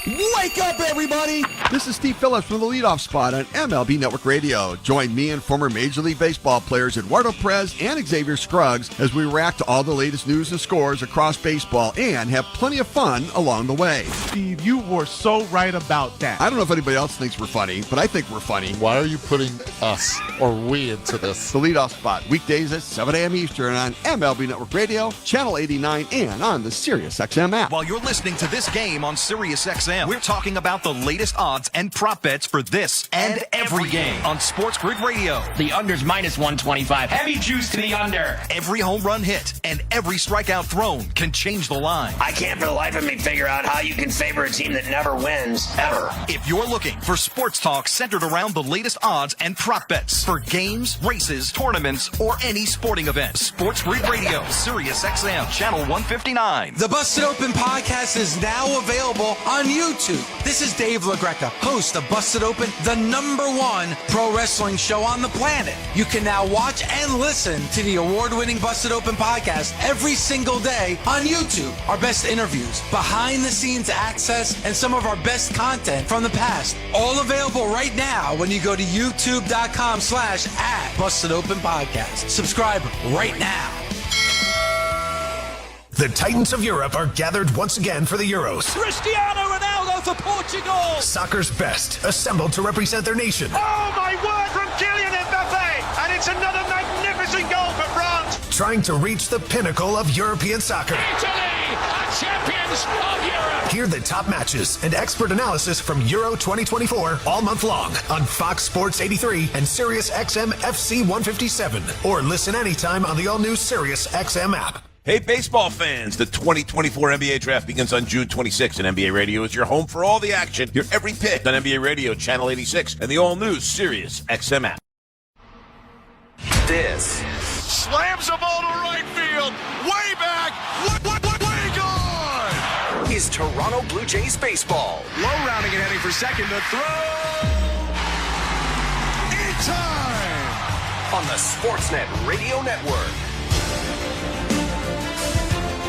Wake up, everybody! This is Steve Phillips from the leadoff spot on MLB Network Radio. Join me and former Major League Baseball players Eduardo Perez and Xavier Scruggs as we react to all the latest news and scores across baseball and have plenty of fun along the way. Steve, you were so right about that. I don't know if anybody else thinks we're funny, but I think we're funny. Why are you putting us or we into this? The leadoff spot, weekdays at 7 a.m. Eastern on MLB Network Radio, Channel 89, and on the SiriusXM app. While you're listening to this game on SiriusXM, we're talking about the latest odds and prop bets for this and every game on Sports Grid Radio. The under's minus 125. Heavy juice to the under. Every home run hit and every strikeout thrown can change the line. I can't for the life of me figure out how you can favor a team that never wins, ever. If you're looking for sports talk centered around the latest odds and prop bets for games, races, tournaments, or any sporting event, Sports Grid Radio, SiriusXM, Channel 159. The Busted Open podcast is now available on YouTube. This is Dave LaGreca, host of Busted Open, the #1 pro wrestling show on the planet. You can now watch and listen to the award-winning Busted Open podcast every single day on YouTube. Our best interviews, behind-the-scenes access, and some of our best content from the past. All available right now when you go to youtube.com/@BustedOpenPodcast. Subscribe right now. The Titans of Europe are gathered once again for the Euros. Cristiano Ronaldo for Portugal. Soccer's best, assembled to represent their nation. Oh my word, from Kylian Mbappe. And it's another magnificent goal for France. Trying to reach the pinnacle of European soccer. Italy, are champions of Europe. Hear the top matches and expert analysis from Euro 2024 all month long on Fox Sports 83 and SiriusXM FC 157. Or listen anytime on the all-new SiriusXM app. Hey, baseball fans, the 2024 NBA Draft begins on June 26th, and NBA Radio is your home for all the action. Hear every pick on NBA Radio, Channel 86, and the all-new SiriusXM app. This Slams the ball to right field, way back, way gone! is Toronto Blue Jays baseball. Low rounding and heading for second to throw. In time! On the Sportsnet Radio Network.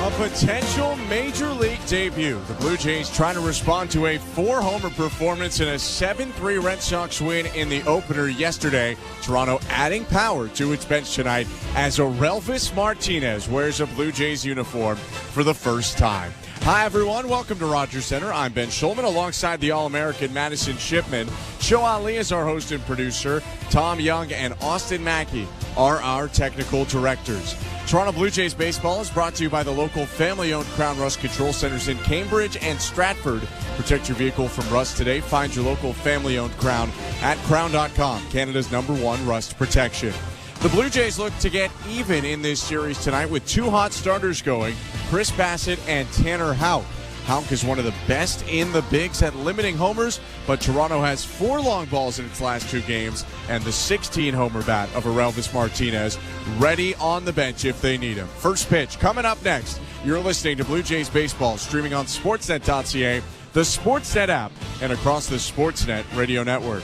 A potential major league debut. The Blue Jays trying to respond to a 4-homer performance in a 7-3 Red Sox win in the opener yesterday. Toronto adding power to its bench tonight as Orelvis Martinez wears a Blue Jays uniform for the first time. Hi, everyone. Welcome to Rogers Center. I'm Ben Schulman alongside the All-American Madison Shipman. Joe Ali is our host and producer. Tom Young and Austin Mackey are our technical directors. Toronto Blue Jays baseball is brought to you by the local family-owned Crown Rust Control Centers in Cambridge and Stratford. Protect your vehicle from rust today. Find your local family-owned Crown at crown.com, Canada's #1 rust protection. The Blue Jays look to get even in this series tonight with two hot starters going, Chris Bassitt and Tanner Houck. Houck is one of the best in the bigs at limiting homers, but Toronto has 4 long balls in its last 2 games and the 16-homer bat of Orelvis Martinez ready on the bench if they need him. First pitch coming up next. You're listening to Blue Jays Baseball, streaming on Sportsnet.ca, the Sportsnet app, and across the Sportsnet Radio Network.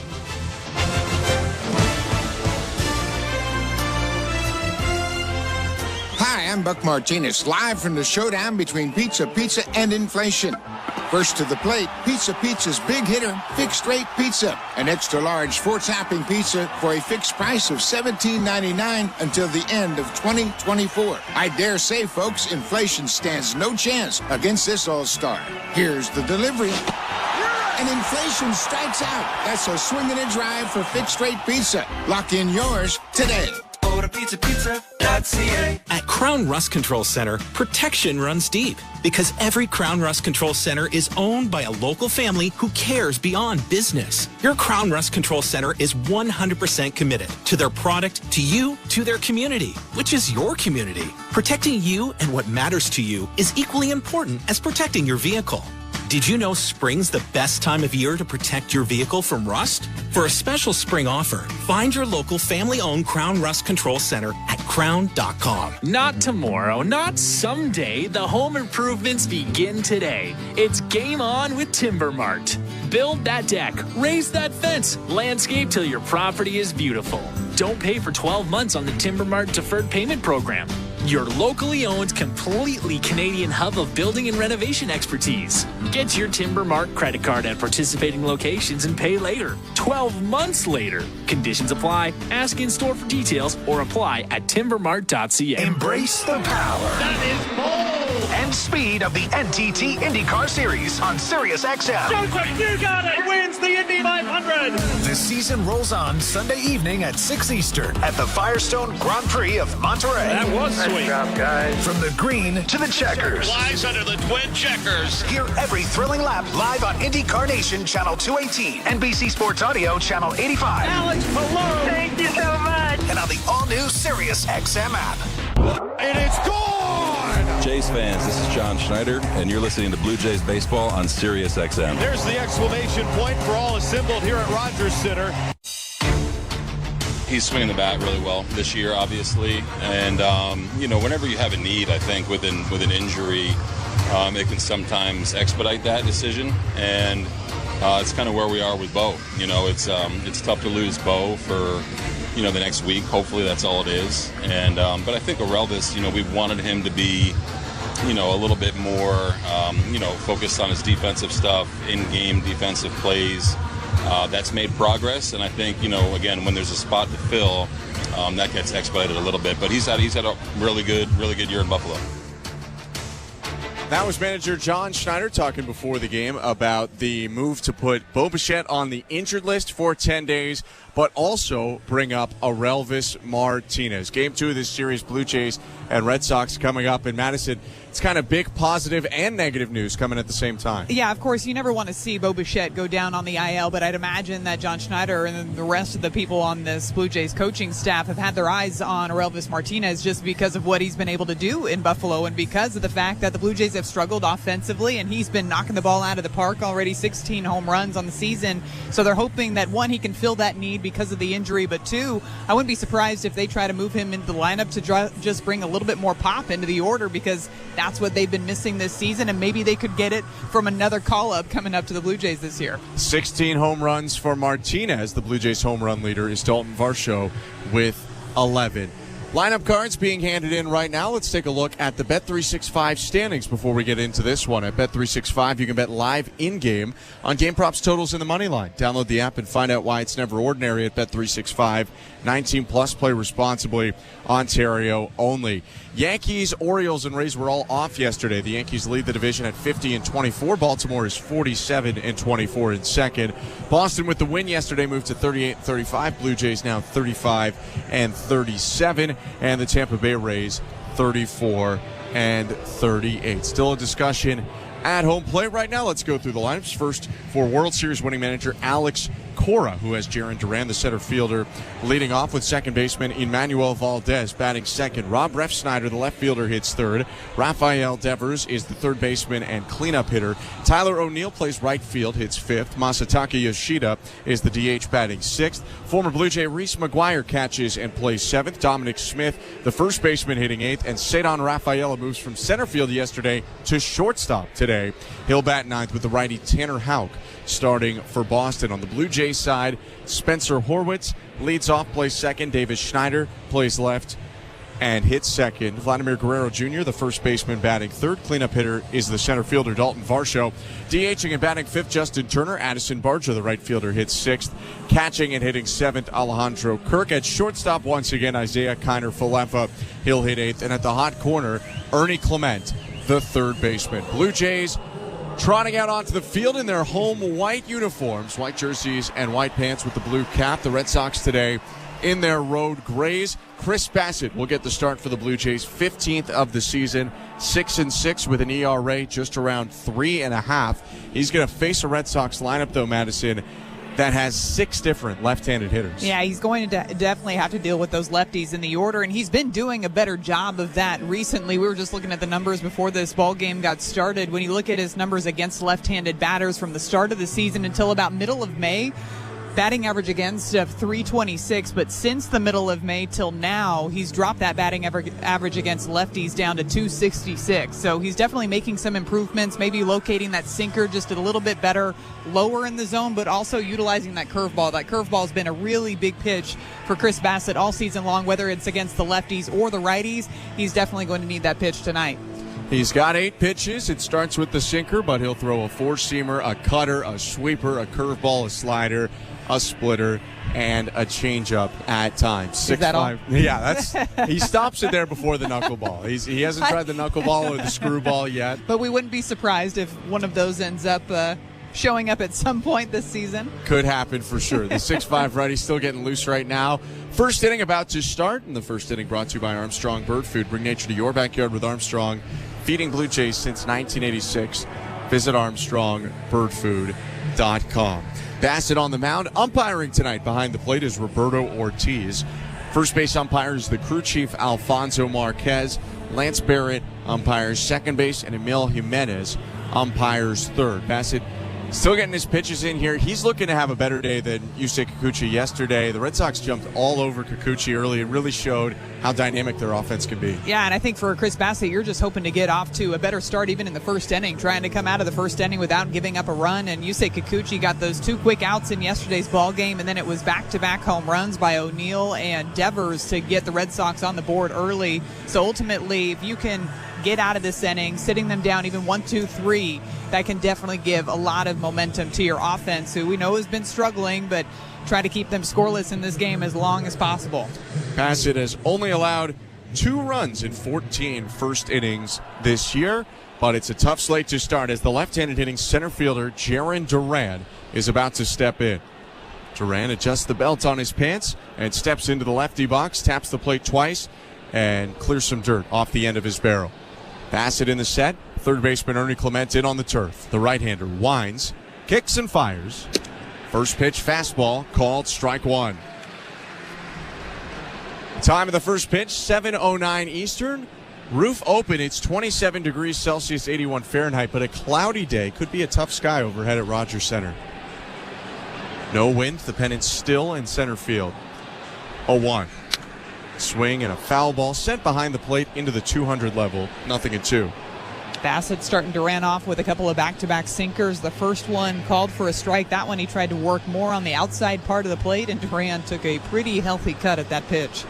Hi, I'm Buck Martinez, live from the showdown between Pizza and inflation. First to the plate, Pizza's big hitter, fixed rate pizza. An extra large 4-topping pizza for a fixed price of $17.99 until the end of 2024. I dare say, folks, inflation stands no chance against this all-star. Here's the delivery. And inflation strikes out. That's a swing and a drive for fixed rate pizza. Lock in yours today. Pizza.ca. At Crown Rust Control Center, protection runs deep because every Crown Rust Control Center is owned by a local family who cares beyond business. Your Crown Rust Control Center is 100% committed to their product, to you, to their community, which is your community. Protecting you and what matters to you is equally important as protecting your vehicle. Did you know spring's the best time of year to protect your vehicle from rust? For a special spring offer, find your local family-owned Crown Rust Control Center at crown.com. Not tomorrow, not someday. The home improvements begin today. It's game on with Timber Mart. Build that deck, raise that fence, landscape till your property is beautiful. Don't pay for 12 months on the Timber Mart Deferred Payment Program. your locally owned, completely Canadian hub of building and renovation expertise. Get your Timber Mart credit card at participating locations and pay later, 12 months later. Conditions apply. Ask in store for details or apply at timbermart.ca. Embrace the power. That is bold. And speed of the NTT IndyCar Series on Sirius XM. Joseph Newgarden it wins the Indy 500. The season rolls on Sunday evening at 6 Eastern at the Firestone Grand Prix of Monterey. That was sweet. Good job, guys. From the green to the checkers. Flies under the twin checkers. Hear every thrilling lap live on IndyCar Nation Channel 218, NBC Sports Audio Channel 85. Alex Palou. Thank you so much. And on the all-new Sirius XM app. And it's gone! Jays fans, this is John Schneider, and you're listening to Blue Jays Baseball on Sirius XM. There's the exclamation point for all assembled here at Rogers Center. He's swinging the bat really well this year, obviously. And, whenever you have a need, I think, with an injury, it can sometimes expedite that decision. And it's kind of where we are with Bo. It's tough to lose Bo for, the next week. Hopefully that's all it is. And but I think Orelvis, we wanted him to be, a little bit more, focused on his defensive stuff, in-game defensive plays. That's made progress, and I think, again, when there's a spot to fill, that gets expedited a little bit. But he's had a really good year in Buffalo. That was manager John Schneider talking before the game about the move to put Bo Bichette on the injured list for 10 days, but also bring up Orelvis Martinez. Game 2 of this series, Blue Jays and Red Sox coming up in Madison. It's kind of big positive and negative news coming at the same time. Yeah, of course, you never want to see Bo Bichette go down on the IL, but I'd imagine that John Schneider and the rest of the people on this Blue Jays coaching staff have had their eyes on Orelvis Martinez just because of what he's been able to do in Buffalo and because of the fact that the Blue Jays have struggled offensively, and he's been knocking the ball out of the park already, 16 home runs on the season. So they're hoping that, one, he can fill that need because of the injury, but two, I wouldn't be surprised if they try to move him into the lineup to just bring a little bit more pop into the order, because that's what they've been missing this season, and maybe they could get it from another call-up coming up to the Blue Jays this year. 16 home runs for Martinez. The Blue Jays home run leader is Dalton Varsho with 11. Lineup cards being handed in right now. Let's take a look at the Bet365 standings before we get into this one. At Bet365, you can bet live in-game on game props, totals, and the money line. Download the app and find out why it's never ordinary at Bet365. 19 plus, play responsibly. Ontario only. Yankees, Orioles, and Rays were all off yesterday. The Yankees lead the division at 50-24. Baltimore is 47-24 in second. Boston, with the win yesterday, moved to 38-35. Blue Jays now 35-37. And the Tampa Bay Rays 34-38. Still a discussion at home plate right now. Let's go through the lineups. First, for World Series winning manager Alex Cora, who has Jaron Duran, the center fielder, leading off with second baseman Emmanuel Valdez batting second. Rob Refsnyder, the left fielder, hits third. Rafael Devers is the third baseman and cleanup hitter. Tyler O'Neill plays right field, hits fifth. Masataka Yoshida is the DH batting sixth. Former Blue Jay Reese McGuire catches and plays seventh. Dominic Smith, the first baseman, hitting eighth. And Cedon Rafaela moves from center field yesterday to shortstop today. He'll bat ninth with the righty Tanner Houck starting for Boston. On the Blue Jays side, Spencer Horwitz leads off, plays second. Davis Schneider plays left and hits second. Vladimir Guerrero Jr., the first baseman, batting third. Cleanup hitter is the center fielder, Dalton Varsho. DHing and batting fifth, Justin Turner. Addison Barger, the right fielder, hits sixth. Catching and hitting seventh, Alejandro Kirk. At shortstop, once again, Isaiah Kiner-Falefa. He'll hit eighth. And at the hot corner, Ernie Clement, the third baseman. Blue Jays trotting out onto the field in their home white uniforms, white jerseys and white pants with the blue cap. The Red Sox today in their road grays. Chris Bassitt will get the start for the Blue Jays, 15th of the season, 6-6 with an ERA just around 3.5. He's going to face a Red Sox lineup, though, Madison, that has 6 different left-handed hitters. Yeah, he's going to definitely have to deal with those lefties in the order, and he's been doing a better job of that recently. We were just looking at the numbers before this ball game got started. When you look at his numbers against left-handed batters from the start of the season until about middle of May, batting average against of 326, but since the middle of May till now, he's dropped that batting average against lefties down to 266. So he's definitely making some improvements, maybe locating that sinker just a little bit better lower in the zone, but also utilizing that curveball. That curveball has been a really big pitch for Chris Bassitt all season long, whether it's against the lefties or the righties. He's definitely going to need that pitch tonight. He's got 8 pitches. It starts with the sinker, but he'll throw a 4-seamer, a cutter, a sweeper, a curveball, a slider, a splitter, and a changeup at times. Is that all? Yeah, he stops it there before the knuckleball. He hasn't tried the knuckleball or the screwball yet. But we wouldn't be surprised if one of those ends up showing up at some point this season. Could happen for sure. The 6'5" righty still getting loose right now. First inning about to start, and the first inning brought to you by Armstrong Bird Food. Bring nature to your backyard with Armstrong. Feeding Blue Jays since 1986. Visit ArmstrongBirdFood.com. Bassitt on the mound. Umpiring tonight behind the plate is Roberto Ortiz. First base umpire is the crew chief Alfonso Marquez. Lance Barrett umpires second base, and Emil Jimenez umpires third. Bassitt still getting his pitches in here. He's looking to have a better day than Yusei Kikuchi yesterday. The Red Sox jumped all over Kikuchi early and really showed how dynamic their offense can be. Yeah, and I think for Chris Bassitt, you're just hoping to get off to a better start even in the first inning, trying to come out of the first inning without giving up a run. And Yusei Kikuchi got those 2 quick outs in yesterday's ball game, and then it was back-to-back home runs by O'Neill and Devers to get the Red Sox on the board early. So ultimately, if you can get out of this inning, sitting them down even 1-2-3, that can definitely give a lot of momentum to your offense, who we know has been struggling, but try to keep them scoreless in this game as long as possible. Bassitt has only allowed 2 runs in 14 first innings this year, but it's a tough slate to start as the left-handed hitting center fielder Jarren Duran is about to step in. Duran adjusts the belt on his pants and steps into the lefty box, taps the plate twice, and clears some dirt off the end of his barrel. Bassitt in the set. Third baseman Ernie Clement in on the turf. The right-hander winds, kicks, and fires. First pitch fastball called strike 1. Time of the first pitch, 7:09 Eastern. Roof open. It's 27 degrees Celsius, 81 Fahrenheit, but a cloudy day. Could be a tough sky overhead at Rogers Center. No wind. The pennant's still in center field. 0-1. Swing and a foul ball sent behind the plate into the 200 level. 0-2. Bassitt starting Duran off with a couple of back-to-back sinkers. The first one called for a strike. That one he tried to work more on the outside part of the plate, and Duran took a pretty healthy cut at that pitch.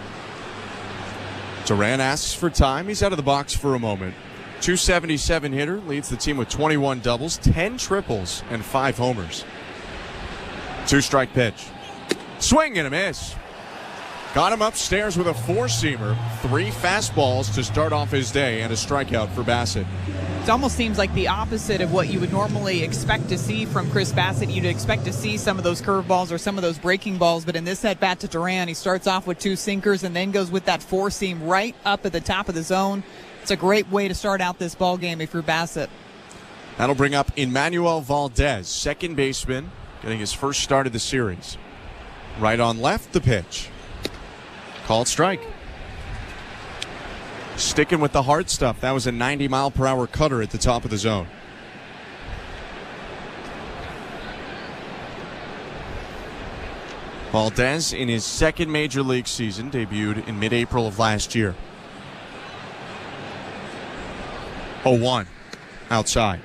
Duran asks for time. He's out of the box for a moment. 277 hitter, leads the team with 21 doubles, 10 triples, and 5 homers. 2-strike pitch. Swing and a miss. Got him upstairs with a 4-seamer, 3 fastballs to start off his day, and a strikeout for Bassitt. It almost seems like the opposite of what you would normally expect to see from Chris Bassitt. You'd expect to see some of those curveballs or some of those breaking balls, but in this at-bat to Duran, he starts off with 2 sinkers and then goes with that 4-seam right up at the top of the zone. It's a great way to start out this ball game if you're Bassitt. That'll bring up Emmanuel Valdez, second baseman, getting his first start of the series. Right on left, the pitch. Called strike. Sticking with the hard stuff. That was a 90-mile-per-hour cutter at the top of the zone. Valdez in his second major league season, debuted in mid-April of last year. 0-1. Outside.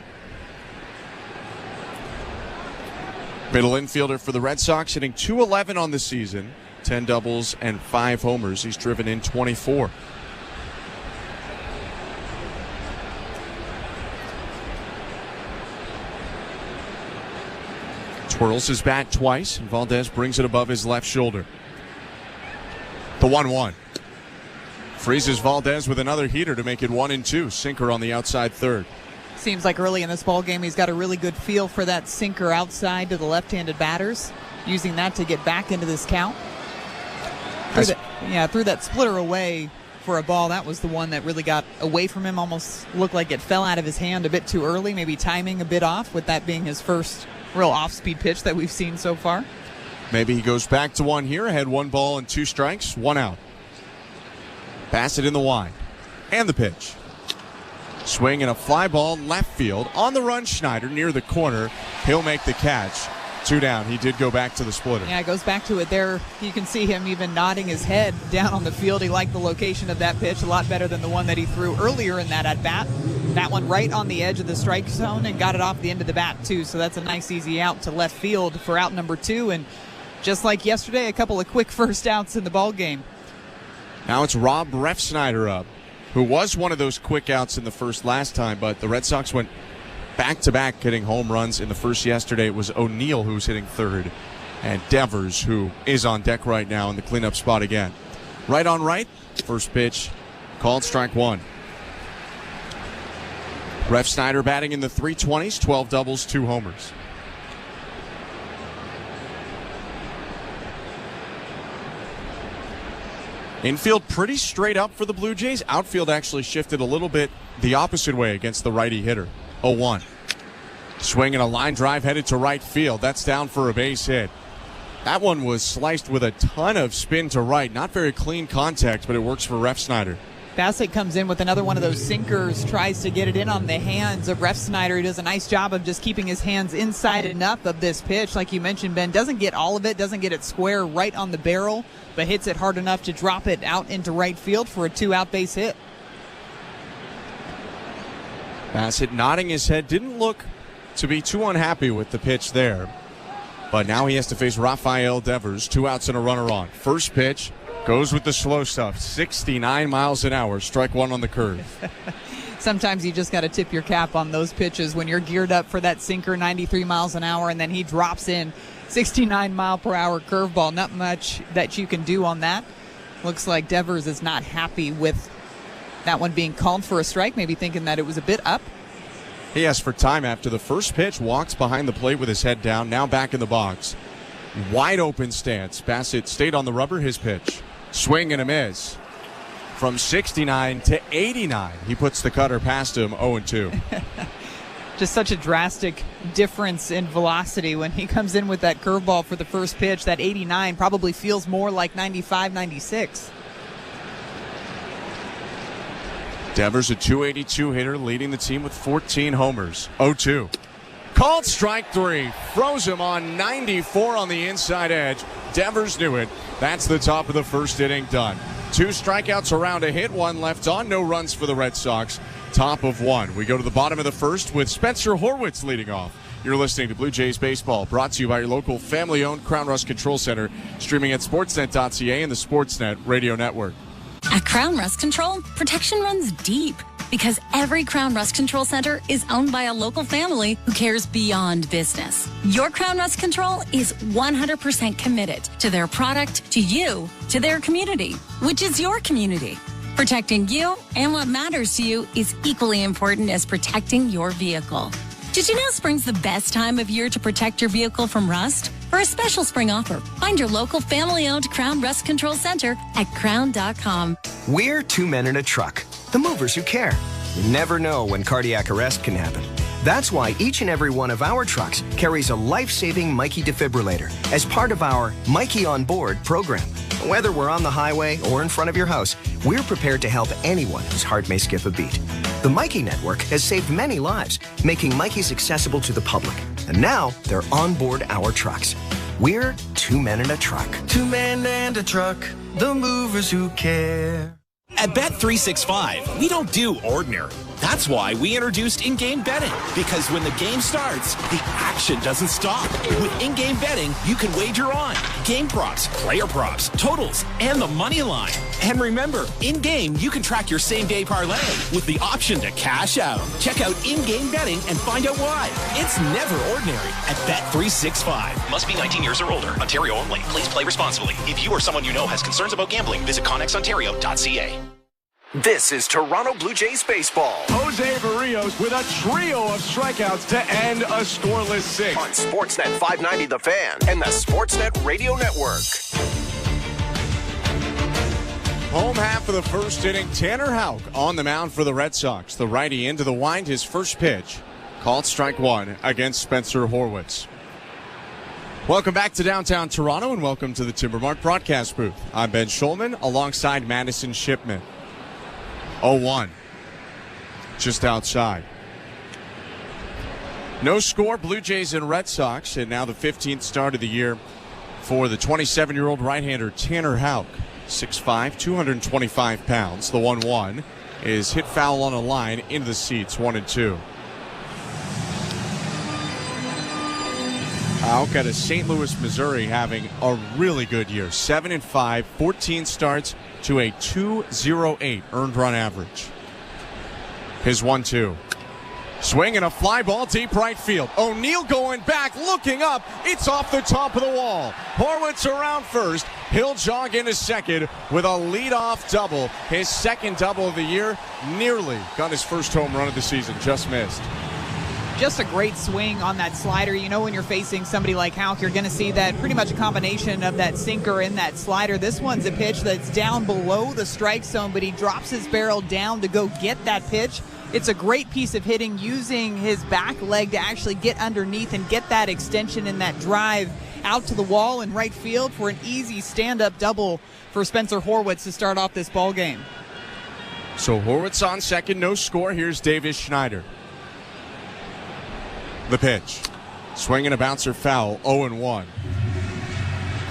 Middle infielder for the Red Sox, hitting .211 on the season. 10 doubles and 5 homers. He's driven in 24. Twirls his bat twice, and Valdez brings it above his left shoulder. The 1-1. Freezes Valdez with another heater to make it 1-2. Sinker on the outside third. Seems like early in this ball game he's got a really good feel for that sinker outside to the left-handed batters, using that to get back into this count. Threw that splitter away for a ball. That was the one that really got away from him. Almost looked like it fell out of his hand a bit too early, maybe timing a bit off, with that being his first real off-speed pitch that we've seen so far. Maybe he goes back to one here. Ahead 1 ball and 2 strikes, 1 out. Bassitt in the wide. And the pitch. Swing and a fly ball left field. On the run, Schneider near the corner. He'll make the catch. 2 down. He did go back to the splitter. Yeah, it goes back to it there. You can see him even nodding his head down on the field. He liked the location of that pitch a lot better than the one that he threw earlier in that at-bat. That one right on the edge of the strike zone and got it off the end of the bat, too. So that's a nice, easy out to left field for out number 2. And just like yesterday, a couple of quick first outs in the ball game. Now it's Rob Refsnyder up, who was one of those quick outs in the first last time, but the Red Sox went back-to-back hitting home runs. In the first yesterday, it was O'Neill who was hitting third, and Devers, who is on deck right now in the cleanup spot again. Right on right, first pitch, called strike 1. Refsnyder batting in the 320s, 12 doubles, 2 homers. Infield pretty straight up for the Blue Jays. Outfield actually shifted a little bit the opposite way against the righty hitter. 0-1. Swing and a line drive headed to right field. That's down for a base hit. That one was sliced with a ton of spin to right. Not very clean contact, but it works for Refsnyder. Bassitt comes in with another one of those sinkers, tries to get it in on the hands of Refsnyder. He does a nice job of just keeping his hands inside enough of this pitch. Like you mentioned, Ben, doesn't get all of it, doesn't get it square right on the barrel, but hits it hard enough to drop it out into right field for a 2-out base hit. Bassitt nodding his head, didn't look to be too unhappy with the pitch there. But now he has to face Rafael Devers, 2 outs and a runner on. First pitch goes with the slow stuff, 69 miles an hour, strike 1 on the curve. Sometimes you just got to tip your cap on those pitches when you're geared up for that sinker, 93 miles an hour, and then he drops in 69 mile per hour curveball. Not much that you can do on that. Looks like Devers is not happy with that one being called for a strike, maybe thinking that it was a bit up. He asked for time after the first pitch, walks behind the plate with his head down, now back in the box. Wide open stance. Bassitt stayed on the rubber, his pitch. Swing and a miss. From 69 to 89, he puts the cutter past him, 0-2. Just such a drastic difference in velocity when he comes in with that curveball for the first pitch. That 89 probably feels more like 95, 96. Devers, a .282 hitter, leading the team with 14 homers. 0-2. Called strike 3. Froze him on 94 on the inside edge. Devers knew it. That's the top of the first inning done. 2 strikeouts around a hit, 1 left on. No runs for the Red Sox. Top of 1. We go to the bottom of the first with Spencer Horwitz leading off. You're listening to Blue Jays Baseball, brought to you by your local family-owned Crown Rust Control Center, streaming at sportsnet.ca and the Sportsnet Radio Network. At Crown Rust Control, protection runs deep because every Crown Rust Control Center is owned by a local family who cares beyond business. Your Crown Rust Control is 100% committed to their product, to you, to their community, which is your community. Protecting you and what matters to you is equally important as protecting your vehicle. Did you know spring's the best time of year to protect your vehicle from rust? For a special spring offer, find your local family-owned Crown Rust Control Center at crown.com. We're 2 men in a truck, the movers who care. You never know when cardiac arrest can happen. That's why each and every one of our trucks carries a life-saving Mikey defibrillator as part of our Mikey on Board program. Whether we're on the highway or in front of your house, we're prepared to help anyone whose heart may skip a beat. The Mikey Network has saved many lives, making Mikey's accessible to the public. And now they're on board our trucks. We're 2 men in a truck. 2 men and a truck, the movers who care. At Bet365, we don't do ordinary. That's why we introduced in-game betting. Because when the game starts, the action doesn't stop. With in-game betting, you can wager on game props, player props, totals, and the money line. And remember, in-game, you can track your same-day parlay with the option to cash out. Check out in-game betting and find out why. It's never ordinary at Bet365. Must be 19 years or older. Ontario only. Please play responsibly. If you or someone you know has concerns about gambling, visit connexontario.ca. This is Toronto Blue Jays baseball. Jose Barrios with a trio of strikeouts to end a scoreless 6. On Sportsnet 590 The Fan and the Sportsnet Radio Network. Home half of the first inning, Tanner Houck on the mound for the Red Sox. The righty into the wind, his first pitch. Called strike 1 against Spencer Horwitz. Welcome back to downtown Toronto and welcome to the Timbermark broadcast booth. I'm Ben Schulman alongside Madison Shipman. 0-1. Just outside. No score, Blue Jays and Red Sox, and now the 15th start of the year for the 27-year-old right-hander Tanner Houck, 6'5", 225 pounds. The 1-1 is hit foul on a line into the seats, 1-2. Houck out of St. Louis, Missouri, having a really good year. 7-5, 14 starts to a 2.08 earned run average. His 1-2. Swing and a fly ball deep right field. O'Neill going back, looking up. It's off the top of the wall. Horwitz around first. He'll jog into second with a leadoff double. His second double of the year. Nearly got his first home run of the season. Just missed. Just a great swing on that slider. You know, when you're facing somebody like Houck, you're going to see that pretty much a combination of that sinker and that slider. This one's a pitch that's down below the strike zone, but he drops his barrel down to go get that pitch. It's a great piece of hitting, using his back leg to actually get underneath and get that extension and that drive out to the wall in right field for an easy stand-up double for Spencer Horwitz to start off this ball game. So Horwitz on second, no score. Here's Davis Schneider. The pitch. Swing and a bouncer foul, 0-1.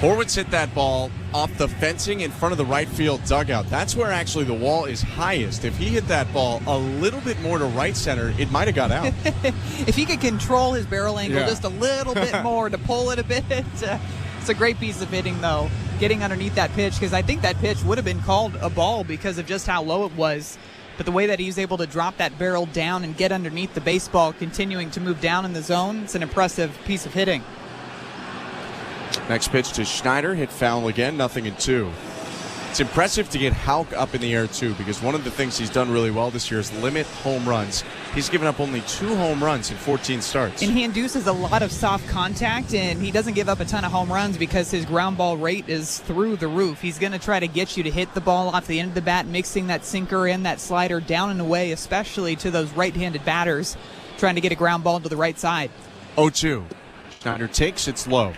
Horwitz hit that ball off the fencing in front of the right field dugout. That's where actually the wall is highest. If he hit that ball a little bit more to right center, it might have got out. If he could control his barrel angle just a little bit more to pull it a bit. It's a great piece of hitting, though, getting underneath that pitch, because I think that pitch would have been called a ball because of just how low it was. But the way that he's able to drop that barrel down and get underneath the baseball, continuing to move down in the zone, it's an impressive piece of hitting. Next pitch to Schneider, hit foul again, 0-2. It's impressive to get Houck up in the air, too, because one of the things he's done really well this year is limit home runs. He's given up only 2 home runs in 14 starts. And he induces a lot of soft contact, and he doesn't give up a ton of home runs because his ground ball rate is through the roof. He's going to try to get you to hit the ball off the end of the bat, mixing that sinker and that slider down and away, especially to those right-handed batters, trying to get a ground ball to the right side. 0-2. Schneider takes, it's low.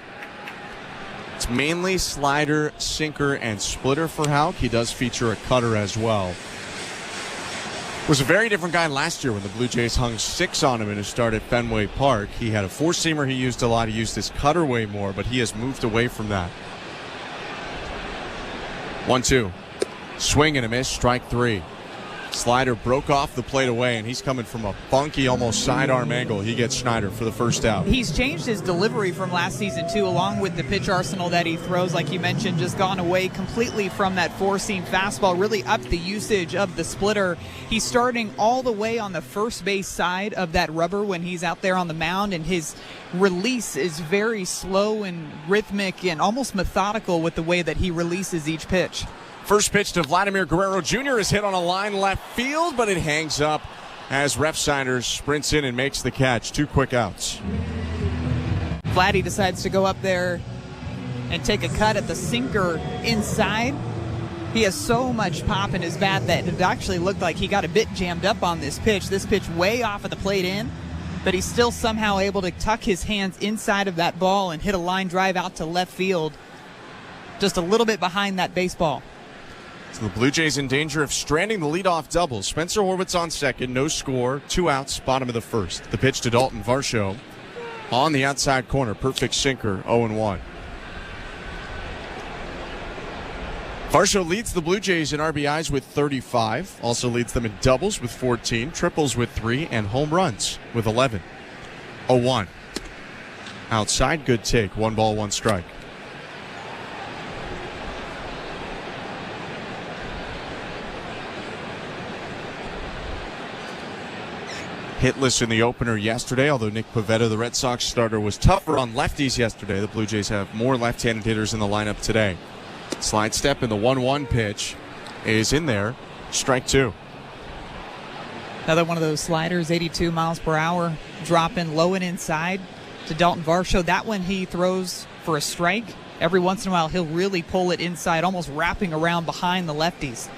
It's mainly slider, sinker, and splitter for Houck. He does feature a cutter as well. Was a very different guy last year when the Blue Jays hung 6 on him in his start at Fenway Park. He had a 4-seamer he used a lot. He used his cutter way more, but he has moved away from that. 1-2. Swing and a miss, strike 3. Slider broke off the plate away, and he's coming from a funky, almost sidearm angle. He gets Schneider for the first out. He's changed his delivery from last season, too, along with the pitch arsenal that he throws, like you mentioned, just gone away completely from that 4-seam fastball, really upped the usage of the splitter. He's starting all the way on the first base side of that rubber when he's out there on the mound, and his release is very slow and rhythmic and almost methodical with the way that he releases each pitch. First pitch to Vladimir Guerrero Jr. is hit on a line left field, but it hangs up as Refsnyder sprints in and makes the catch. 2 quick outs. Vladdy decides to go up there and take a cut at the sinker inside. He has so much pop in his bat that it actually looked like he got a bit jammed up on this pitch. This pitch way off of the plate in, but he's still somehow able to tuck his hands inside of that ball and hit a line drive out to left field, just a little bit behind that baseball. So the Blue Jays in danger of stranding the leadoff double. Spencer Horwitz on second, no score, 2 outs, bottom of the first. The pitch to Dalton Varsho on the outside corner, perfect sinker, 0-1. Varsho leads the Blue Jays in RBIs with 35, also leads them in doubles with 14, triples with 3, and home runs with 11. 0-1. Outside, good take, 1 ball, 1 strike. Hitless in the opener yesterday, although Nick Pivetta, the Red Sox starter, was tougher on lefties yesterday. The Blue Jays have more left-handed hitters in the lineup today. Slide step in the 1-1 pitch is in there. Strike 2. Another one of those sliders, 82 miles per hour, dropping low and inside to Dalton Varsho. That one he throws for a strike. Every once in a while, he'll really pull it inside, almost wrapping around behind the lefties.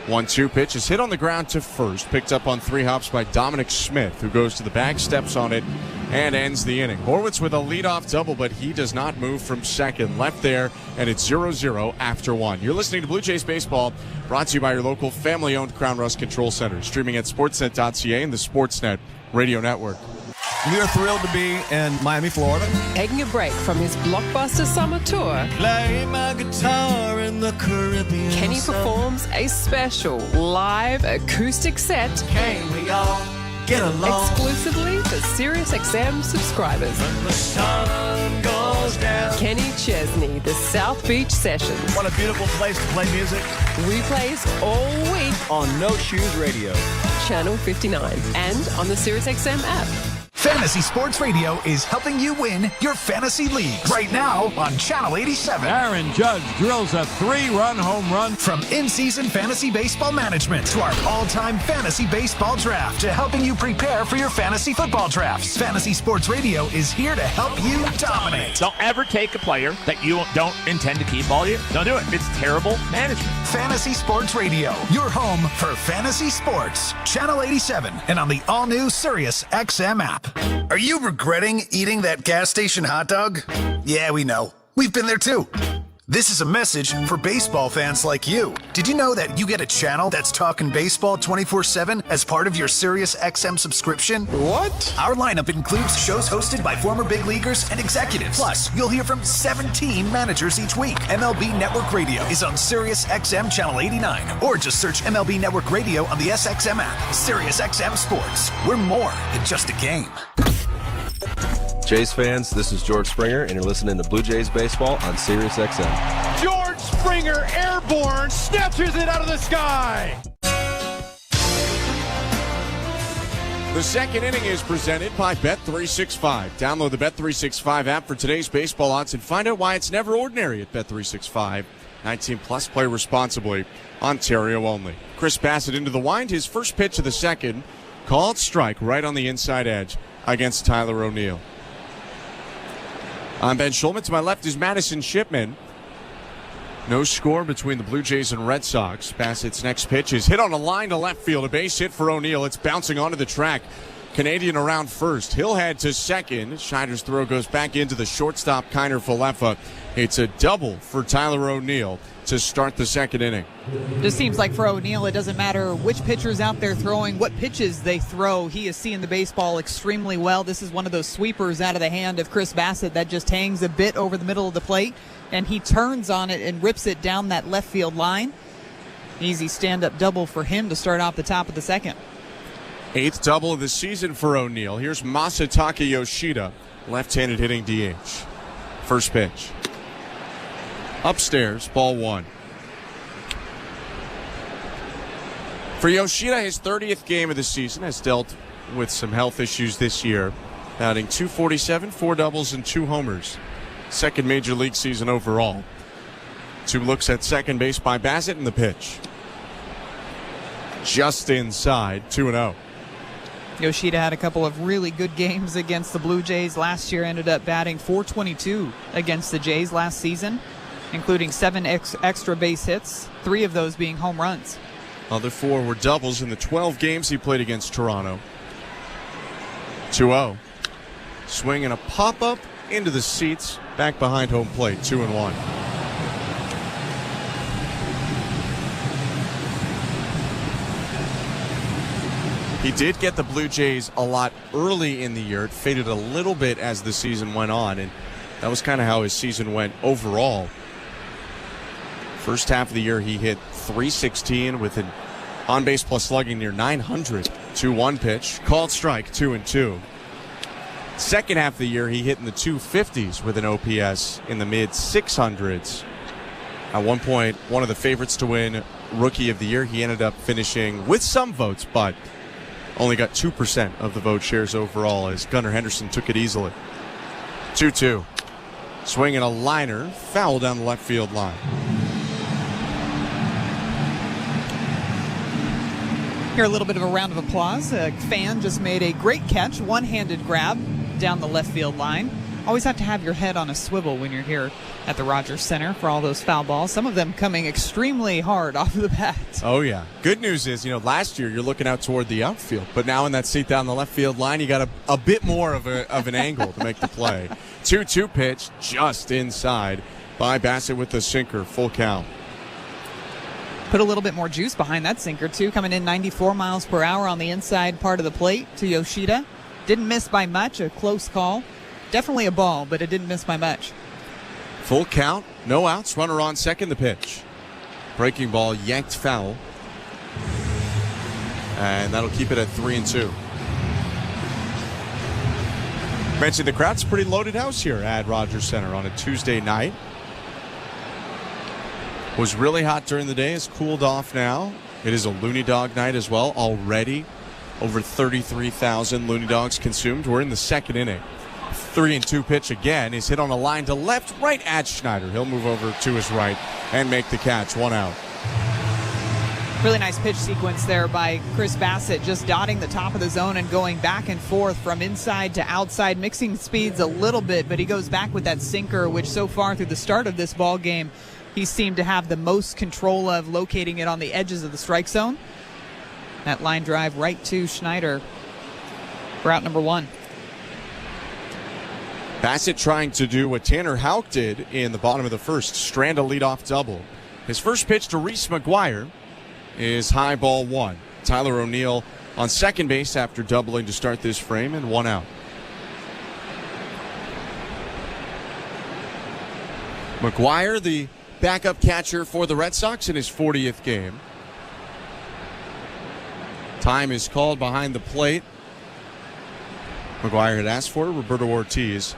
1-2 pitch is hit on the ground to first. Picked up on 3 hops by Dominic Smith, who goes to the bag, steps on it, and ends the inning. Horwitz with a leadoff double, but he does not move from second. Left there, and it's 0-0 after 1. You're listening to Blue Jays Baseball, brought to you by your local family-owned Crown Rust Control Center. Streaming at sportsnet.ca and the Sportsnet Radio Network. We are thrilled to be in Miami, Florida. Taking a break from his blockbuster summer tour, Play my guitar in the Caribbean. Kenny performs a special live acoustic set. Can we all get along? Exclusively for SiriusXM subscriers. When the sun goes down. Kenny Chesney, the South Beach Sessions. What a beautiful place to play music. Replays all week On No Shoes Radio. Channel 59 and on the SiriusXM app. Fantasy Sports Radio is helping you win your fantasy leagues. Right now on Channel 87. Aaron Judge drills a 3-run home run. From in-season fantasy baseball management to our all-time fantasy baseball draft to helping you prepare for your fantasy football drafts. Fantasy Sports Radio is here to help you dominate. Don't ever take a player that you don't intend to keep all year. Don't do it. It's terrible management. Fantasy Sports Radio, your home for fantasy sports. Channel 87 and on the all-new SiriusXM app. Are you regretting eating that gas station hot dog? Yeah, we know. We've been there too. This is a message for baseball fans like you. Did you know that you get a channel that's talking baseball 24/7 as part of your SiriusXM subscription? What? Our lineup includes shows hosted by former big leaguers and executives. Plus, you'll hear from 17 managers each week. MLB Network Radio is on SiriusXM Channel 89, or just search MLB Network Radio on the SXM app. SiriusXM Sports. We're more than just a game. Jays fans, this is George Springer, and you're listening to Blue Jays Baseball on SiriusXM. George Springer, airborne, snatches it out of the sky. The second inning is presented by Bet365. Download the Bet365 app for today's baseball odds and find out why it's never ordinary at Bet365. 19 plus, play responsibly. Ontario only. Chris Bassitt into the wind. His first pitch of the second. Called strike right on the inside edge against Tyler O'Neill. I'm Ben Schulman. To my left is Madison Shipman. No score between the Blue Jays and Red Sox. Bassitt's next pitch is hit on a line to left field. A base hit for O'Neill. It's bouncing onto the track. Canadian around first. He'll head to second. Schneider's throw goes back into the shortstop, Kiner Falefa. It's a double for Tyler O'Neill to start the second inning. Just seems like for O'Neill, it doesn't matter which pitcher's out there throwing, what pitches they throw. He is seeing the baseball extremely well. This is one of those sweepers out of the hand of Chris Bassitt that just hangs a bit over the middle of the plate, and he turns on it and rips it down that left field line. Easy stand-up double for him to start off the top of the second. 8th double of the season for O'Neill. Here's Masataka Yoshida, left-handed hitting DH. First pitch. Upstairs, ball one. For Yoshida, his 30th game of the season, has dealt with some health issues this year. Batting .247, 4 doubles, and 2 homers. Second major league season overall. 2 looks at second base by Bassitt in the pitch. Just inside, 2-0. Yoshida had a couple of really good games against the Blue Jays last year, ended up batting .422 against the Jays last season, including 7 extra base hits, 3 of those being home runs. Other 4 were doubles in the 12 games he played against Toronto. 2-0. Swing and a pop-up into the seats, back behind home plate, 2-1. He did get the Blue Jays a lot early in the year. It faded a little bit as the season went on, and that was kind of how his season went overall. First half of the year, he hit .316 with an on-base plus slugging near .900. 2-1 pitch, called strike, 2-2. Second half of the year, he hit in the 250s with an OPS in the mid-600s. At one point, one of the favorites to win Rookie of the Year, he ended up finishing with some votes, but only got 2% of the vote shares overall as Gunnar Henderson took it easily. 2-2. Swinging a liner, foul down the left field line. Here, a little bit of a round of applause. A fan just made a great catch, one-handed grab down the left field line. Always have to have your head on a swivel when you're here at the Rogers Center for all those foul balls. Some of them coming extremely hard off the bat. Oh, yeah. Good news is, last year you're looking out toward the outfield, but now in that seat down the left field line, you got a bit more of an angle to make the play. 2-2 pitch just inside by Bassitt with the sinker, full count. Put a little bit more juice behind that sinker, too, coming in 94 miles per hour on the inside part of the plate to Yoshida. Didn't miss by much, a close call. Definitely a ball, but it didn't miss by much. Full count, no outs, runner on second, the pitch. Breaking ball yanked foul. And that'll keep it at 3-2. Mentioned the crowd's pretty loaded house here at Rogers Center on a Tuesday night. Was really hot during the day. It's cooled off now. It is a Looney Dog night as well. Already over 33,000 Looney Dogs consumed. We're in the second inning. 3-2 pitch again is hit on a line to left, right at Schneider. He'll move over to his right and make the catch. 1 out. Really nice pitch sequence there by Chris Bassitt, just dotting the top of the zone and going back and forth from inside to outside, mixing speeds a little bit, but he goes back with that sinker, which so far through the start of this ball game, he seemed to have the most control of, locating it on the edges of the strike zone. That line drive right to Schneider for out number 1. Bassitt trying to do what Tanner Houck did in the bottom of the first, strand a leadoff double. His first pitch to Reese McGuire is high ball 1. Tyler O'Neill on second base after doubling to start this frame, and 1 out. McGuire, the backup catcher for the Red Sox in his 40th game. Time is called behind the plate. McGuire had asked for it. Roberto Ortiz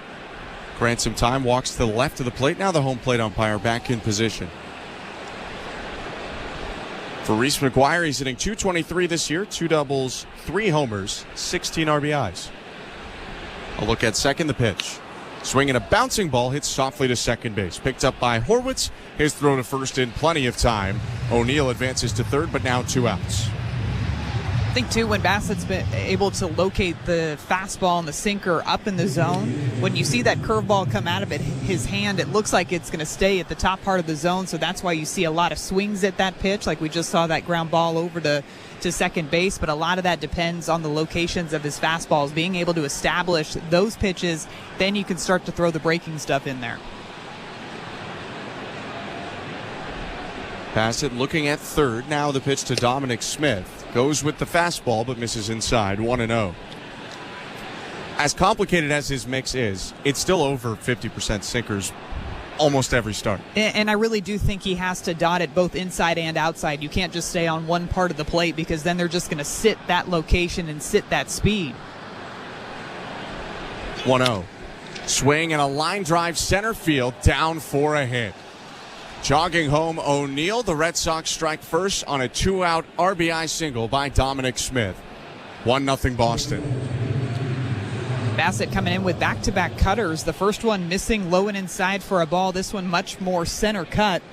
grants him time, walks to the left of the plate. Now the home plate umpire back in position. For Reese McGuire, he's hitting .223 this year, 2 doubles, 3 homers, 16 RBIs. A look at second, the pitch. Swinging a bouncing ball, hits softly to second base. Picked up by Horwitz. His throw to first in plenty of time. O'Neill advances to third, but now 2 outs. I think, too, when Bassitt's been able to locate the fastball and the sinker up in the zone, when you see that curveball come out of his hand, it looks like it's going to stay at the top part of the zone, so that's why you see a lot of swings at that pitch, like we just saw that ground ball over to second base, but a lot of that depends on the locations of his fastballs. Being able to establish those pitches, then you can start to throw the breaking stuff in there. Bassitt looking at third. Now the pitch to Dominic Smith. Goes with the fastball, but misses inside. 1-0. As complicated as his mix is, it's still over 50% sinkers almost every start. And I really do think he has to dot it both inside and outside. You can't just stay on one part of the plate, because then they're just going to sit that location and sit that speed. 1-0. Swing and a line drive center field, down for a hit. Jogging home O'Neill, the Red Sox strike first on a 2-out RBI single by Dominic Smith. 1-0 Boston. Bassitt coming in with back-to-back cutters. The first one missing low and inside for a ball. This one much more center cut.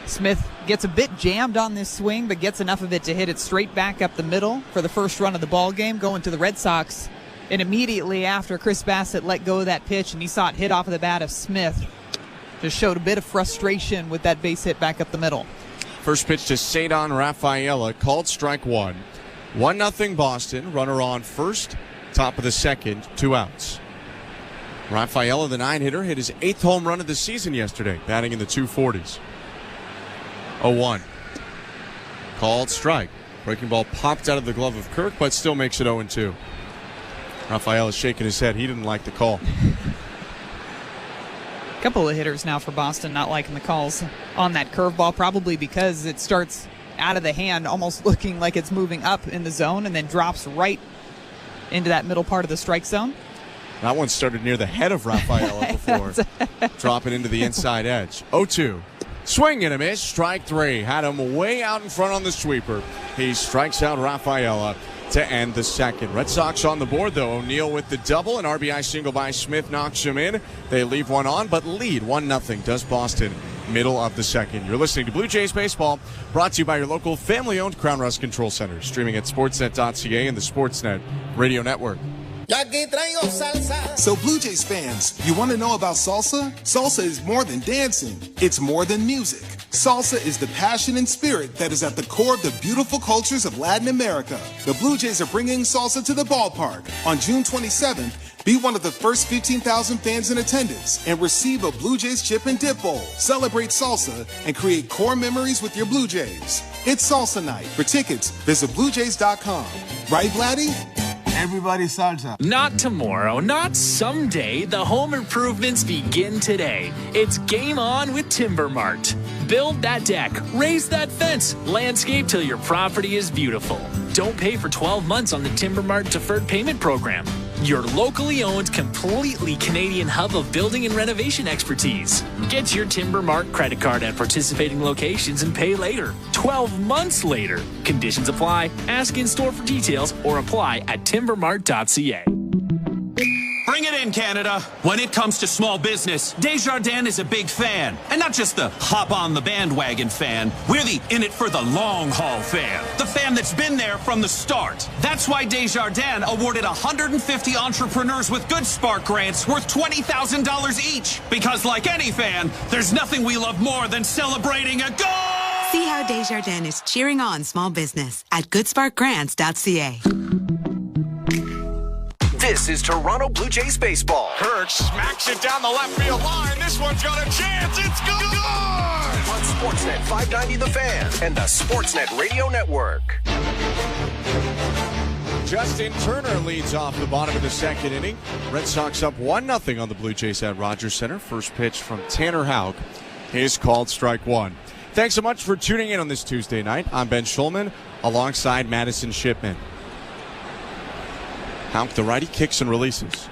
Smith gets a bit jammed on this swing, but gets enough of it to hit it straight back up the middle for the first run of the ball game, going to the Red Sox. And immediately after Chris Bassitt let go of that pitch and he saw it hit off of the bat of Smith, just showed a bit of frustration with that base hit back up the middle. First pitch to Cedon Rafaela, called strike 1. 1-0 Boston, runner on first, top of the second, 2 outs. Rafaela, the 9-hitter, hit his 8th home run of the season yesterday, batting in the 240s. 0-1. Called strike. Breaking ball popped out of the glove of Kirk, but still makes it 0-2. Rafaela's shaking his head. He didn't like the call. Couple of hitters now for Boston not liking the calls on that curveball, probably because it starts out of the hand, almost looking like it's moving up in the zone, and then drops right into that middle part of the strike zone. That one started near the head of Rafaela before dropping into the inside edge. 0-2. Swing and a miss. Strike 3. Had him way out in front on the sweeper. He strikes out Rafaela to end the second. Red Sox on the board, though. O'Neill with the double. An RBI single by Smith knocks him in. They leave one on, but lead 1-0 does Boston, middle of the second. You're listening to Blue Jays Baseball, brought to you by your local family-owned Crown Rust Control Center. Streaming at sportsnet.ca and the Sportsnet Radio Network. So Blue Jays fans, you want to know about salsa? Salsa is more than dancing. It's more than music. Salsa is the passion and spirit that is at the core of the beautiful cultures of Latin America. The Blue Jays are bringing salsa to the ballpark on June 27th. Be one of the first 15,000 fans in attendance and receive a Blue Jays chip and dip bowl. Celebrate salsa and create core memories with your Blue Jays. It's salsa night. For tickets, visit BlueJays.com. Right, Vladdy? Everybody salsa. Not tomorrow, not someday. The home improvements begin today. It's game on with Timber Mart. Build that deck, raise that fence, landscape till your property is beautiful. Don't pay for 12 months on the Timber Mart Deferred Payment Program. Your locally owned, completely Canadian hub of building and renovation expertise. Get your Timber Mart credit card at participating locations and pay later. 12 months later. Conditions apply. Ask in store for details or apply at timbermart.ca. Bring it in, Canada. When it comes to small business, Desjardins is a big fan. And not just the hop on the bandwagon fan. We're the in it for the long haul fan. The fan that's been there from the start. That's why Desjardins awarded 150 entrepreneurs with Good Spark grants worth $20,000 each. Because like any fan, there's nothing we love more than celebrating a goal! See how Desjardins is cheering on small business at goodsparkgrants.ca. This is Toronto Blue Jays baseball. Kirk smacks it down the left field line. This one's got a chance. It's gone! On Sportsnet 590 The Fan and the Sportsnet Radio Network. Justin Turner leads off the bottom of the second inning. Red Sox up 1-0 on the Blue Jays at Rogers Center. First pitch from Tanner Houck is called strike one. Thanks so much for tuning in on this Tuesday night. I'm Ben Schulman alongside Madison Shipman. Houck, the righty, kicks and releases.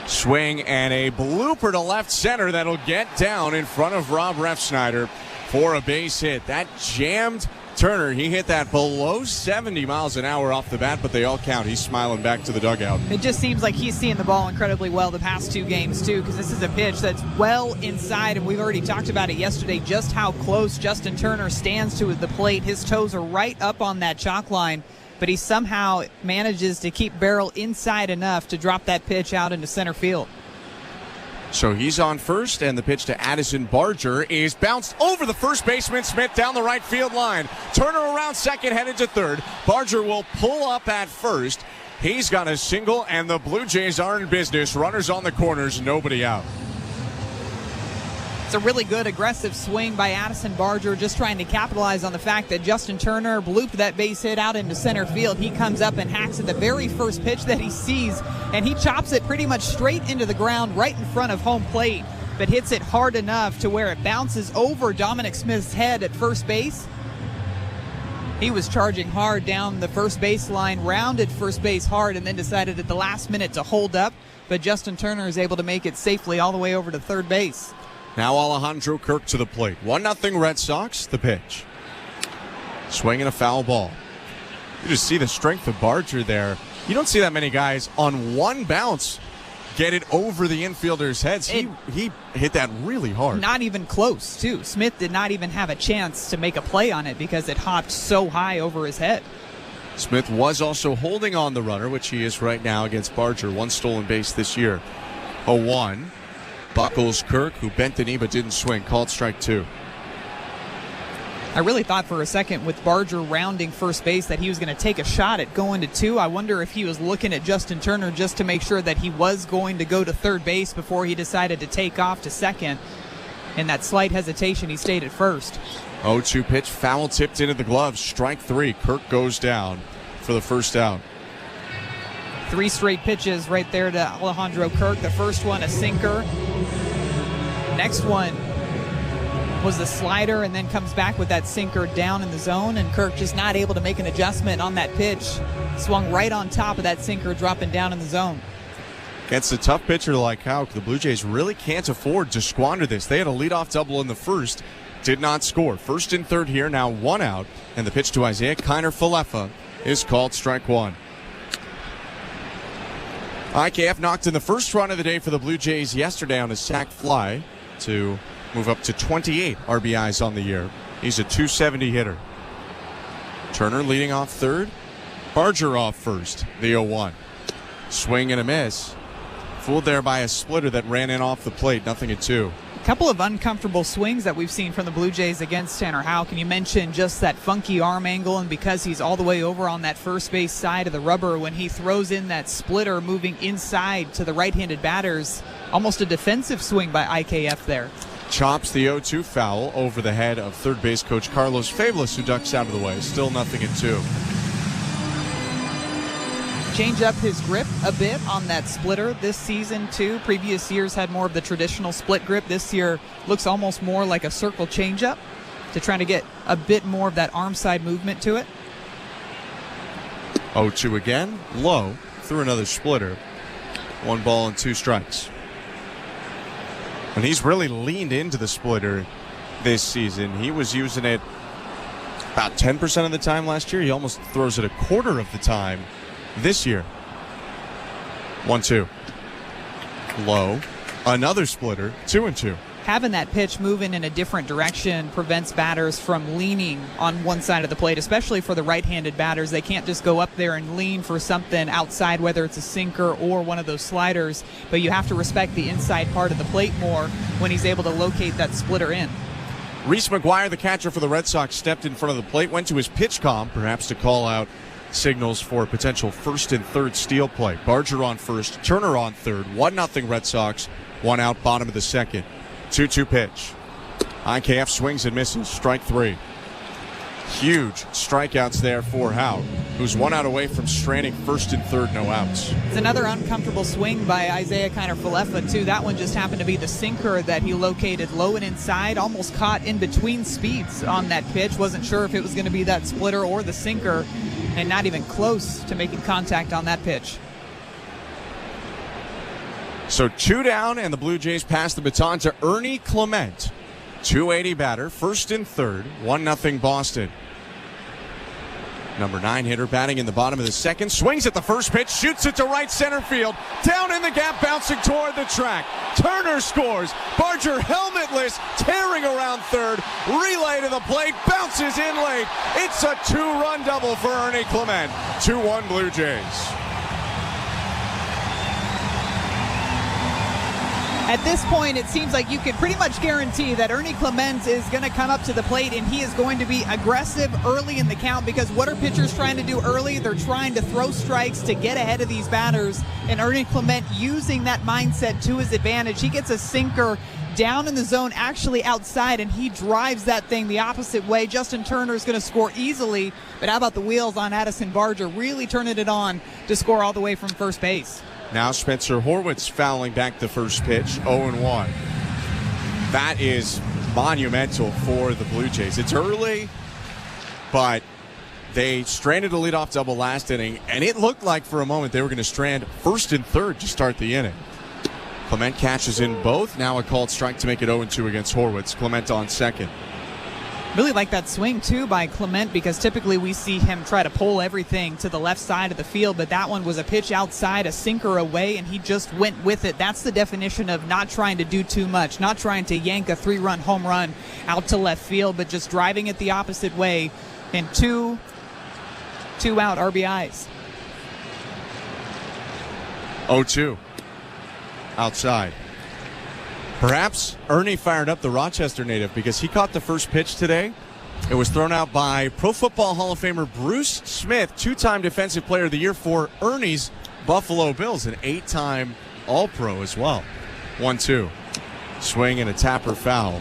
Swing and a blooper to left center that'll get down in front of Rob Refsnyder for a base hit. That jammed Turner. He hit that below 70 miles an hour off the bat, but they all count. He's smiling back to the dugout. It just seems like he's seeing the ball incredibly well the past two games, too, because this is a pitch that's well inside, and we've already talked about it yesterday, just how close Justin Turner stands to the plate. His toes are right up on that chalk line, but he somehow manages to keep barrel inside enough to drop that pitch out into center field. So he's on first, and the pitch to Addison Barger is bounced over the first baseman Smith down the right field line. Turner around second, headed to third. Barger will pull up at first. He's got a single, and the Blue Jays are in business. Runners on the corners, nobody out. It's a really good aggressive swing by Addison Barger, just trying to capitalize on the fact that Justin Turner blooped that base hit out into center field. He comes up and hacks at the very first pitch that he sees, and he chops it pretty much straight into the ground right in front of home plate, but hits it hard enough to where it bounces over Dominic Smith's head at first base. He was charging hard down the first base line, rounded first base hard, and then decided at the last minute to hold up, but Justin Turner is able to make it safely all the way over to third base. Now Alejandro Kirk to the plate. 1-0 Red Sox, the pitch. Swinging a foul ball. You just see the strength of Barger there. You don't see that many guys on one bounce get it over the infielders' heads. He hit that really hard. Not even close, too. Smith did not even have a chance to make a play on it because it hopped so high over his head. Smith was also holding on the runner, which he is right now against Barger. One stolen base this year. 0-1. Buckles Kirk, who bent the knee but didn't swing, called strike two. I really thought for a second with Barger rounding first base that he was going to take a shot at going to two. I wonder if he was looking at Justin Turner just to make sure that he was going to go to third base before he decided to take off to second. In that slight hesitation, he stayed at first. 0-2 pitch, foul tipped into the glove. Strike three. Kirk goes down for the first out. Three straight pitches right there to Alejandro Kirk. The first one, a sinker. Next one was the slider, and then comes back with that sinker down in the zone, and Kirk just not able to make an adjustment on that pitch. Swung right on top of that sinker, dropping down in the zone. Against a tough pitcher like Houck, the Blue Jays really can't afford to squander this. They had a leadoff double in the first, did not score. First and third here, now one out, and the pitch to Isaiah Kiner-Falefa is called strike one. IKF knocked in the first run of the day for the Blue Jays yesterday on a sac fly to move up to 28 RBIs on the year. He's a .270 hitter. Turner leading off third. Barger off first, the 0-1. Swing and a miss. Fooled there by a splitter that ran in off the plate, 0-2. A couple of uncomfortable swings that we've seen from the Blue Jays against Tanner Houck. And you mentioned just that funky arm angle, and because he's all the way over on that first base side of the rubber, when he throws in that splitter moving inside to the right-handed batters, almost a defensive swing by IKF there. Chops the 0-2 foul over the head of third base coach Carlos Fabulous, who ducks out of the way. Still 0-2. change up his grip a bit on that splitter this season, too. Previous years had more of the traditional split grip. This year looks almost more like a circle changeup to try to get a bit more of that arm side movement to it. 0-2 again. Low. Through another splitter. 1 ball and 2 strikes. And he's really leaned into the splitter this season. He was using it about 10% of the time last year. He almost throws it a quarter of the time this year. 1-2. Low. Another splitter. 2-2. Having that pitch moving in a different direction prevents batters from leaning on one side of the plate, especially for the right-handed batters. They can't just go up there and lean for something outside, whether it's a sinker or one of those sliders, but you have to respect the inside part of the plate more when he's able to locate that splitter in. Reese McGuire, the catcher for the Red Sox, stepped in front of the plate, went to his pitch comm, perhaps to call out signals for potential first and third steal play. Barger on first, Turner on third, 1-0 Red Sox, 1 out, bottom of the second. 2-2 pitch. IKF swings and misses. Strike 3. Huge strikeouts there for Howe, who's 1 out away from stranding first and third, no outs. It's another uncomfortable swing by Isaiah Kiner-Falefa, too. That one just happened to be the sinker that he located low and inside, almost caught in between speeds on that pitch. Wasn't sure if it was going to be that splitter or the sinker, and not even close to making contact on that pitch. So 2 down, and the Blue Jays pass the baton to Ernie Clement. 280 batter, first and third, 1-0 Boston. Number 9 hitter batting in the bottom of the second, swings at the first pitch, shoots it to right center field, down in the gap, bouncing toward the track. Turner scores. Barger helmetless, tearing around third, relay to the plate, bounces in late. It's a 2-run double for Ernie Clement. 2-1 Blue Jays. At this point, it seems like you can pretty much guarantee that Ernie Clement is going to come up to the plate and he is going to be aggressive early in the count, because what are pitchers trying to do early? They're trying to throw strikes to get ahead of these batters, and Ernie Clement using that mindset to his advantage. He gets a sinker down in the zone, actually outside, and he drives that thing the opposite way. Justin Turner is going to score easily, but how about the wheels on Addison Barger, really turning it on to score all the way from first base. Now Spencer Horwitz fouling back the first pitch, 0-1. That is monumental for the Blue Jays. It's early, but they stranded a leadoff double last inning, and it looked like for a moment they were going to strand first and third to start the inning. Clement catches in both. Now a called strike to make it 0-2 against Horwitz. Clement on second. Really like that swing, too, by Clement, because typically we see him try to pull everything to the left side of the field, but that one was a pitch outside, a sinker away, and he just went with it. That's the definition of not trying to do too much, not trying to yank a 3-run home run out to left field, but just driving it the opposite way, and two out RBIs. 0-2. Outside. Perhaps Ernie fired up the Rochester native because he caught the first pitch today. It was thrown out by Pro Football Hall of Famer Bruce Smith, 2-time Defensive Player of the Year for Ernie's Buffalo Bills, an 8-time All-Pro as well. 1-2. Swing and a tapper foul.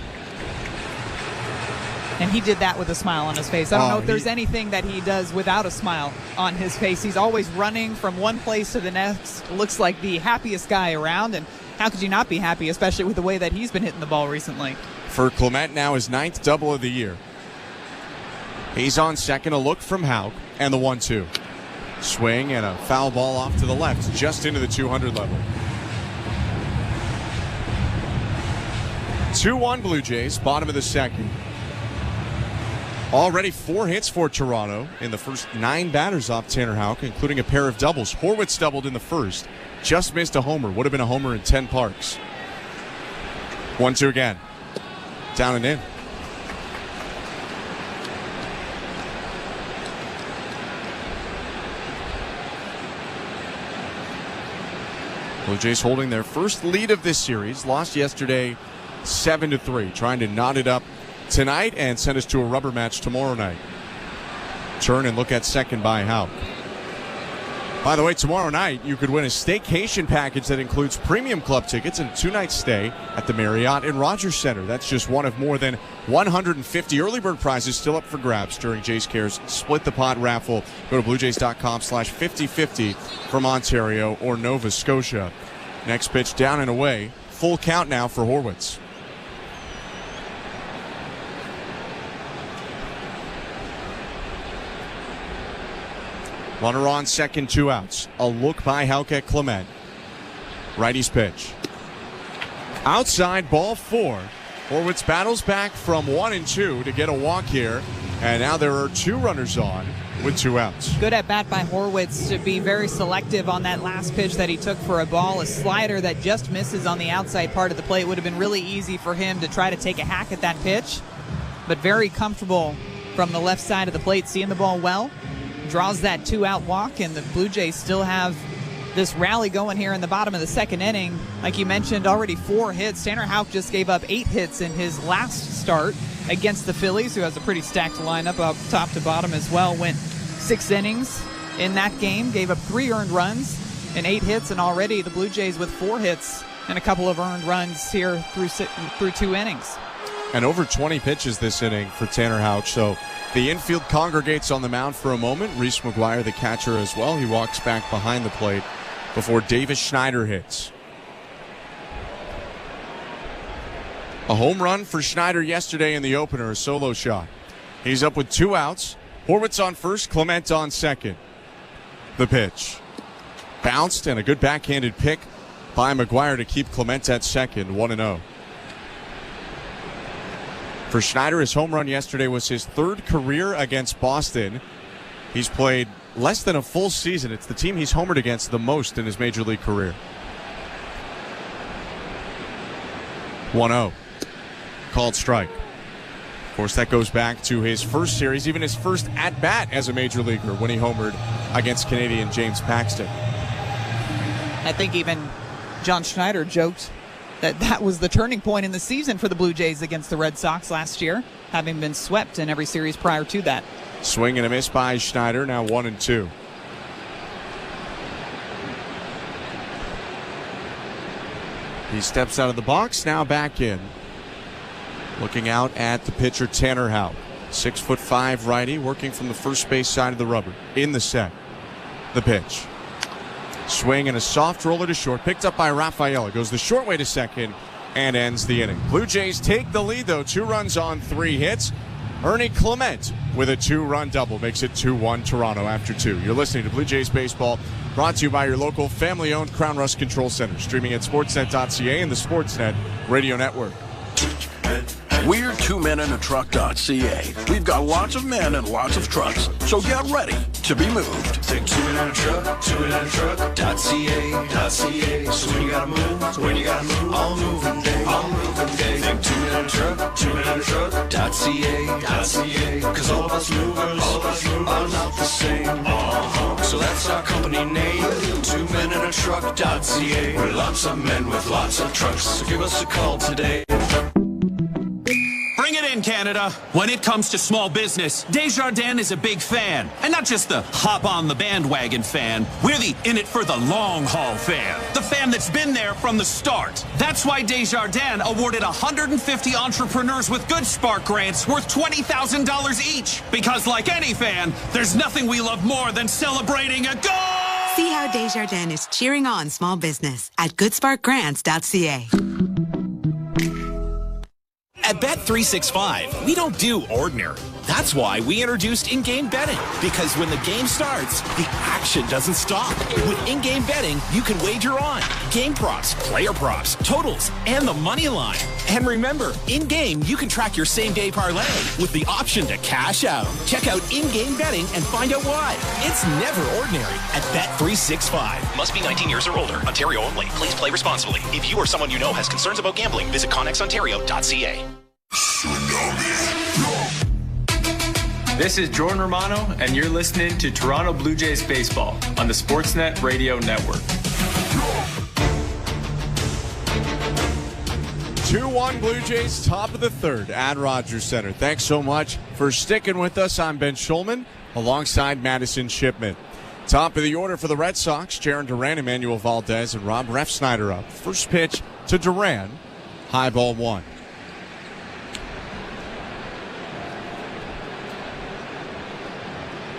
And he did that with a smile on his face. I don't know if there's anything that he does without a smile on his face. He's always running from one place to the next. Looks like the happiest guy around, and how could you not be happy, especially with the way that he's been hitting the ball recently? For Clement, now his 9th double of the year. He's on second, a look from Hauk, and the 1-2. Swing and a foul ball off to the left, just into the 200 level. 2-1 Blue Jays, bottom of the second. Already 4 hits for Toronto in the first 9 batters off Tanner Houck, including a pair of doubles. Horwitz doubled in the first. Just missed a homer. Would have been a homer in 10 parks. 1-2 again. Down and in. Blue Jays holding their first lead of this series. Lost yesterday 7-3. Trying to knot it up tonight and send us to a rubber match tomorrow night. Turn and look at second by Houck. By the way, tomorrow night you could win a staycation package that includes premium club tickets and a 2-night stay at the Marriott in Rogers Center. That's just one of more than 150 early bird prizes still up for grabs during Jays Care's Split the Pot raffle. Go to bluejays.com/5050 from Ontario or Nova Scotia. Next pitch down and away. Full count now for Horwitz. Runner on second, 2 outs. A look by Hauke Clement. Righty's pitch. Outside, ball 4. Horwitz battles back from 1 and 2 to get a walk here. And now there are 2 runners on with 2 outs. Good at bat by Horwitz to be very selective on that last pitch that he took for a ball. A slider that just misses on the outside part of the plate. Would have been really easy for him to try to take a hack at that pitch. But very comfortable from the left side of the plate, seeing the ball well. Draws that 2-out walk, and the Blue Jays still have this rally going here in the bottom of the second inning. Like you mentioned, already 4 hits. Tanner Houck just gave up 8 hits in his last start against the Phillies, who has a pretty stacked lineup up top to bottom as well. Went 6 innings in that game, gave up 3 earned runs and 8 hits, and already the Blue Jays with 4 hits and a couple of earned runs here through 2 innings. And over 20 pitches this inning for Tanner Houck. So the infield congregates on the mound for a moment. Reese McGuire, the catcher, as well. He walks back behind the plate before Davis Schneider hits. A home run for Schneider yesterday in the opener, a solo shot. He's up with 2 outs. Horwitz on first, Clement on second. The pitch. Bounced, and a good backhanded pick by McGuire to keep Clement at second, 1-0. For Schneider, his home run yesterday was his 3rd career against Boston. He's played less than a full season. It's the team he's homered against the most in his major league career. 1-0. Called strike. Of course, that goes back to his first series, even his first at-bat as a major leaguer when he homered against Canadian James Paxton. I think even John Schneider joked that was the turning point in the season for the Blue Jays against the Red Sox last year, having been swept in every series prior to that. Swing and a miss by Schneider, now 1-2. He steps out of the box, now back in. Looking out at the pitcher Tanner Houck. 6'5" righty, working from the first base side of the rubber. In the set. The pitch. Swing and a soft roller to short, picked up by Rafaela. Goes the short way to second and ends the inning. Blue Jays take the lead, though. 2 runs on 3 hits. Ernie Clement with a 2-run double makes it 2-1 Toronto after 2. You're listening to Blue Jays Baseball, brought to you by your local family-owned Crown Rust Control Center. Streaming at sportsnet.ca and the Sportsnet Radio Network. We're 2menintruck.ca. We've got lots of men and lots of trucks, so get ready to be moved. Think 2menintruck.ca. So when you gotta move, all moving day. Think 2menintruck.ca. Cause all of us movers are not the same. So that's our company name, 2menintruck.ca. We're lots of men with lots of trucks, so give us a call today. Bring it in, Canada. When it comes to small business, Desjardins is a big fan. And not just the hop-on-the-bandwagon fan. We're the in-it-for-the-long-haul fan. The fan that's been there from the start. That's why Desjardins awarded 150 entrepreneurs with Good Spark grants worth $20,000 each. Because like any fan, there's nothing we love more than celebrating a goal! See how Desjardins is cheering on small business at goodsparkgrants.ca. At Bet365, we don't do ordinary. That's why we introduced in-game betting. Because when the game starts, the action doesn't stop. With in-game betting, you can wager on game props, player props, totals, and the money line. And remember, in-game, you can track your same-day parlay with the option to cash out. Check out in-game betting and find out why. It's never ordinary at Bet365. Must be 19 years or older. Ontario only. Please play responsibly. If you or someone you know has concerns about gambling, visit connexontario.ca. This is Jordan Romano, and you're listening to Toronto Blue Jays Baseball on the Sportsnet Radio Network. 2-1 Blue Jays, top of the 3rd at Rogers Center. Thanks so much for sticking with us. I'm Ben Schulman alongside Madison Shipman. Top of the order for the Red Sox, Jaron Duran, Emmanuel Valdez, and Rob Refsnyder up. First pitch to Duran, high ball 1.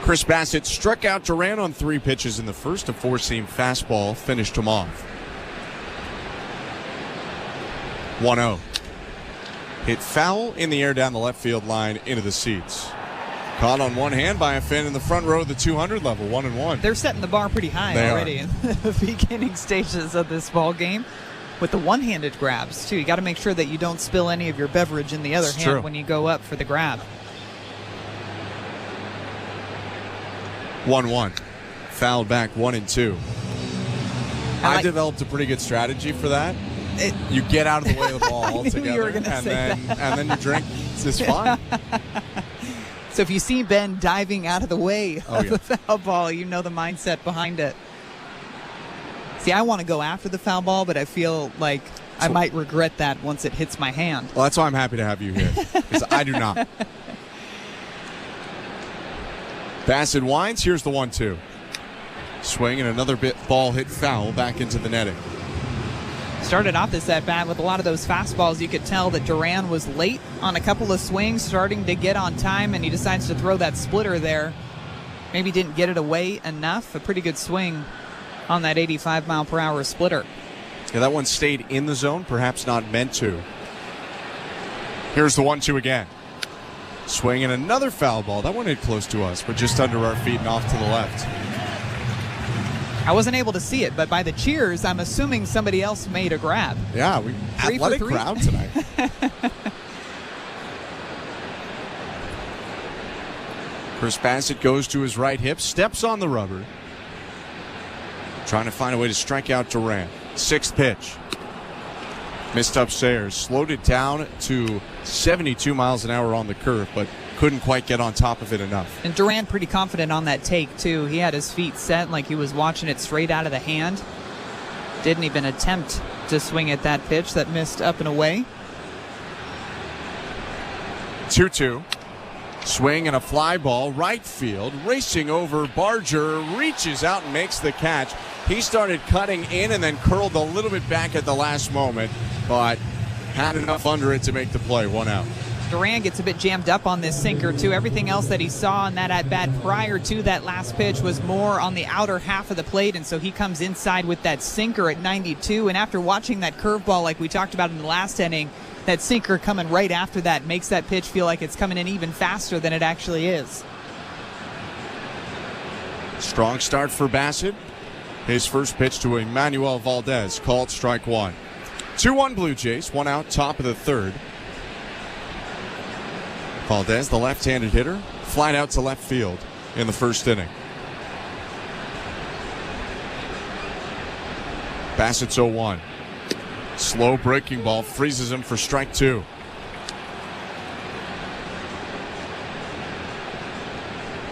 Chris Bassitt struck out Duran on 3 pitches in the first. A 4-seam fastball finished him off. 1-0. Hit foul in the air down the left field line into the seats. Caught on one hand by a fan in the front row of the 200 level, 1-1. They're setting the bar pretty high already in the beginning stages of this ball game with the one-handed grabs, too. You got to make sure that you don't spill any of your beverage in the other hand when you go up for the grab. 1-1. Fouled back 1-2. I developed a pretty good strategy for that. You get out of the way of the ball altogether, and then you drink. It's fine. So if you see Ben diving out of the way of the foul ball, you know the mindset behind it. See, I want to go after the foul ball, but I feel like I might regret that once it hits my hand. Well, that's why I'm happy to have you here, because I do not. Bassitt winds. Here's the 1-2. Swing and another ball hit foul back into the netting. Started off this at-bat with a lot of those fastballs. You could tell that Duran was late on a couple of swings, starting to get on time, and he decides to throw that splitter there. Maybe didn't get it away enough. A pretty good swing on that 85-mile-per-hour splitter. Yeah, that one stayed in the zone, perhaps not meant to. Here's the 1-2 again. Swing and another foul ball. That one hit close to us, but just under our feet and off to the left. I wasn't able to see it, but by the cheers, I'm assuming somebody else made a grab. Yeah, athletic crowd tonight. Chris Bassitt goes to his right hip, steps on the rubber, trying to find a way to strike out Duran. 6th pitch. Missed upstairs, slowed it down to 72 miles an hour on the curve, but couldn't quite get on top of it enough. And Duran pretty confident on that take, too. He had his feet set like he was watching it straight out of the hand. Didn't even attempt to swing at that pitch that missed up and away. 2-2. Swing and a fly ball, right field, racing over. Barger reaches out and makes the catch. He started cutting in and then curled a little bit back at the last moment, but had enough under it to make the play. 1 out. Duran gets a bit jammed up on this sinker, too. Everything else that he saw in that at-bat prior to that last pitch was more on the outer half of the plate, and so he comes inside with that sinker at 92. And after watching that curveball like we talked about in the last inning, that sinker coming right after that makes that pitch feel like it's coming in even faster than it actually is. Strong start for Bassitt. His first pitch to Emmanuel Valdez, called strike 1. 2-1 Blue Jays, 1 out, top of the 3rd. Valdez, the left-handed hitter, flied out to left field in the first inning. Bassitt's 0-1. Slow breaking ball freezes him for strike 2.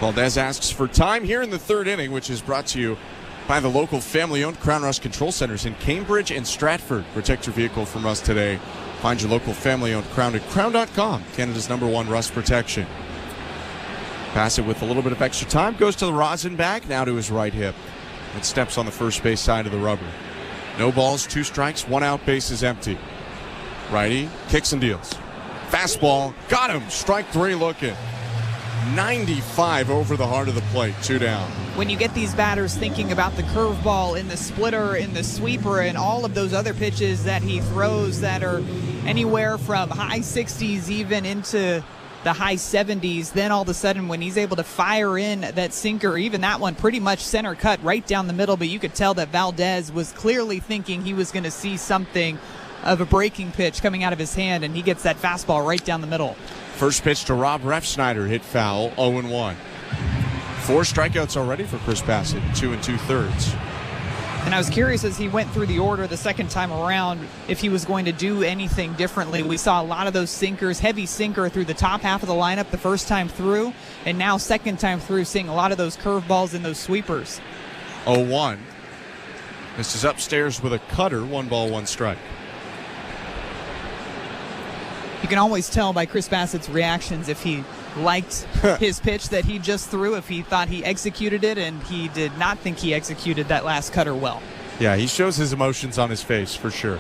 Valdez asks for time here in the 3rd inning, which is brought to you by the local family-owned Crown Rust Control Centers in Cambridge and Stratford. Protect your vehicle from rust today. Find your local family-owned Crown at crown.com, Canada's #1 rust protection. Bassitt with a little bit of extra time, goes to the rosin bag, now to his right hip, and steps on the first base side of the rubber. No balls, 2 strikes, 1 out, base is empty. Righty kicks and deals. Fastball, got him, strike 3 looking. 95 over the heart of the plate, 2 down. When you get these batters thinking about the curveball, in the splitter, in the sweeper, and all of those other pitches that he throws that are anywhere from high 60s even into the high 70s, then all of a sudden when he's able to fire in that sinker, even that one pretty much center cut right down the middle, but you could tell that Valdez was clearly thinking he was going to see something of a breaking pitch coming out of his hand, and he gets that fastball right down the middle. First pitch to Rob Refsnyder, hit foul, 0-1. 4 strikeouts already for Chris Bassitt, 2 2/3. And I was curious as he went through the order the second time around if he was going to do anything differently. We saw a lot of those sinkers, heavy sinker through the top half of the lineup the first time through, and now second time through seeing a lot of those curveballs and those sweepers. 0-1. This is upstairs with a cutter, 1 ball, 1 strike. You can always tell by Chris Bassitt's reactions if he liked his pitch that he just threw, if he thought he executed it, and he did not think he executed that last cutter well. Yeah, he shows his emotions on his face for sure.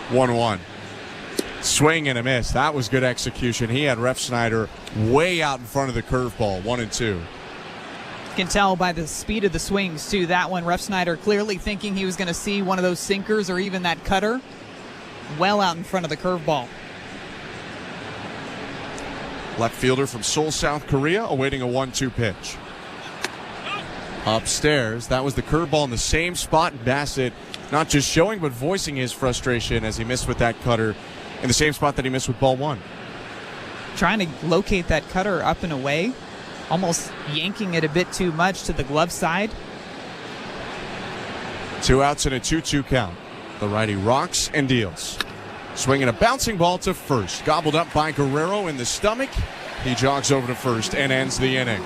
1-1. Swing and a miss. That was good execution. He had Refsnyder way out in front of the curveball. 1-2. You can tell by the speed of the swings, too. That one, Refsnyder clearly thinking he was going to see one of those sinkers or even that cutter well out in front of the curveball. Left fielder from Seoul, South Korea, awaiting a 1-2 pitch. Upstairs, that was the curveball in the same spot. Bassitt not just showing but voicing his frustration as he missed with that cutter in the same spot that he missed with ball 1. Trying to locate that cutter up and away, almost yanking it a bit too much to the glove side. 2 outs and a 2-2 count. The righty rocks and deals. Swinging a bouncing ball to first. Gobbled up by Guerrero in the stomach. He jogs over to first and ends the inning.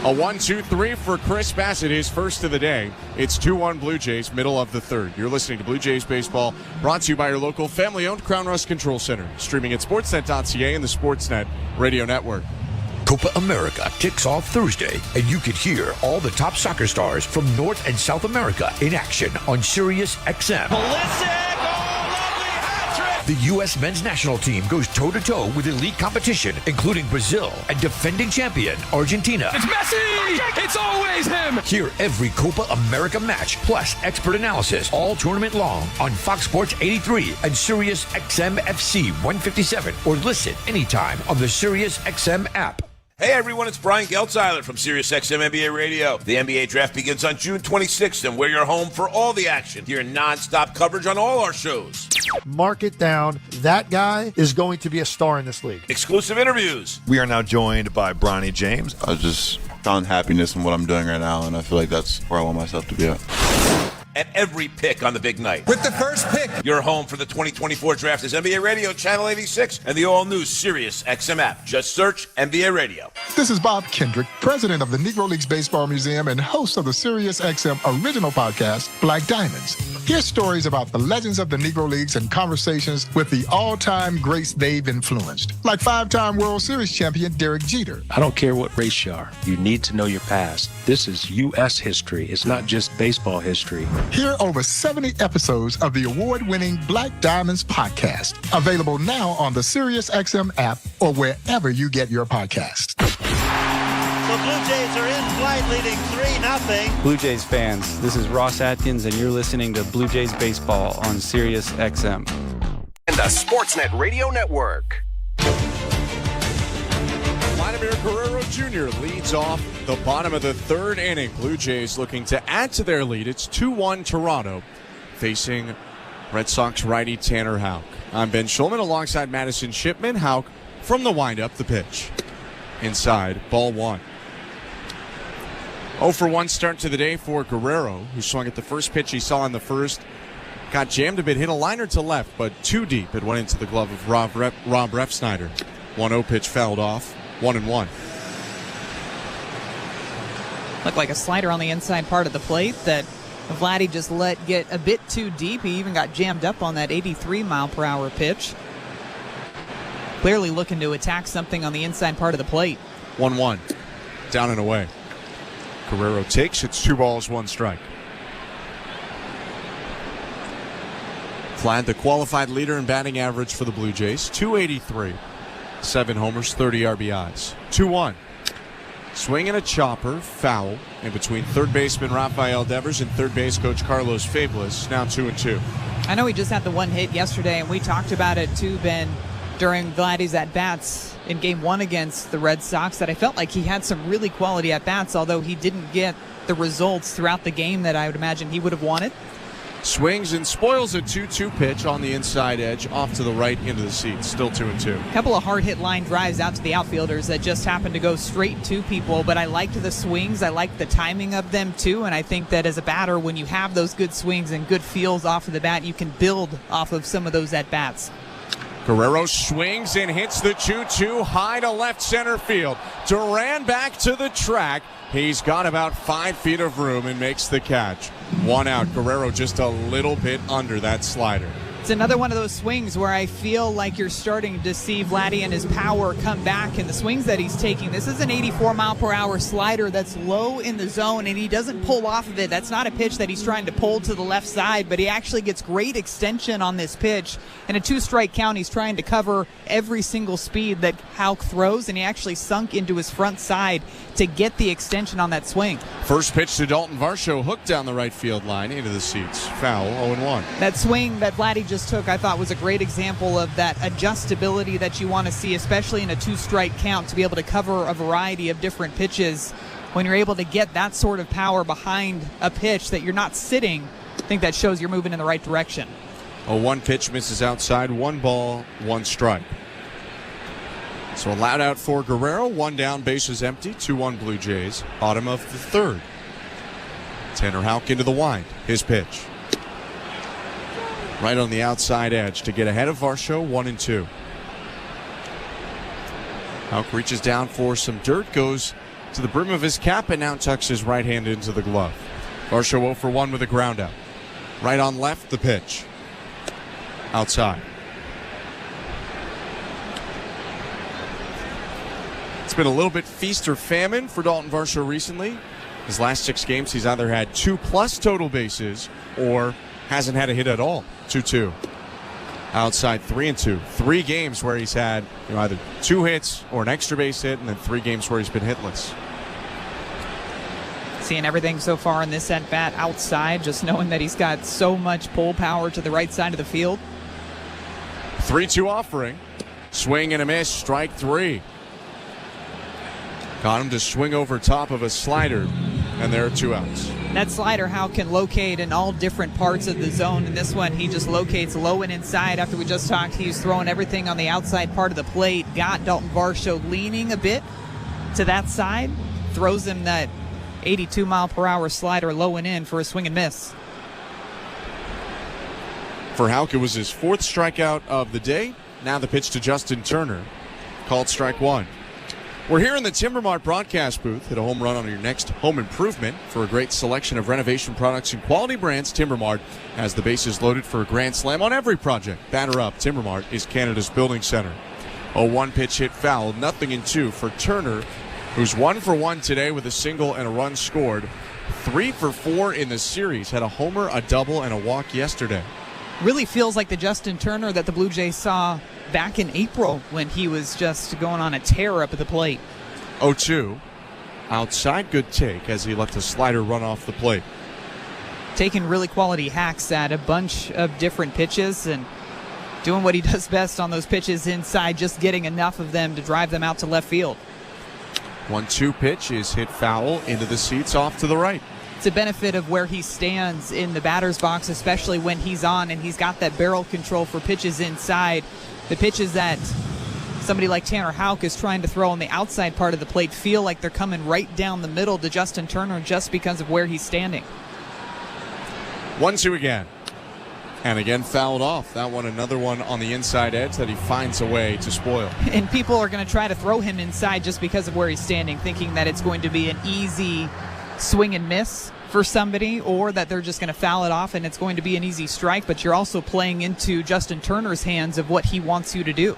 A 1-2-3 for Chris Bassitt, his first of the day. It's 2-1 Blue Jays, middle of the third. You're listening to Blue Jays Baseball, brought to you by your local family-owned Crown Rust Control Center. Streaming at sportsnet.ca and the Sportsnet Radio Network. Copa America kicks off Thursday, and you can hear all the top soccer stars from North and South America in action on Sirius XM. The U.S. men's national team goes toe-to-toe with elite competition, including Brazil and defending champion Argentina. It's Messi! It's always him! Hear every Copa America match, plus expert analysis, all tournament long on Fox Sports 83 and Sirius XM FC 157, or listen anytime on the Sirius XM app. Hey everyone, it's Brian Geltzeiler from SiriusXM NBA Radio. The NBA draft begins on June 26th, and we're your home for all the action. Hear non-stop coverage on all our shows. Mark it down. That guy is going to be a star in this league. Exclusive interviews. We are now joined by Bronny James. I just found happiness in what I'm doing right now, and I feel like that's where I want myself to be at. And every pick on the big night. With the first pick. Your home for the 2024 draft is NBA Radio, Channel 86, and the all-new Sirius XM app. Just search NBA Radio. This is Bob Kendrick, president of the Negro Leagues Baseball Museum and host of the Sirius XM original podcast, Black Diamonds. Hear stories about the legends of the Negro Leagues and conversations with the all-time greats they've influenced, like 5-time World Series champion Derek Jeter. I don't care what race you are. You need to know your past. This is U.S. history. It's not just baseball history. Hear over 70 episodes of the award-winning Black Diamonds podcast, available now on the SiriusXM app or wherever you get your podcasts. The Blue Jays are in flight, leading 3-0. Blue Jays fans, this is Ross Atkins, and you're listening to Blue Jays Baseball on SiriusXM. And the Sportsnet Radio Network. Vladimir Guerrero Jr. leads off the bottom of the third inning. Blue Jays looking to add to their lead. It's 2-1 Toronto, facing Red Sox righty Tanner Houck. I'm Ben Schulman alongside Madison Shipman. Houck from the windup, the pitch. Inside, ball 1. 0-for-1 start to the day for Guerrero, who swung at the first pitch he saw in the first. Got jammed a bit, hit a liner to left, but too deep. It went into the glove of Rob Refsnyder. 1-0 pitch fouled off. 1-1. Looked like a slider on the inside part of the plate that Vladdy just let get a bit too deep. He even got jammed up on that 83-mile-per-hour pitch. Clearly looking to attack something on the inside part of the plate. 1-1. Down and away. Guerrero takes. It's 2 balls, 1 strike. Vlad, the qualified leader in batting average for the Blue Jays. 283. 7 homers, 30 RBIs. 2-1. Swing and a chopper, foul, in between third baseman Rafael Devers and third base coach Carlos Fablis. Now 2-2. I know he just had the one hit yesterday, and we talked about it too, Ben, during Vladdy's at-bats in Game 1 against the Red Sox, that I felt like he had some really quality at-bats, although he didn't get the results throughout the game that I would imagine he would have wanted. Swings and spoils a 2-2 pitch on the inside edge, off to the right into the seats. Still 2-2. A couple of hard-hit line drives out to the outfielders that just happened to go straight to people, but I liked the swings. I liked the timing of them, too, and I think that as a batter, when you have those good swings and good feels off of the bat, you can build off of some of those at-bats. Guerrero swings and hits the 2-2 high to left center field. Duran back to the track. He's got about 5 feet of room and makes the catch. 1 out. Guerrero just a little bit under that slider. It's another one of those swings where I feel like you're starting to see Vladdy and his power come back in the swings that he's taking. This is an 84-mile-per-hour slider that's low in the zone, and he doesn't pull off of it. That's not a pitch that he's trying to pull to the left side, but he actually gets great extension on this pitch. In a 2-strike count, he's trying to cover every single speed that Houck throws, and he actually sunk into his front side to get the extension on that swing. First pitch to Dalton Varsho, hooked down the right field line into the seats. Foul, 0-1. That swing that Vladdy just took, I thought, was a great example of that adjustability that you want to see, especially in a 2-strike count, to be able to cover a variety of different pitches. When you're able to get that sort of power behind a pitch that you're not sitting, I think that shows you're moving in the right direction. A 1 pitch misses outside, 1 ball, 1 strike. So a loud out for Guerrero, 1 down, bases empty, 2-1 Blue Jays. Bottom of the 3rd. Tanner Houck into the wind. His pitch. Right on the outside edge to get ahead of Varsho, 1-2. Houck reaches down for some dirt, goes to the brim of his cap, and now tucks his right hand into the glove. Varsho 0 for 1 with a ground out. Right on left, the pitch. Outside. It's been a little bit feast or famine for Dalton Varsho recently. His last 6 games, he's either had 2+ total bases or hasn't had a hit at all. 2-2. Outside 3-2. 3 games where he's had either 2 hits or an extra base hit, and then 3 games where he's been hitless. Seeing everything so far in this at-bat outside, just knowing that he's got so much pull power to the right side of the field. 3-2 offering. Swing and a miss. Strike 3. Got him to swing over top of a slider, and there are 2 outs. That slider, Houck can locate in all different parts of the zone. In this one, he just locates low and inside. After we just talked, he's throwing everything on the outside part of the plate. Got Dalton Varsho leaning a bit to that side. Throws him that 82-mile-per-hour slider low and in for a swing and miss. For Houck, it was his 4th strikeout of the day. Now the pitch to Justin Turner. Called strike 1. We're here in the Timbermart broadcast booth. Hit a home run on your next home improvement. For a great selection of renovation products and quality brands, Timbermart has the bases loaded for a grand slam on every project. Batter up. Timbermart is Canada's building center. A 1 pitch hit foul. 0-2 for Turner, who's 1 for 1 today with a single and a run scored. 3 for 4 in the series. Had a homer, a double, and a walk yesterday. Really feels like the Justin Turner that the Blue Jays saw back in April when he was just going on a tear up at the plate. 0-2. Outside, good take as he let the slider run off the plate. Taking really quality hacks at a bunch of different pitches and doing what he does best on those pitches inside, just getting enough of them to drive them out to left field. 1-2 pitch is hit foul into the seats off to the right. It's a benefit of where he stands in the batter's box, especially when he's on and he's got that barrel control for pitches inside. The pitches that somebody like Tanner Houck is trying to throw on the outside part of the plate feel like they're coming right down the middle to Justin Turner just because of where he's standing. 1-2 again. And again fouled off. That one, another one on the inside edge that he finds a way to spoil. And people are going to try to throw him inside just because of where he's standing, thinking that it's going to be an easy swing and miss for somebody, or that they're just going to foul it off and it's going to be an easy strike, but you're also playing into Justin Turner's hands of what he wants you to do.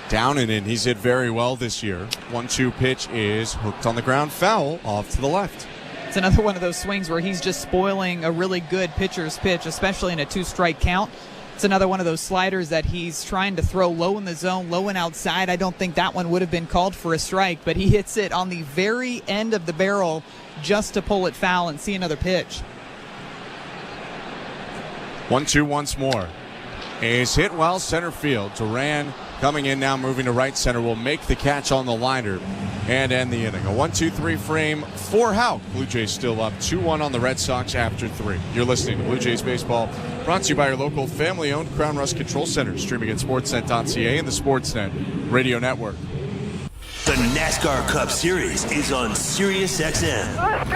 Down and in. He's hit very well this year. 1-2 pitch is hooked on the ground, foul off to the left. It's another one of those swings where he's just spoiling a really good pitcher's pitch, especially in a 2-strike count. It's another one of those sliders that he's trying to throw low in the zone, low and outside. I don't think that one would have been called for a strike, but he hits it on the very end of the barrel just to pull it foul and see another pitch. 1-2 once more. Is hit well center field. Duran coming in now, moving to right center, will make the catch on the liner and end the inning. A 1-2-3 frame for Houck. Blue Jays still up 2-1 on the Red Sox after 3. You're listening to Blue Jays Baseball, brought to you by your local family-owned Crown Rust Control Center, streaming at sportsnet.ca and the Sportsnet Radio Network. The NASCAR Cup Series is on Sirius XM. Let's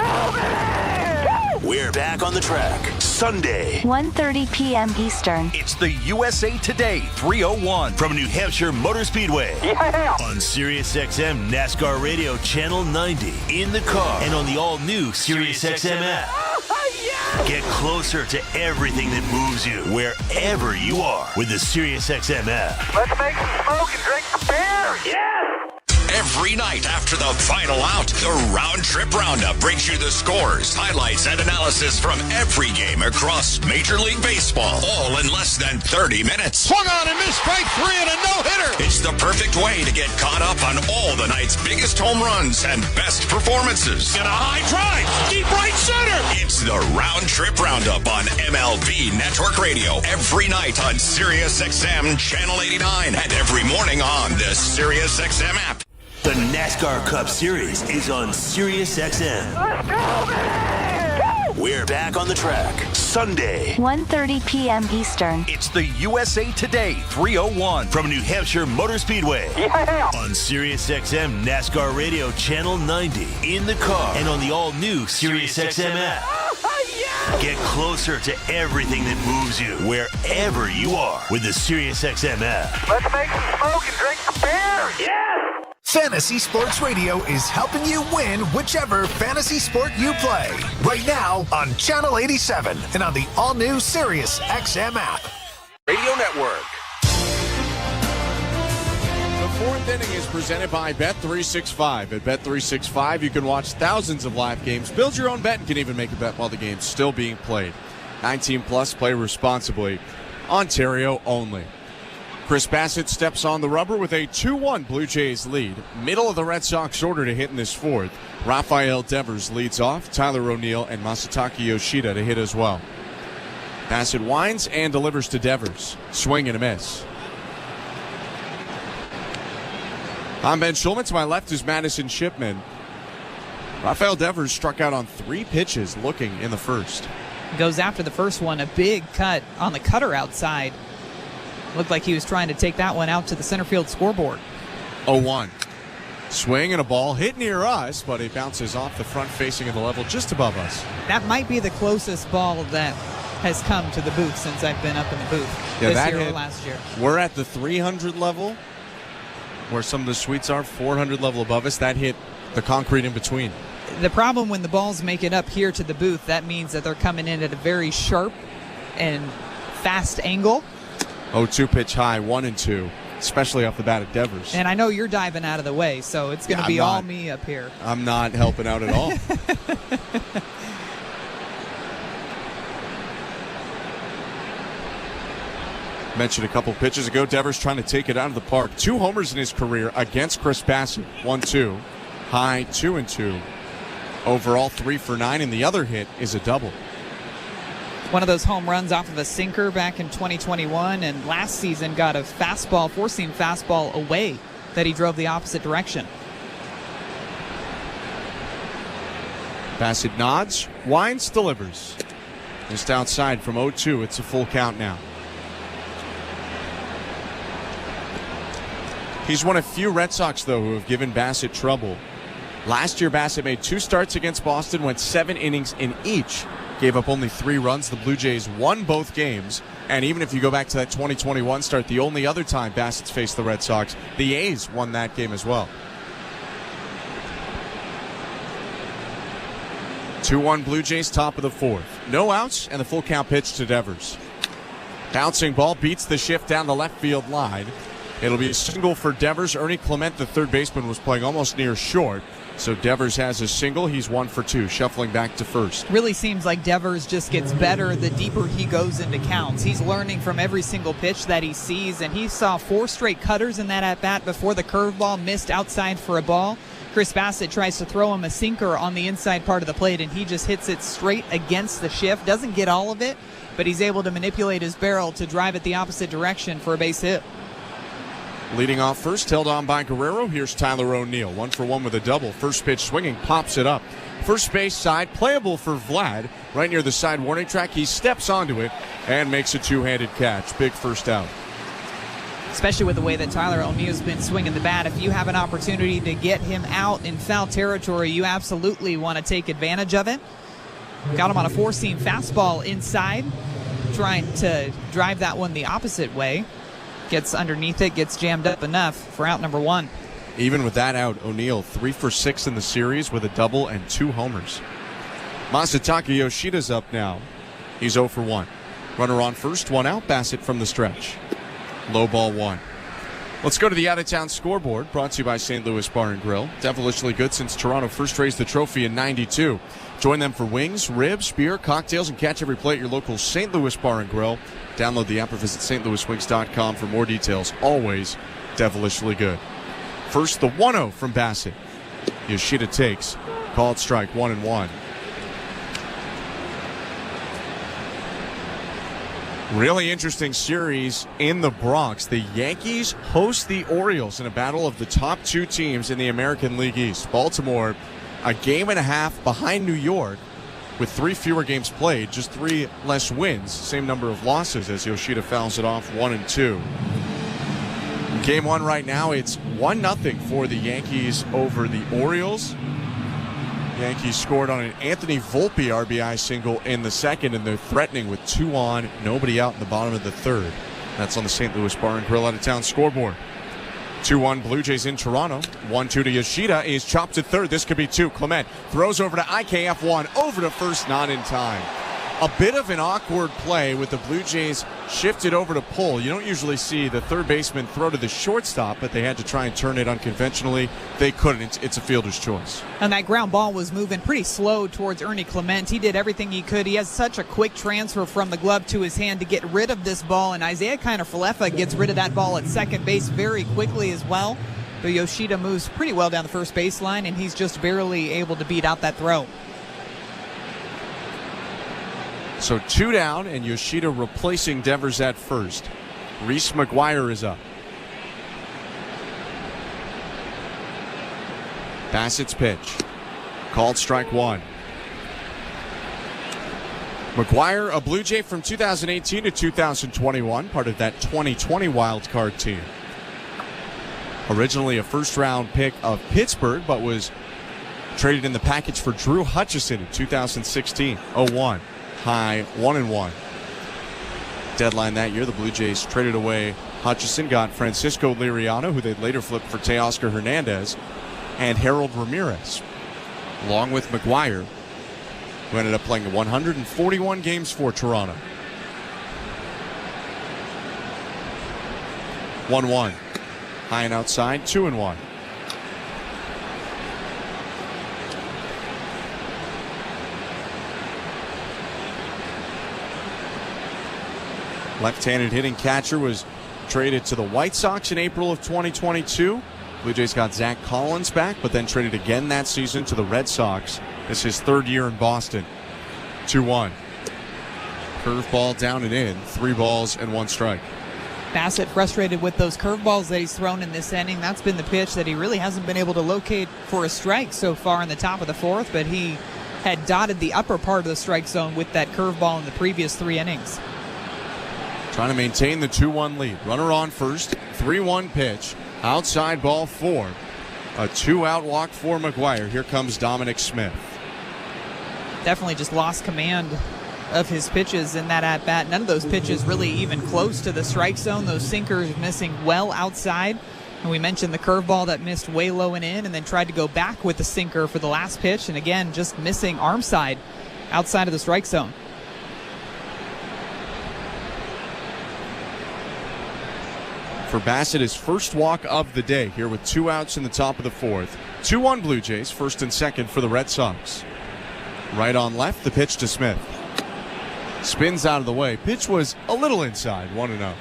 go, We're back on the track Sunday, 1:30 p.m. Eastern. It's the USA Today 301 from New Hampshire Motor Speedway. Yeah. On Sirius XM NASCAR Radio Channel 90, in the car, and on the all-new Sirius XM app. Oh, yeah. Get closer to everything that moves you wherever you are with the SiriusXM app. Let's make some smoke and drink some beer. Yes! Every night after the final out, the Round Trip Roundup brings you the scores, highlights, and analysis from every game across Major League Baseball, all in less than 30 minutes. Swung on and missed, strike three and a no-hitter. It's the perfect way to get caught up on all the night's biggest home runs and best performances. And a high drive, deep right center. It's the Round Trip Roundup on MLB Network Radio every night on SiriusXM Channel 89 and every morning on the SiriusXM app. The NASCAR Cup Series is on SiriusXM. Let's go, man! We're back on the track Sunday. 1:30 p.m. Eastern. It's the USA Today 301 from New Hampshire Motor Speedway. Yeah! On SiriusXM NASCAR Radio Channel 90. In the car and on the all-new SiriusXM app. Yeah! Get closer to everything that moves you wherever you are with the SiriusXM app. Let's make some smoke and drink some beer. Yes! Fantasy Sports Radio is helping you win whichever fantasy sport you play. Right now on Channel 87 and on the all-new Sirius XM app. Radio Network. The fourth inning is presented by Bet365. At Bet365, you can watch thousands of live games, build your own bet, and can even make a bet while the game's still being played. 19 plus, play responsibly. Ontario only. Chris Bassitt steps on the rubber with a 2-1 Blue Jays lead. Middle of the Red Sox order to hit in this fourth. Rafael Devers leads off. Tyler O'Neill and Masataka Yoshida to hit as well. Bassitt winds and delivers to Devers. Swing and a miss. I'm Ben Schulman. To my left is Madison Shipman. Rafael Devers struck out on 3 pitches looking in the first. Goes after the first one. A big cut on the cutter outside. Looked like he was trying to take that one out to the center field scoreboard. 0-1. Swing and a ball hit near us, but it bounces off the front facing of the level just above us. That might be the closest ball that has come to the booth since I've been up in the booth this year or last year. We're at the 300 level, where some of the suites are, 400 level above us. That hit the concrete in between. The problem when the balls make it up here to the booth, that means that they're coming in at a very sharp and fast angle. 0-2 pitch high, 1-2, especially off the bat at Devers. And I know you're diving out of the way, so it's going to be all me up here. I'm not helping out at all. Mentioned a couple pitches ago, Devers trying to take it out of the park. 2 homers in his career against Chris Bassitt. 1-2, high, 2-2. Overall, 3 for 9, and the other hit is a double. One of those home runs off of a sinker back in 2021, and last season got a fastball, four-seam fastball away that he drove the opposite direction. Bassitt nods, winds, delivers. Just outside from 0-2. It's a full count now. He's one of few Red Sox, though, who have given Bassitt trouble. Last year, Bassitt made 2 starts against Boston, went 7 innings in each. Gave up only 3 runs. The Blue Jays won both games. And even if you go back to that 2021 start, the only other time Bassitt's faced the Red Sox, the A's won that game as well. 2-1 Blue Jays, top of the fourth. No outs and the full count pitch to Devers. Bouncing ball beats the shift down the left field line. It'll be a single for Devers. Ernie Clement, the third baseman, was playing almost near short. So Devers has a single. He's 1 for 2, shuffling back to first. Really seems like Devers just gets better the deeper he goes into counts. He's learning from every single pitch that he sees, and he saw 4 straight cutters in that at-bat before the curveball missed outside for a ball. Chris Bassitt tries to throw him a sinker on the inside part of the plate, and he just hits it straight against the shift. Doesn't get all of it, but he's able to manipulate his barrel to drive it the opposite direction for a base hit. Leading off first, held on by Guerrero. Here's Tyler O'Neill. 1 for 1 with a double. First pitch swinging, pops it up. First base side, playable for Vlad. Right near the side warning track, he steps onto it and makes a 2-handed catch. Big first out. Especially with the way that Tyler O'Neill's been swinging the bat. If you have an opportunity to get him out in foul territory, you absolutely want to take advantage of it. Got him on a 4-seam fastball inside, trying to drive that one the opposite way. Gets underneath it, gets jammed up enough for out number 1. Even with that out, O'Neill 3 for 6 in the series with a double and 2 homers. Masataka Yoshida's up now. He's 0 for 1. Runner on first, 1 out. Bassitt from the stretch. Low ball 1. Let's go to the out-of-town scoreboard, brought to you by St. Louis Bar and Grill. Devilishly good since Toronto first raised the trophy in '92. Join them for wings, ribs, beer, cocktails, and catch every play at your local St. Louis Bar and Grill. Download the app or visit stlouiswings.com for more details. Always devilishly good. First, the 1-0 from Bassitt. Yoshida takes. Called strike, 1-1. Really interesting series in the Bronx. The Yankees host the Orioles in a battle of the top two teams in the American League East. Baltimore, a game and a half behind New York with 3 fewer games played, just 3 less wins, same number of losses as Yoshida fouls it off 1-2. Game 1 right now, it's 1-0 for the Yankees over the Orioles. Yankees scored on an Anthony Volpe RBI single in the second, and they're threatening with 2 on, nobody out in the bottom of the third. That's on the St. Louis Bar and Grill out-of-town scoreboard. 2-1 Blue Jays in Toronto. 1-2 to Yoshida is chopped to third. This could be 2. Clement throws over to IKF 1, over to first, not in time. A bit of an awkward play with the Blue Jays shifted over to pull. You don't usually see the third baseman throw to the shortstop, but they had to try and turn it unconventionally. They couldn't. It's a fielder's choice. And that ground ball was moving pretty slow towards Ernie Clement. He did everything he could. He has such a quick transfer from the glove to his hand to get rid of this ball, and Isaiah Kiner-Falefa gets rid of that ball at second base very quickly as well. But Yoshida moves pretty well down the first baseline, and he's just barely able to beat out that throw. So 2 down, and Yoshida replacing Devers at first. Reese McGuire is up. Bassitt's pitch. Called strike 1. McGuire, a Blue Jay from 2018 to 2021, part of that 2020 wild card team. Originally a first-round pick of Pittsburgh, but was traded in the package for Drew Hutchison in 2016. 0-1. High 1-1. Deadline that year, the Blue Jays traded away Hutchison, got Francisco Liriano, who they'd later flipped for Teoscar Hernandez, and Harold Ramirez, along with McGuire, who ended up playing 141 games for Toronto. 1-1. High and outside, 2-1. Left-handed hitting catcher was traded to the White Sox in April of 2022. Blue Jays got Zach Collins back, but then traded again that season to the Red Sox. This is his 3rd year in Boston. 2-1. Curveball down and in. 3 balls and 1 strike. Bassitt frustrated with those curveballs that he's thrown in this inning. That's been the pitch that he really hasn't been able to locate for a strike so far in the top of the 4th, but he had dotted the upper part of the strike zone with that curveball in the previous 3 innings. Trying to maintain the 2-1 lead. Runner on first. 3-1 pitch. Outside ball 4. A 2-out walk for McGuire. Here comes Dominic Smith. Definitely just lost command of his pitches in that at-bat. None of those pitches really even close to the strike zone. Those sinkers missing well outside. And we mentioned the curveball that missed way low and in, and then tried to go back with the sinker for the last pitch. And again, just missing arm side outside of the strike zone. For Bassitt, his first walk of the day here with 2 outs in the top of the 4th. 2-1 Blue Jays, 1st and 2nd for the Red Sox. Right on left, the pitch to Smith. Spins out of the way. Pitch was a little inside, 1-0.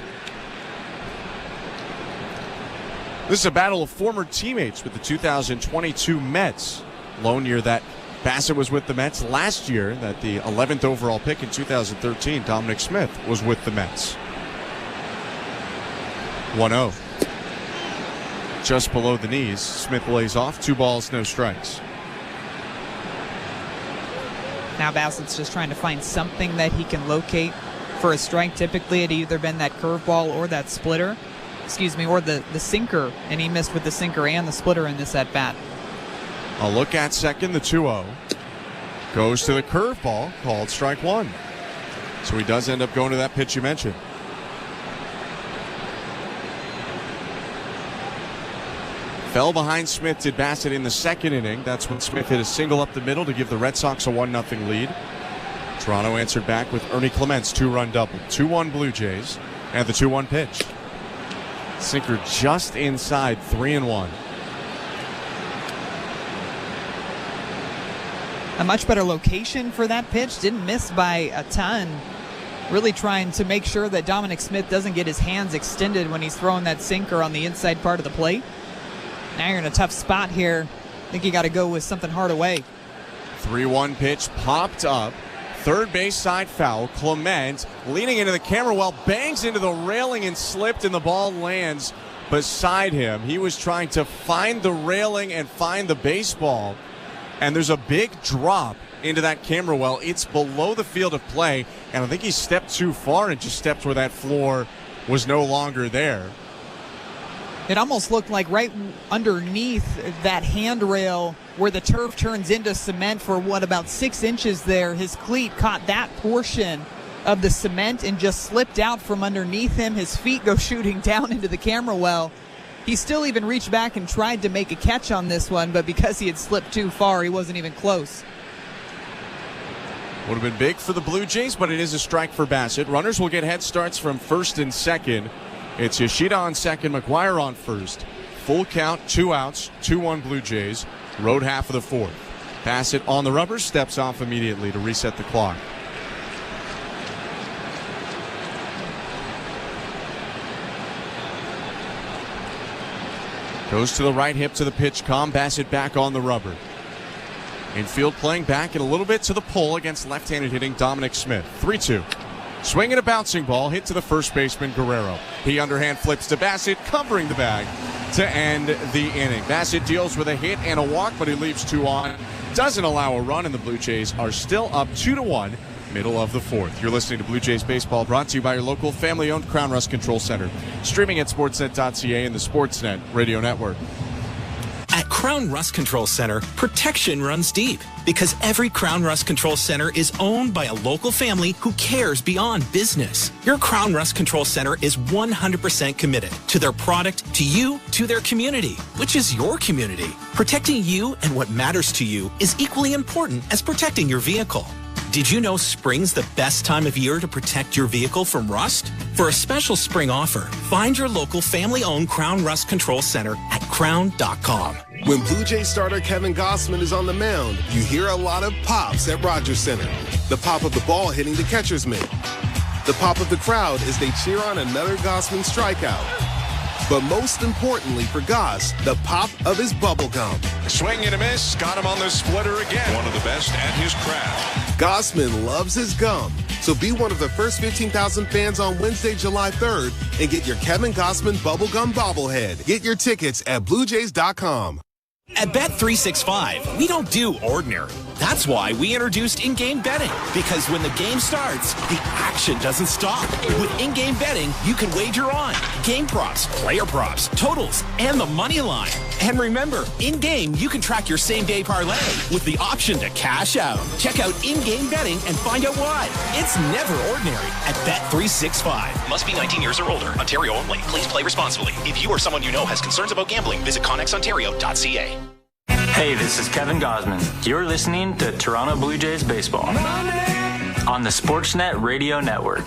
This is a battle of former teammates with the 2022 Mets. Lone year that Bassitt was with the Mets. Last year, that the 11th overall pick in 2013, Dominic Smith was with the Mets. 1-0. Just below the knees. Smith lays off. 2 balls, no strikes. Now Bassitt's just trying to find something that he can locate for a strike. Typically, it either been that curveball or that splitter. Or the sinker. And he missed with the sinker and the splitter in this at-bat. A look at second, the 2-0. Goes to the curveball, called strike 1. So he does end up going to that pitch you mentioned. Fell behind Smith, did Bassitt in the 2nd inning. That's when Smith hit a single up the middle to give the Red Sox a 1-0 lead. Toronto answered back with Ernie Clement's 2-run double. 2-1 Blue Jays, and the 2-1 pitch. Sinker just inside, 3-1. A much better location for that pitch. Didn't miss by a ton. Really trying to make sure that Dominic Smith doesn't get his hands extended when he's throwing that sinker on the inside part of the plate. Now you're in a tough spot here. I think you got to go with something hard away. 3-1 pitch popped up. Third base side foul. Clement leaning into the camera well, bangs into the railing and slipped, and the ball lands beside him. He was trying to find the railing and find the baseball. And there's a big drop into that camera well. It's below the field of play, and I think he stepped too far and just stepped where that floor was no longer there. It almost looked like right underneath that handrail where the turf turns into cement for about 6 inches there. His cleat caught that portion of the cement and just slipped out from underneath him. His feet go shooting down into the camera well. He still even reached back and tried to make a catch on this one, but because he had slipped too far, he wasn't even close. Would have been big for the Blue Jays, but it is a strike for Bassitt. Runners will get head starts from first and second. It's Yoshida on second, McGuire on first. Full count, 2 outs, 2-1 Blue Jays. Road half of the fourth. Bassitt on the rubber, steps off immediately to reset the clock. Goes to the right hip to the pitch com. Bassitt back on the rubber. Infield playing back and a little bit to the pull against left-handed hitting Dominic Smith. 3-2. Swinging a bouncing ball, hit to the first baseman Guerrero. He underhand flips to Bassitt, covering the bag to end the inning. Bassitt deals with a hit and a walk, but he leaves 2 on. Doesn't allow a run, and the Blue Jays are still up 2-1, middle of the fourth. You're listening to Blue Jays Baseball, brought to you by your local family-owned Crown Rust Control Center. Streaming at sportsnet.ca and the Sportsnet Radio Network. At Crown Rust Control Center, protection runs deep because every Crown Rust Control Center is owned by a local family who cares beyond business. Your Crown Rust Control Center is 100% committed to their product, to you, to their community, which is your community. Protecting you and what matters to you is equally important as protecting your vehicle. Did you know spring's the best time of year to protect your vehicle from rust? For a special spring offer, find your local family-owned Crown Rust Control Center at crown.com. When Blue Jays starter Kevin Gossman is on the mound, you hear a lot of pops at Rogers Center. The pop of the ball hitting the catcher's mitt. The pop of the crowd as they cheer on another Gossman strikeout. But most importantly for Goss, the pop of his bubble gum. Swing and a miss. Got him on the splitter again. One of the best at his craft. Gossman loves his gum. So be one of the first 15,000 fans on Wednesday, July 3rd and get your Kevin Gossman bubblegum bobblehead. Get your tickets at BlueJays.com. At Bet365, we don't do ordinary. That's why we introduced in-game betting. Because when the game starts, the action doesn't stop. With in-game betting, you can wager on game props, player props, totals, and the money line. And remember, in-game, you can track your same-day parlay with the option to cash out. Check out in-game betting and find out why. It's never ordinary at Bet365. Must be 19 years or older. Ontario only. Please play responsibly. If you or someone you know has concerns about gambling, visit connexontario.ca. Hey, this is Kevin Gossman. You're listening to Toronto Blue Jays Baseball on the Sportsnet Radio Network.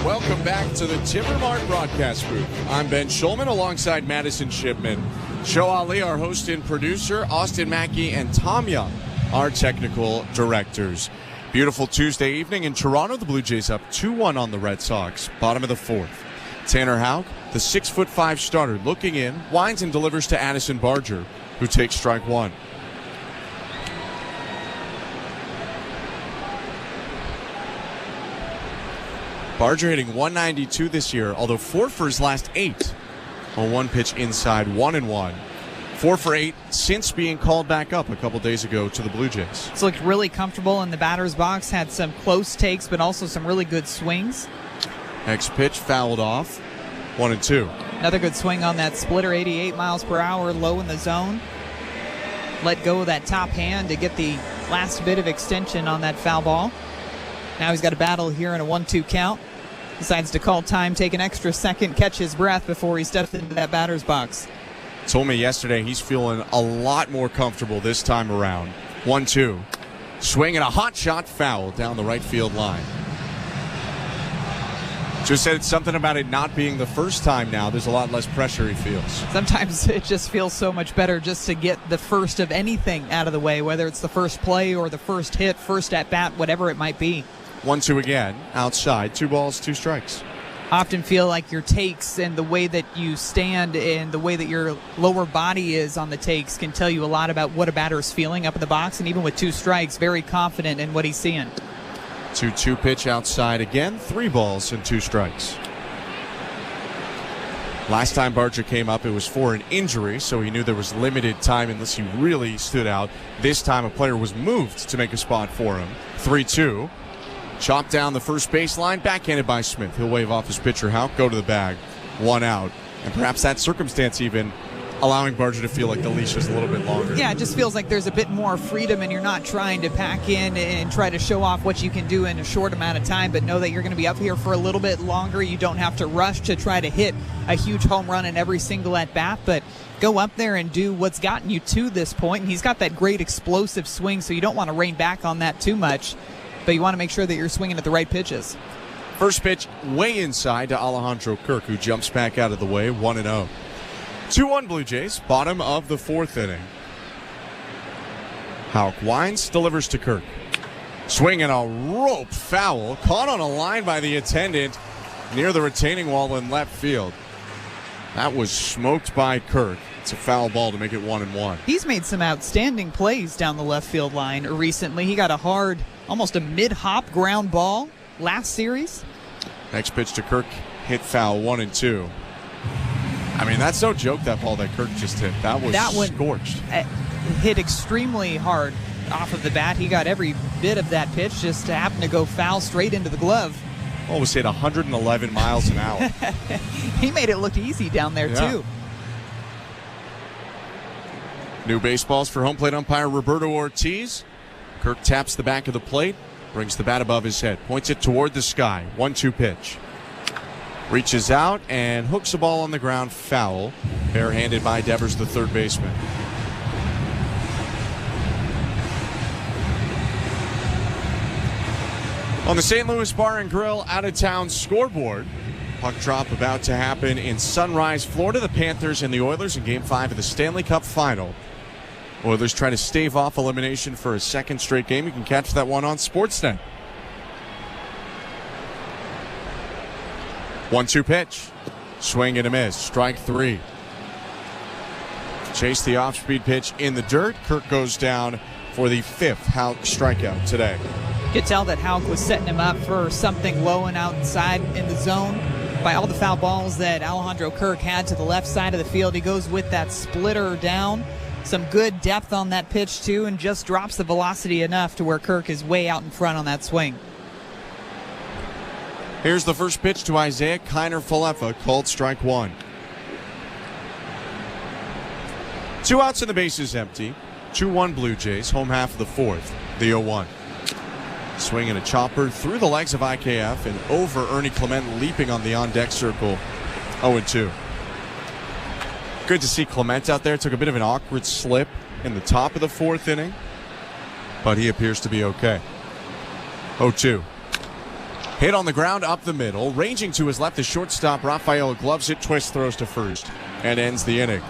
Welcome back to the Timbermart broadcast booth. I'm Ben Schulman alongside Madison Shipman. Joe Ali, our host and producer, Austin Mackey, and Tom Young, our technical directors. Beautiful Tuesday evening in Toronto. The Blue Jays up 2-1 on the Red Sox, bottom of the fourth. Tanner Houck, the 6'5" starter, looking in, winds and delivers to Addison Barger, who takes strike one. Barger hitting 192 this year, although 4 for his last 8 on one pitch inside, 1-1. 4 for 8 since being called back up a couple days ago to the Blue Jays. It's looked really comfortable in the batter's box, had some close takes, but also some really good swings. Next pitch fouled off, 1-2. Another good swing on that splitter, 88 miles per hour, low in the zone. Let go of that top hand to get the last bit of extension on that foul ball. Now he's got a battle here in a 1-2 count. Decides to call time, take an extra second, catch his breath before he steps into that batter's box. Told me yesterday he's feeling a lot more comfortable this time around. 1-2. Swing and a hot shot foul down the right field line. Just said something about it not being the first time now. There's a lot less pressure he feels. Sometimes it just feels so much better just to get the first of anything out of the way, whether it's the first play or the first hit, first at bat, whatever it might be. 1-2 again, outside, 2 balls, 2 strikes. Often feel like your takes and the way that you stand and the way that your lower body is on the takes can tell you a lot about what a batter is feeling up in the box, and even with 2 strikes, very confident in what he's seeing. 2-2 pitch outside again, 3 balls and 2 strikes. Last time Barger came up, it was for an injury, so he knew there was limited time unless he really stood out. This time a player was moved to make a spot for him. 3-2. Chopped down the first baseline, backhanded by Smith. He'll wave off his pitcher, Houck, go to the bag. 1 out. And perhaps that circumstance even allowing Barger to feel like the leash is a little bit longer. Yeah, it just feels like there's a bit more freedom and you're not trying to pack in and try to show off what you can do in a short amount of time, but know that you're going to be up here for a little bit longer. You don't have to rush to try to hit a huge home run in every single at-bat, but go up there and do what's gotten you to this point. And he's got that great explosive swing, so you don't want to rein back on that too much, but you want to make sure that you're swinging at the right pitches. First pitch way inside to Alejandro Kirk, who jumps back out of the way, 1-0. 2-1 Blue Jays, bottom of the 4th inning. Houck winds, delivers to Kirk. Swinging a rope foul, caught on a line by the attendant near the retaining wall in left field. That was smoked by Kirk. It's a foul ball to make it 1-1. He's made some outstanding plays down the left field line recently. He got a hard, almost a mid-hop ground ball last series. Next pitch to Kirk, hit foul, 1-2. I mean, that's no joke, that ball that Kirk just hit. That was scorched. Hit extremely hard off of the bat. He got every bit of that pitch, just happened to go foul straight into the glove. Almost hit 111 miles an hour. He made it look easy down there, too. New baseballs for home plate umpire Roberto Ortiz. Kirk taps the back of the plate, brings the bat above his head, points it toward the sky. 1-2 pitch. Reaches out and hooks a ball on the ground, foul. Barehanded by Devers, the third baseman. On the St. Louis Bar and Grill out-of-town scoreboard, puck drop about to happen in Sunrise, Florida. The Panthers and the Oilers in Game 5 of the Stanley Cup Final. Oilers try to stave off elimination for a second straight game. You can catch that one on Sportsnet. 1-2 pitch. Swing and a miss. Strike 3. Chase the off-speed pitch in the dirt. Kirk goes down for the 5th Houck strikeout today. You could tell that Houck was setting him up for something low and outside in the zone. By all the foul balls that Alejandro Kirk had to the left side of the field, he goes with that splitter down. Some good depth on that pitch, too, and just drops the velocity enough to where Kirk is way out in front on that swing. Here's the first pitch to Isaiah Kiner-Falefa, called strike 1. 2 outs and the bases empty. 2-1 Blue Jays, home half of the 4th, the 0-1. Swinging a chopper through the legs of IKF and over Ernie Clement, leaping on the on-deck circle, 0-2. Good to see Clement out there. Took a bit of an awkward slip in the top of the 4th inning, but he appears to be okay. 0-2. Hit on the ground up the middle. Ranging to his left, the shortstop Rafael gloves it, twist, throws to first, and ends the inning.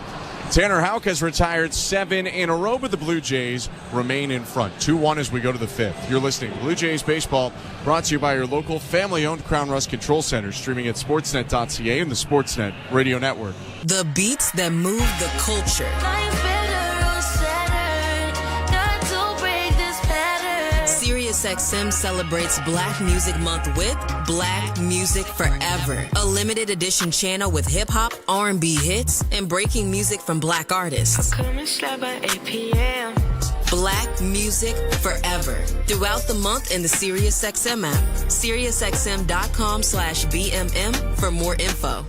Tanner Houck has retired 7 in a row, but the Blue Jays remain in front. 2-1 as we go to the 5th. You're listening to Blue Jays Baseball, brought to you by your local family-owned Crown Rust Control Center, streaming at sportsnet.ca and the Sportsnet Radio Network. The beats that move the culture. SiriusXM celebrates Black Music Month with Black Music Forever, a limited edition channel with hip-hop, R&B hits, and breaking music from Black artists. I'll come and slap by 8 p.m. Black Music Forever, throughout the month in the SiriusXM app. SiriusXM.com/BMM for more info.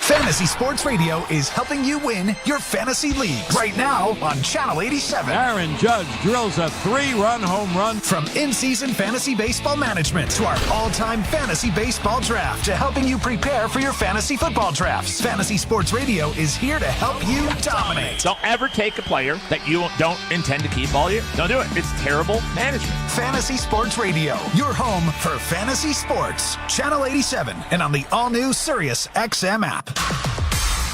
Fantasy Sports Radio is helping you win your fantasy league right now on Channel 87. Aaron Judge drills a 3-run home run. From in-season fantasy baseball management to our all-time fantasy baseball draft to helping you prepare for your fantasy football drafts. Fantasy Sports Radio is here to help you dominate. Don't ever take a player that you don't intend to keep all year. Don't do it. It's terrible management. Fantasy Sports Radio, your home for fantasy sports. Channel 87 and on the all-new Sirius XM app.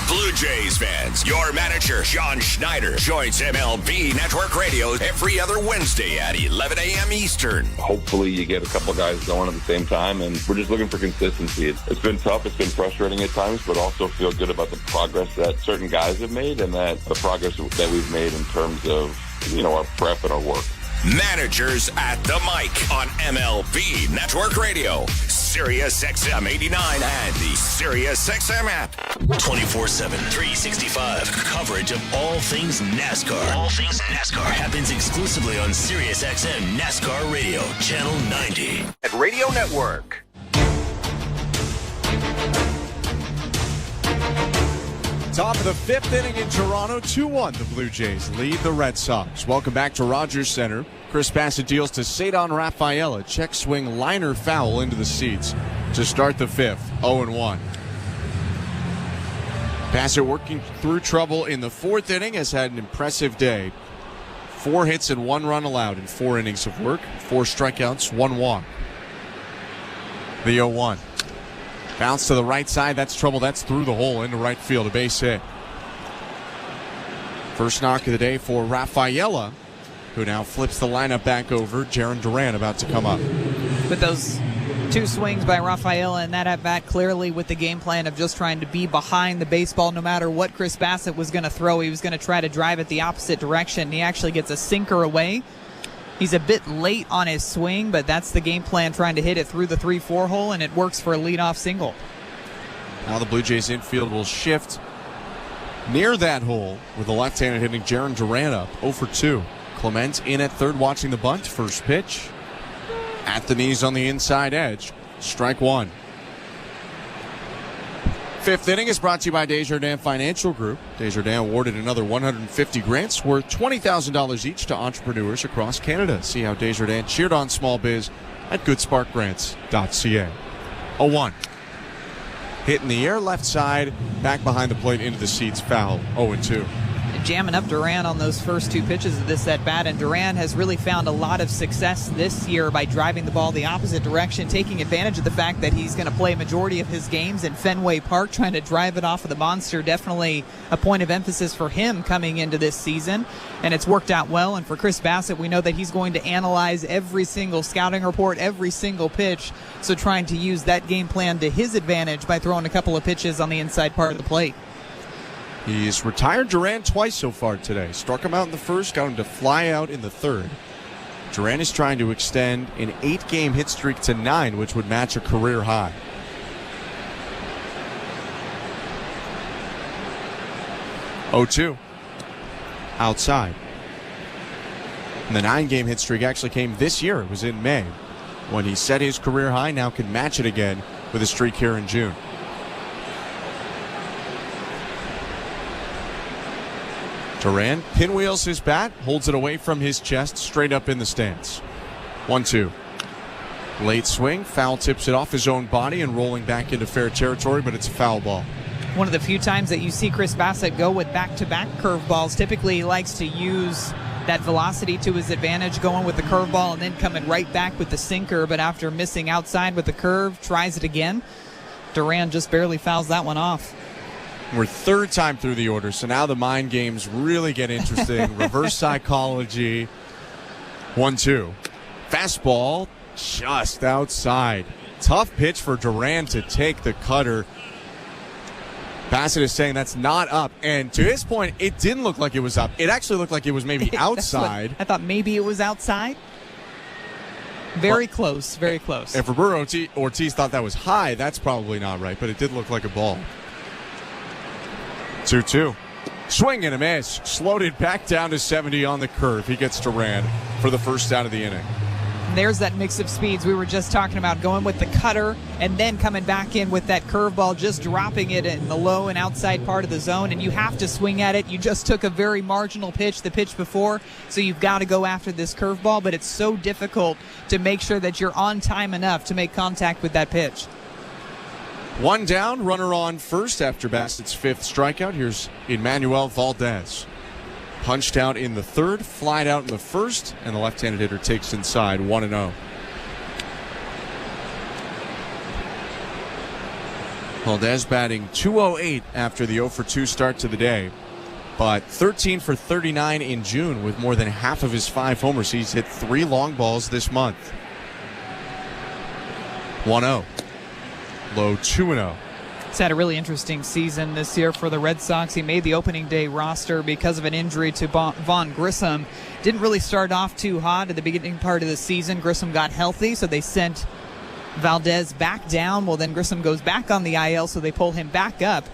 Blue Jays fans, your manager, John Schneider, joins MLB Network Radio every other Wednesday at 11 a.m. Eastern. Hopefully you get a couple guys going at the same time, and we're just looking for consistency. It's been tough, it's been frustrating at times, but also feel good about the progress that certain guys have made and that the progress that we've made in terms of, our prep and our work. Managers at the mic on MLB Network Radio, Sirius XM 89 and the Sirius XM app. 24/7, 365 coverage of all things NASCAR. All things NASCAR happens exclusively on Sirius XM NASCAR Radio, Channel 90. At Radio Network. Top of the fifth inning in Toronto, 2-1. The Blue Jays lead the Red Sox. Welcome back to Rogers Center. Chris Bassitt deals to Cedon Rafaela. Check swing liner foul into the seats to start the fifth, 0-1. Bassitt working through trouble in the fourth inning, has had an impressive day. 4 hits and 1 run allowed in 4 innings of work. 4 strikeouts, 1 walk. The 0-1. Bounce to the right side. That's trouble. That's through the hole into right field. A base hit. First knock of the day for Rafaela, who now flips the lineup back over. Jarren Duran about to come up. With those 2 swings by Rafaela and that at bat, clearly with the game plan of just trying to be behind the baseball no matter what Chris Bassitt was going to throw. He was going to try to drive it the opposite direction. He actually gets a sinker away. He's a bit late on his swing, but that's the game plan, trying to hit it through the 3-4 hole, and it works for a leadoff single. Now the Blue Jays infield will shift near that hole with the left-handed hitting Jarren Duran up, 0-2. Clement in at third watching the bunt. First pitch at the knees on the inside edge. Strike 1. Fifth inning is brought to you by Desjardins Financial Group. Desjardins awarded another 150 grants worth $20,000 each to entrepreneurs across Canada. See how Desjardins cheered on small biz at goodsparkgrants.ca. 0-1. Hit in the air, left side, back behind the plate into the seats, foul, 0-2. Jamming up Duran on those first 2 pitches of this at-bat, and Duran has really found a lot of success this year by driving the ball the opposite direction, taking advantage of the fact that he's going to play a majority of his games in Fenway Park, trying to drive it off of the monster. Definitely a point of emphasis for him coming into this season, and it's worked out well. And for Chris Bassitt, we know that he's going to analyze every single scouting report, every single pitch, so trying to use that game plan to his advantage by throwing a couple of pitches on the inside part of the plate. He's retired Duran twice so far today. Struck him out in the first, got him to fly out in the third. Duran is trying to extend an 8-game hit streak to 9, which would match a career high. (0-2) outside. And the 9-game hit streak actually came this year. It was in May when he set his career high. Now can match it again with a streak here in June. Duran pinwheels his bat, holds it away from his chest, straight up in the stance. 1-2. Late swing, foul tips it off his own body and rolling back into fair territory, but it's a foul ball. One of the few times that you see Chris Bassitt go with back-to-back curveballs. Typically he likes to use that velocity to his advantage, going with the curveball and then coming right back with the sinker, but after missing outside with the curve, tries it again. Duran just barely fouls that one off. We're 3rd time through the order, so now the mind games really get interesting. Reverse psychology. 1-2. Fastball just outside. Tough pitch for Duran to take the cutter. Bassitt is saying that's not up, and to his point, it didn't look like it was up. It actually looked like it was maybe outside. I thought maybe it was outside. Very close, very close. If Roberto Ortiz thought that was high, that's probably not right, but it did look like a ball. 2-2. Swing and a miss. Slowed it back down to 70 on the curve. He gets Duran for the first out of the inning. And there's that mix of speeds we were just talking about, going with the cutter and then coming back in with that curveball, just dropping it in the low and outside part of the zone, and you have to swing at it. You just took a very marginal pitch the pitch before, so you've got to go after this curveball, but it's so difficult to make sure that you're on time enough to make contact with that pitch. One down, runner on first after Bassitt's 5th strikeout. Here's Emmanuel Valdez. Punched out in the 3rd, flied out in the 1st, and the left-handed hitter takes inside 1-0. Valdez batting .208 after the 0-for-2 start to the day, but 13 for 39 in June with more than half of his 5 homers. He's hit 3 long balls this month. 1-0. Low 2-0. He's had a really interesting season this year for the Red Sox. He made the opening day roster because of an injury to Vaughn Grissom. Didn't really start off too hot at the beginning part of the season. Grissom got healthy, so they sent Valdez back down. Well, then Grissom goes back on the IL, so they pull him back up.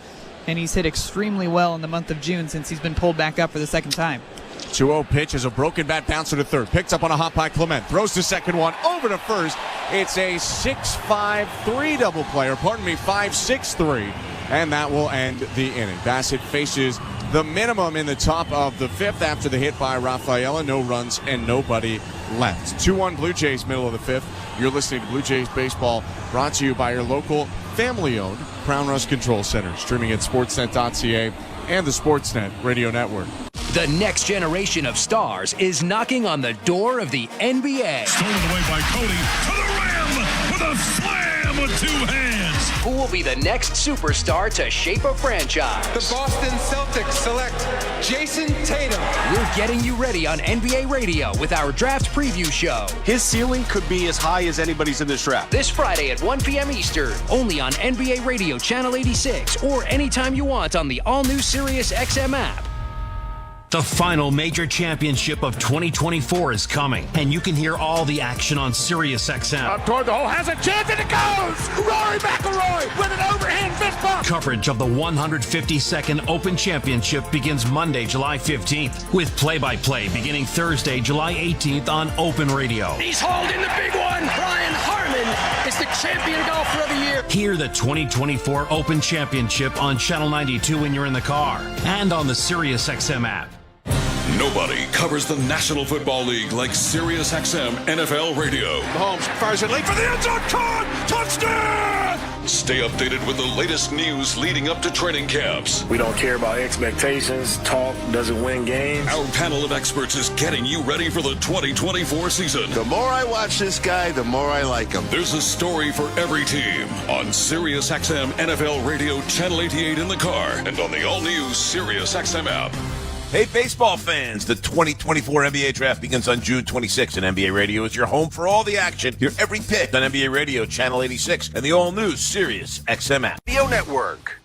And he's hit extremely well in the month of June since he's been pulled back up for the second time. 2-0 pitch is a broken bat bouncer to third. Picked up on a hop by Clement. Throws to second one. Over to first. It's a 6-5-3 double play. Or pardon me, 5-6-3. And that will end the inning. Bassitt faces the minimum in the top of the 5th after the hit by Rafaela. No runs and nobody left. 2-1 Blue Jays, middle of the 5th. You're listening to Blue Jays Baseball, brought to you by your local family-owned Crown Rust Control Center. Streaming at sportsnet.ca and the Sportsnet Radio Network. The next generation of stars is knocking on the door of the NBA. Stolen away by Cody to the rim with a slam with 2 hands. Who will be the next superstar to shape a franchise? The Boston Celtics select Jason Tatum. We're getting you ready on NBA Radio with our draft preview show. His ceiling could be as high as anybody's in this draft. This Friday at 1 p.m. Eastern, only on NBA Radio Channel 86 or anytime you want on the all-new Sirius XM app. The final major championship of 2024 is coming, and you can hear all the action on SiriusXM. Up toward the hole, has a chance, and it goes! Rory McIlroy with an overhand fist bump! Coverage of the 152nd Open Championship begins Monday, July 15th, with play-by-play beginning Thursday, July 18th on Open Radio. He's holding the big one! Brian Harman is the champion golfer of the year! Hear the 2024 Open Championship on Channel 92 when you're in the car, and on the SiriusXM app. Nobody covers the National Football League like SiriusXM NFL Radio. Mahomes fires it late for the end zone. Caught! Touchdown! Stay updated with the latest news leading up to training camps. We don't care about expectations. Talk doesn't win games. Our panel of experts is getting you ready for the 2024 season. The more I watch this guy, the more I like him. There's a story for every team on SiriusXM NFL Radio Channel 88 in the car and on the all-new SiriusXM app. Hey, baseball fans, the 2024 NBA Draft begins on June 26th, and NBA Radio is your home for all the action. Hear every pick on NBA Radio, Channel 86, and the all-new Sirius XM app. Radio Network.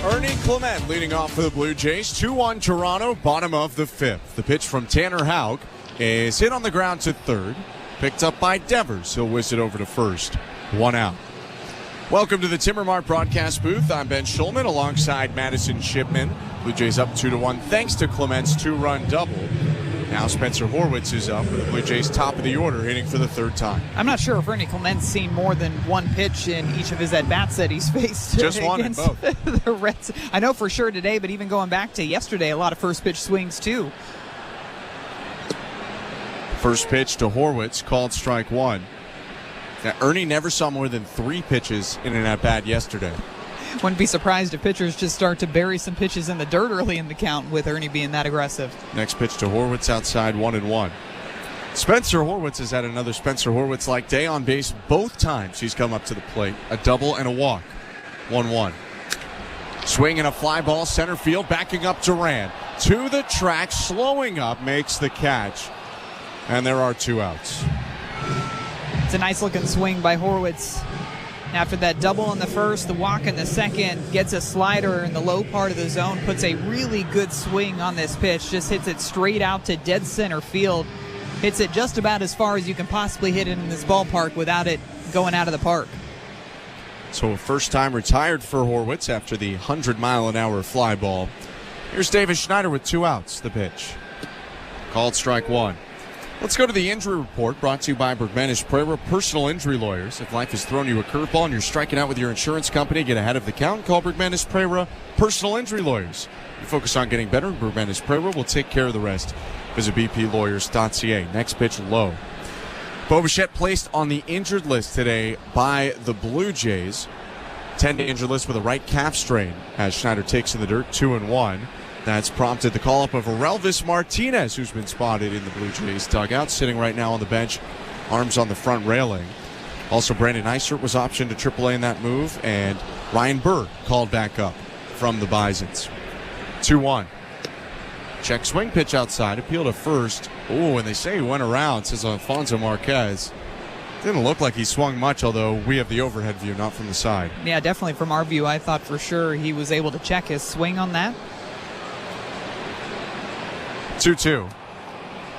Ernie Clement leading off for the Blue Jays. 2-1 Toronto, bottom of the 5th. The pitch from Tanner Houck is hit on the ground to third. Picked up by Devers. He'll whiz it over to first. 1 out. Welcome to the Timbermart broadcast booth. I'm Ben Schulman alongside Madison Shipman. Blue Jays up 2-1 thanks to Clement's 2-run double. Now Spencer Horwitz is up with the Blue Jays top of the order, hitting for the 3rd time. I'm not sure if Ernie Clement's seen more than one pitch in each of his at-bats that he's faced. Just one in both. The Reds. I know for sure today, but even going back to yesterday, a lot of first pitch swings too. First pitch to Horwitz, called strike 1. Now, Ernie never saw more than 3 pitches in an at-bat yesterday. Wouldn't be surprised if pitchers just start to bury some pitches in the dirt early in the count with Ernie being that aggressive. Next pitch to Horwitz outside, 1-1. Spencer Horwitz has had another Spencer Horwitz-like day on base both times he's come up to the plate. A double and a walk. 1-1. Swing and a fly ball, center field, backing up Duran. To the track, slowing up, makes the catch. And there are 2 outs. It's a nice-looking swing by Horwitz. After that double in the first, the walk in the second, gets a slider in the low part of the zone, puts a really good swing on this pitch, just hits it straight out to dead center field. Hits it just about as far as you can possibly hit it in this ballpark without it going out of the park. So a first time retired for Horwitz after the 100-mile-an-hour fly ball. Here's Davis Schneider with 2 outs, the pitch. Called strike 1. Let's go to the injury report brought to you by Bergmanis Prera Personal Injury Lawyers. If life has thrown you a curveball and you're striking out with your insurance company, get ahead of the count. Call Bergmanis Prera Personal Injury Lawyers. You focus on getting better, and Bergmanis Prera will take care of the rest. Visit bplawyers.ca. Next pitch low. Bo Bichette placed on the injured list today by the Blue Jays. 10-day injured list with a right calf strain as Schneider takes in the dirt, 2-1. That's prompted the call-up of Orelvis Martinez, who's been spotted in the Blue Jays dugout, sitting right now on the bench, arms on the front railing. Also, Brandon Eisert was optioned to AAA in that move, and Ryan Burr called back up from the Bisons. 2-1. Check swing pitch outside, appeal to first. Oh, and they say he went around, says Alfonso Marquez. Didn't look like he swung much, although we have the overhead view, not from the side. Yeah, definitely from our view, I thought for sure he was able to check his swing on that. 2-2.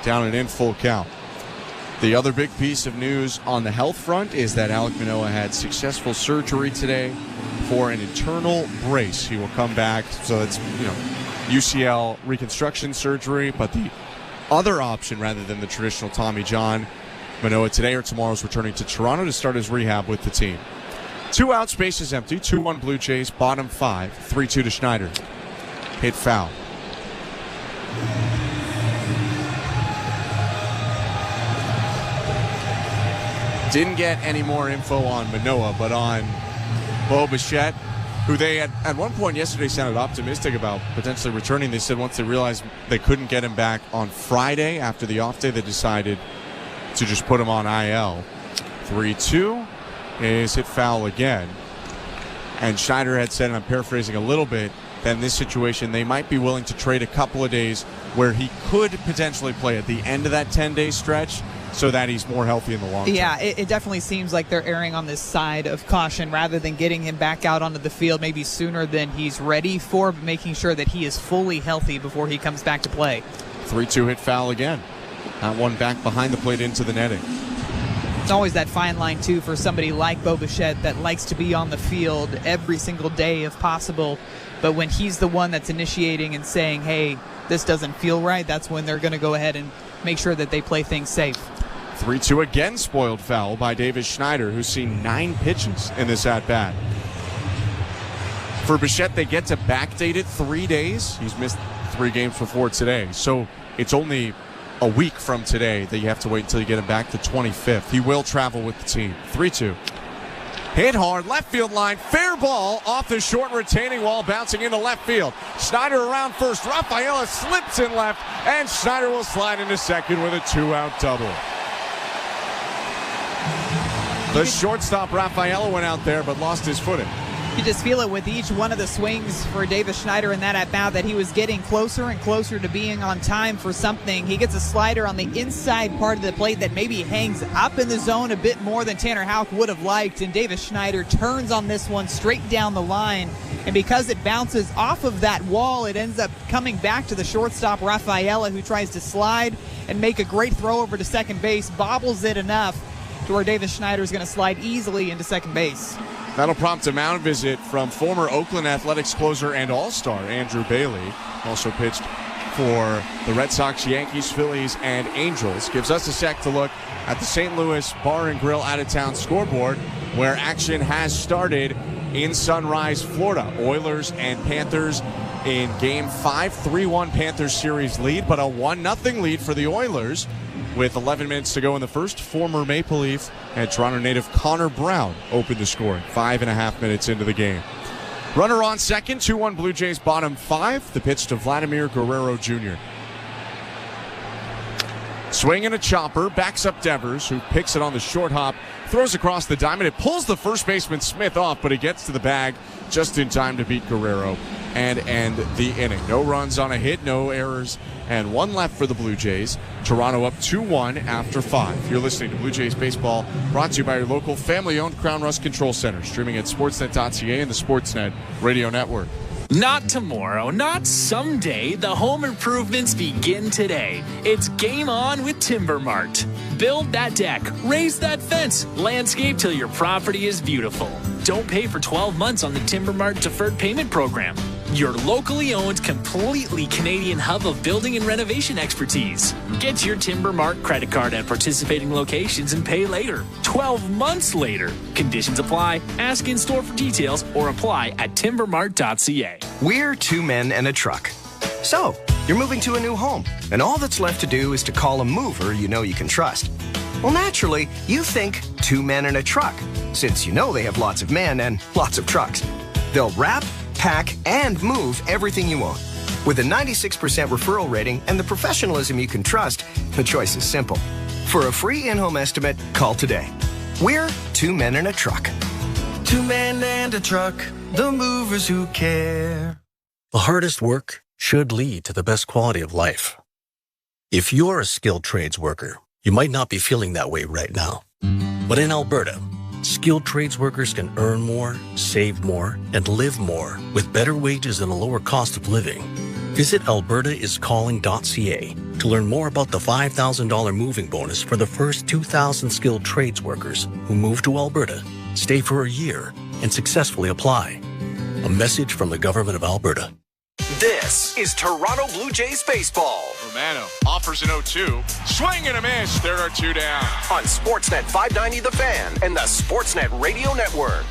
Down and in, full count. The other big piece of news on the health front is that Alek Manoah had successful surgery today for an internal brace. He will come back, so it's, UCL reconstruction surgery, but the other option rather than the traditional Tommy John, Manoah today or tomorrow is returning to Toronto to start his rehab with the team. 2 out, space is empty. 2-1 Blue Jays, bottom 5. 3-2 to Schneider. Hit foul. Didn't get any more info on Manoah, but on Bo Bichette, who they at one point yesterday sounded optimistic about potentially returning. They said once they realized they couldn't get him back on Friday after the off day, they decided to just put him on IL. 3-2 is hit foul again. And Schneider had said, and I'm paraphrasing a little bit, that in this situation they might be willing to trade a couple of days where he could potentially play at the end of that 10-day stretch so that he's more healthy in the long term. Yeah, it definitely seems like they're erring on this side of caution rather than getting him back out onto the field maybe sooner than he's ready for, but making sure that he is fully healthy before he comes back to play. 3-2 hit foul again. That one back behind the plate into the netting. It's always that fine line, too, for somebody like Bo Bichette that likes to be on the field every single day if possible. But when he's the one that's initiating and saying, hey, this doesn't feel right, that's when they're going to go ahead and make sure that they play things safe. 3-2 again, spoiled foul by Davis Schneider, who's seen 9 pitches in this at-bat. For Bichette, they get to backdate it 3 days. He's missed 3 games before today. So it's only a week from today that you have to wait until you get him back to 25th. He will travel with the team. 3-2. Hit hard, left field line, fair ball off the short retaining wall, bouncing into left field. Schneider around first, Rafaela slips in left, and Schneider will slide into second with a 2-out double. The shortstop, Rafaela, went out there but lost his footing. You just feel it with each one of the swings for Davis Schneider in that at-bat that he was getting closer and closer to being on time for something. He gets a slider on the inside part of the plate that maybe hangs up in the zone a bit more than Tanner Houck would have liked, and Davis Schneider turns on this one straight down the line, and because it bounces off of that wall, it ends up coming back to the shortstop, Rafaela, who tries to slide and make a great throw over to second base, bobbles it enough to where Davis Schneider is going to slide easily into second base. That'll prompt a mound visit from former Oakland Athletics closer and all-star Andrew Bailey. Also pitched for the Red Sox, Yankees, Phillies, and Angels. Gives us a sec to look at the St. Louis Bar and Grill out-of-town scoreboard, where action has started in Sunrise, Florida. Oilers and Panthers in Game 5. 3-1 Panthers series lead, but a 1-0 lead for the Oilers. With 11 minutes to go in the first, former Maple Leaf and Toronto native Connor Brown opened the scoring 5.5 minutes into the game. Runner on second, 2-1 Blue Jays, bottom 5. The pitch to Vladimir Guerrero Jr. Swing and a chopper, backs up Devers, who picks it on the short hop, throws across the diamond. It pulls the first baseman Smith off, but he gets to the bag just in time to beat Guerrero and end the inning. No runs on a hit, no errors, and 1 left for the Blue Jays. Toronto up 2-1 after 5. You're listening to Blue Jays Baseball, brought to you by your local family-owned Crown Rust Control Center, streaming at sportsnet.ca and the Sportsnet Radio Network. Not tomorrow, not someday. The home improvements begin today. It's game on with Timber Mart. Build that deck, raise that fence, landscape till your property is beautiful. Don't pay for 12 months on the Timber Mart deferred payment program. your locally owned, completely Canadian hub of building and renovation expertise. Get your Timber Mart credit card at participating locations and pay later. 12 months later. Conditions apply. Ask in store for details or apply at timbermart.ca. We're two men and a truck. So, you're moving to a new home, and all that's left to do is to call a mover you know you can trust. Well, naturally, you think two men and a truck, since you know they have lots of men and lots of trucks. They'll wrap, pack, and move everything you own. With a 96% referral rating and the professionalism you can trust, the choice is simple. For a free in-home estimate, call today. We're two men and a truck. Two men and a truck, the movers who care. The hardest work should lead to the best quality of life. If you're a skilled trades worker, you might not be feeling that way right now. But in Alberta, skilled trades workers can earn more, save more, and live more with better wages and a lower cost of living. Visit albertaiscalling.ca to learn more about the $5,000 moving bonus for the first 2,000 skilled trades workers who move to Alberta, stay for a year, and successfully apply. A message from the Government of Alberta. This is Toronto Blue Jays baseball. Romano offers an 0-2. Swing and a miss. There are two down. On Sportsnet 590 The Fan and the Sportsnet Radio Network.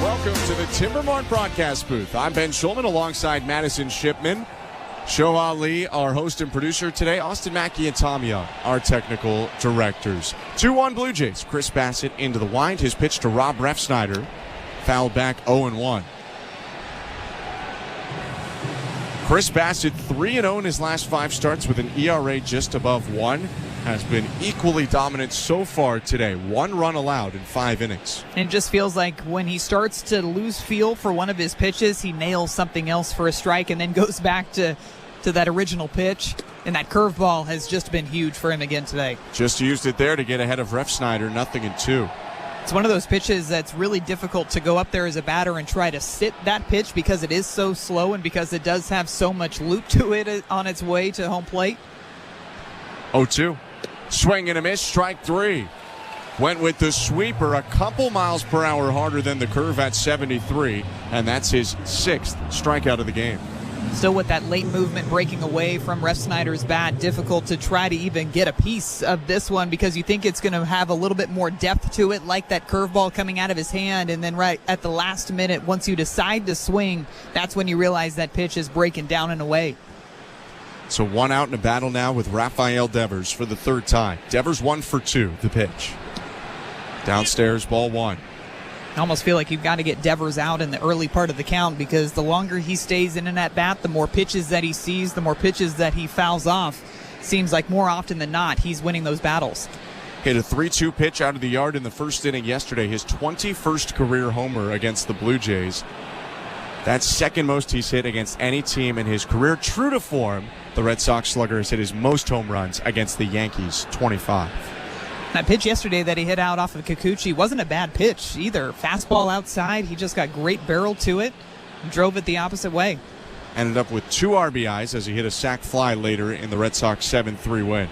Welcome to the Timber Mart broadcast booth. I'm Ben Schulman alongside Madison Shipman. Show Ali, our host and producer today. Austin Mackey and Tom Young, our technical directors. 2-1 Blue Jays. Chris Bassitt into the wind. His pitch to Rob Refsnyder. Fouled back 0-1. Chris Bassitt 3-0 in his last 5 starts with an ERA just above 1. Has been equally dominant so far today. 1 run allowed in 5 innings. It just feels like when he starts to lose feel for one of his pitches, he nails something else for a strike and then goes back to that original pitch. And that curveball has just been huge for him again today. Just used it there to get ahead of Refsnyder, 0-2. It's one of those pitches that's really difficult to go up there as a batter and try to sit that pitch because it is so slow and because it does have so much loop to it on its way to home plate. 0-2. Swing and a miss, strike 3. Went with the sweeper a couple miles per hour harder than the curve at 73, and that's his 6th strikeout of the game. Still with that late movement breaking away from Refsnyder's bat, difficult to try to even get a piece of this one because you think it's going to have a little bit more depth to it, like that curveball coming out of his hand, and then right at the last minute, once you decide to swing, that's when you realize that pitch is breaking down and away. So 1 out in a battle now with Rafael Devers for the 3rd time. Devers 1 for 2, the pitch. Downstairs, ball 1. I almost feel like you've got to get Devers out in the early part of the count because the longer he stays in that bat, the more pitches that he sees, the more pitches that he fouls off. Seems like more often than not, he's winning those battles. Hit a 3-2 pitch out of the yard in the first inning yesterday, his 21st career homer against the Blue Jays. That's second most he's hit against any team in his career. True to form, the Red Sox slugger has hit his most home runs against the Yankees, 25. That pitch yesterday that he hit out off of Kikuchi wasn't a bad pitch either. Fastball outside. He just got great barrel to it and drove it the opposite way. Ended up with 2 RBIs as he hit a sac fly later in the Red Sox 7-3 win.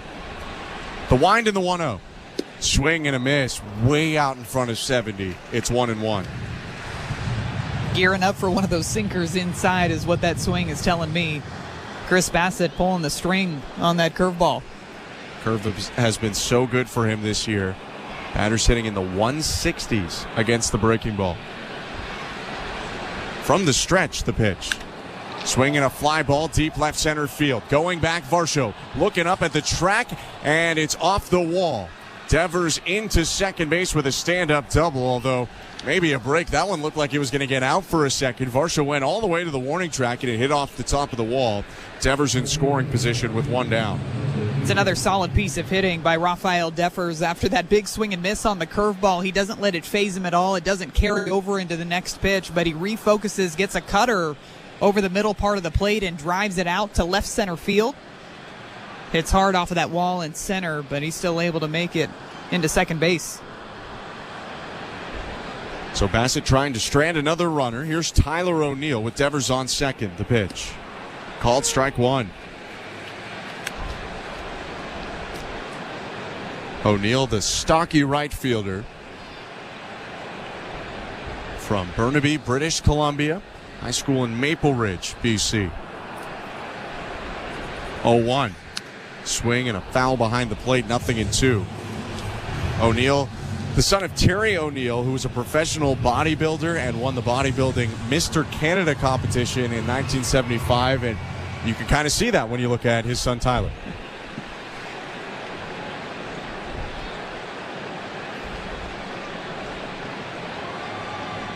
The wind and the 1-0. Swing and a miss way out in front of 70. It's 1-1. Gearing up for one of those sinkers inside is what that swing is telling me. Chris Bassitt pulling the string on that curveball. Curve has been so good for him this year. Batters hitting in the 160s against the breaking ball. From the stretch, the pitch. Swinging a fly ball deep left center field. Going back, Varsho looking up at the track, and it's off the wall. Devers into second base with a stand-up double, although maybe a break. That one looked like it was going to get out for a second. Varsho went all the way to the warning track, and it hit off the top of the wall. Devers in scoring position with 1 down. It's another solid piece of hitting by Rafael Devers after that big swing and miss on the curveball. He doesn't let it phase him at all. It doesn't carry over into the next pitch, but he refocuses, gets a cutter over the middle part of the plate and drives it out to left center field. Hits hard off of that wall in center, but he's still able to make it into second base. So Bassitt trying to strand another runner. Here's Tyler O'Neill with Devers on second. The pitch. Called strike 1. O'Neill, the stocky right fielder. from Burnaby, British Columbia, high school in Maple Ridge, BC. 0-1. Swing and a foul behind the plate, 0-2. O'Neill, the son of Terry O'Neill, who was a professional bodybuilder and won the bodybuilding Mr. Canada competition in 1975, and you can kind of see that when you look at his son Tyler.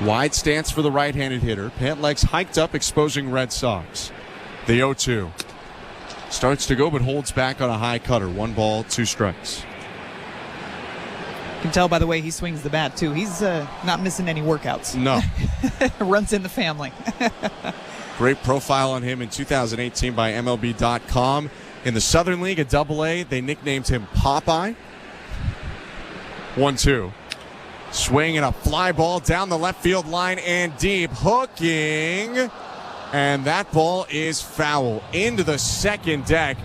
Wide stance for the right-handed hitter. Pant legs hiked up, exposing Red Sox. The 0-2. Starts to go, but holds back on a high cutter. 1 ball, 2 strikes. You can tell by the way he swings the bat, too. He's not missing any workouts. No. Runs in the family. Great profile on him in 2018 by MLB.com. In the Southern League at AA, they nicknamed him Popeye. 1-2. Swing and a fly ball down the left field line and deep. Hooking. And that ball is foul into the second deck.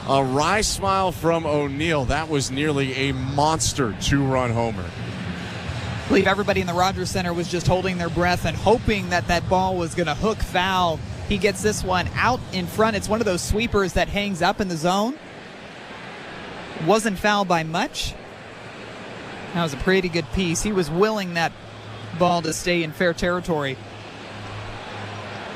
A wry smile from O'Neill. That was nearly a monster 2-run homer. I believe everybody in the Rogers Center was just holding their breath and hoping that that ball was going to hook foul. He gets this one out in front. It's one of those sweepers that hangs up in the zone. Wasn't fouled by much. That was a pretty good piece. He was willing that ball to stay in fair territory.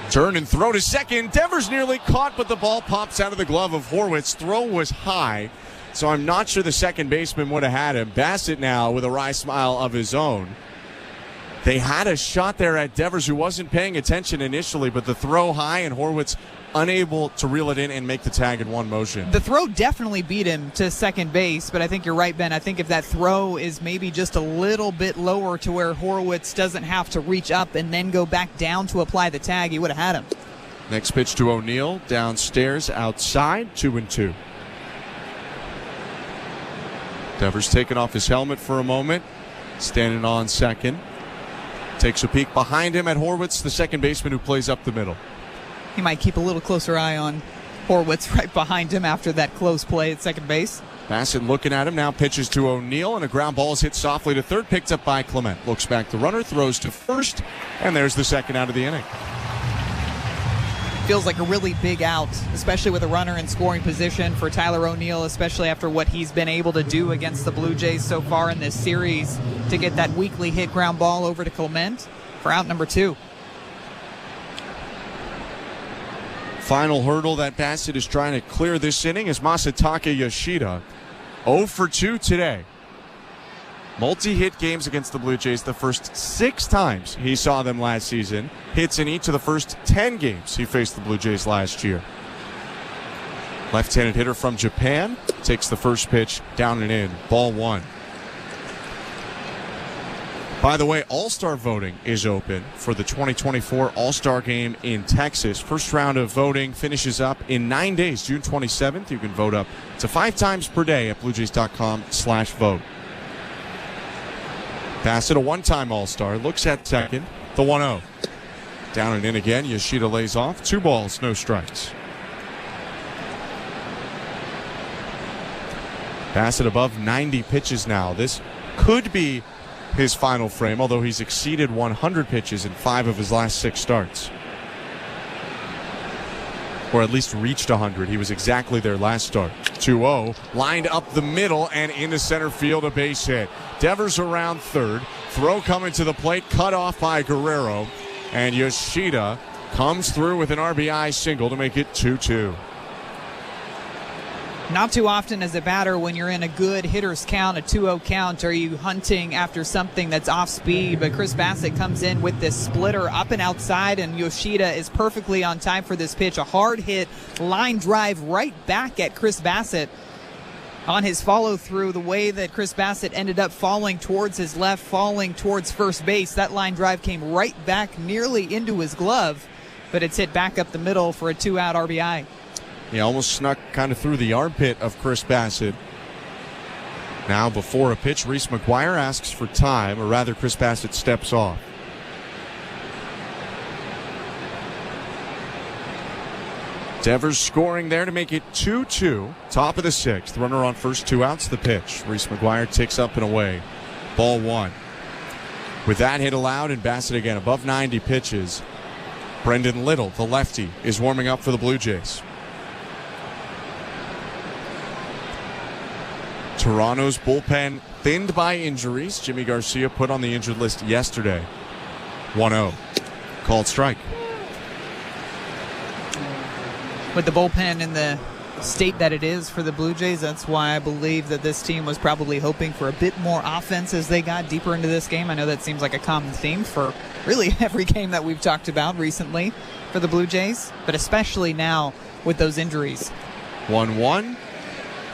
Turn and throw to second. Devers nearly caught, but the ball pops out of the glove of Horwitz. Throw was high, so I'm not sure the second baseman would have had him. Bassitt now with a wry smile of his own. They had a shot there at Devers, who wasn't paying attention initially, but the throw high and Horwitz unable to reel it in and make the tag in one motion. The throw definitely beat him to second base, but I think you're right, Ben. I think if that throw is maybe just a little bit lower to where Horwitz doesn't have to reach up and then go back down to apply the tag, he would have had him. Next pitch to O'Neill, downstairs, outside, 2-2. Devers taking off his helmet for a moment, standing on second. Takes a peek behind him at Horwitz, the second baseman who plays up the middle. He might keep a little closer eye on Horwitz right behind him after that close play at second base. Bassitt looking at him now, pitches to O'Neill, and a ground ball is hit softly to third, picked up by Clement. Looks back, the runner throws to first, and there's the second out of the inning. Feels like a really big out, especially with a runner in scoring position for Tyler O'Neill, especially after what he's been able to do against the Blue Jays so far in this series to get that weakly hit ground ball over to Clement for out number 2. Final hurdle that Bassitt is trying to clear this inning is Masataka Yoshida. 0 for 2 today. Multi-hit games against the Blue Jays the first 6 times he saw them last season. Hits in each of the first 10 games he faced the Blue Jays last year. Left-handed hitter from Japan takes the first pitch down and in. Ball 1. By the way, All-Star voting is open for the 2024 All-Star Game in Texas. First round of voting finishes up in 9 days, June 27th. You can vote up to 5 times per day at bluejays.com/vote. Bassitt, a one-time All-Star, looks at second, the 1-0. Down and in again, Yoshida lays off. 2 balls, no strikes. Bassitt above 90 pitches now. This could be his final frame, although he's exceeded 100 pitches in 5 of his last 6 starts. Or at least reached 100. He was exactly there last start. 2-0, lined up the middle and into center field, a base hit. Devers around third. Throw coming to the plate, cut off by Guerrero. And Yoshida comes through with an RBI single to make it 2-2. Not too often as a batter when you're in a good hitter's count, a 2-0 count, are you hunting after something that's off speed. But Chris Bassitt comes in with this splitter up and outside, and Yoshida is perfectly on time for this pitch. A hard hit line drive right back at Chris Bassitt. On his follow-through, the way that Chris Bassitt ended up falling towards his left, falling towards first base, that line drive came right back nearly into his glove, but it's hit back up the middle for a 2-out RBI. He almost snuck kind of through the armpit of Chris Bassitt. Now before a pitch, Reese McGuire asks for time, or rather Chris Bassitt steps off. Devers scoring there to make it 2-2. Top of the 6th. Runner on first, 2 outs. The pitch. Reese McGuire takes up and away. Ball 1. With that hit allowed, and Bassitt again above 90 pitches, Brendan Little, the lefty, is warming up for the Blue Jays. Toronto's bullpen thinned by injuries. Jimmy Garcia put on the injured list yesterday. 1-0. Called strike. With the bullpen in the state that it is for the Blue Jays, that's why I believe that this team was probably hoping for a bit more offense as they got deeper into this game. I know that seems like a common theme for really every game that we've talked about recently for the Blue Jays, but especially now with those injuries. 1-1.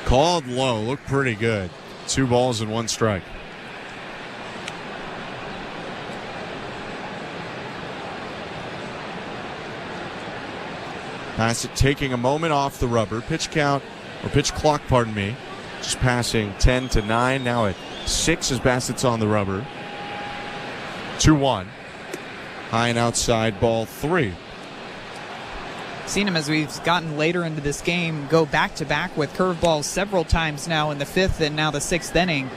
Called low. Looked pretty good. 2 balls and 1 strike. Bassitt taking a moment off the rubber. Pitch clock, just passing 10-9. Now at 6 as Bassitt's on the rubber. 2-1. High and outside, ball 3. Seen him as we've gotten later into this game go back-to-back with curveballs several times now in the 5th and now the 6th inning.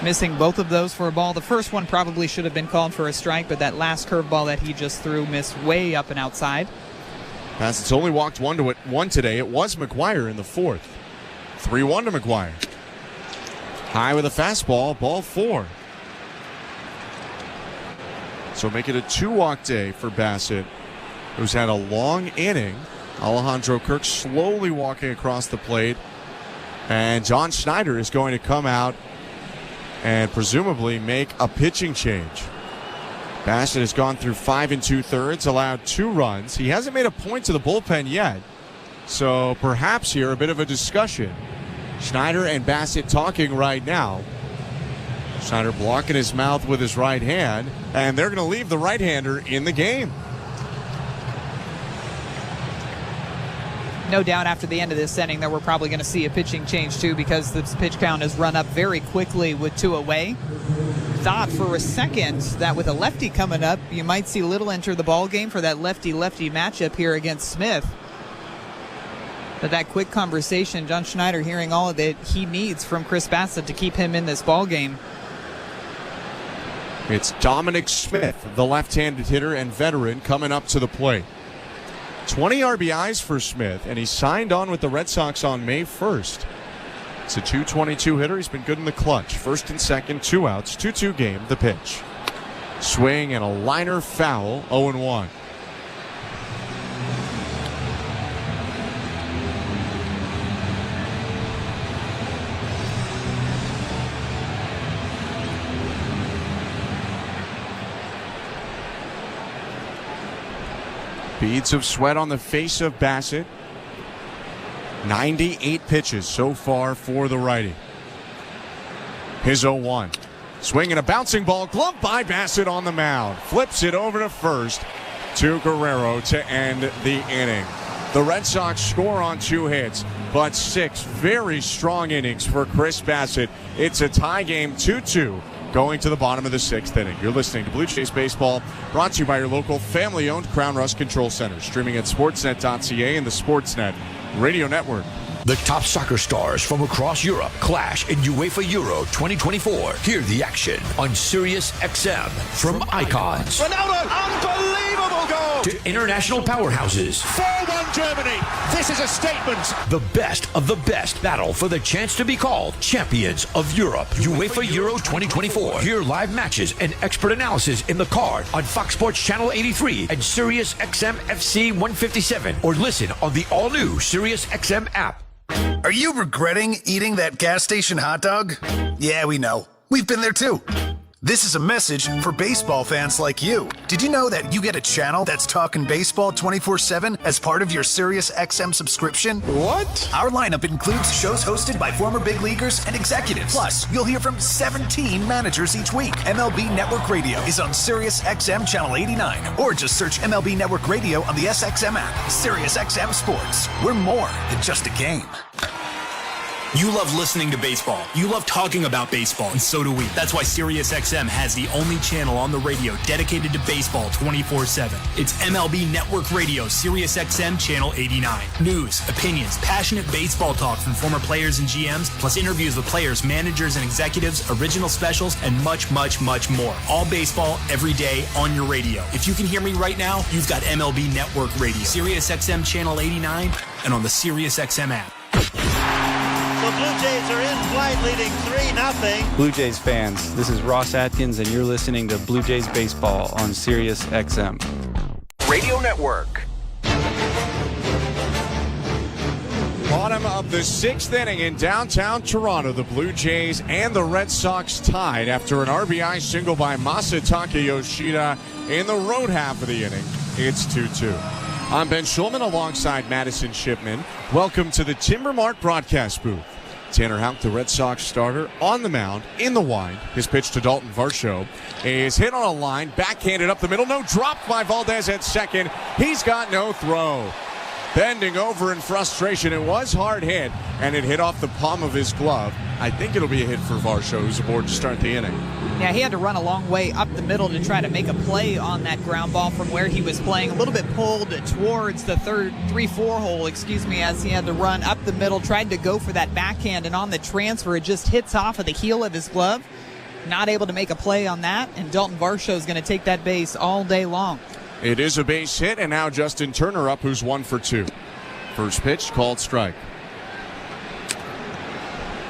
Missing both of those for a ball. The first one probably should have been called for a strike, but that last curveball that he just threw missed way up and outside. Bassitt's only walked 1 today. It was McGuire in the 4th. 3-1 to McGuire. High with a fastball, ball 4. So make it a 2-walk day for Bassitt, who's had a long inning. Alejandro Kirk slowly walking across the plate. And John Schneider is going to come out and presumably make a pitching change. Bassitt has gone through 5 2/3, allowed 2 runs. He hasn't made a point to the bullpen yet. So perhaps here a bit of a discussion. Schneider and Bassitt talking right now. Schneider blocking his mouth with his right hand, and they're going to leave the right-hander in the game. No doubt after the end of this inning that we're probably going to see a pitching change too, because this pitch count has run up very quickly with 2 away. Thought for a second that with a lefty coming up, you might see Little enter the ball game for that lefty-lefty matchup here against Smith. But that quick conversation, John Schneider hearing all that he needs from Chris Bassitt to keep him in this ball game. It's Dominic Smith, the left-handed hitter and veteran, coming up to the plate. 20 RBIs for Smith, and he signed on with the Red Sox on May 1st. It's a .222 hitter. He's been good in the clutch. First and second, 2 outs, 2-2 game. The pitch. Swing and a liner foul, 0-1. Beads of sweat on the face of Bassitt. 98 pitches so far for the righty. His 0-1. Swing and a bouncing ball, gloved by Bassitt on the mound. Flips it over to first to Guerrero to end the inning. The Red Sox score on 2 hits, but 6 very strong innings for Chris Bassitt. It's a tie game, 2-2. Going to the bottom of the 6th inning. You're listening to Blue Jays Baseball, brought to you by your local family-owned Crown Rust Control Center. Streaming at sportsnet.ca and the Sportsnet Radio Network. The top soccer stars from across Europe clash in UEFA Euro 2024. Hear the action on Sirius XM from icons Ronaldo, unbelievable goal! to international powerhouses. 4-1 Germany. This is a statement. The best of the best battle for the chance to be called champions of Europe. UEFA Euro 2024. Hear live matches and expert analysis in the card on Fox Sports Channel 83 and Sirius XM FC 157, or listen on the all-new Sirius XM app. Are you regretting eating that gas station hot dog? Yeah, we know. We've been there too. This is a message for baseball fans like you. Did you know that you get a channel that's talking baseball 24/7 as part of your Sirius XM subscription? What? Our lineup includes shows hosted by former big leaguers and executives. Plus, you'll hear from 17 managers each week. MLB Network Radio is on Sirius XM Channel 89, or just search MLB Network Radio on the SXM app. Sirius XM Sports. We're more than just a game. You love listening to baseball. You love talking about baseball, and so do we. That's why SiriusXM has the only channel on the radio dedicated to baseball 24/7. It's MLB Network Radio, SiriusXM Channel 89. News, opinions, passionate baseball talk from former players and GMs, plus interviews with players, managers, and executives, original specials, and much, much, much more. All baseball, every day, on your radio. If you can hear me right now, you've got MLB Network Radio, SiriusXM Channel 89, and on the SiriusXM app. The Blue Jays are in flight, leading 3-0. Blue Jays fans, this is Ross Atkins, and you're listening to Blue Jays Baseball on Sirius XM Radio Network. Bottom of the 6th inning in downtown Toronto, the Blue Jays and the Red Sox tied after an RBI single by Masataka Yoshida in the road half of the inning. It's 2-2. I'm Ben Schulman alongside Madison Shipman. Welcome to the Timber Mart broadcast booth. Tanner Houck, the Red Sox starter, on the mound, in the wind. His pitch to Dalton Varsho is hit on a line, backhanded up the middle. No, dropped by Valdez at second. He's got no throw. Bending over in frustration. It was hard hit, and it hit off the palm of his glove. I think it'll be a hit for Varsho, who's aboard to start the inning. Yeah, he had to run a long way up the middle to try to make a play on that ground ball from where he was playing. A little bit pulled towards the 3-4 hole, as he had to run up the middle, tried to go for that backhand, and on the transfer, it just hits off of the heel of his glove. Not able to make a play on that, and Dalton Varsho is going to take that base all day long. It is a base hit, and now Justin Turner up, who's 1 for 2. First pitch, called strike.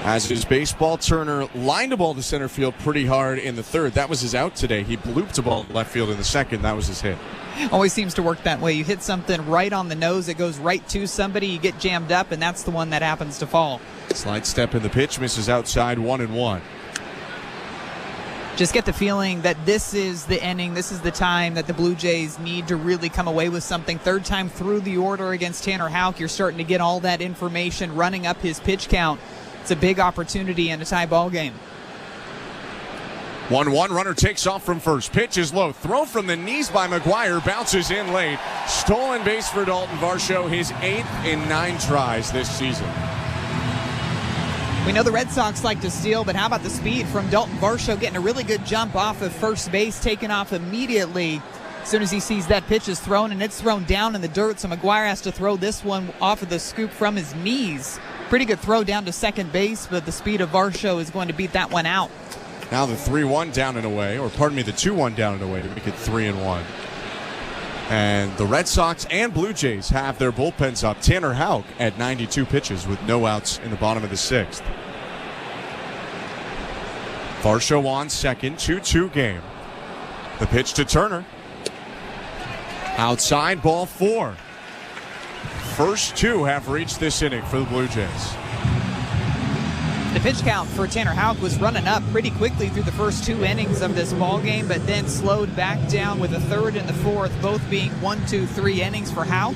As his baseball, Turner lined a ball to center field pretty hard in the third. That was his out today. He blooped a ball to left field in the second. That was his hit. Always seems to work that way. You hit something right on the nose, it goes right to somebody, you get jammed up, and that's the one that happens to fall. Slide step in the pitch, misses outside, 1-1. Just get the feeling that this is the inning, this is the time that the Blue Jays need to really come away with something. Third time through the order against Tanner Houck, you're starting to get all that information, running up his pitch count. It's a big opportunity in a tie ball game. 1-1, runner takes off from first. Pitch is low. Throw from the knees by McGuire. Bounces in late. Stolen base for Dalton Varsho, his 8th in 9 tries this season. We know the Red Sox like to steal, but how about the speed from Dalton Varsho, getting a really good jump off of first base, taking off immediately as soon as he sees that pitch is thrown, and it's thrown down in the dirt, so McGuire has to throw this one off of the scoop from his knees. Pretty good throw down to second base, but the speed of Varsho is going to beat that one out. Now the 3-1 down and away, or pardon me, the 2-1 down and away to make it 3-1. And the Red Sox and Blue Jays have their bullpens up. Tanner Houck at 92 pitches with no outs in the bottom of the 6th. Varsho on second, 2-2 game. The pitch to Turner. Outside, ball 4. First 2 have reached this inning for the Blue Jays. The pitch count for Tanner Houck was running up pretty quickly through the first 2 innings of this ball game, but then slowed back down with the 3rd and the 4th, both being 1, 2, 3 innings for Houck.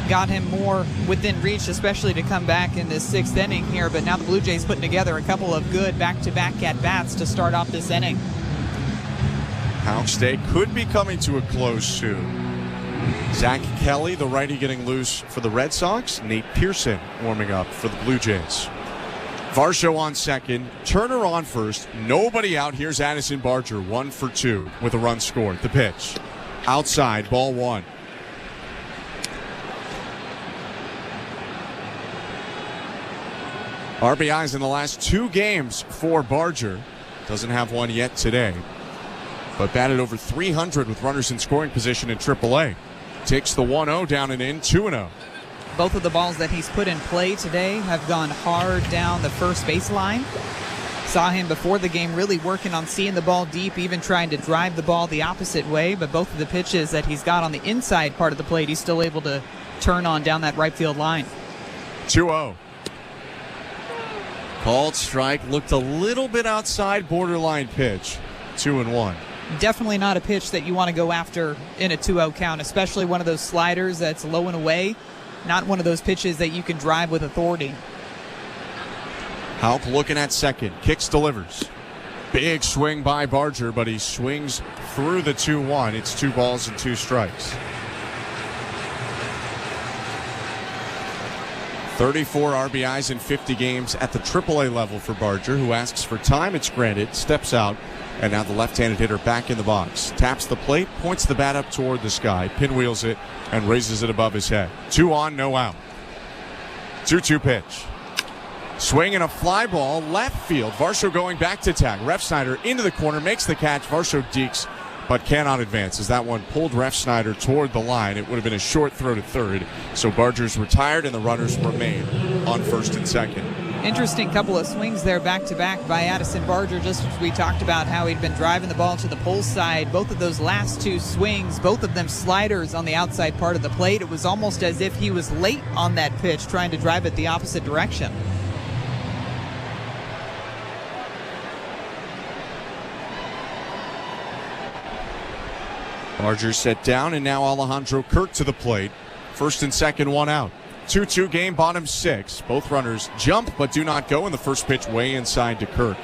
Got him more within reach, especially to come back in this 6th inning here, but now the Blue Jays putting together a couple of good back-to-back at-bats to start off this inning. Houck's day could be coming to a close soon. Zach Kelly, the righty, getting loose for the Red Sox. Nate Pearson warming up for the Blue Jays. Varsho on second, Turner on first, nobody out. Here's Addison Barger, 1 for 2 with a run scored. The pitch, outside, ball 1. RBIs in the last 2 games for Barger. Doesn't have one yet today, but batted over 300 with runners in scoring position in AAA. Takes the 1-0 down and in, 2-0. Both of the balls that he's put in play today have gone hard down the first baseline. Saw him before the game really working on seeing the ball deep, even trying to drive the ball the opposite way, but both of the pitches that he's got on the inside part of the plate, he's still able to turn on down that right field line. 2-0. Called strike, looked a little bit outside, borderline pitch. 2-1. Definitely not a pitch that you want to go after in a 2-0 count, especially one of those sliders that's low and away. Not one of those pitches that you can drive with authority. Houck looking at second. Kicks, delivers. Big swing by Barger, but he swings through the 2-1. It's 2 balls and 2 strikes. 34 RBIs in 50 games at the AAA level for Barger, who asks for time. It's granted, steps out, and now the left-handed hitter back in the box. Taps the plate, points the bat up toward the sky, pinwheels it, and raises it above his head. 2 on, no out. 2-2 pitch. Swing and a fly ball, left field. Varsho going back to tag. Refsnyder into the corner, makes the catch. Varsho dekes, but cannot advance as that one pulled Refsnyder toward the line. It would have been a short throw to third. So Barger's retired and the runners remain on first and second. Interesting couple of swings there back-to-back by Addison Barger, just as we talked about how he'd been driving the ball to the pull side. Both of those last 2 swings, both of them sliders on the outside part of the plate. It was almost as if he was late on that pitch, trying to drive it the opposite direction. Barger set down, and now Alejandro Kirk to the plate. First and second, 1 out. 2-2 game, bottom 6. Both runners jump but do not go, and the first pitch way inside to Kirk.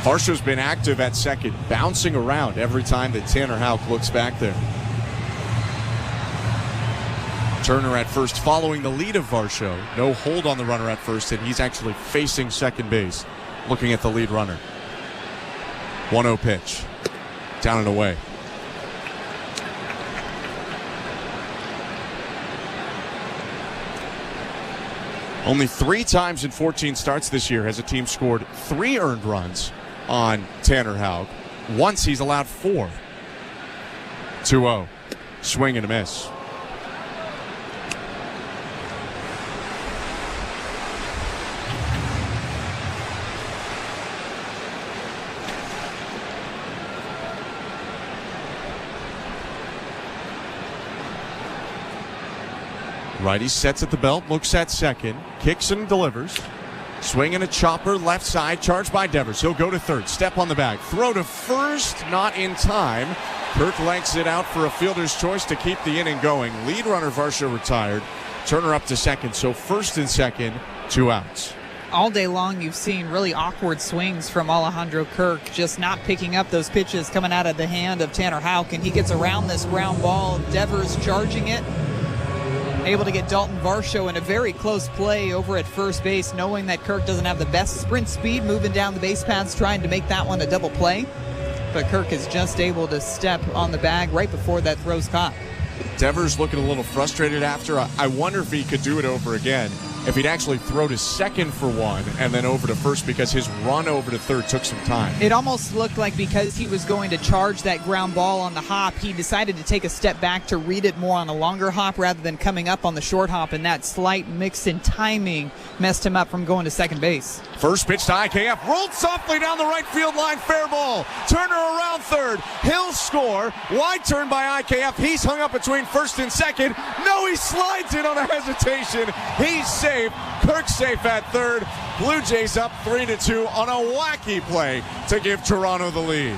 Varsho's been active at second, bouncing around every time that Tanner Houck looks back there. Turner at first following the lead of Varsho. No hold on the runner at first, and he's actually facing second base, looking at the lead runner. 1-0 pitch. Down and away. Only 3 times in 14 starts this year has a team scored 3 earned runs on Tanner Houck. Once he's allowed 4. 2-0. Swing and a miss. Righty sets at the belt, looks at second, kicks and delivers. Swing and a chopper, left side, charged by Devers. He'll go to third, step on the bag, throw to first, not in time. Kirk lengths it out for a fielder's choice to keep the inning going. Lead runner Varsho retired. Turner up to second, so first and second, 2 outs. All day long you've seen really awkward swings from Alejandro Kirk, just not picking up those pitches coming out of the hand of Tanner Houck, and he gets around this ground ball. Devers charging it. Able to get Dalton Varsho in a very close play over at first base, knowing that Kirk doesn't have the best sprint speed, moving down the base paths, trying to make that one a double play. But Kirk is just able to step on the bag right before that throw's caught. Devers looking a little frustrated after. I wonder if he could do it over again. If he'd actually throw to second for one and then over to first, because his run over to third took some time. It almost looked like because he was going to charge that ground ball on the hop, he decided to take a step back to read it more on a longer hop rather than coming up on the short hop, and that slight mix in timing messed him up from going to second base. First pitch to IKF, rolled softly down the right field line, fair ball. Turner around third, he'll score. Wide turn by IKF, he's hung up between first and second. No, he slides in on a hesitation. He's safe. Kirk safe at third. Blue Jays up 3-2 on a wacky play to give Toronto the lead.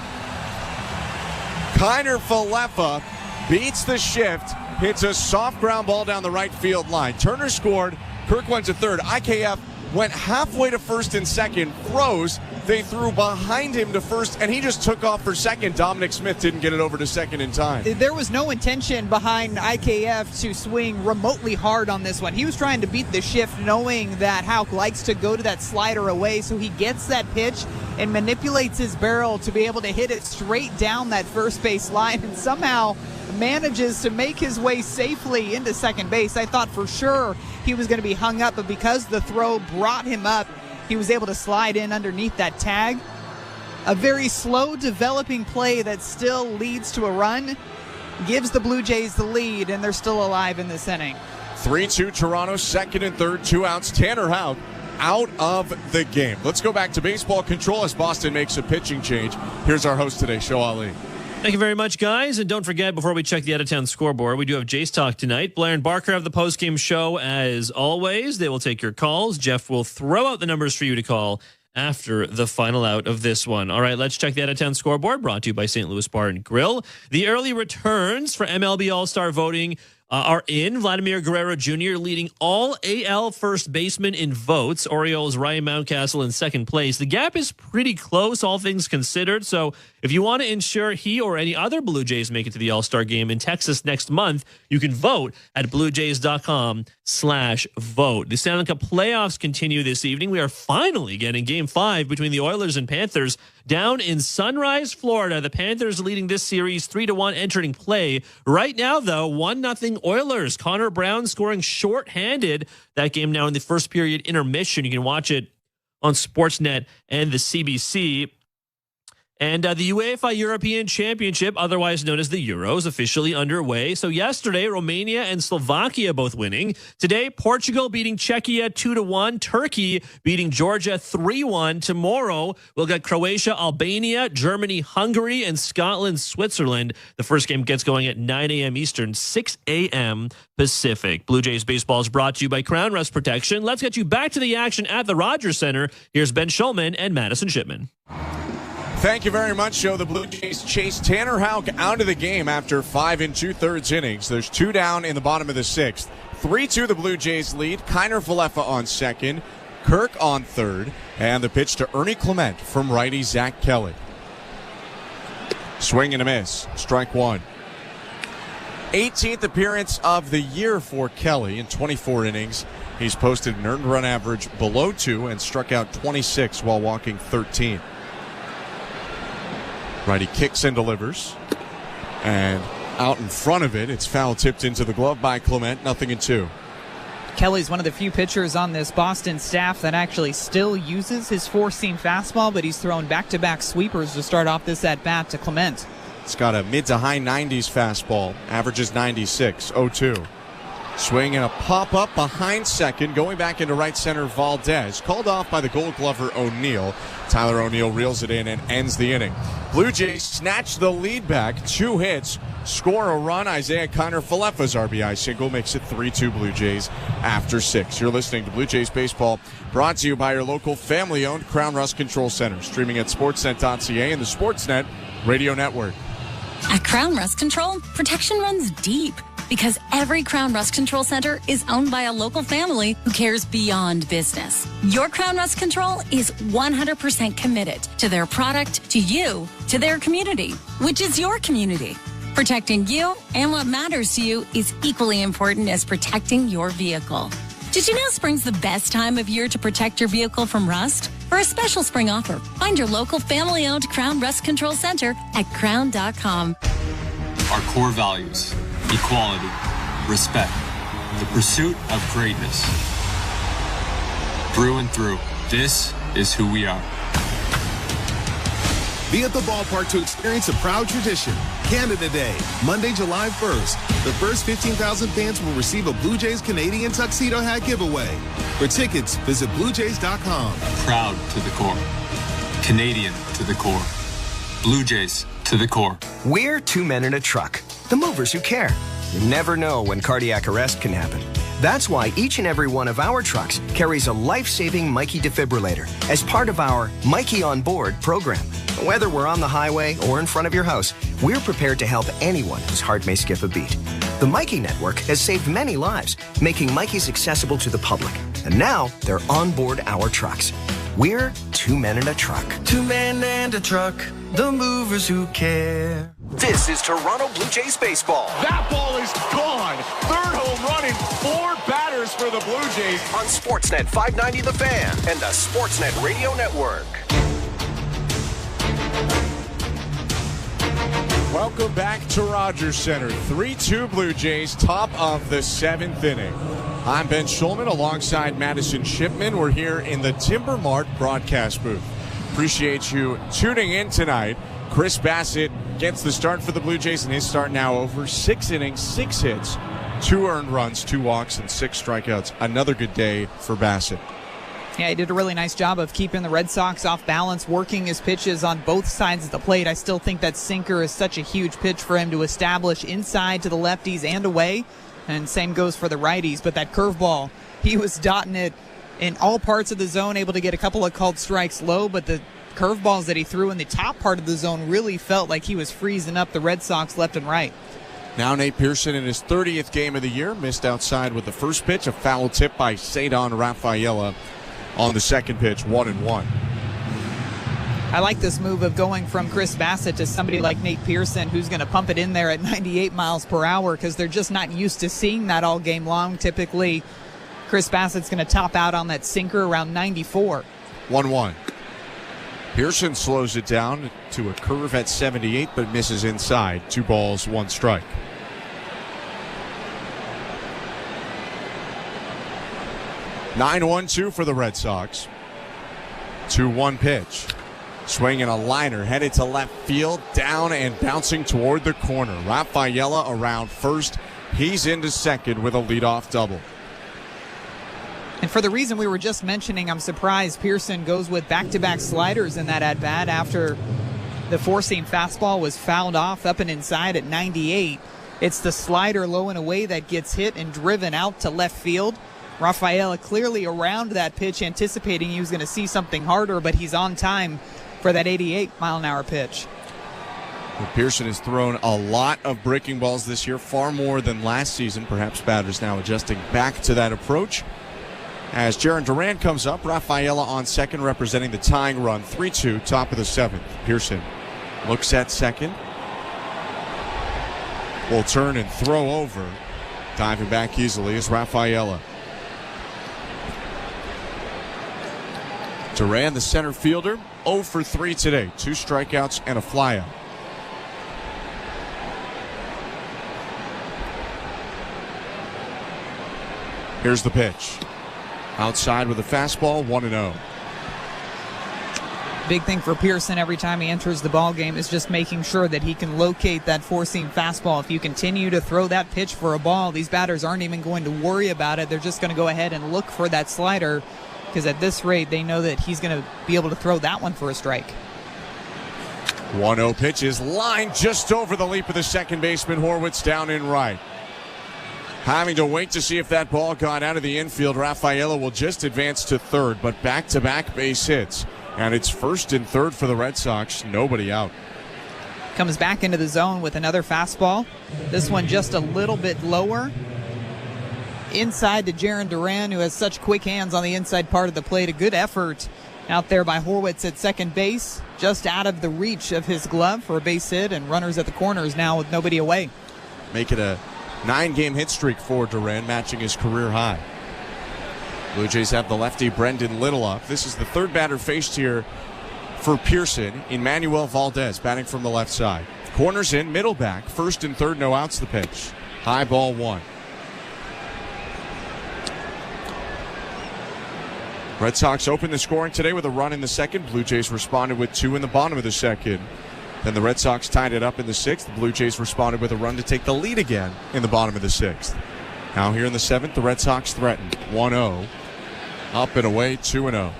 Kiner Falefa beats the shift, hits a soft ground ball down the right field line. Turner scored. Kirk went to third. IKF went halfway to first and second, froze. They threw behind him to first, and he just took off for second. Dominic Smith didn't get it over to second in time. There was no intention behind IKF to swing remotely hard on this one. He was trying to beat the shift, knowing that Houck likes to go to that slider away, so he gets that pitch and manipulates his barrel to be able to hit it straight down that first base line, and somehow manages to make his way safely into second base. I thought for sure he was going to be hung up, but because the throw brought him up, he was able to slide in underneath that tag. A very slow developing play that still leads to a run, gives the Blue Jays the lead, and they're still alive in this inning. 3-2 Toronto, second and third, 2 outs. Tanner Houck out of the game. Let's go back to baseball control as Boston makes a pitching change. Here's our host today, Show Ali. Thank you very much, guys. And don't forget, before we check the out-of-town scoreboard, we do have Jays Talk tonight. Blair and Barker have the postgame show as always. They will take your calls. Jeff will throw out the numbers for you to call after the final out of this one. All right, let's check the out-of-town scoreboard, brought to you by St. Louis Bar and Grill. The early returns for MLB All-Star voting are in. Vladimir Guerrero Jr. leading all AL first basemen in votes. Orioles' Ryan Mountcastle in second place. The gap is pretty close, all things considered. So if you want to ensure he or any other Blue Jays make it to the All-Star game in Texas next month, you can vote at bluejays.com/vote. The Stanley Cup playoffs continue this evening. We are finally getting Game 5 between the Oilers and Panthers down in Sunrise, Florida. The Panthers leading this series 3-1 entering play. Right now, though, 1-0 Oilers. Connor Brown scoring shorthanded. That game now in the first period intermission. You can watch it on Sportsnet and the CBC. And the UEFA European Championship, otherwise known as the Euros, officially underway. So yesterday, Romania and Slovakia both winning. Today, Portugal beating Czechia 2-1. Turkey beating Georgia 3-1. Tomorrow, we'll get Croatia, Albania, Germany, Hungary, and Scotland, Switzerland. The first game gets going at 9 a.m. Eastern, 6 a.m. Pacific. Blue Jays baseball is brought to you by Crown Rust Protection. Let's get you back to the action at the Rogers Center. Here's Ben Schulman and Madison Shipman. Thank you very much, Joe. The Blue Jays chase Tanner Houck out of the game after 5 2/3 innings. There's 2 down in the bottom of the 6th. 3-2 the Blue Jays lead. Kiner Falefa on second, Kirk on third, and the pitch to Ernie Clement from righty Zach Kelly. Swing and a miss. Strike one. 18th appearance of the year for Kelly in 24 innings. He's posted an earned run average below 2 and struck out 26 while walking 13. Righty kicks and delivers. And out in front of it, it's foul tipped into the glove by Clement. 0-2. Kelly's one of the few pitchers on this Boston staff that actually still uses his four-seam fastball, but he's thrown back-to-back sweepers to start off this at-bat to Clement. It's got a mid to high 90s fastball. Averages 96. 0-2. Swing and a pop-up behind second. Going back into right center, Valdez. Called off by the Gold Glover O'Neill. Tyler O'Neill reels it in and ends the inning. Blue Jays snatch the lead back. 2 hits. Score a run. Isaiah Kiner Falefa's RBI single makes it 3-2 Blue Jays after 6. You're listening to Blue Jays Baseball, brought to you by your local family-owned Crown Rust Control Center. Streaming at sportsnet.ca and the Sportsnet Radio Network. At Crown Rust Control, protection runs deep because every Crown Rust Control Center is owned by a local family who cares beyond business. Your Crown Rust Control is 100% committed to their product, to you, to their community, which is your community. Protecting you and what matters to you is equally important as protecting your vehicle. Did you know spring's the best time of year to protect your vehicle from rust? For a special spring offer, find your local family-owned Crown Rust Control Center at crown.com. Our core values: equality, respect, the pursuit of greatness. Through and through, this is who we are. Be at the ballpark to experience a proud tradition. Canada Day, Monday, July 1st. The first 15,000 fans will receive a Blue Jays Canadian tuxedo hat giveaway. For tickets, visit bluejays.com. Proud to the core. Canadian to the core. Blue Jays to the core. We're 2 men in a truck. The movers who care. You never know when cardiac arrest can happen. That's why each and every one of our trucks carries a life-saving Mikey defibrillator as part of our Mikey on Board program. Whether we're on the highway or in front of your house, we're prepared to help anyone whose heart may skip a beat. The Mikey Network has saved many lives, making Mikeys accessible to the public. And now they're on board our trucks. We're 2 men in a truck. 2 men and a truck, the movers who care. This is Toronto Blue Jays baseball. That ball is gone. 3rd home run in 4 batters for the Blue Jays. On Sportsnet 590 The Fan and the Sportsnet Radio Network. Welcome back to Rogers Center. 3-2 Blue Jays, top of the 7th inning. I'm Ben Schulman alongside Madison Shipman. We're here in the Timber Mart broadcast booth. Appreciate you tuning in tonight. Chris Bassitt gets the start for the Blue Jays, and his start now over 6 innings, 6 hits, 2 earned runs, 2 walks, and 6 strikeouts. Another good day for Bassitt. Yeah, he did a really nice job of keeping the Red Sox off balance, working his pitches on both sides of the plate. I still think that sinker is such a huge pitch for him to establish inside to the lefties and away, and same goes for the righties. But that curveball, he was dotting it in all parts of the zone, able to get a couple of called strikes low, but the curveballs that he threw in the top part of the zone really felt like he was freezing up the Red Sox left and right. Now Nate Pearson in his 30th game of the year, missed outside with the first pitch, a foul tip by Cedon Rafaela on the second pitch, 1-1. I like this move of going from Chris Bassitt to somebody like Nate Pearson, who's going to pump it in there at 98 miles per hour, because they're just not used to seeing that all game long. Typically, Chris Bassitt's going to top out on that sinker around 94. 1-1. Pearson slows it down to a curve at 78, but misses inside. 2 balls, 1 strike. (9-1-2) for the Red Sox. 2-1 pitch. Swinging a liner, headed to left field, down and bouncing toward the corner. Rafaela around first. He's into second with a leadoff double. And for the reason we were just mentioning, I'm surprised Pearson goes with back-to-back sliders in that at-bat after the four-seam fastball was fouled off up and inside at 98. It's the slider low and away that gets hit and driven out to left field. Rafaela clearly around that pitch, anticipating he was going to see something harder, but he's on time for that 88-mile-an-hour pitch. Well, Pearson has thrown a lot of breaking balls this year, far more than last season. Perhaps batters now adjusting back to that approach. As Jaron Duran comes up, Rafaela on second, representing the tying run. 3-2, top of the 7th. Pearson looks at second. Will turn and throw over. Diving back easily is Rafaela. Duran, the center fielder, 0 for 3 today. 2 strikeouts and a flyout. Here's the pitch. Outside with a fastball, 1-0. Big thing for Pearson every time he enters the ball game is just making sure that he can locate that four-seam fastball. If you continue to throw that pitch for a ball, these batters aren't even going to worry about it. They're just going to go ahead and look for that slider, because at this rate, they know that he's going to be able to throw that one for a strike. 1-0 pitch is lined just over the leap of the second baseman, Horwitz, down in right. Having to wait to see if that ball got out of the infield, Rafaela will just advance to third, but back-to-back base hits. And it's first and third for the Red Sox, nobody out. Comes back into the zone with another fastball. This one just a little bit lower. Inside to Jaron Duran, who has such quick hands on the inside part of the plate. A good effort out there by Horwitz at second base, just out of the reach of his glove for a base hit, and runners at the corners now with nobody away. Make it a 9-game hit streak for Duran, matching his career high. Blue Jays have the lefty Brendan Little up. This is the third batter faced here for Pearson, Emmanuel Valdez, batting from the left side. Corners in, middle back, first and third, no outs the pitch. High ball 1. Red Sox opened the scoring today with a run in the second. Blue Jays responded with 2 in the bottom of the second. Then the Red Sox tied it up in the 6th. The Blue Jays responded with a run to take the lead again in the bottom of the 6th. Now here in the 7th, the Red Sox threaten. 1-0. Up and away, 2-0.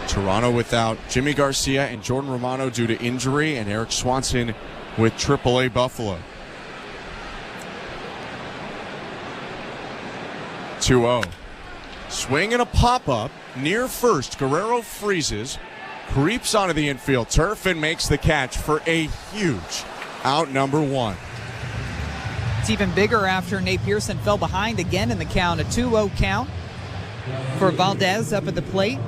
Toronto without Jimmy Garcia and Jordan Romano due to injury, and Eric Swanson with AAA Buffalo. 2-0. Swing and a pop-up near first. Guerrero freezes, creeps onto the infield turf, and makes the catch for a huge out, number 1. It's even bigger after Nate Pearson fell behind again in the count. A 2-0 count for Valdez up at the plate.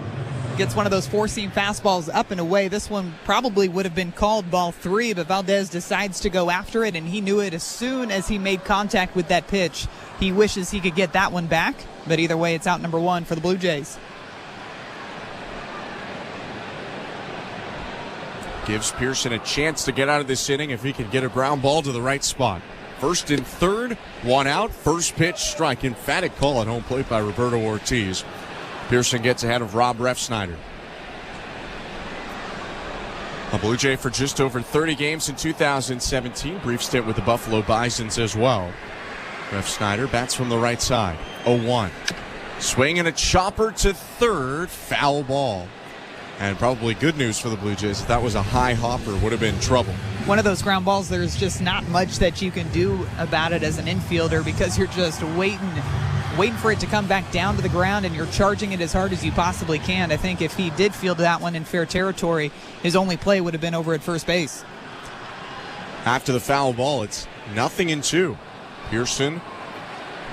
Gets one of those four-seam fastballs up and away. This one probably would have been called ball 3, but Valdez decides to go after it, and he knew it as soon as he made contact with that pitch. He wishes he could get that one back, but either way, it's out number 1 for the Blue Jays. Gives Pearson a chance to get out of this inning if he can get a ground ball to the right spot. First and third, 1 out, first pitch, strike. Emphatic call at home plate by Roberto Ortiz. Pearson gets ahead of Rob Refsnyder. A Blue Jay for just over 30 games in 2017. Brief stint with the Buffalo Bisons as well. Refsnyder bats from the right side. 0-1. Swing and a chopper to third. Foul ball. And probably good news for the Blue Jays. If that was a high hopper, would have been trouble. One of those ground balls, there's just not much that you can do about it as an infielder, because you're just waiting waiting for it to come back down to the ground, and you're charging it as hard as you possibly can. I think if he did field that one in fair territory, his only play would have been over at first base. After the foul ball, it's 0-2. Pearson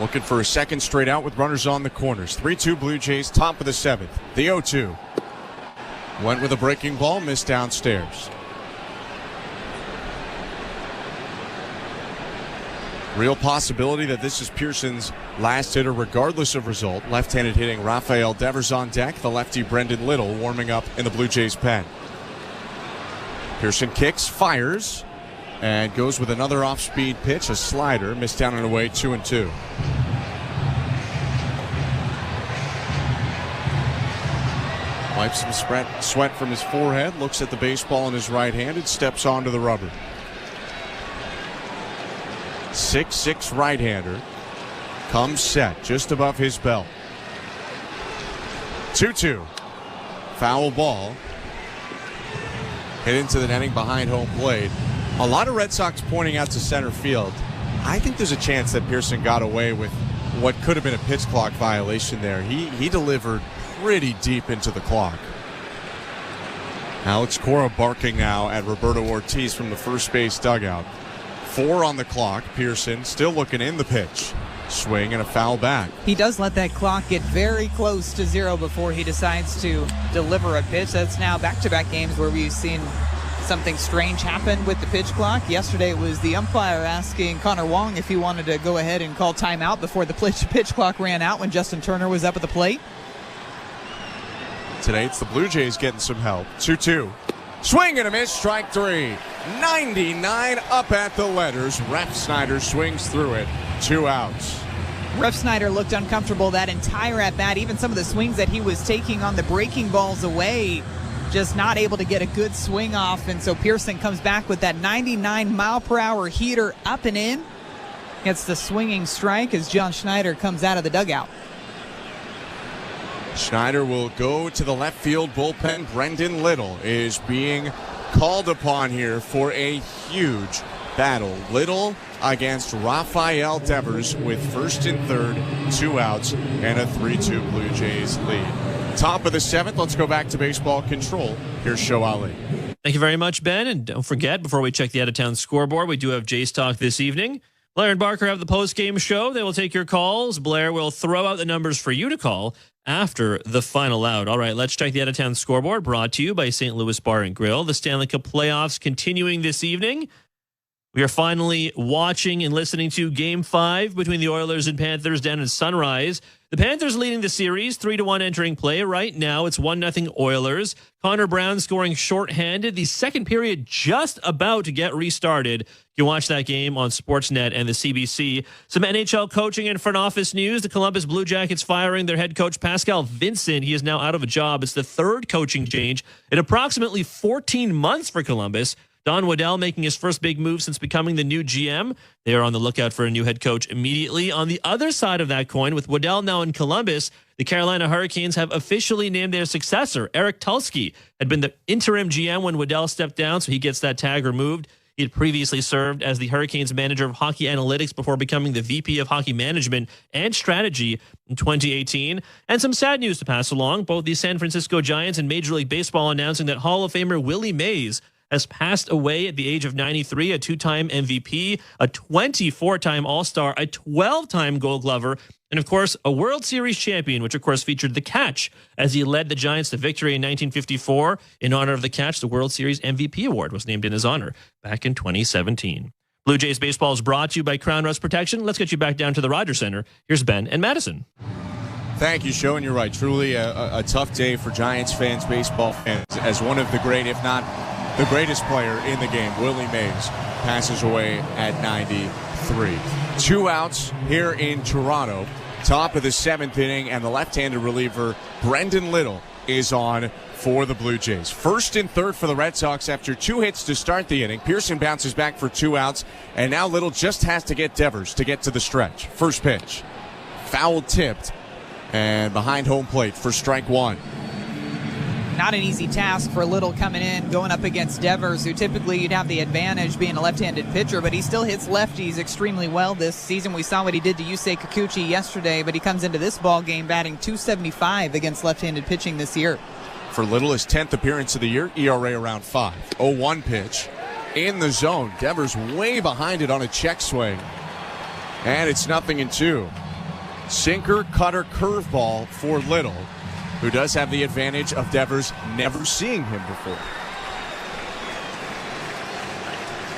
looking for a second straight out with runners on the corners. 3-2 Blue Jays, top of the 7th. The 0-2. Went with a breaking ball, missed downstairs. Real possibility that this is Pearson's last hitter regardless of result. Left-handed hitting Rafael Devers on deck. The lefty Brendan Little warming up in the Blue Jays pen. Pearson kicks, fires, and goes with another off-speed pitch, a slider, missed down and away, 2-2. Wipes some sweat from his forehead, looks at the baseball in his right hand, and steps onto the rubber. 6'6" right-hander. Comes set just above his belt. 2-2. Foul ball. Hit into the netting behind home plate. A lot of Red Sox pointing out to center field. I think there's a chance that Pearson got away with what could have been a pitch clock violation there. He delivered pretty deep into the clock. Alex Cora barking now at Roberto Ortiz from the first base dugout. 4 on the clock. Pearson still looking in the pitch. Swing and a foul back. He does let that clock get very close to 0 before he decides to deliver a pitch. That's now back-to-back games where we've seen something strange happen with the pitch clock. Yesterday it was the umpire asking Connor Wong if he wanted to go ahead and call timeout before the pitch clock ran out when Justin Turner was up at the plate. Today it's the Blue Jays getting some help. 2-2. Swing and a miss, strike 3. 99 up at the letters. Ref Snyder swings through it. 2 outs. Ref Snyder looked uncomfortable that entire at-bat. Even some of the swings that he was taking on the breaking balls away, just not able to get a good swing off. And so Pearson comes back with that 99-mile-per-hour heater up and in. Gets the swinging strike as John Schneider comes out of the dugout. Schneider will go to the left field bullpen. Brendan Little is being called upon here for a huge battle. Little against Rafael Devers with first and third, 2 outs, and a 3-2 Blue Jays lead. Top of the 7th, let's go back to baseball control. Here's Show Ali. Thank you very much, Ben. And don't forget, before we check the out-of-town scoreboard, we do have Jays Talk this evening. Blair and Barker have the post-game show. They will take your calls. Blair will throw out the numbers for you to call after the final out. All right, let's check the out-of-town scoreboard, brought to you by St. Louis Bar and Grill. The Stanley Cup playoffs continuing this evening. We are finally watching and listening to Game 5 between the Oilers and Panthers down in Sunrise. The Panthers leading the series, 3-1 entering play. Right now, it's 1-0 Oilers. Connor Brown scoring shorthanded. The second period just about to get restarted. You can watch that game on Sportsnet and the CBC. Some NHL coaching and front office news. The Columbus Blue Jackets firing their head coach, Pascal Vincent. He is now out of a job. It's the third coaching change in approximately 14 months for Columbus. Don Waddell making his first big move since becoming the new GM. They are on the lookout for a new head coach immediately. On the other side of that coin, with Waddell now in Columbus, the Carolina Hurricanes have officially named their successor. Eric Tulsky had been the interim GM when Waddell stepped down, so he gets that tag removed. He had previously served as the Hurricanes manager of hockey analytics before becoming the VP of hockey management and strategy in 2018. And some sad news to pass along. Both the San Francisco Giants and Major League Baseball announcing that Hall of Famer Willie Mays has passed away at the age of 93, a 2-time MVP, a 24-time All-Star, a 12-time Gold Glover, and, of course, a World Series champion, which, of course, featured the catch as he led the Giants to victory in 1954. In honor of the catch, the World Series MVP award was named in his honor back in 2017. Blue Jays baseball is brought to you by Crown Rust Protection. Let's get you back down to the Rogers Center. Here's Ben and Madison. Thank you, Joe, and you're right. Truly a tough day for Giants fans, baseball fans, as one of the great, if not the greatest player in the game, Willie Mays, passes away at 93. 2 outs here in Toronto. Top of the 7th inning, and the left-handed reliever, Brendan Little, is on for the Blue Jays. First and third for the Red Sox after 2 hits to start the inning. Pearson bounces back for 2 outs, and now Little just has to get Devers to get to the stretch. First pitch. Foul tipped, and behind home plate for strike 1. Not an easy task for Little coming in, going up against Devers, who typically you'd have the advantage being a left-handed pitcher, but he still hits lefties extremely well this season. We saw what he did to Yusei Kikuchi yesterday, but he comes into this ball game batting .275 against left-handed pitching this year. For Little, his 10th appearance of the year, ERA around 5. 0-1 pitch in the zone. Devers way behind it on a check swing. And it's 0-2. Sinker, cutter, curveball for Little, who does have the advantage of Devers never seeing him before.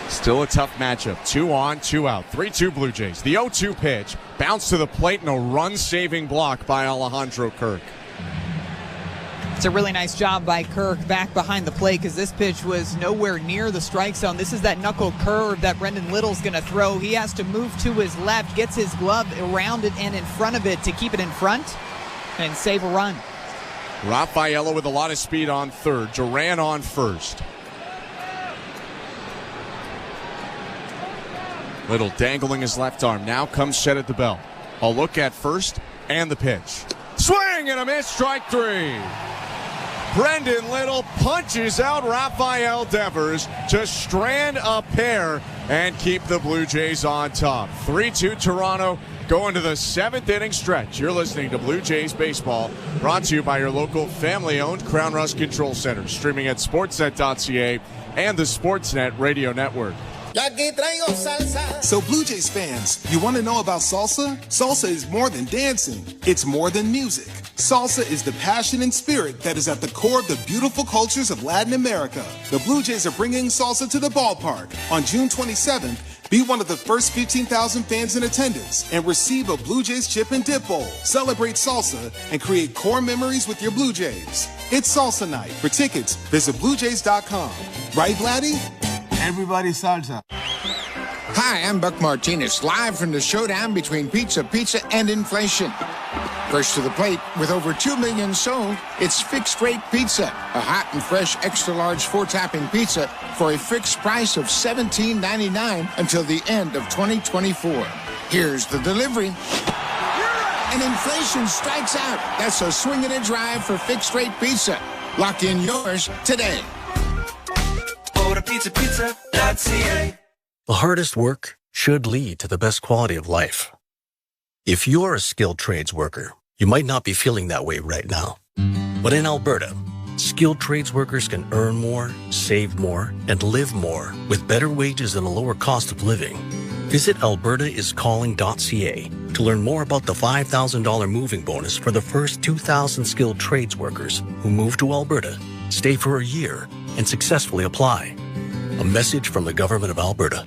Still a tough matchup. 2 on, 2 out. 3-2 Blue Jays. The 0-2 pitch. Bounce to the plate and a run-saving block by Alejandro Kirk. It's a really nice job by Kirk back behind the plate because this pitch was nowhere near the strike zone. This is that knuckle curve that Brendan Little's going to throw. He has to move to his left, gets his glove around it and in front of it to keep it in front and save a run. Raffaello with a lot of speed on third. Duran on first. Little dangling his left arm. Now comes set at the belt. A look at first and the pitch. Swing and a miss. Strike 3. Brendan Little punches out Rafael Devers to strand a pair and keep the Blue Jays on top. 3-2 Toronto going to the 7th inning stretch. You're listening to Blue Jays Baseball, brought to you by your local family-owned Crown Rust Control Center, streaming at sportsnet.ca and the Sportsnet Radio Network. So Blue Jays fans, you want to know about salsa? Salsa is more than dancing. It's more than music. Salsa is the passion and spirit that is at the core of the beautiful cultures of Latin America. The Blue Jays are bringing salsa to the ballpark on June 27th. Be one of the first 15,000 fans in attendance and receive a Blue Jays chip and dip bowl. Celebrate salsa and create core memories with your Blue Jays. It's salsa night. For tickets, visit BlueJays.com. Right, Vladdy? Everybody salsa. Hi, I'm Buck Martinez, live from the showdown between pizza, and inflation. First to the plate, with over 2 million sold, it's Fixed Rate Pizza, a hot and fresh extra-large 4-topping pizza for a fixed price of $17.99 until the end of 2024. Here's the delivery. And inflation strikes out. That's a swing and a drive for Fixed Rate Pizza. Lock in yours today. The hardest work should lead to the best quality of life. If you're a skilled trades worker, you might not be feeling that way right now. But in Alberta, skilled trades workers can earn more, save more, and live more with better wages and a lower cost of living. Visit albertaiscalling.ca to learn more about the $5,000 moving bonus for the first 2,000 skilled trades workers who move to Alberta, stay for a year, and successfully apply. A message from the Government of Alberta.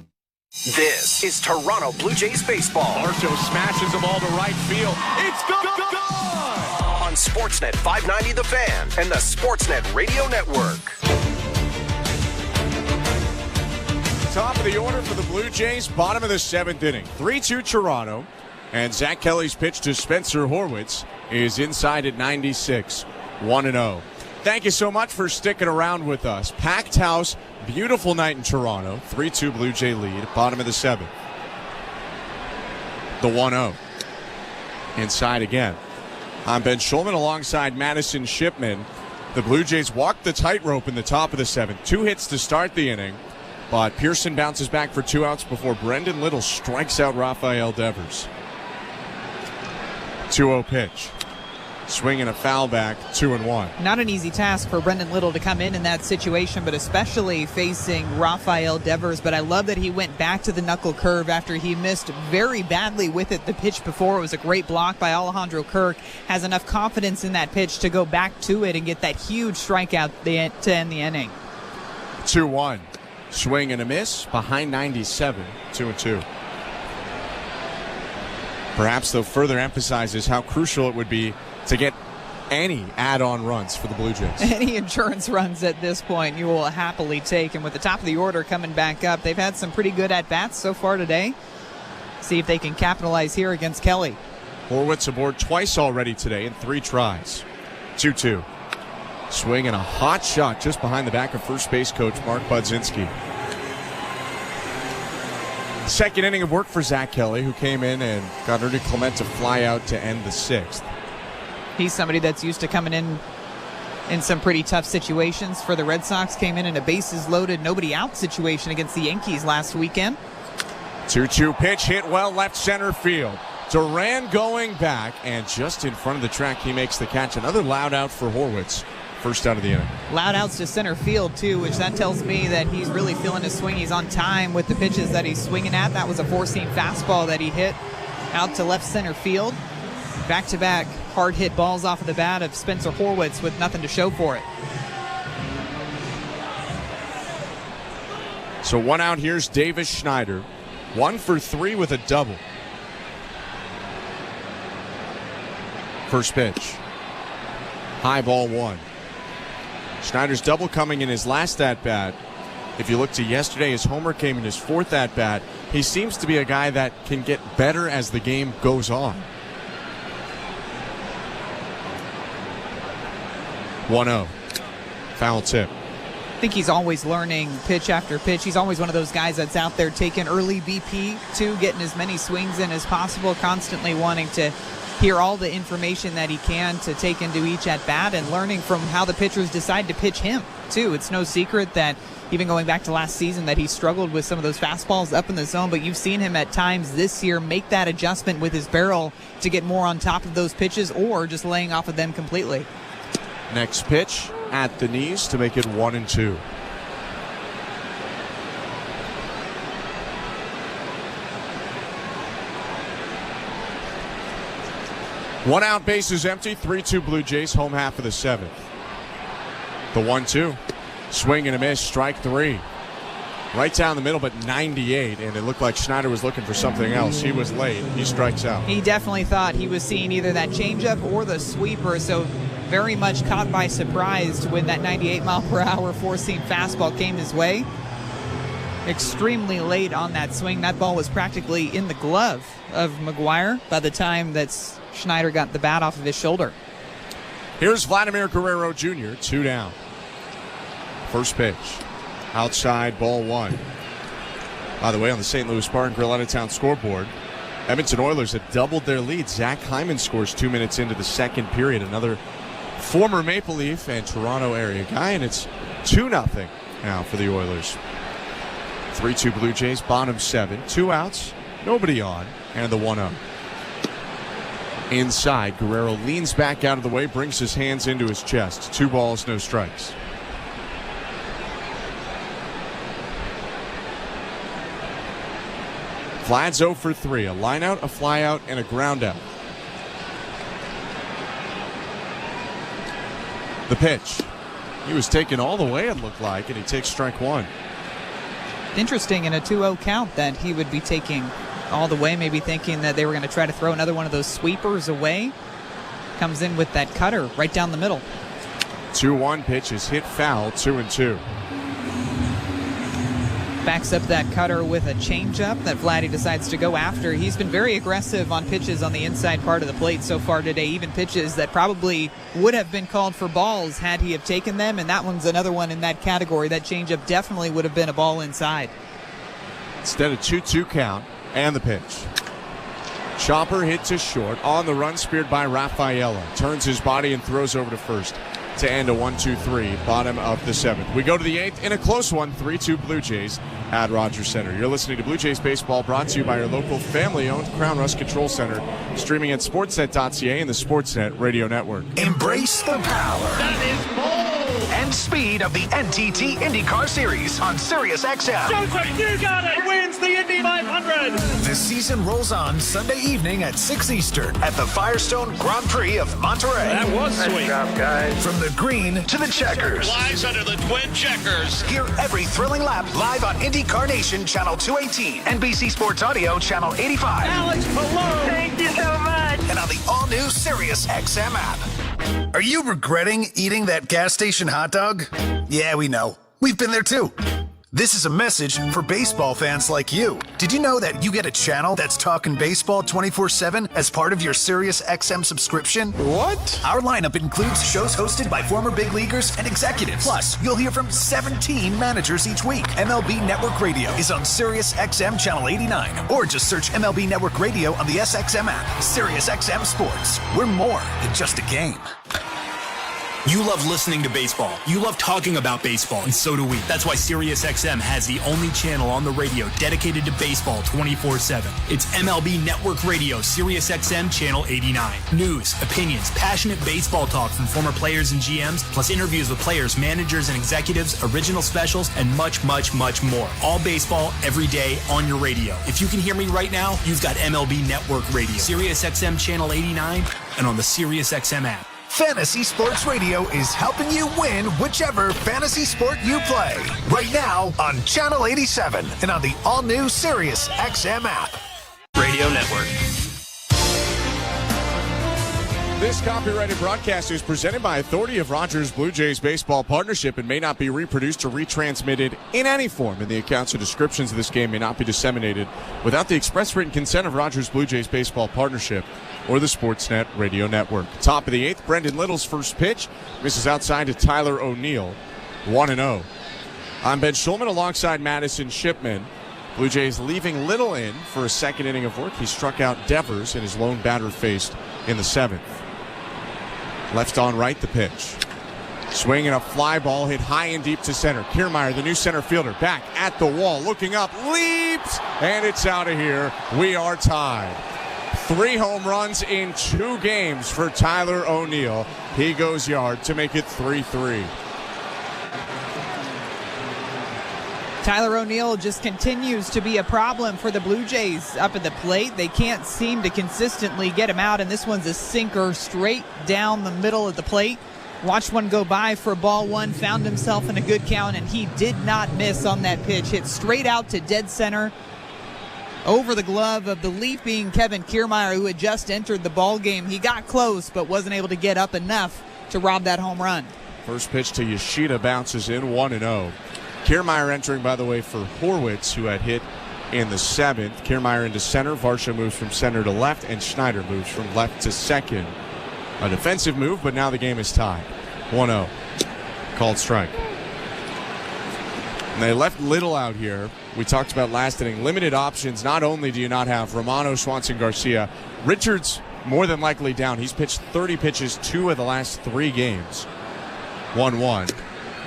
This is Toronto Blue Jays baseball. Barstow smashes the ball to right field. It's gone! On Sportsnet 590 The Fan and the Sportsnet Radio Network. Top of the order for the Blue Jays, bottom of the 7th inning. 3-2 Toronto, and Zach Kelly's pitch to Spencer Horwitz is inside at 96, 1-0. Thank you so much for sticking around with us. Packed house, beautiful night in Toronto. 3-2 Blue Jay lead, bottom of the 7th. The 1-0. Inside again. I'm Ben Schulman alongside Madison Shipman. The Blue Jays walked the tightrope in the top of the 7th. 2 hits to start the inning, but Pearson bounces back for 2 outs before Brendan Little strikes out Rafael Devers. 2-0 pitch. Swing and a foul back, 2-1. Not an easy task for Brendan Little to come in that situation, but especially facing Rafael Devers. But I love that he went back to the knuckle curve after he missed very badly with it the pitch before. It was a great block by Alejandro Kirk. Has enough confidence in that pitch to go back to it and get that huge strikeout to end the inning. 2-1. Swing and a miss behind 97, 2-2. Perhaps, though, further emphasizes how crucial it would be to get any add-on runs for the Blue Jays. Any insurance runs at this point you will happily take. And with the top of the order coming back up, they've had some pretty good at-bats so far today. See if they can capitalize here against Kelly. Horwitz aboard twice already today in 3 tries. 2-2. Swing and a hot shot just behind the back of first base coach Mark Budzinski. Second inning of work for Zach Kelly, who came in and got Ernie Clement to fly out to end the 6th. He's somebody that's used to coming in in some pretty tough situations for the Red Sox. Came in a bases loaded, nobody out situation against the Yankees last weekend. 2-2 pitch hit well left center field. Duran going back, and just in front of the track, he makes the catch. Another loud out for Horwitz. First out of the inning. Loud outs to center field, too, which that tells me that he's really feeling his swing. He's on time with the pitches that he's swinging at. That was a four-seam fastball that he hit out to left center field. Back-to-back hard-hit balls off of the bat of Spencer Horwitz with nothing to show for it. So one out, here's Davis Schneider. 1 for 3 with a double. First pitch. High ball 1. Schneider's double coming in his last at-bat. If you look to yesterday, his homer came in his fourth at-bat. He seems to be a guy that can get better as the game goes on. 1-0. Foul tip. I think he's always learning pitch after pitch. He's always one of those guys that's out there taking early BP, too, getting as many swings in as possible, constantly wanting to hear all the information that he can to take into each at-bat and learning from how the pitchers decide to pitch him, too. It's no secret that even going back to last season that he struggled with some of those fastballs up in the zone, but you've seen him at times this year make that adjustment with his barrel to get more on top of those pitches or just laying off of them completely. Next pitch at the knees to make it 1-2. One out, base is empty. 3-2 Blue Jays, home half of the 7th. The 1-2. Swing and a miss, strike 3. Right down the middle, but 98, and it looked like Schneider was looking for something else. He was late. He strikes out. He definitely thought he was seeing either that changeup or the sweeper, so very much caught by surprise when that 98-mile-per-hour four-seam fastball came his way. Extremely late on that swing. That ball was practically in the glove of McGuire by the time that Schneider got the bat off of his shoulder. Here's Vladimir Guerrero Jr., 2 down. First pitch. Outside, ball 1. By the way, on the St. Louis Bar and Grill out-of-town scoreboard, Edmonton Oilers have doubled their lead. Zach Hyman scores 2 minutes into the second period. Another former Maple Leaf and Toronto area guy, and it's 2-0 now for the Oilers. 3-2 Blue Jays, bottom 7. 2 outs, nobody on, and the 1-0. Inside, Guerrero leans back out of the way, brings his hands into his chest. 2 balls, no strikes. Vlad's 0 for 3. A line out, a fly out, and a ground out. The pitch. He was taken all the way, it looked like, and he takes strike 1. Interesting in a 2-0 count that he would be taking all the way, maybe thinking that they were going to try to throw another one of those sweepers away. Comes in with that cutter right down the middle. 2-1 pitch is hit foul, 2-2. Backs up that cutter with a changeup that Vladdy decides to go after. He's been very aggressive on pitches on the inside part of the plate so far today, even pitches that probably would have been called for balls had he have taken them, and that one's another one in that category. That changeup definitely would have been a ball inside. Instead of 2-2 count, and the pitch. Chopper hit to short, on the run, speared by Rafaela. Turns his body and throws over to first to end a 1-2-3, bottom of the 7th. We go to the 8th in a close one, 3-2 Blue Jays at Rogers Center. You're listening to Blue Jays Baseball, brought to you by your local family-owned Crown Rust Control Center, streaming at sportsnet.ca and the Sportsnet Radio Network. Embrace the power and speed of the NTT IndyCar Series on SiriusXM. Joseph Newgarden wins the Indy 500. The season rolls on Sunday evening at 6 Eastern at the Firestone Grand Prix of Monterey. That was sweet. Nice job, guys. From the green to the checkers. Flies under the twin checkers. Hear every thrilling lap live on IndyCar Nation Channel 218, NBC Sports Audio Channel 85. Alex Palou. Thank you so much. And on the all-new SiriusXM app. Are you regretting eating that gas station hot dog? Yeah, we know. We've been there too. This is a message for baseball fans like you. Did you know that you get a channel that's talking baseball 24/7 as part of your SiriusXM subscription? What? Our lineup includes shows hosted by former big leaguers and executives. Plus, you'll hear from 17 managers each week. MLB Network Radio is on SiriusXM Channel 89, or just search MLB Network Radio on the SXM app. SiriusXM Sports. We're more than just a game. You love listening to baseball. You love talking about baseball, and so do we. That's why SiriusXM has the only channel on the radio dedicated to baseball 24/7. It's MLB Network Radio, SiriusXM Channel 89. News, opinions, passionate baseball talk from former players and GMs, plus interviews with players, managers, and executives, original specials, and much, much, much more. All baseball, every day, on your radio. If you can hear me right now, you've got MLB Network Radio, SiriusXM Channel 89, and on the SiriusXM app. Fantasy Sports Radio is helping you win whichever fantasy sport you play. Right now on Channel 87 and on the all-new Sirius XM app. Radio Network. This copyrighted broadcast is presented by authority of Rogers Blue Jays Baseball Partnership and may not be reproduced or retransmitted in any form, and the accounts or descriptions of this game may not be disseminated without the express written consent of Rogers Blue Jays Baseball Partnership or the Sportsnet Radio Network. Top of the 8th, Brendan Little's first pitch misses outside to Tyler O'Neill, 1-0. I'm Ben Schulman alongside Madison Shipman. Blue Jays leaving Little in for a second inning of work. He struck out Devers and his lone batter faced in the 7th. Left on right, the pitch. Swinging a fly ball hit high and deep to center. Kiermaier, the new center fielder, back at the wall, looking up, leaps, and it's out of here. We are tied. 3 home runs in 2 games for Tyler O'Neill. He goes yard to make it 3-3. Tyler O'Neill just continues to be a problem for the Blue Jays up at the plate. They can't seem to consistently get him out, and this one's a sinker straight down the middle of the plate. Watched one go by for ball 1, found himself in a good count, and he did not miss on that pitch. Hit straight out to dead center over the glove of the leaping Kevin Kiermaier, who had just entered the ball game. He got close, but wasn't able to get up enough to rob that home run. First pitch to Yoshida bounces in, 1-0. Kiermaier entering, by the way, for Horwitz, who had hit in the 7th. Kiermaier into center. Varsha moves from center to left, and Schneider moves from left to second. A defensive move, but now the game is tied. 1-0. Called strike. And they left Little out here. We talked about last inning. Limited options. Not only do you not have Romano, Swanson, Garcia, Richards more than likely down. He's pitched 30 pitches 2 of the last 3 games. 1-1.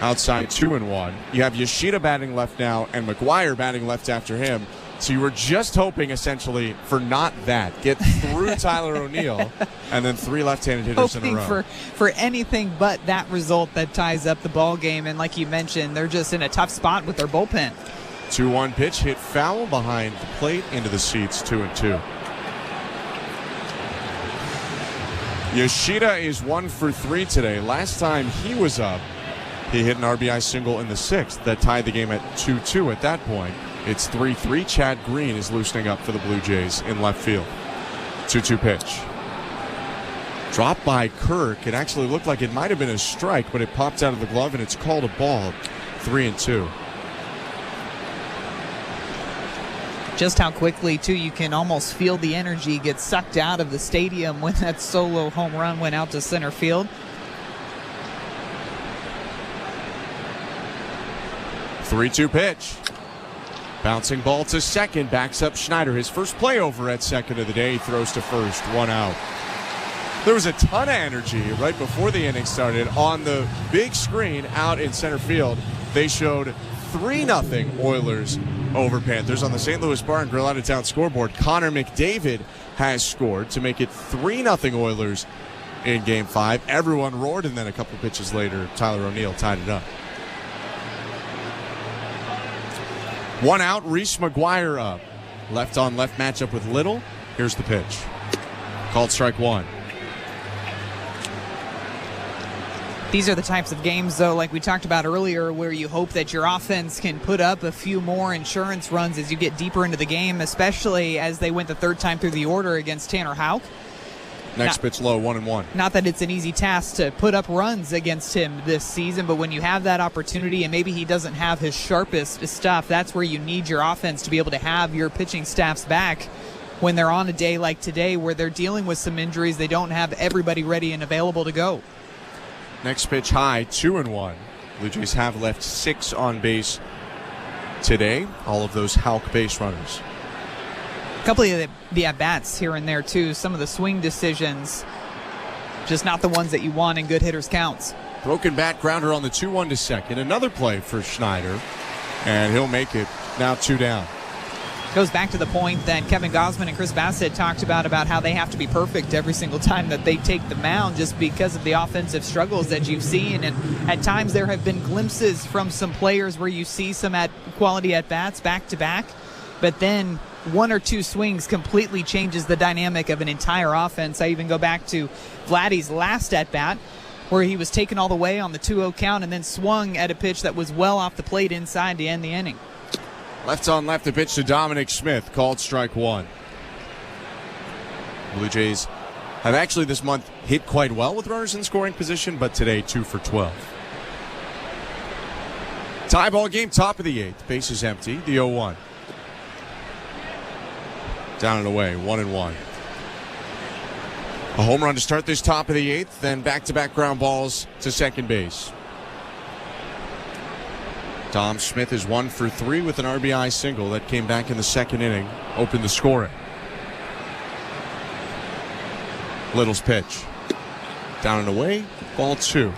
Outside 2-1. You have Yoshida batting left now and McGuire batting left after him. So you were just hoping essentially for not that. Get through Tyler O'Neill and then 3 left-handed hitters in a row. Hoping for anything but that result that ties up the ball game. And like you mentioned, they're just in a tough spot with their bullpen. 2-1 pitch hit foul behind the plate into the seats, 2-2. Yoshida is 1 for 3 today. Last time he was up, he hit an RBI single in the 6th that tied the game at 2-2 at that point. It's 3-3. Chad Green is loosening up for the Blue Jays in left field. 2-2 pitch. Dropped by Kirk. It actually looked like it might have been a strike, but it popped out of the glove, and it's called a ball. 3-2. Just how quickly, too, you can almost feel the energy get sucked out of the stadium when that solo home run went out to center field. 3-2 pitch. Bouncing ball to second, backs up Schneider. His first play over at second of the day. He throws to first, 1 out. There was a ton of energy right before the inning started. On the big screen out in center field, they showed 3-0 Oilers over Panthers. On the St. Louis Bar and Grill out-of-town scoreboard, Connor McDavid has scored to make it 3-0 Oilers in Game 5. Everyone roared, and then a couple pitches later, Tyler O'Neill tied it up. 1 out, Reese McGuire up. Left on left matchup with Little. Here's the pitch. Called strike 1. These are the types of games, though, like we talked about earlier, where you hope that your offense can put up a few more insurance runs as you get deeper into the game, especially as they went the 3rd time through the order against Tanner Houck. Next pitch low, 1-1. Not that it's an easy task to put up runs against him this season, but when you have that opportunity and maybe he doesn't have his sharpest stuff, that's where you need your offense to be able to have your pitching staffs back when they're on a day like today where they're dealing with some injuries. They don't have everybody ready and available to go. Next pitch high, 2-1. Blue Jays have left 6 on base today. All of those Houck base runners. A couple of the at-bats here and there, too. Some of the swing decisions, just not the ones that you want in good hitters' counts. Broken bat grounder on the 2-1 to second. Another play for Schneider, and he'll make it. Now 2 down. Goes back to the point that Kevin Gausman and Chris Bassitt talked about how they have to be perfect every single time that they take the mound just because of the offensive struggles that you've seen. And at times there have been glimpses from some players where you see some quality at-bats back-to-back, but then 1 or 2 swings completely changes the dynamic of an entire offense. I even go back to Vladdy's last at-bat where he was taken all the way on the 2-0 count and then swung at a pitch that was well off the plate inside to end the inning. Left on left, the pitch to Dominic Smith, called strike 1. Blue Jays have actually this month hit quite well with runners in scoring position, but today 2 for 12. Tie ball game, top of the 8th. Base is empty, the 0-1. Down and away, 1-1. A home run to start this top of the 8th, then back-to-back ground balls to second base. Dom Smith is 1 for 3 with an RBI single that came back in the second inning, opened the scoring. Little's pitch. Down and away, ball 2.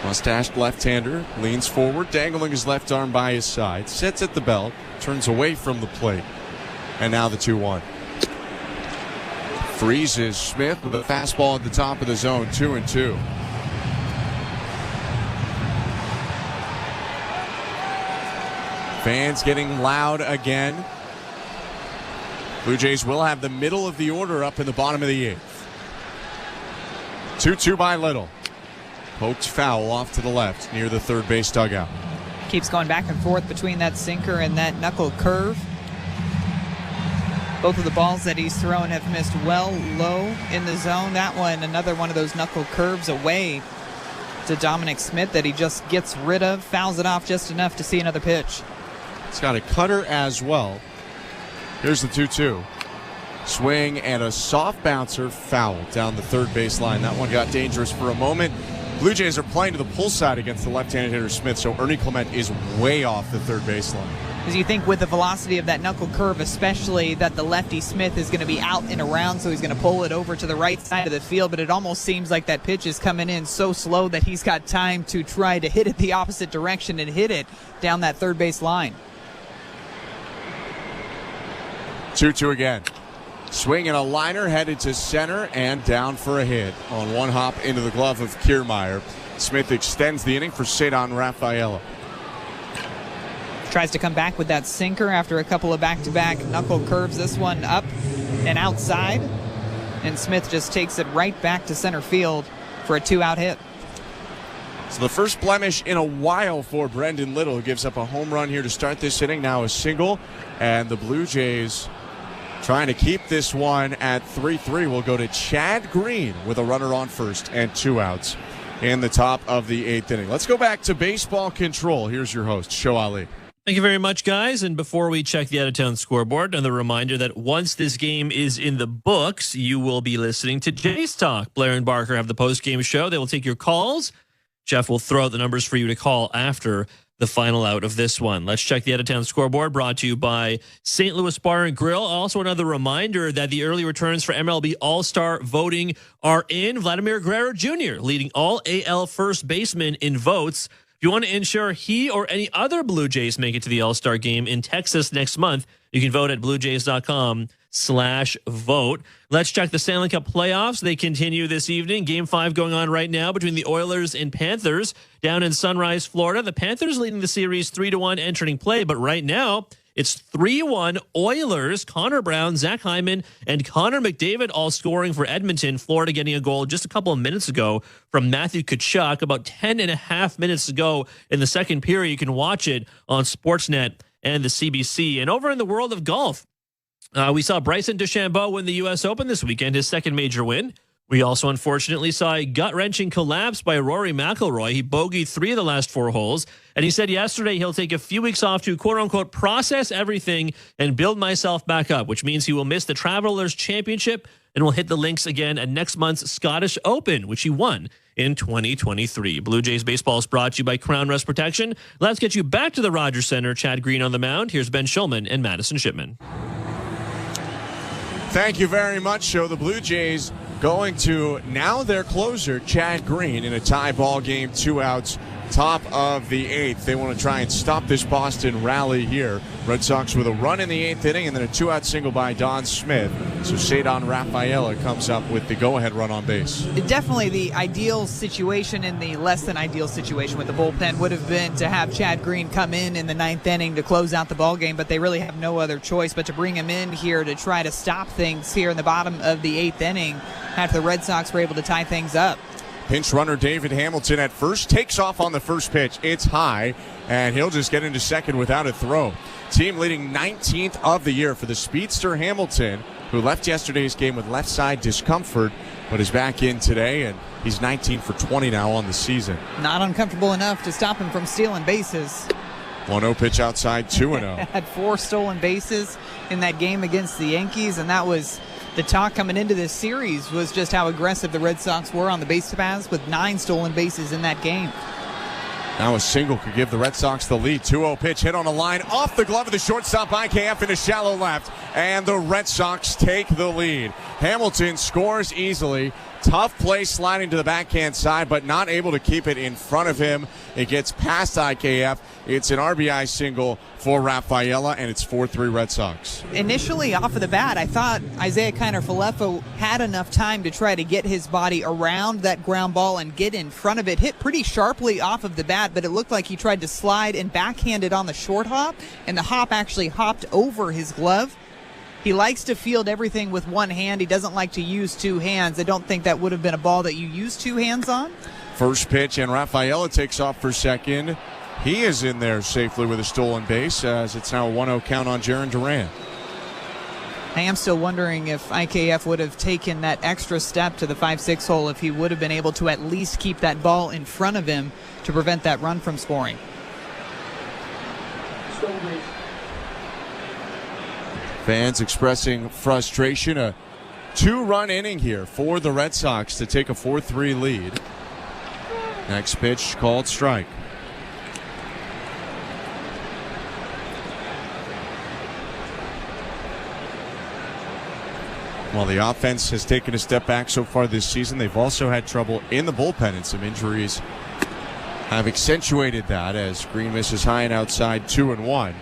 Mustached left-hander leans forward, dangling his left arm by his side, sits at the belt, turns away from the plate, and now the 2-1. Freezes Smith with a fastball at the top of the zone, 2-2. Fans getting loud again. Blue Jays will have the middle of the order up in the bottom of the 8th. 2-2 by Little. Poked foul off to the left near the third base dugout. Keeps going back and forth between that sinker and that knuckle curve. Both of the balls that he's thrown have missed well low in the zone. That one, another one of those knuckle curves away to Dominic Smith that he just gets rid of, fouls it off just enough to see another pitch. It's got a cutter as well. Here's the 2-2. Swing and a soft bouncer, foul down the third base line. That one got dangerous for a moment. Blue Jays are playing to the pull side against the left-handed hitter Smith, so Ernie Clement is way off the third baseline. Because you think with the velocity of that knuckle curve, especially that the lefty Smith is going to be out and around, so he's going to pull it over to the right side of the field, but it almost seems like that pitch is coming in so slow that he's got time to try to hit it the opposite direction and hit it down that third base line. 2-2 again. Swing and a liner headed to center and down for a hit on one hop into the glove of Kiermaier. Smith extends the inning for Cedon Rafaela. Tries to come back with that sinker after a couple of back-to-back knuckle curves. This one up and outside. And Smith just takes it right back to center field for a 2-out hit. So the first blemish in a while for Brendan Little, who gives up a home run here to start this inning. Now a single. And the Blue Jays trying to keep this one at 3-3 will go to Chad Green with a runner on first and 2 outs in the top of the 8th inning. Let's go back to baseball control. Here's your host, Show Ali. Thank you very much, guys. And before we check the out-of-town scoreboard, another reminder that once this game is in the books, you will be listening to Jays Talk. Blair and Barker have the post-game show. They will take your calls. Jeff will throw out the numbers for you to call after the final out of this one. Let's check the out-of-town scoreboard, brought to you by St. Louis Bar and Grill. Also, another reminder that the early returns for MLB All-Star voting are in. Vladimir Guerrero Jr. leading all AL first basemen in votes. If you want to ensure he or any other Blue Jays make it to the All-Star game in Texas next month, you can vote at bluejays.com/vote. Let's check the Stanley Cup playoffs. They continue this evening. Game 5 going on right now between the Oilers and Panthers down in Sunrise, Florida. The Panthers leading the series 3-1 entering play, but right now it's 3-1 Oilers. Connor Brown, Zach Hyman, and Connor McDavid all scoring for Edmonton. Florida getting a goal just a couple of minutes ago from Matthew Tkachuk, about 10.5 minutes ago in the second period. You can watch it on Sportsnet and the CBC. And over in the world of golf, we saw Bryson DeChambeau win the U.S. Open this weekend, his second major win. We also unfortunately saw a gut-wrenching collapse by Rory McIlroy. He bogeyed 3 of the last 4 holes, and he said yesterday he'll take a few weeks off to quote-unquote process everything and build myself back up, which means he will miss the Travelers Championship and will hit the links again at next month's Scottish Open, which he won in 2023. Blue Jays baseball is brought to you by Crown Rust Protection. Let's get you back to the Rogers Center. Chad Green on the mound. Here's Ben Shulman and Madison Shipman. Thank you very much, Joe. The Blue Jays going to now their closer, Chad Green, in a tie ball game, 2 outs, top of the 8th. They want to try and stop this Boston rally here. Red Sox with a run in the 8th inning and then a 2-out single by Don Smith. So Cedar Rafaela comes up with the go-ahead run on base. Definitely the ideal situation and the less than ideal situation with the bullpen would have been to have Chad Green come in the 9th inning to close out the ball game, but they really have no other choice but to bring him in here to try to stop things here in the bottom of the 8th inning after the Red Sox were able to tie things up. Pinch runner David Hamilton at first takes off on the first pitch. It's high, and he'll just get into second without a throw. Team leading 19th of the year for the speedster Hamilton, who left yesterday's game with left side discomfort, but is back in today, and he's 19 for 20 now on the season. Not uncomfortable enough to stop him from stealing bases. 1-0 pitch outside, 2-0. Had 4 stolen bases in that game against the Yankees, and that was the talk coming into this series, was just how aggressive the Red Sox were on the base paths with 9 stolen bases in that game. Now a single could give the Red Sox the lead. 2-0 pitch hit on a line off the glove of the shortstop IKF into shallow left, and the Red Sox take the lead. Hamilton scores easily. Tough play sliding to the backhand side, but not able to keep it in front of him. It gets past IKF. It's an RBI single for Rafaela, and it's 4-3 Red Sox. Initially, off of the bat, I thought Isaiah Kiner-Falefa had enough time to try to get his body around that ground ball and get in front of it. Hit pretty sharply off of the bat, but it looked like he tried to slide and backhand it on the short hop, and the hop actually hopped over his glove. He likes to field everything with one hand. He doesn't like to use 2 hands. I don't think that would have been a ball that you use 2 hands on. First pitch, and Rafaela takes off for second. He is in there safely with a stolen base, as it's now a 1-0 count on Jarren Duran. I am still wondering if IKF would have taken that extra step to the 5-6 hole if he would have been able to at least keep that ball in front of him to prevent that run from scoring. Fans expressing frustration. A 2-run inning here for the Red Sox to take a 4-3 lead. Next pitch called strike. While the offense has taken a step back so far this season, they've also had trouble in the bullpen, and some injuries have accentuated that as Green misses high and outside, 2-1.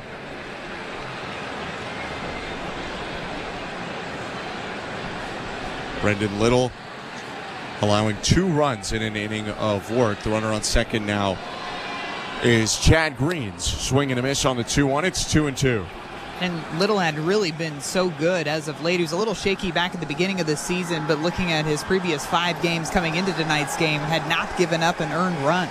Brendan Little allowing 2 runs in an inning of work. The runner on second now is Chad Green's swing and a miss on the 2-1. It's 2-2. And Little had really been so good as of late. He was a little shaky back at the beginning of the season, but looking at his previous 5 games coming into tonight's game, had not given up an earned run.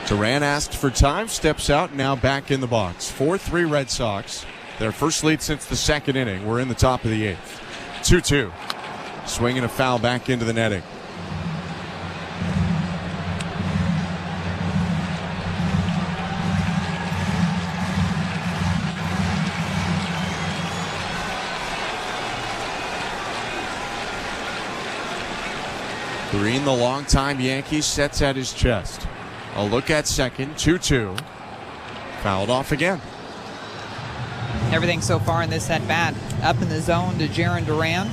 Duran asked for time, steps out, now back in the box. 4-3 Red Sox. Their first lead since the second inning. We're in the top of the 8th. 2-2. Swinging a foul back into the netting. Green, the longtime Yankee, sets at his chest. A look at second, 2-2. Fouled off again. Everything so far in this at-bat up in the zone to Jarren Duran.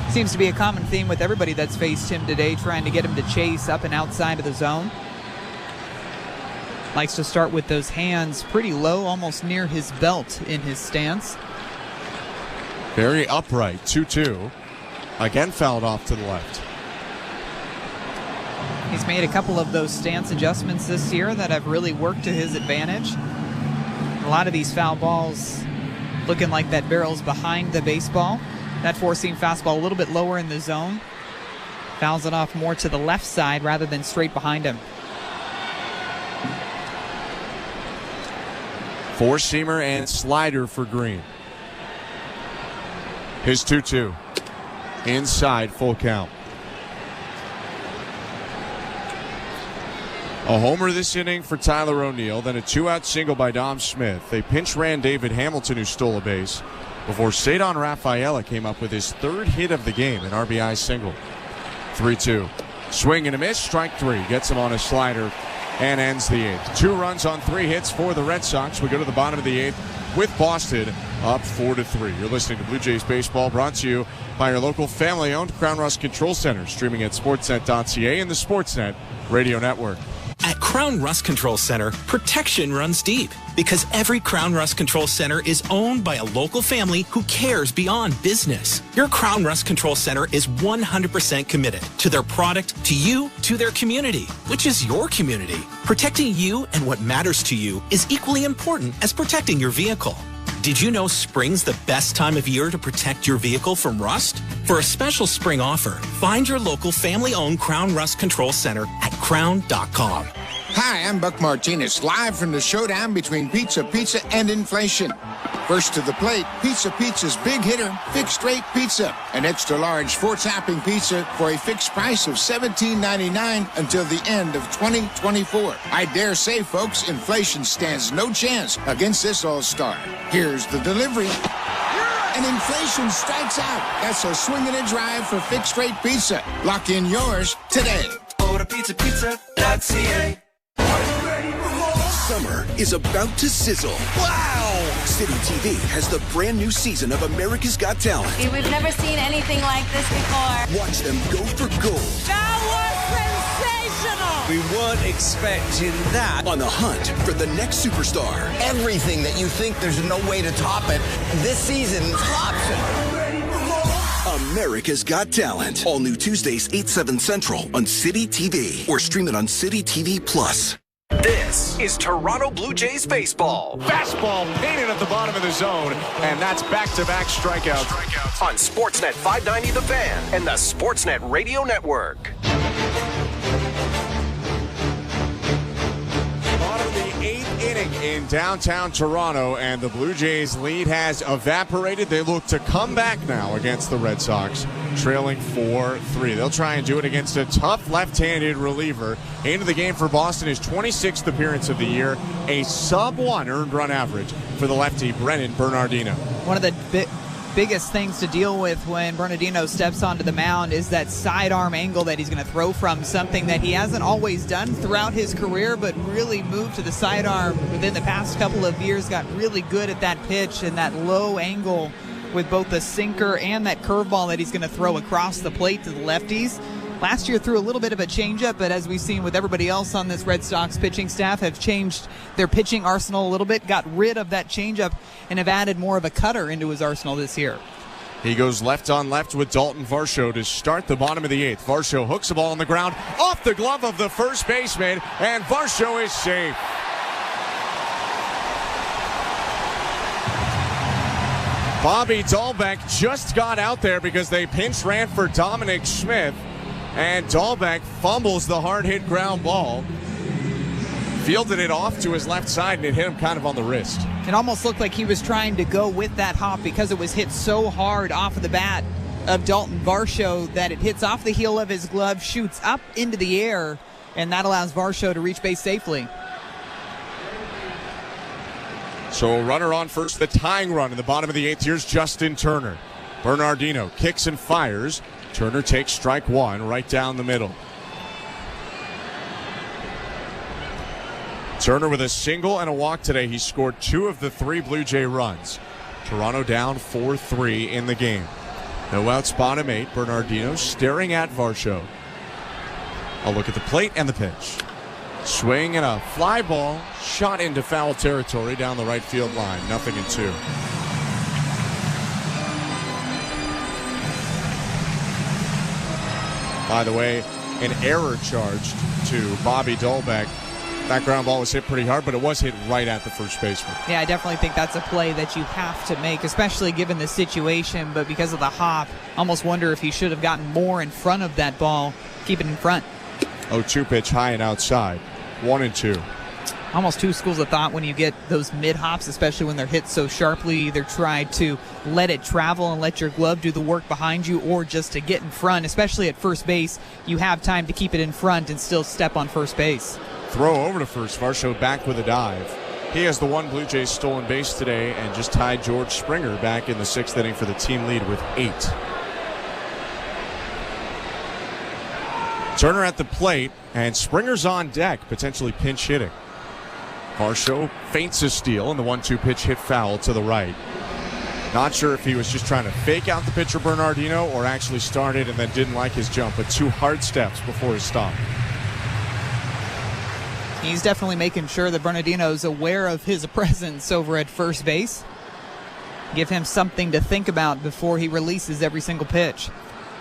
Seems to be a common theme with everybody that's faced him today, trying to get him to chase up and outside of the zone. Likes to start with those hands pretty low, almost near his belt in his stance. Very upright, 2-2. Again fouled off to the left. He's made a couple of those stance adjustments this year that have really worked to his advantage. A lot of these foul balls looking like that barrel's behind the baseball. That 4-seam fastball a little bit lower in the zone. Fouls it off more to the left side rather than straight behind him. 4-seamer and slider for Green. His 2-2. Inside, full count. A homer this inning for Tyler O'Neill, then a 2-out single by Dom Smith. They pinch ran David Hamilton, who stole a base, before Cedar Rafaela came up with his 3rd hit of the game, an RBI single. 3-2. Swing and a miss, strike 3. Gets him on a slider and ends the 8th. 2 runs on 3 hits for the Red Sox. We go to the bottom of the 8th with Boston up 4-3. You're listening to Blue Jays Baseball, brought to you by your local family-owned Crown Rust Control Center, streaming at sportsnet.ca and the Sportsnet Radio Network. At Crown Rust Control Center, protection runs deep because every Crown Rust Control Center is owned by a local family who cares beyond business. Your Crown Rust Control Center is 100% committed to their product, to you, to their community, which is your community. Protecting you and what matters to you is equally important as protecting your vehicle. Did you know spring's the best time of year to protect your vehicle from rust? For a special spring offer, find your local family-owned Crown Rust Control Center at crown.com. Hi, I'm Buck Martinez, live from the showdown between Pizza and inflation. First to the plate, Pizza's big hitter, fixed rate pizza. An extra large 4-topping pizza for a fixed price of $17.99 until the end of 2024. I dare say, folks, inflation stands no chance against this all-star. Here's the delivery. And inflation strikes out. That's a swing and a drive for fixed rate pizza. Lock in yours today. Order pizza.ca. Summer is about to sizzle. Wow! City TV has the brand new season of America's Got Talent. We've never seen anything like this before. Watch them go for gold. That was sensational! We weren't expecting that. On the hunt for the next superstar. Everything that you think there's no way to top it, this season tops it. America's Got Talent. All new Tuesdays, 8/7 Central on City TV. Or stream it on City TV Plus. This is Toronto Blue Jays baseball. Fastball painted at the bottom of the zone, and that's back-to-back strikeouts. On Sportsnet 590 The Fan and the Sportsnet Radio Network. Bottom of the 8th inning in downtown Toronto, and the Blue Jays' lead has evaporated. They look to come back now against the Red Sox, trailing 4-3. They'll try and do it against a tough left-handed reliever. Into the game for Boston, his 26th appearance of the year, a sub-1 earned run average for the lefty, Brennan Bernardino. One of the biggest things to deal with when Bernardino steps onto the mound is that sidearm angle that he's going to throw from, something that he hasn't always done throughout his career, but really moved to the sidearm within the past couple of years, got really good at that pitch and that low angle with both the sinker and that curveball that he's going to throw across the plate to the lefties. Last year threw a little bit of a changeup, but as we've seen with everybody else on this Red Sox pitching staff, have changed their pitching arsenal a little bit, got rid of that changeup, and have added more of a cutter into his arsenal this year. He goes left on left with Dalton Varsho to start the bottom of the 8th. Varsho hooks the ball on the ground, off the glove of the first baseman, and Varsho is safe. Bobby Dahlbeck just got out there because they pinch ran for Dominic Smith, and Dahlbeck fumbles the hard-hit ground ball. Fielded it off to his left side, and it hit him kind of on the wrist. It almost looked like he was trying to go with that hop because it was hit so hard off of the bat of Dalton Varsho that it hits off the heel of his glove, shoots up into the air, and that allows Varsho to reach base safely. So a runner on first, the tying run in the bottom of the 8th. Here's Justin Turner. Bernardino kicks and fires. Turner takes strike 1 right down the middle. Turner with a single and a walk today. He scored 2 of the 3 Blue Jay runs. Toronto down 4-3 in the game. No outs, bottom 8. Bernardino staring at Varsho. A look at the plate and the pitch. Swing and a fly ball shot into foul territory down the right field line. 0-2. By the way, an error charged to Bobby Dahlbeck. That ground ball was hit pretty hard, but it was hit right at the first baseman. Yeah, I definitely think that's a play that you have to make, especially given the situation. But because of the hop, almost wonder if he should have gotten more in front of that ball. Keep it in front. 0-2 pitch high and outside. 1-2. Almost 2 schools of thought when you get those mid-hops, especially when they're hit so sharply. Either try to let it travel and let your glove do the work behind you, or just to get in front, especially at first base. You have time to keep it in front and still step on first base. Throw over to first. Varsho back with a dive. He has the 1 Blue Jays stolen base today and just tied George Springer back in the 6th inning for the team lead with 8. Turner at the plate, and Springer's on deck, potentially pinch hitting. Varsho feints a steal, and the 1-2 pitch hit foul to the right. Not sure if he was just trying to fake out the pitcher Bernardino or actually started and then didn't like his jump, but 2 hard steps before his stop. He's definitely making sure that Bernardino's aware of his presence over at first base. Give him something to think about before he releases every single pitch.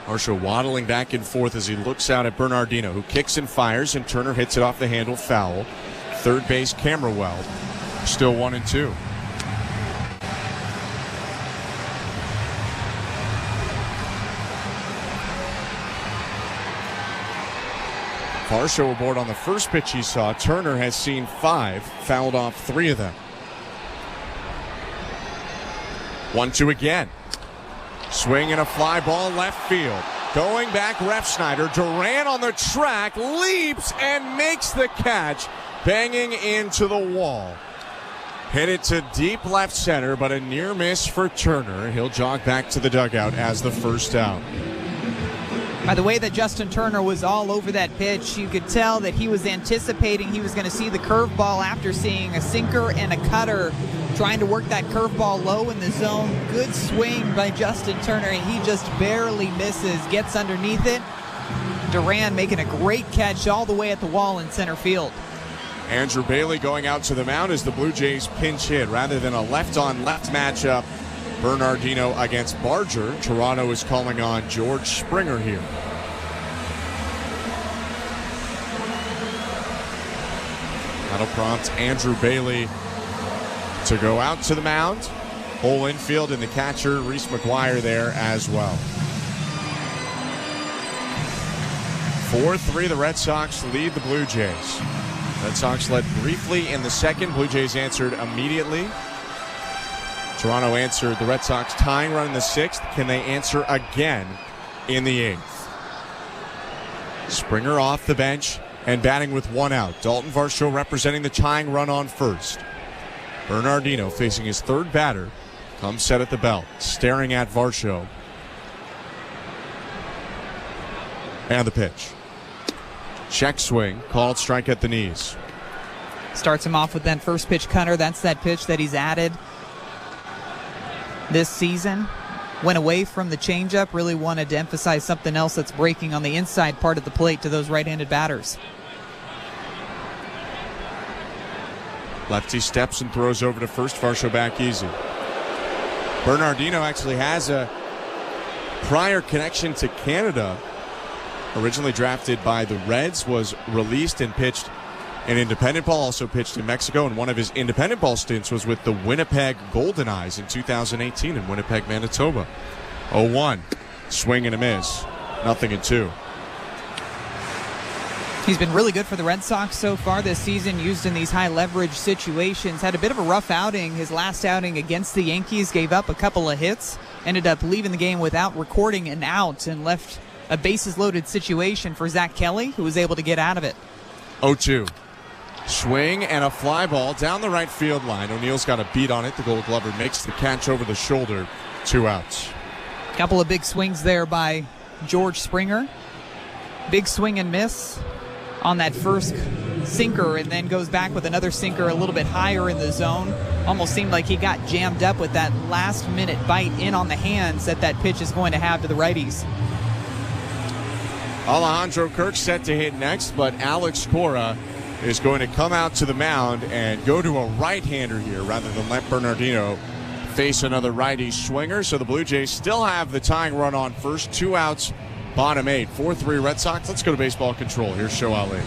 Varsho waddling back and forth as he looks out at Bernardino, who kicks and fires, and Turner hits it off the handle, foul. Third base, Camerawell, still 1-2. Varsho aboard on the first pitch he saw. Turner has seen 5, fouled off 3 of them. 1-2 again. Swing and a fly ball left field. Going back, Refsnyder. Duran on the track, leaps and makes the catch, banging into the wall. Hit it to deep left center, but a near miss for Turner. He'll jog back to the dugout as the first out. By the way that Justin Turner was all over that pitch, you could tell that he was anticipating he was going to see the curveball after seeing a sinker and a cutter, trying to work that curveball low in the zone. Good swing by Justin Turner, and he just barely misses, gets underneath it. Duran making a great catch all the way at the wall in center field. Andrew Bailey going out to the mound as the Blue Jays pinch hit. Rather than a left-on-left matchup, Bernardino against Barger, Toronto is calling on George Springer here. That'll prompt Andrew Bailey to go out to the mound. Whole infield and the catcher, Reese McGuire, there as well. 4-3, the Red Sox lead the Blue Jays. Red Sox led briefly in the second. Blue Jays answered immediately. Toronto answered the Red Sox tying run in the 6th. Can they answer again in the 8th? Springer off the bench and batting with 1 out. Dalton Varsho representing the tying run on first. Bernardino facing his 3rd batter. Comes set at the belt, staring at Varsho. And the pitch. Check swing, called strike at the knees. Starts him off with that first pitch cutter. That's that pitch that he's added this season. Went away from the changeup, really wanted to emphasize something else that's breaking on the inside part of the plate to those right-handed batters. Lefty steps and throws over to first. Varsho back easy. Bernardino actually has a prior connection to Canada. Originally drafted by the Reds, was released and pitched in independent ball, also pitched in Mexico, and one of his independent ball stints was with the Winnipeg Golden Eyes in 2018 in Winnipeg, Manitoba. 0-1. Swing and a miss. 0-2. He's been really good for the Red Sox so far this season, used in these high leverage situations. Had a bit of a rough outing. His last outing against the Yankees, gave up a couple of hits, ended up leaving the game without recording an out, and left a bases loaded situation for Zach Kelly, who was able to get out of it. 0-2. Swing and a fly ball down the right field line. O'Neill's got a beat on it. The Gold Glover makes the catch over the shoulder. 2 outs. Couple of big swings there by George Springer. Big swing and miss on that first sinker, and then goes back with another sinker a little bit higher in the zone. Almost seemed like he got jammed up with that last minute bite in on the hands that pitch is going to have to the righties. Alejandro Kirk set to hit next, but Alex Cora is going to come out to the mound and go to a right-hander here rather than let Bernardino face another righty swinger. So the Blue Jays still have the tying run on first. 2 outs, bottom 8. 4-3 Red Sox. Let's go to baseball control. Here's Show Ali.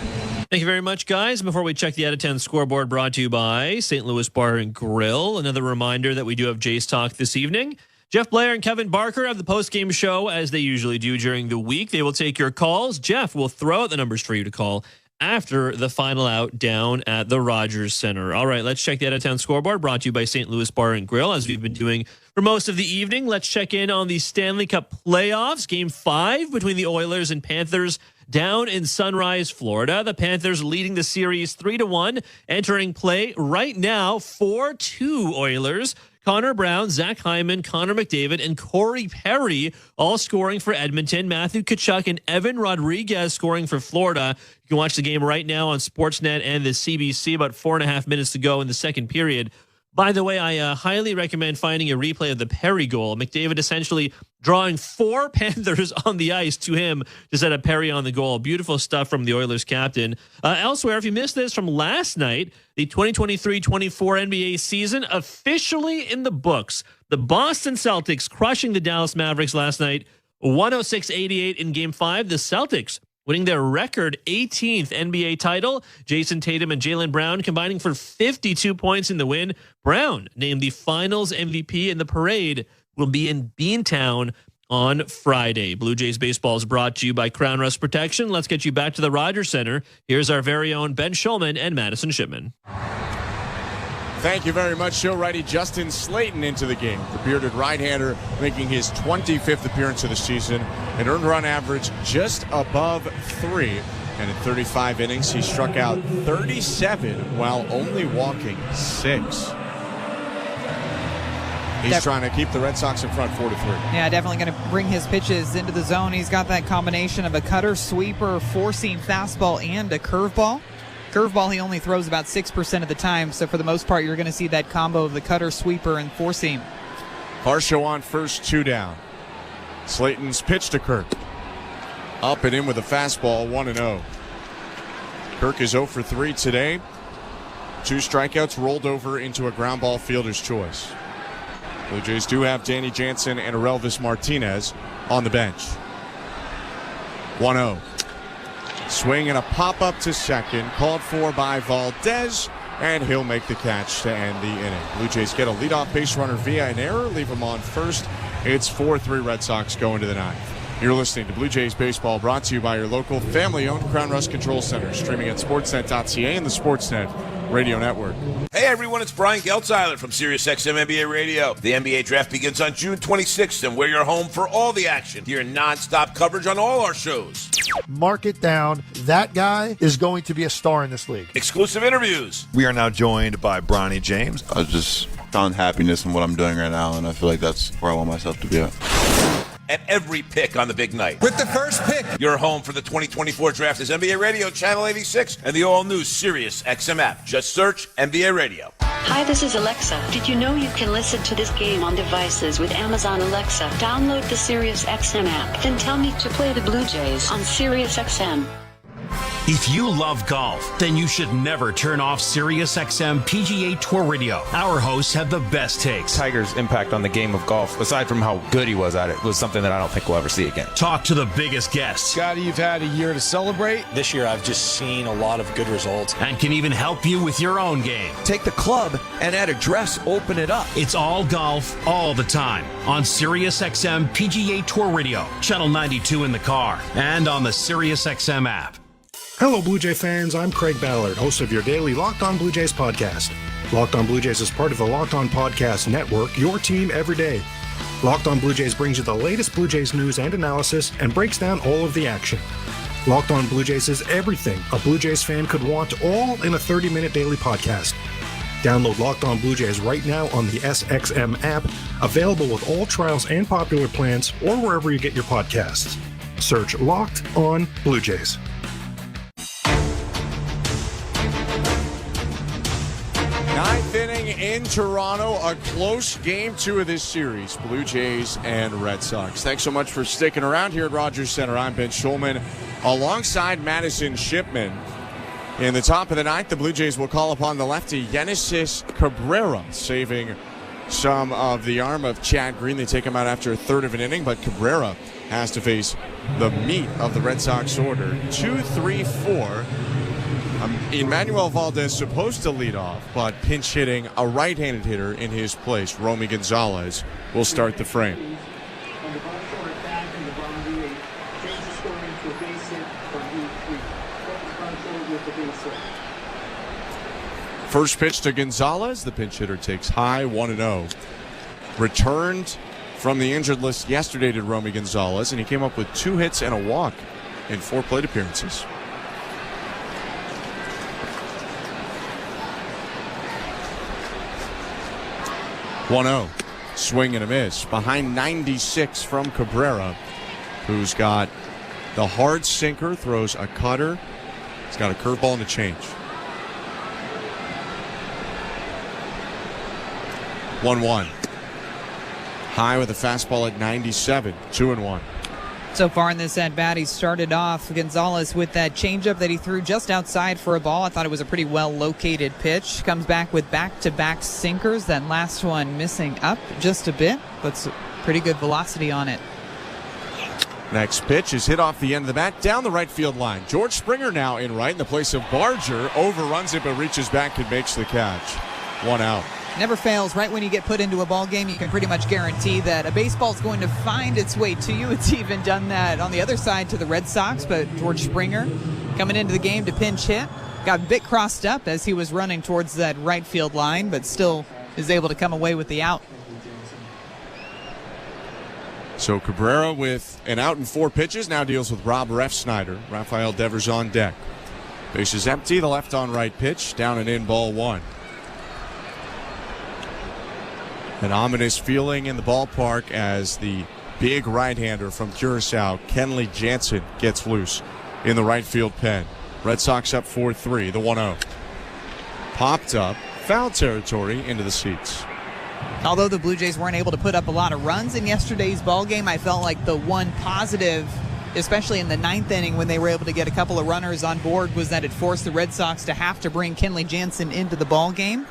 Thank you very much, guys. Before we check the out of 10 scoreboard, brought to you by St. Louis Bar and Grill. Another reminder that we do have Jays Talk this evening. Jeff Blair and Kevin Barker have the postgame show as they usually do during the week. They will take your calls. Jeff will throw out the numbers for you to call after the final out down at the Rogers Center. All right, let's check the out of 10 scoreboard, brought to you by St. Louis Bar and Grill, as we've been doing for most of the evening. Let's check in on the Stanley Cup playoffs. Game 5 between the Oilers and Panthers down in Sunrise, Florida. The Panthers leading the series 3-1, entering play right now 4-2 Oilers. Connor Brown, Zach Hyman, Connor McDavid, and Corey Perry all scoring for Edmonton. Matthew Tkachuk and Evan Rodriguez scoring for Florida. You can watch the game right now on Sportsnet and the CBC. About 4.5 minutes to go in the second period. By the way, I highly recommend finding a replay of the Perry goal. McDavid essentially drawing 4 Panthers on the ice to him to set up Perry on the goal. Beautiful stuff from the Oilers captain. Elsewhere, if you missed this from last night, the 2023-24 NBA season officially in the books. The Boston Celtics crushing the Dallas Mavericks last night, 106-88 in Game 5. The Celtics winning their record 18th NBA title. Jason Tatum and Jaylen Brown combining for 52 points in the win. Brown named the Finals MVP, and the parade will be in Beantown on Friday. Blue Jays baseball is brought to you by Crown Rust Protection. Let's get you back to the Rogers Center. Here's our very own Ben Schulman and Madison Shipman. Thank you very much. Show righty Justin Slayton into the game. The bearded right-hander making his 25th appearance of the season. An earned run average just above 3. And in 35 innings, he struck out 37 while only walking 6. He's trying to keep the Red Sox in front 4-3. Yeah, definitely going to bring his pitches into the zone. He's got that combination of a cutter, sweeper, four-seam fastball, and a curveball. Curveball he only throws about 6% of the time, so for the most part, you're going to see that combo of the cutter, sweeper, and four-seam. Varsho on first, 2 down. Slayton's pitch to Kirk. Up and in with a fastball, 1-0. Kirk is 0 for 3 today. 2 strikeouts rolled over into a ground ball fielder's choice. Blue Jays do have Danny Jansen and Aurelvis Martinez on the bench. 1-0. Swing and a pop-up to second, called for by Valdez, and he'll make the catch to end the inning. Blue Jays get a leadoff base runner via an error, leave him on first. It's 4-3 Red Sox going to the ninth. You're listening to Blue Jays Baseball, brought to you by your local family-owned Crown Rust Control Center, streaming at sportsnet.ca and the Sportsnet Radio Network. Hey everyone, it's Brian Geltzeiler from SiriusXM NBA Radio. The NBA draft begins on June 26th, and we're your home for all the action. Hear non-stop coverage on all our shows. Mark it down. That guy is going to be a star in this league. Exclusive interviews. We are now joined by Bronny James. I just found happiness in what I'm doing right now, and I feel like that's where I want myself to be at. And every pick on the big night. With the first pick. Your home for the 2024 draft is NBA Radio, Channel 86, and the all-new SiriusXM app. Just search NBA Radio. Hi, this is Alexa. Did you know you can listen to this game on devices with Amazon Alexa? Download the SiriusXM app. Then tell me to play the Blue Jays on SiriusXM. If you love golf, then you should never turn off SiriusXM PGA Tour Radio. Our hosts have the best takes. Tiger's impact on the game of golf, aside from how good he was at it, was something that I don't think we'll ever see again. Talk to the biggest guests. Scotty, you've had a year to celebrate. This year, I've just seen a lot of good results. And can even help you with your own game. Take the club and at address, open it up. It's all golf, all the time. On SiriusXM PGA Tour Radio, Channel 92 in the car, and on the SiriusXM app. Hello, Blue Jay fans. I'm Craig Ballard, host of your daily Locked On Blue Jays podcast. Locked On Blue Jays is part of the Locked On Podcast Network, your team every day. Locked On Blue Jays brings you the latest Blue Jays news and analysis and breaks down all of the action. Locked On Blue Jays is everything a Blue Jays fan could want, all in a 30-minute daily podcast. Download Locked On Blue Jays right now on the SXM app, available with all trials and popular plans, or wherever you get your podcasts. Search Locked On Blue Jays. Ninth inning in Toronto, a close game 2 of this series, Blue Jays and Red Sox. Thanks so much for sticking around here at Rogers Center. I'm Ben Schulman alongside Madison Shipman. In the top of the ninth, the Blue Jays will call upon the lefty Genesis Cabrera, saving some of the arm of Chad Green. They take him out after a third of an inning, but Cabrera has to face the meat of the Red Sox order. 2-3-4. Emmanuel Valdez supposed to lead off, but pinch hitting a right-handed hitter in his place. Romy Gonzalez will start the frame. First pitch to Gonzalez. The pinch hitter takes high, 1-0. Returned from the injured list yesterday to Romy Gonzalez, and he came up with 2 hits and a walk in 4 plate appearances. 1-0. Swing and a miss. Behind 96 from Cabrera, who's got the hard sinker, throws a cutter. He's got a curveball and a change. 1-1. High with a fastball at 97. 2-1. So far in this at-bat, he started off Gonzalez with that changeup that he threw just outside for a ball. I thought it was a pretty well-located pitch. Comes back with back-to-back sinkers. That last one missing up just a bit, but pretty good velocity on it. Next pitch is hit off the end of the bat down the right field line. George Springer now in right in the place of Barger. Overruns it but reaches back and makes the catch. 1 out. Never fails. Right when you get put into a ball game, you can pretty much guarantee that a baseball is going to find its way to you. It's even done that on the other side to the Red Sox, but George Springer coming into the game to pinch hit. Got a bit crossed up as he was running towards that right field line, but still is able to come away with the out. So Cabrera with an out in 4 pitches now deals with Rob Refsnyder. Rafael Devers on deck. Base is empty. The left on right pitch. Down and in, ball 1. An ominous feeling in the ballpark as the big right-hander from Curaçao, Kenley Jansen, gets loose in the right field pen. Red Sox up 4-3, the 1-0. Popped up, foul territory into the seats. Although the Blue Jays weren't able to put up a lot of runs in yesterday's ball game, I felt like the one positive, especially in the 9th inning when they were able to get a couple of runners on board, was that it forced the Red Sox to have to bring Kenley Jansen into the ball game.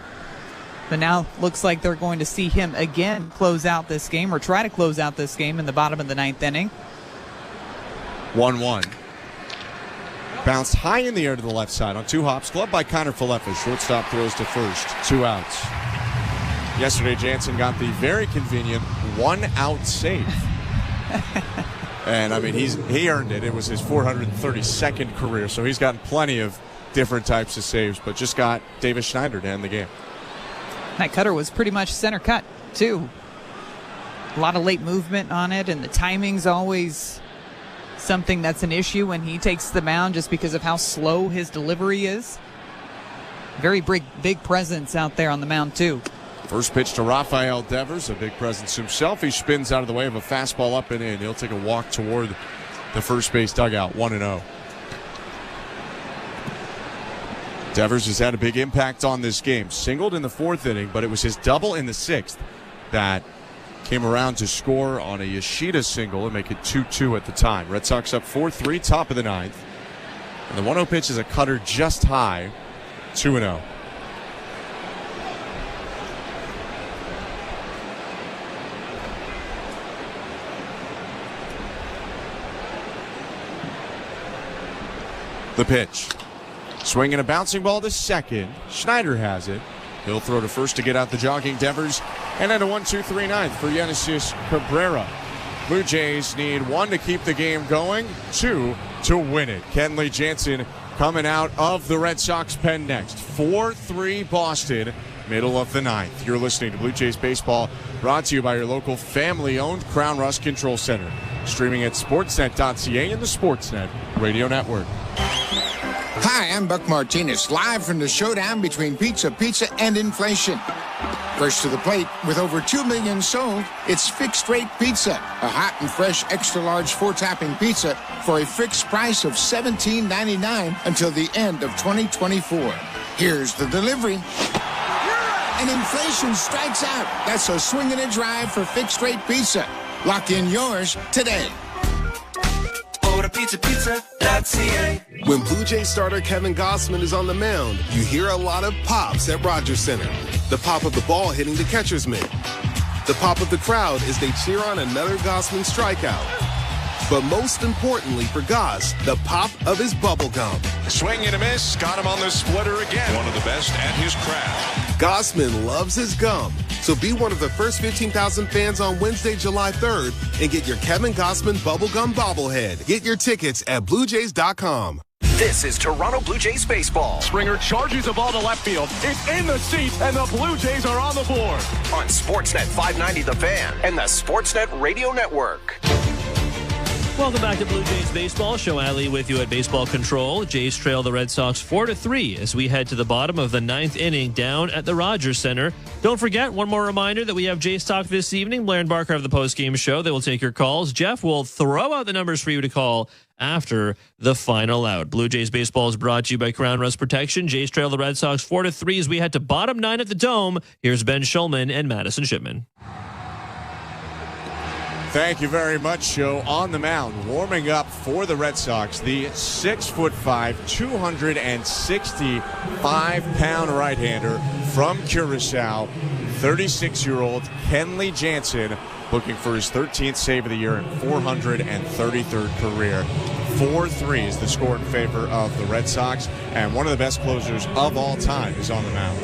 But now looks like they're going to see him again close out this game, or try to close out this game in the bottom of the 9th inning. 1-1. Bounced high in the air to the left side on 2 hops. Gloved by Connor Falefa. Shortstop throws to first. 2 outs. Yesterday, Jansen got the very convenient 1-out save. And, I mean, he earned it. It was his 432nd career, so he's gotten plenty of different types of saves, but just got Davis Schneider to end the game. That cutter was pretty much center cut, too. A lot of late movement on it, and the timing's always something that's an issue when he takes the mound just because of how slow his delivery is. Very big presence out there on the mound, too. First pitch to Rafael Devers, a big presence himself. He spins out of the way of a fastball up and in. He'll take a walk toward the first base dugout, 1-0. Devers has had a big impact on this game. Singled in the 4th inning, but it was his double in the 6th that came around to score on a Yoshida single and make it 2-2 at the time. Red Sox up 4-3, top of the 9th. And the 1-0 pitch is a cutter just high, 2-0. The pitch. Swinging a bouncing ball to second. Schneider has it. He'll throw to first to get out the jogging Devers. And then a 1-2-3 9th for Yenesis Cabrera. Blue Jays need 1 to keep the game going, 2 to win it. Kenley Jansen coming out of the Red Sox pen next. 4-3 Boston, middle of the 9th. You're listening to Blue Jays Baseball, brought to you by your local family-owned Crown Rust Control Center. Streaming at sportsnet.ca and the Sportsnet Radio Network. Hi, I'm Buck Martinez, live from the showdown between pizza and inflation. First to the plate, with over 2 million sold, it's Fixed Rate Pizza, a hot and fresh extra-large 4-topping pizza for a fixed price of $17.99 until the end of 2024. Here's the delivery. And inflation strikes out. That's a swing and a drive for Fixed Rate Pizza. Lock in yours today. Order pizza.ca. When Blue Jays starter Kevin Gossman is on the mound, you hear a lot of pops at Rogers Center. The pop of the ball hitting the catcher's mitt. The pop of the crowd as they cheer on another Gossman strikeout. But most importantly for Goss, the pop of his bubble gum. Swing and a miss. Got him on the splitter again. One of the best at his craft. Gossman loves his gum. So be one of the first 15,000 fans on Wednesday, July 3rd, and get your Kevin Gossman bubblegum bobblehead. Get your tickets at BlueJays.com. This is Toronto Blue Jays baseball. Springer charges the ball to left field. It's in the seats, and the Blue Jays are on the board. On Sportsnet 590 The Fan and the Sportsnet Radio Network. Welcome back to Blue Jays Baseball. Show Alley with you at Baseball Control. Jays trail the Red Sox 4-3 as we head to the bottom of the 9th inning down at the Rogers Center. Don't forget, one more reminder that we have Jays Talk this evening. Blair and Barker have the postgame show. They will take your calls. Jeff will throw out the numbers for you to call after the final out. Blue Jays Baseball is brought to you by Crown Rust Protection. Jays trail the Red Sox 4-3 as we head to bottom 9 at the Dome. Here's Ben Schulman and Madison Shipman. Thank you very much, Joe. On the mound, warming up for the Red Sox, the 6'5", 265-pound right-hander from Curacao, 36-year-old Kenley Jansen, looking for his 13th save of the year and 433rd career. 4-3 is the score in favor of the Red Sox, and one of the best closers of all time is on the mound.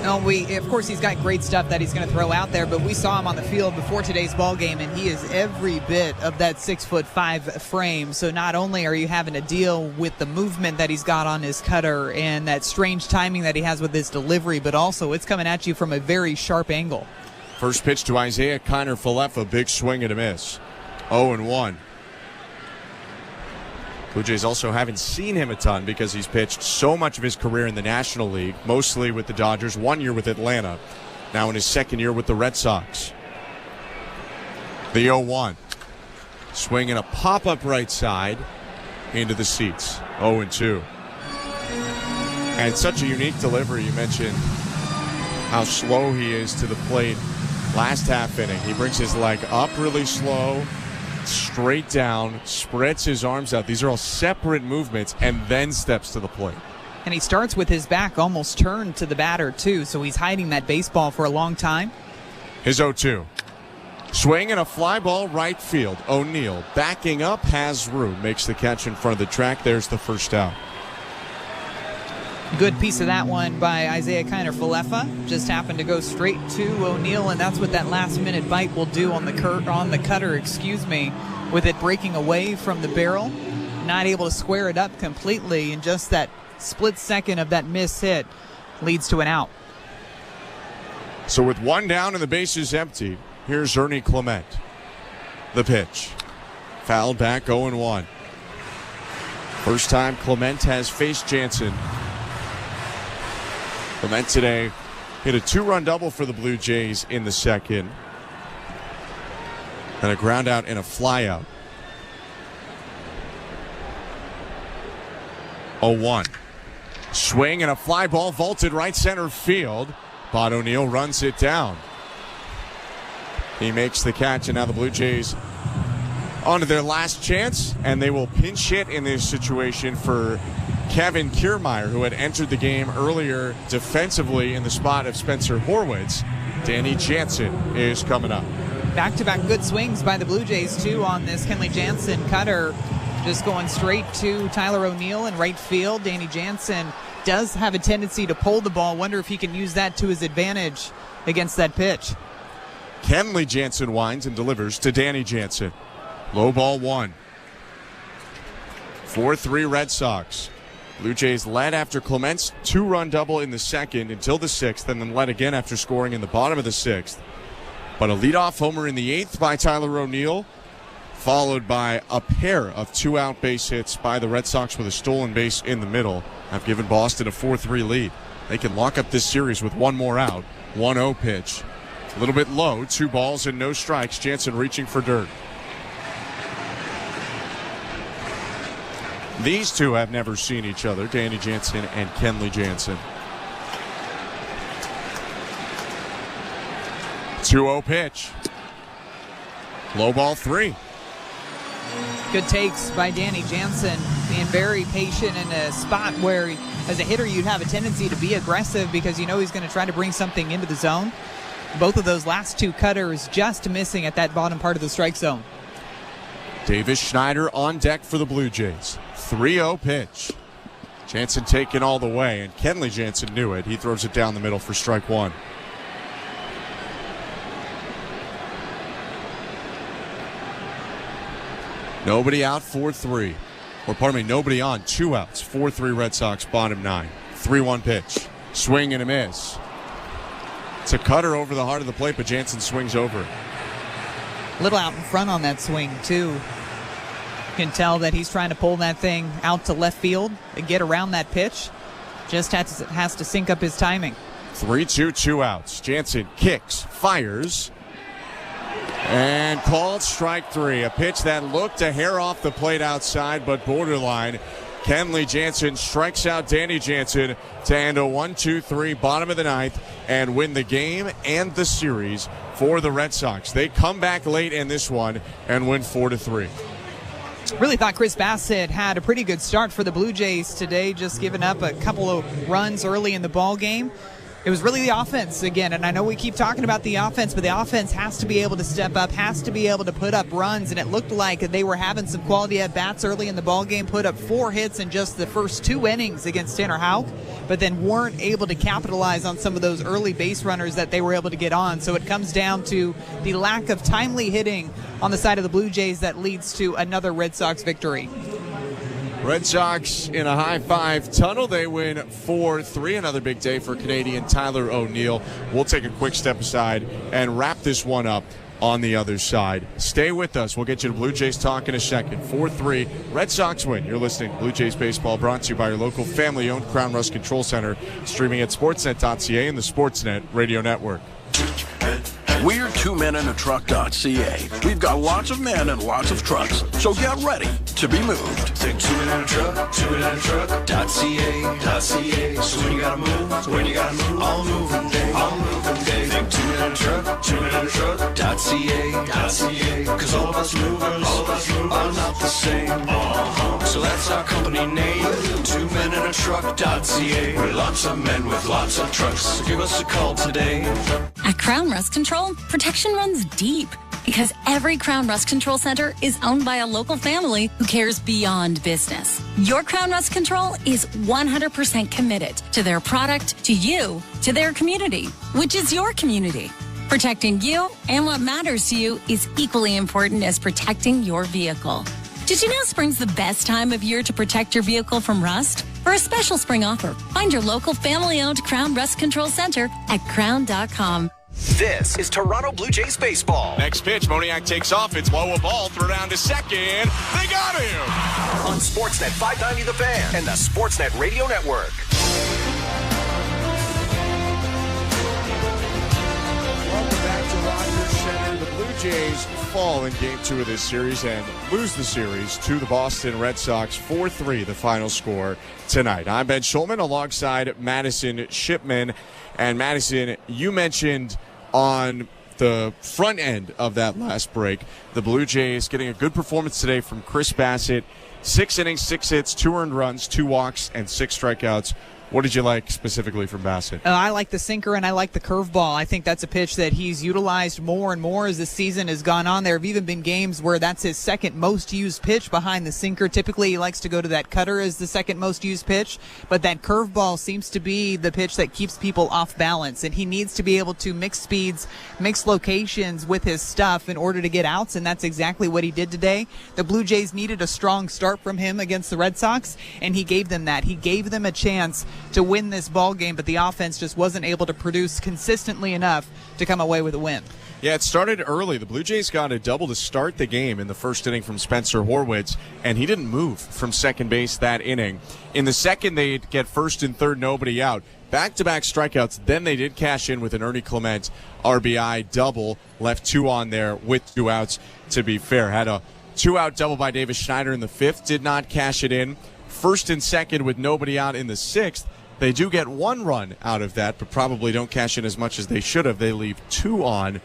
Of course, he's got great stuff that he's going to throw out there, but we saw him on the field before today's ball game, and he is every bit of that 6'5" frame. So not only are you having to deal with the movement that he's got on his cutter and that strange timing that he has with his delivery, but also it's coming at you from a very sharp angle. First pitch to Isaiah Kiner-Falefa, big swing and a miss. 0-1. Blue Jays also haven't seen him a ton because he's pitched so much of his career in the National League, mostly with the Dodgers, 1 year with Atlanta, now in his second year with the Red Sox. The 0-1. Swing and a pop-up right side into the seats. 0-2. And such a unique delivery. You mentioned how slow he is to the plate. Last half inning, he brings his leg up really slow, straight down, spreads his arms out. These are all separate movements, and then steps to the plate. And he starts with his back almost turned to the batter, too, so he's hiding that baseball for a long time. His 0-2. Swing and a fly ball right field. O'Neill backing up, has room, makes the catch in front of the track. There's the first out. Good piece of that one by Isaiah Kiner-Falefa. Just happened to go straight to O'Neill, and that's what that last-minute bite will do on the cutter, with it breaking away from the barrel. Not able to square it up completely, and just that split second of that miss hit leads to an out. So with one down and the bases empty, here's Ernie Clement. The pitch. Fouled back, 0-1. First time Clement has faced Jansen. Clement today hit a 2-run double for the Blue Jays in the second. And a ground out and a fly out. 0-1. Swing and a fly ball vaulted right center field. But O'Neill runs it down. He makes the catch, and now the Blue Jays on to their last chance, and they will pinch hit in this situation for Kevin Kiermaier, who had entered the game earlier defensively in the spot of Spencer Horwitz. Danny Jansen is coming up. Back-to-back good swings by the Blue Jays, too, on this Kenley Jansen cutter. Just going straight to Tyler O'Neill in right field. Danny Jansen does have a tendency to pull the ball. Wonder if he can use that to his advantage against that pitch. Kenley Jansen winds and delivers to Danny Jansen. Low ball 1. 4-3 Red Sox. Blue Jays led after Clement's 2-run double in the second until the 6th, and then led again after scoring in the bottom of the 6th. But a leadoff homer in the 8th by Tyler O'Neill, followed by a pair of 2-out base hits by the Red Sox with a stolen base in the middle, have given Boston a 4-3 lead. They can lock up this series with one more out. 1-0 pitch. A little bit low, 2 balls and no strikes. Jansen reaching for dirt. These two have never seen each other, Danny Jansen and Kenley Jansen. 2-0 pitch. Low ball 3. Good takes by Danny Jansen, being very patient in a spot where, as a hitter, you'd have a tendency to be aggressive because you know he's going to try to bring something into the zone. Both of those last 2 cutters just missing at that bottom part of the strike zone. Davis Schneider on deck for the Blue Jays. 3-0 pitch. Jansen taken all the way, and Kenley Jansen knew it. He throws it down the middle for strike 1. Nobody out, 4-3. Or pardon me, nobody on, 2 outs. 4-3 Red Sox, bottom 9. 3-1 pitch. Swing and a miss. It's a cutter over the heart of the plate, but Jansen swings over. A little out in front on that swing, too. You can tell that he's trying to pull that thing out to left field and get around that pitch. Just has to sync up his timing. 3-2, 2 outs. Jansen kicks, fires, and called strike 3. A pitch that looked a hair off the plate outside, but borderline. Kenley Jansen strikes out Danny Jansen to end a 1-2-3 bottom of the ninth and win the game and the series for the Red Sox. They come back late in this one and win 4-3. Really thought Chris Bassitt had a pretty good start for the Blue Jays today, just giving up a couple of runs early in the ball game. It was really the offense again, and I know we keep talking about the offense, but the offense has to be able to step up, has to be able to put up runs, and it looked like they were having some quality at-bats early in the ballgame, put up 4 hits in just the first 2 innings against Tanner Houck, but then weren't able to capitalize on some of those early base runners that they were able to get on. So it comes down to the lack of timely hitting on the side of the Blue Jays that leads to another Red Sox victory. Red Sox in a high-five tunnel. They win 4-3. Another big day for Canadian Tyler O'Neill. We'll take a quick step aside and wrap this one up on the other side. Stay with us. We'll get you to Blue Jays talk in a second. 4-3. Red Sox win. You're listening to Blue Jays Baseball, brought to you by your local family-owned Crown Rust Control Center, streaming at sportsnet.ca and the Sportsnet Radio Network. We're 2menintruck.ca. We've got lots of men and lots of trucks, so get ready to be moved. Think 2menintruck.ca. So when you gotta move, I'll move them day. Think 2menintruck.ca. Cause all of us movers are not the same. So that's our company name, 2menintruck.ca. We're lots of men with lots of trucks, so give us a call today. At Crown Rust Control, protection runs deep because every Crown Rust Control Center is owned by a local family who cares beyond business. Your Crown Rust Control is 100% committed to their product, to you, to their community, which is your community. Protecting you and what matters to you is equally important as protecting your vehicle. Did you know spring's the best time of year to protect your vehicle from rust? For a special spring offer, find your local family-owned Crown Rust Control Center at crown.com. This is Toronto Blue Jays baseball. Next pitch, Moniak takes off. It's low a ball, throw down to second. They got him! On Sportsnet 590 The Fan and the Sportsnet Radio Network. Welcome back to Rogers Center. The Blue Jays fall in Game 2 of this series and lose the series to the Boston Red Sox 4-3, the final score tonight. I'm Ben Schulman alongside Madison Shipman. And Madison, you mentioned on the front end of that last break, the Blue Jays getting a good performance today from Chris Bassitt. 6 innings, 6 hits, 2 earned runs, 2 walks, and 6 strikeouts. What did you like specifically from Bassitt? I like the sinker and I like the curveball. I think that's a pitch that he's utilized more and more as the season has gone on. There have even been games where that's his second most used pitch behind the sinker. Typically, he likes to go to that cutter as the second most used pitch, but that curveball seems to be the pitch that keeps people off balance, and he needs to be able to mix speeds, mix locations with his stuff in order to get outs, and that's exactly what he did today. The Blue Jays needed a strong start from him against the Red Sox, and he gave them that. He gave them a chance to win this ball game, but the offense just wasn't able to produce consistently enough to come away with a win. Yeah, it started early. The Blue Jays got a double to start the game in the first inning from Spencer Horwitz, and he didn't move from second base that inning. In the second, they'd get first and third, nobody out. Back-to-back strikeouts. Then they did cash in with an Ernie Clement RBI double, left 2 on there with 2 outs, to be fair. Had a 2-out double by Davis Schneider in the 5th, did not cash it in. First and second with nobody out in the 6th. They do get 1 run out of that, but probably don't cash in as much as they should have. They leave 2 on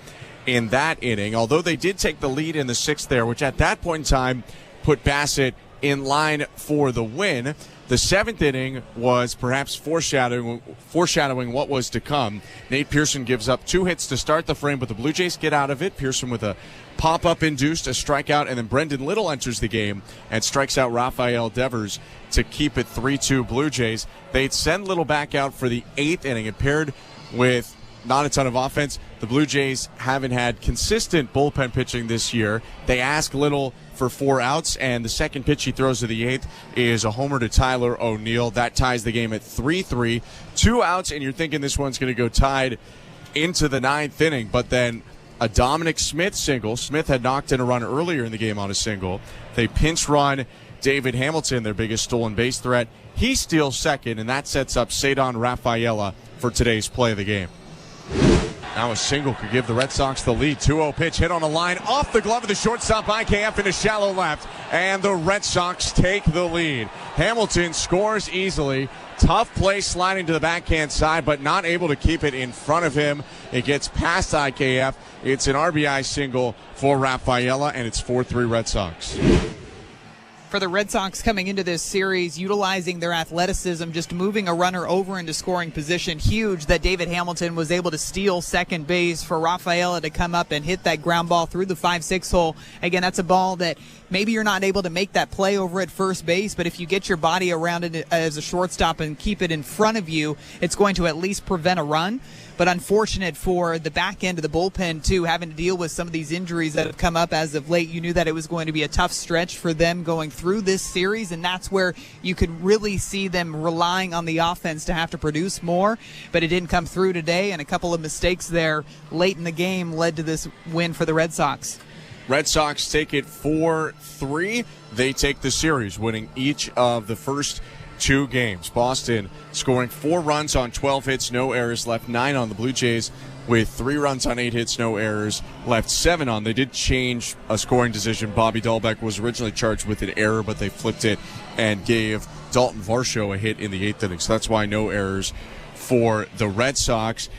in that inning, although they did take the lead in the 6th there, which at that point in time put Bassitt in line for the win. The 7th inning was perhaps foreshadowing what was to come. Nate Pearson gives up 2 hits to start the frame, but the Blue Jays get out of it. Pearson with a pop-up induced, a strikeout, and then Brendan Little enters the game and strikes out Rafael Devers to keep it 3-2 Blue Jays. They'd send Little back out for the 8th inning, and paired with not a ton of offense, the Blue Jays haven't had consistent bullpen pitching this year. They ask Little for 4 outs, and the second pitch he throws to the 8th is a homer to Tyler O'Neill. That ties the game at 3-3. 2 outs, and you're thinking this one's going to go tied into the 9th inning, but then a Dominic Smith single. Smith had knocked in a run earlier in the game on a single. They pinch run David Hamilton, their biggest stolen base threat. He steals second, and that sets up Cedon Rafaela for today's play of the game. Now a single could give the Red Sox the lead. 2-0 pitch hit on a line off the glove of the shortstop IKF into shallow left, and the Red Sox take the lead. Hamilton scores easily. Tough play sliding to the backhand side, but not able to keep it in front of him. It gets past IKF. It's an RBI single for Rafaela, and it's 4-3 Red Sox. For the Red Sox coming into this series, utilizing their athleticism, just moving a runner over into scoring position. Huge that David Hamilton was able to steal second base for Rafaela to come up and hit that ground ball through the 5-6 hole. Again, that's a ball that maybe you're not able to make that play over at first base, but if you get your body around it as a shortstop and keep it in front of you, it's going to at least prevent a run. But unfortunate for the back end of the bullpen, too, having to deal with some of these injuries that have come up as of late. You knew that it was going to be a tough stretch for them going through this series, and that's where you could really see them relying on the offense to have to produce more. But it didn't come through today, and a couple of mistakes there late in the game led to this win for the Red Sox. Red Sox take it 4-3. They take the series, winning each of the first 2 games. Boston scoring 4 runs on 12 hits, no errors, left 9 on. The Blue Jays with 3 runs on 8 hits, no errors, left 7 on. They did change a scoring decision. Bobby Dahlbeck was originally charged with an error, but they flipped it and gave Dalton Varsho a hit in the 8th inning. So that's why no errors for the Red Sox.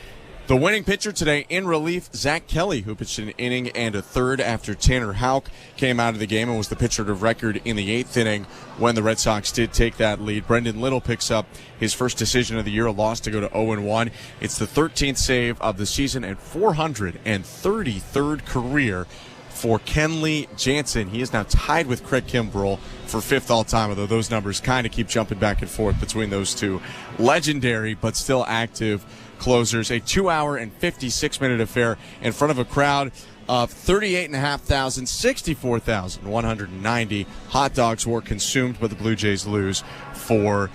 The winning pitcher today in relief, Zach Kelly, who pitched an inning and a third after Tanner Houck came out of the game and was the pitcher of record in the 8th inning when the Red Sox did take that lead. Brendan Little picks up his first decision of the year, a loss to go to 0-1. It's the 13th save of the season and 433rd career for Kenley Jansen. He is now tied with Craig Kimbrell for 5th all-time, although those numbers kind of keep jumping back and forth between those two. Legendary, but still active closers. A 2-hour and 56-minute affair in front of a crowd of 38,500, 64,190 hot dogs were consumed, but the Blue Jays lose 4-3.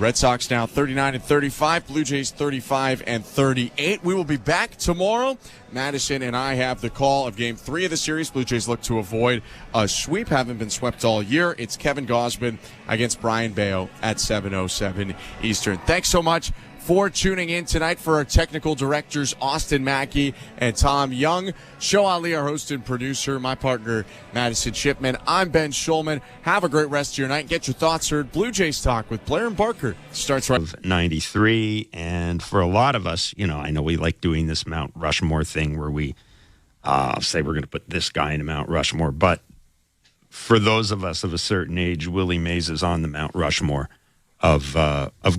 Red Sox now 39-35, Blue Jays 35-38. We will be back tomorrow. Madison and I have the call of Game 3 of the series. Blue Jays look to avoid a sweep, haven't been swept all year. It's Kevin Gausman against Brian Bayo at 7:07 Eastern. Thanks so much for tuning in tonight. For our technical directors, Austin Mackey and Tom Young. Show Ali, our host and producer, my partner, Madison Shipman. I'm Ben Schulman. Have a great rest of your night. Get your thoughts heard. Blue Jays Talk with Blair and Barker starts right. 93, and for a lot of us, I know we like doing this Mount Rushmore thing where we say we're going to put this guy in Mount Rushmore, but for those of us of a certain age, Willie Mays is on the Mount Rushmore of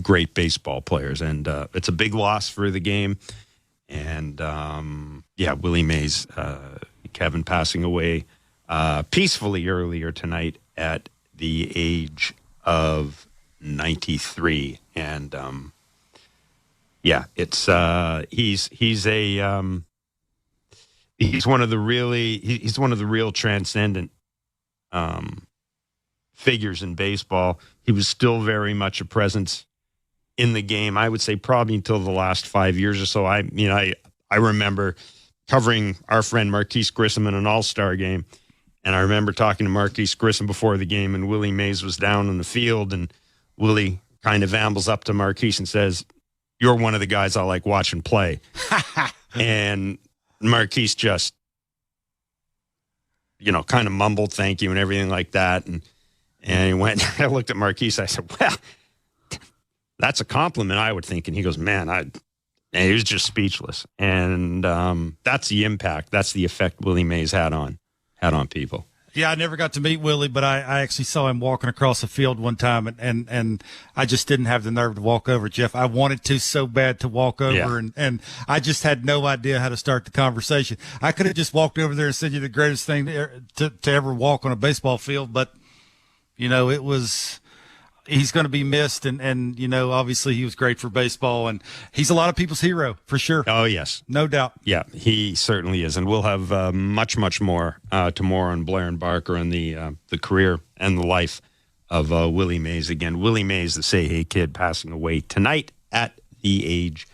great baseball players, and it's a big loss for the game. And Willie Mays, Kevin passing away peacefully earlier tonight at the age of 93, and it's he's one of the real transcendent figures in baseball. He was still very much a presence in the game, I would say probably until the last 5 years or so. I remember covering our friend Marquise Grissom in an all-star game, and I remember talking to Marquise Grissom before the game, and Willie Mays was down in the field, and Willie kind of ambles up to Marquise and says, "You're one of the guys I like watching play." And Marquise just, kind of mumbled thank you and everything like that, and he went, I looked at Marquise, I said, "Well, that's a compliment, I would think." And he goes, and he was just speechless. And that's the impact, that's the effect Willie Mays had on people. Yeah, I never got to meet Willie, but I actually saw him walking across the field one time, and I just didn't have the nerve to walk over, Jeff. I wanted to so bad to walk over, and I just had no idea how to start the conversation. I could have just walked over there and said, "You're the greatest thing to ever walk on a baseball field," but it was, he's going to be missed. And obviously he was great for baseball, and he's a lot of people's hero for sure. Oh, yes. No doubt. Yeah, he certainly is. And we'll have much, much more tomorrow on Blair and Barker and the career and the life of Willie Mays. Again, Willie Mays, the Say Hey Kid, passing away tonight at the age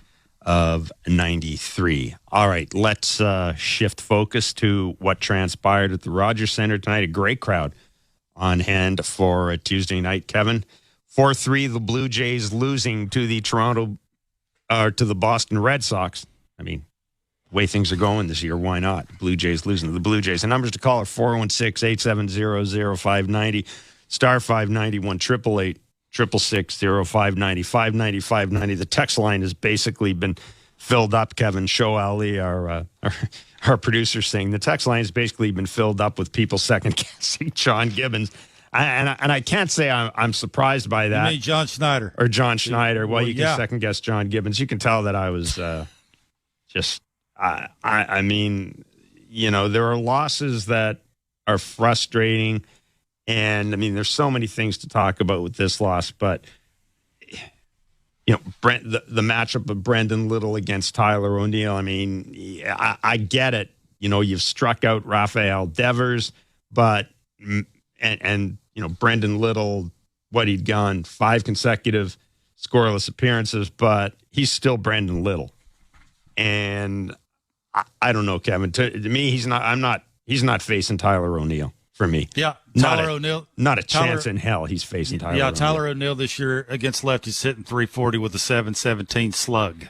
of 93. All right, let's shift focus to what transpired at the Rogers Center tonight. A great crowd on hand for a Tuesday night, Kevin. 4-3, the Blue Jays losing to the Boston Red Sox. I mean, the way things are going this year, why not? Blue Jays losing to the Blue Jays. The numbers to call are 416-870-0590, star 591, 888-666-0590, 590. The text line has basically been filled up, Kevin. Show Ali, our producer, saying the text line has basically been filled up with people second-guessing John Gibbons. And I can't say I'm surprised by that. You mean John Schneider. Or John Schneider. Well, you can second-guess John Gibbons. You can tell that I was I mean, you know, there are losses that are frustrating. And, I mean, there's so many things to talk about with this loss. But, you know, the matchup of Brendan Little against Tyler O'Neill, I mean, I get it. You know, you've struck out Rafael Devers, but and you know, Brendan Little, what he'd gone 5 consecutive scoreless appearances, but he's still Brendan Little. And I don't know, Kevin. To me, he's not facing Tyler O'Neill for me. Yeah, Tyler O'Neill. Not a chance in hell he's facing Tyler O'Neill. Yeah, Tyler O'Neill this year against lefties hitting .340 with a .717 slug.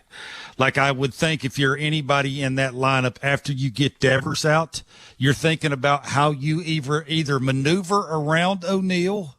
Like, I would think if you're anybody in that lineup after you get Devers out, you're thinking about how you either maneuver around O'Neill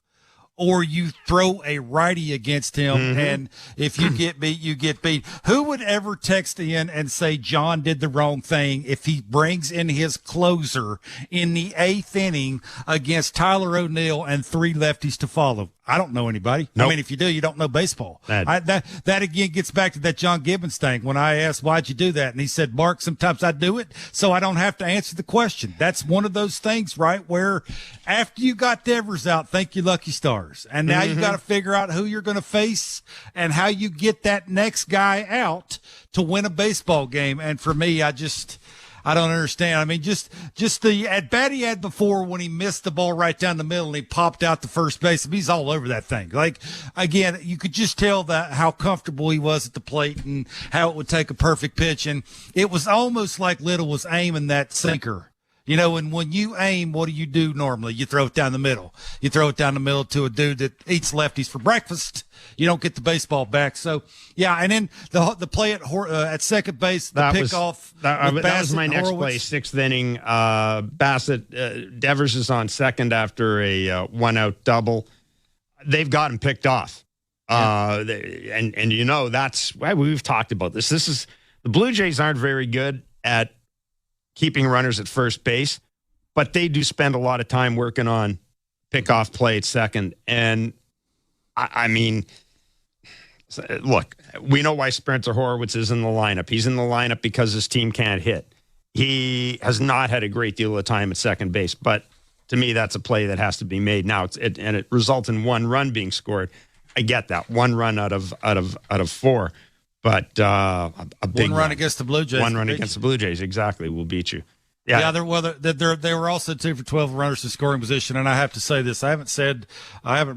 or you throw a righty against him, and if you get beat, you get beat. Who would ever text in and say John did the wrong thing if he brings in his closer in the 8th inning against Tyler O'Neill and 3 lefties to follow? I don't know anybody. Nope. I mean, if you do, you don't know baseball. That again gets back to that John Gibbons thing. When I asked, why'd you do that? And he said, Mark, sometimes I do it so I don't have to answer the question. That's one of those things, right, where after you got Devers out, thank you, lucky stars. And now you got to figure out who you're going to face and how you get that next guy out to win a baseball game. And for me, I don't understand. I mean, just the at bat he had before when he missed the ball right down the middle and he popped out to first base. He's all over that thing. Like, again, you could just tell that how comfortable he was at the plate and how it would take a perfect pitch. And it was almost like Little was aiming that sinker. You know, and when you aim, what do you do normally? You throw it down the middle. You throw it down the middle to a dude that eats lefties for breakfast. You don't get the baseball back. So, yeah, and then the play at second base, the pickoff. That was my next play, 6th inning. Bassitt, Devers is on second after a one-out double. They've got him picked off. And you know, that's why we've talked about this. The Blue Jays aren't very good at keeping runners at first base, but they do spend a lot of time working on pickoff play at second. And I mean, look, we know why Spencer Horwitz is in the lineup. He's in the lineup because his team can't hit. He has not had a great deal of time at second base, but to me, that's a play that has to be made now. And it results in 1 run being scored. I get that, 1 run out of 4. But a big 1 run against the Blue Jays. 1 run against the Blue Jays, exactly, will beat you. Yeah, they were also 2 for 12 runners in scoring position, and I have to say this: I haven't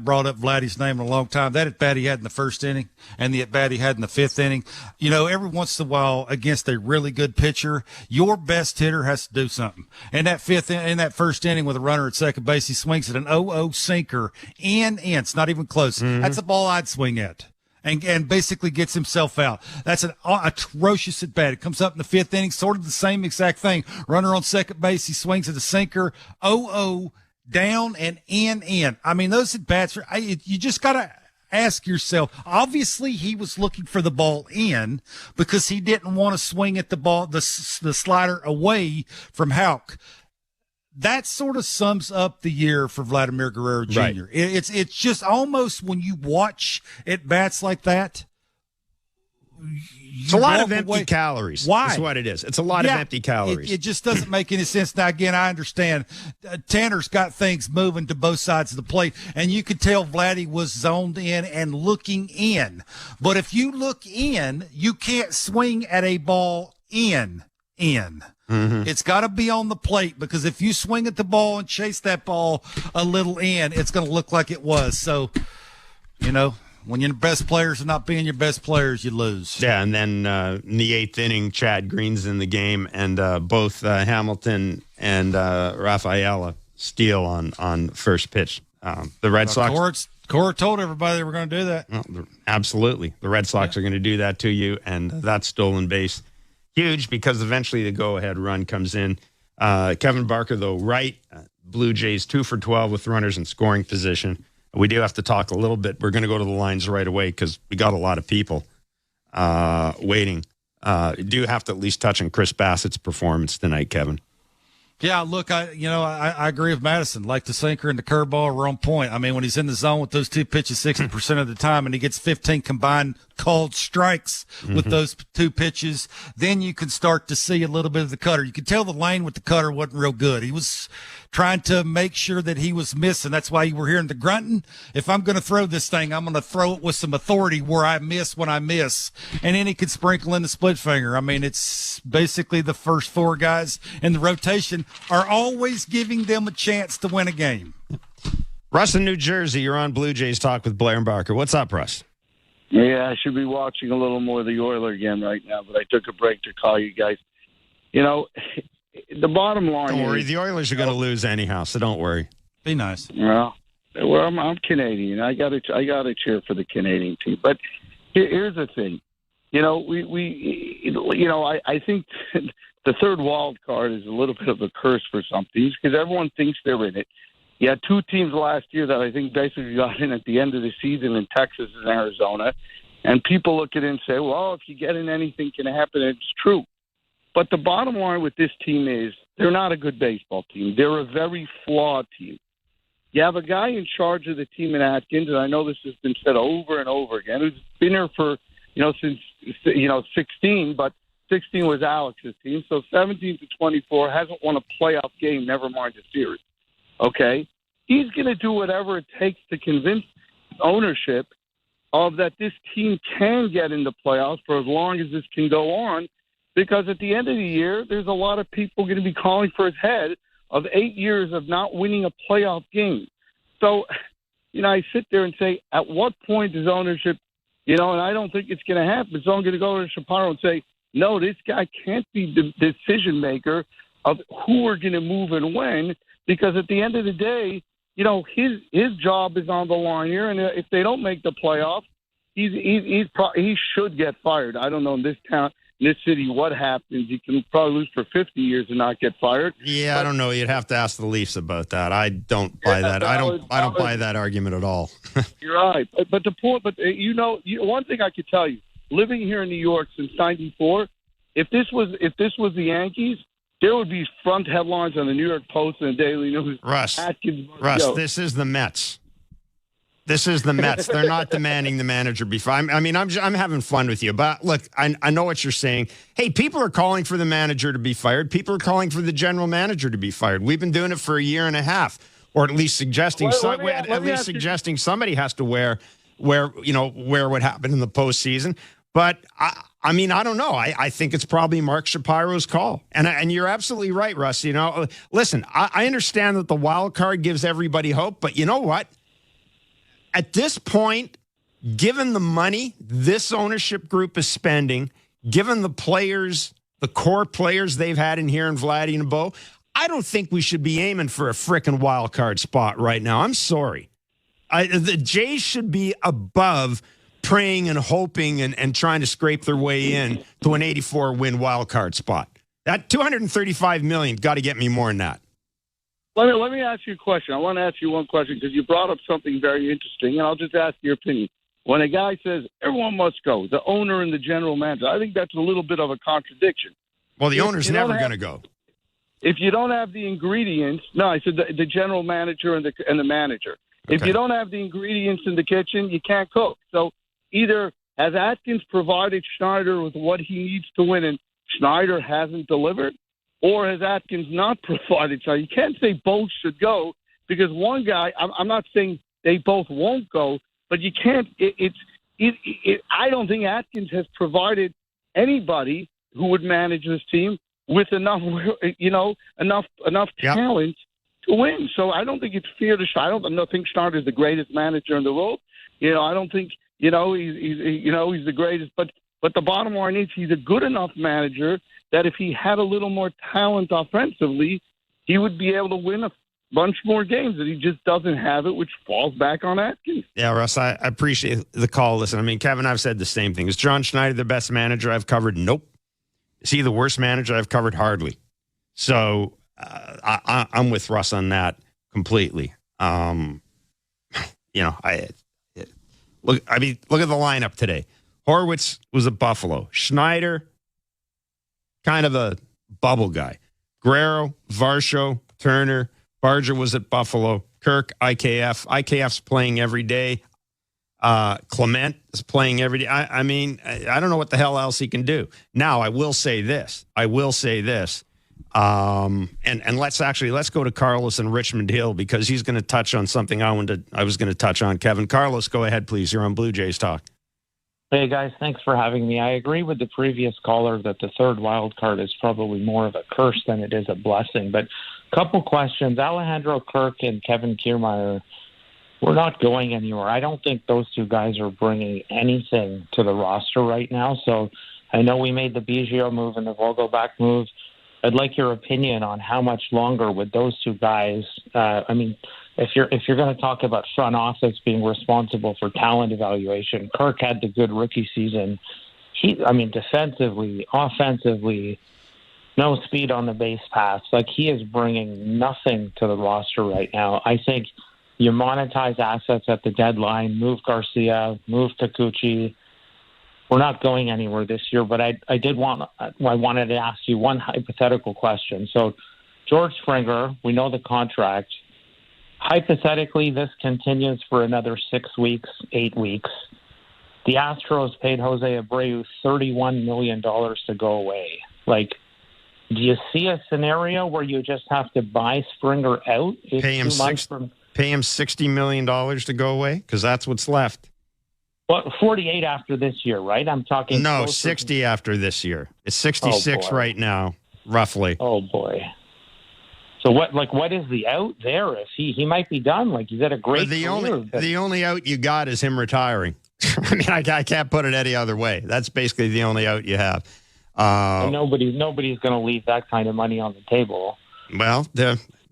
brought up Vladdy's name in a long time. That at bat he had in the 1st inning, and the at bat he had in the 5th inning. You know, every once in a while against a really good pitcher, your best hitter has to do something. And that 1st inning with a runner at second base, he swings at an 0-0 sinker in. It's not even close. That's a ball I'd swing at. And basically gets himself out. That's an atrocious at bat. It comes up in the 5th inning, sort of the same exact thing. Runner on second base, he swings at a sinker, 0-0, down and in. I mean, those at bats you just got to ask yourself. Obviously, he was looking for the ball in because he didn't want to swing at the ball, the slider away from Houck. That sort of sums up the year for Vladimir Guerrero Jr. Right. It's just almost when you watch at bats like that. It's a lot of empty calories. Why? That's what it is. It's a lot of empty calories. It just doesn't make any sense. Now, again, I understand Tanner's got things moving to both sides of the plate, and you could tell Vladdy was zoned in and looking in. But if you look in, you can't swing at a ball in. It's got to be on the plate, because if you swing at the ball and chase that ball a little in, it's going to look like it was. So, you know, When your best players are not being your best players, you lose. Yeah, and then in the 8th inning, Chad Green's in the game, and both Hamilton and Rafaela steal on first pitch. The Red Sox. Cora told everybody they were going to do that. Well, absolutely. The Red Sox are going to do that to you, and that stolen base. Huge, because eventually the go-ahead run comes in. Kevin Barker, though, right. Blue Jays 2 for 12 with runners in scoring position. We do have to talk a little bit. We're going to go to the lines right away because we got a lot of people waiting. Do have to at least touch on Chris Bassitt's performance tonight, Kevin. Yeah, look, I agree with Madison. Like the sinker and the curveball were on point. I mean, when he's in the zone with those two pitches 60% of the time and he gets 15 combined called strikes with those two pitches, then you can start to see a little bit of the cutter. You could tell the lane with the cutter wasn't real good. He was trying to make sure that he was missing. That's why you were hearing the grunting. If I'm going to throw this thing, I'm going to throw it with some authority where I miss when I miss. And then he could sprinkle in the split finger. I mean, it's basically the first 4 guys in the rotation are always giving them a chance to win a game. Russ in New Jersey, you're on Blue Jays Talk with Blair and Barker. What's up, Russ? Yeah, I should be watching a little more of the Oiler game right now, but I took a break to call you guys. You know, the bottom line Don't worry, is, the Oilers are going to lose anyhow, so don't worry. Be nice. Well, I'm Canadian. I got to cheer for the Canadian team. But here's the thing. You know, I think the third wild card is a little bit of a curse for some teams because everyone thinks they're in it. You had 2 teams last year that I think basically got in at the end of the season in Texas and Arizona. And people look at it and say, well, if you get in, anything can happen. And it's true. But the bottom line with this team is they're not a good baseball team. They're a very flawed team. You have a guy in charge of the team in Atkins, and I know this has been said over and over again, who's been here for, since, 16, but 16 was Alex's team. So 17 to 24 hasn't won a playoff game, never mind a series. Okay? He's going to do whatever it takes to convince ownership of that this team can get in the playoffs for as long as this can go on, because at the end of the year, there's a lot of people going to be calling for his head of 8 years of not winning a playoff game. So, I sit there and say, at what point does ownership, and I don't think it's going to happen. So I'm going to go to Shapiro and say, no, this guy can't be the decision maker of who we're going to move and when, because at the end of the day, his job is on the line here, and if they don't make the playoffs, he should get fired. I don't know in this town, in this city, what happens. He can probably lose for 50 years and not get fired. Yeah, but I don't know. You'd have to ask the Leafs about that. I don't buy that. I don't buy that argument at all. You're right, but the point. But one thing I could tell you, living here in New York since '94, if this was the Yankees, there would be front headlines on the New York Post and the Daily News. Russ, this is the Mets. This is the Mets. They're not demanding the manager be fired. I'm having fun with you. But, look, I know what you're saying. Hey, people are calling for the manager to be fired. People are calling for the general manager to be fired. We've been doing it for a year and a half, or at least suggesting suggesting somebody has to wear what happened in the postseason. But, I don't know. I think it's probably Mark Shapiro's call. And you're absolutely right, Russ. Listen, I understand that the wild card gives everybody hope, but you know what? At this point, given the money this ownership group is spending, given the players, the core players they've had in here in Vladdy and Bo, I don't think we should be aiming for a frickin' wild card spot right now. I'm sorry. The Jays should be above praying and hoping and trying to scrape their way in to an 84-win wild card spot. That $235 million got to get me more than that. Let me ask you a question. I want to ask you one question because you brought up something very interesting, and I'll just ask your opinion. When a guy says everyone must go, the owner and the general manager, I think that's a little bit of a contradiction. Well, the owner's never going to go. If you don't have the ingredients, no, I said the general manager and the manager. Okay. If you don't have the ingredients in the kitchen, you can't cook. So either has Atkins provided Schneider with what he needs to win, and Schneider hasn't delivered, or has Atkins not provided? So you can't say both should go because one guy, I'm not saying they both won't go, but you can't. I don't think Atkins has provided anybody who would manage this team with enough, enough talent to win. So I don't think it's fair to. I don't think Schneider is the greatest manager in the world. I don't think he's the greatest. But the bottom line is he's a good enough manager that if he had a little more talent offensively, he would be able to win a bunch more games, that he just doesn't have it, which falls back on Atkins. Yeah, Russ, I appreciate the call. Listen, I mean, Kevin, I've said the same thing. Is John Schneider the best manager I've covered? Nope. Is he the worst manager I've covered? Hardly. So I'm with Russ on that completely. Look at the lineup today. Horwitz was at Buffalo. Schneider, kind of a bubble guy. Guerrero, Varsho, Turner. Barger was at Buffalo. Kirk, IKF. IKF's playing every day. Clement is playing every day. I mean, I don't know what the hell else he can do. Now, I will say this. And let's go to Carlos in Richmond Hill, because he's going to touch on something I was going to touch on. Kevin, Carlos, go ahead, please. You're on Blue Jays Talk. Hey, guys, thanks for having me. I agree with the previous caller that the third wild card is probably more of a curse than it is a blessing. But a couple questions. Alejandro Kirk and Kevin Kiermaier, we're not going anywhere. I don't think those two guys are bringing anything to the roster right now. So I know we made the Biggio move and the Vogelbach move. I'd like your opinion on how much longer would those two guys, if you're going to talk about front office being responsible for talent evaluation, Kirk had the good rookie season. Defensively, offensively, no speed on the base paths. Like, he is bringing nothing to the roster right now. I think you monetize assets at the deadline, move Garcia, move Takuchi. We're not going anywhere this year, but I wanted to ask you one hypothetical question. So, George Springer, we know the contract. Hypothetically, this continues for another 6 weeks, 8 weeks. The Astros paid Jose Abreu $31 million to go away. Like, do you see a scenario where you just have to buy Springer out? Pay him $60 million to go away? Because that's what's left. Well, 48 after this year, right? I'm talking. No, 60 after this year. It's 66 right now, roughly. Oh, boy. So what is the out there? If he might be done. Like, he's at a great career. The only out you got is him retiring. I mean, I can't put it any other way. That's basically the only out you have. And nobody's going to leave that kind of money on the table. Well,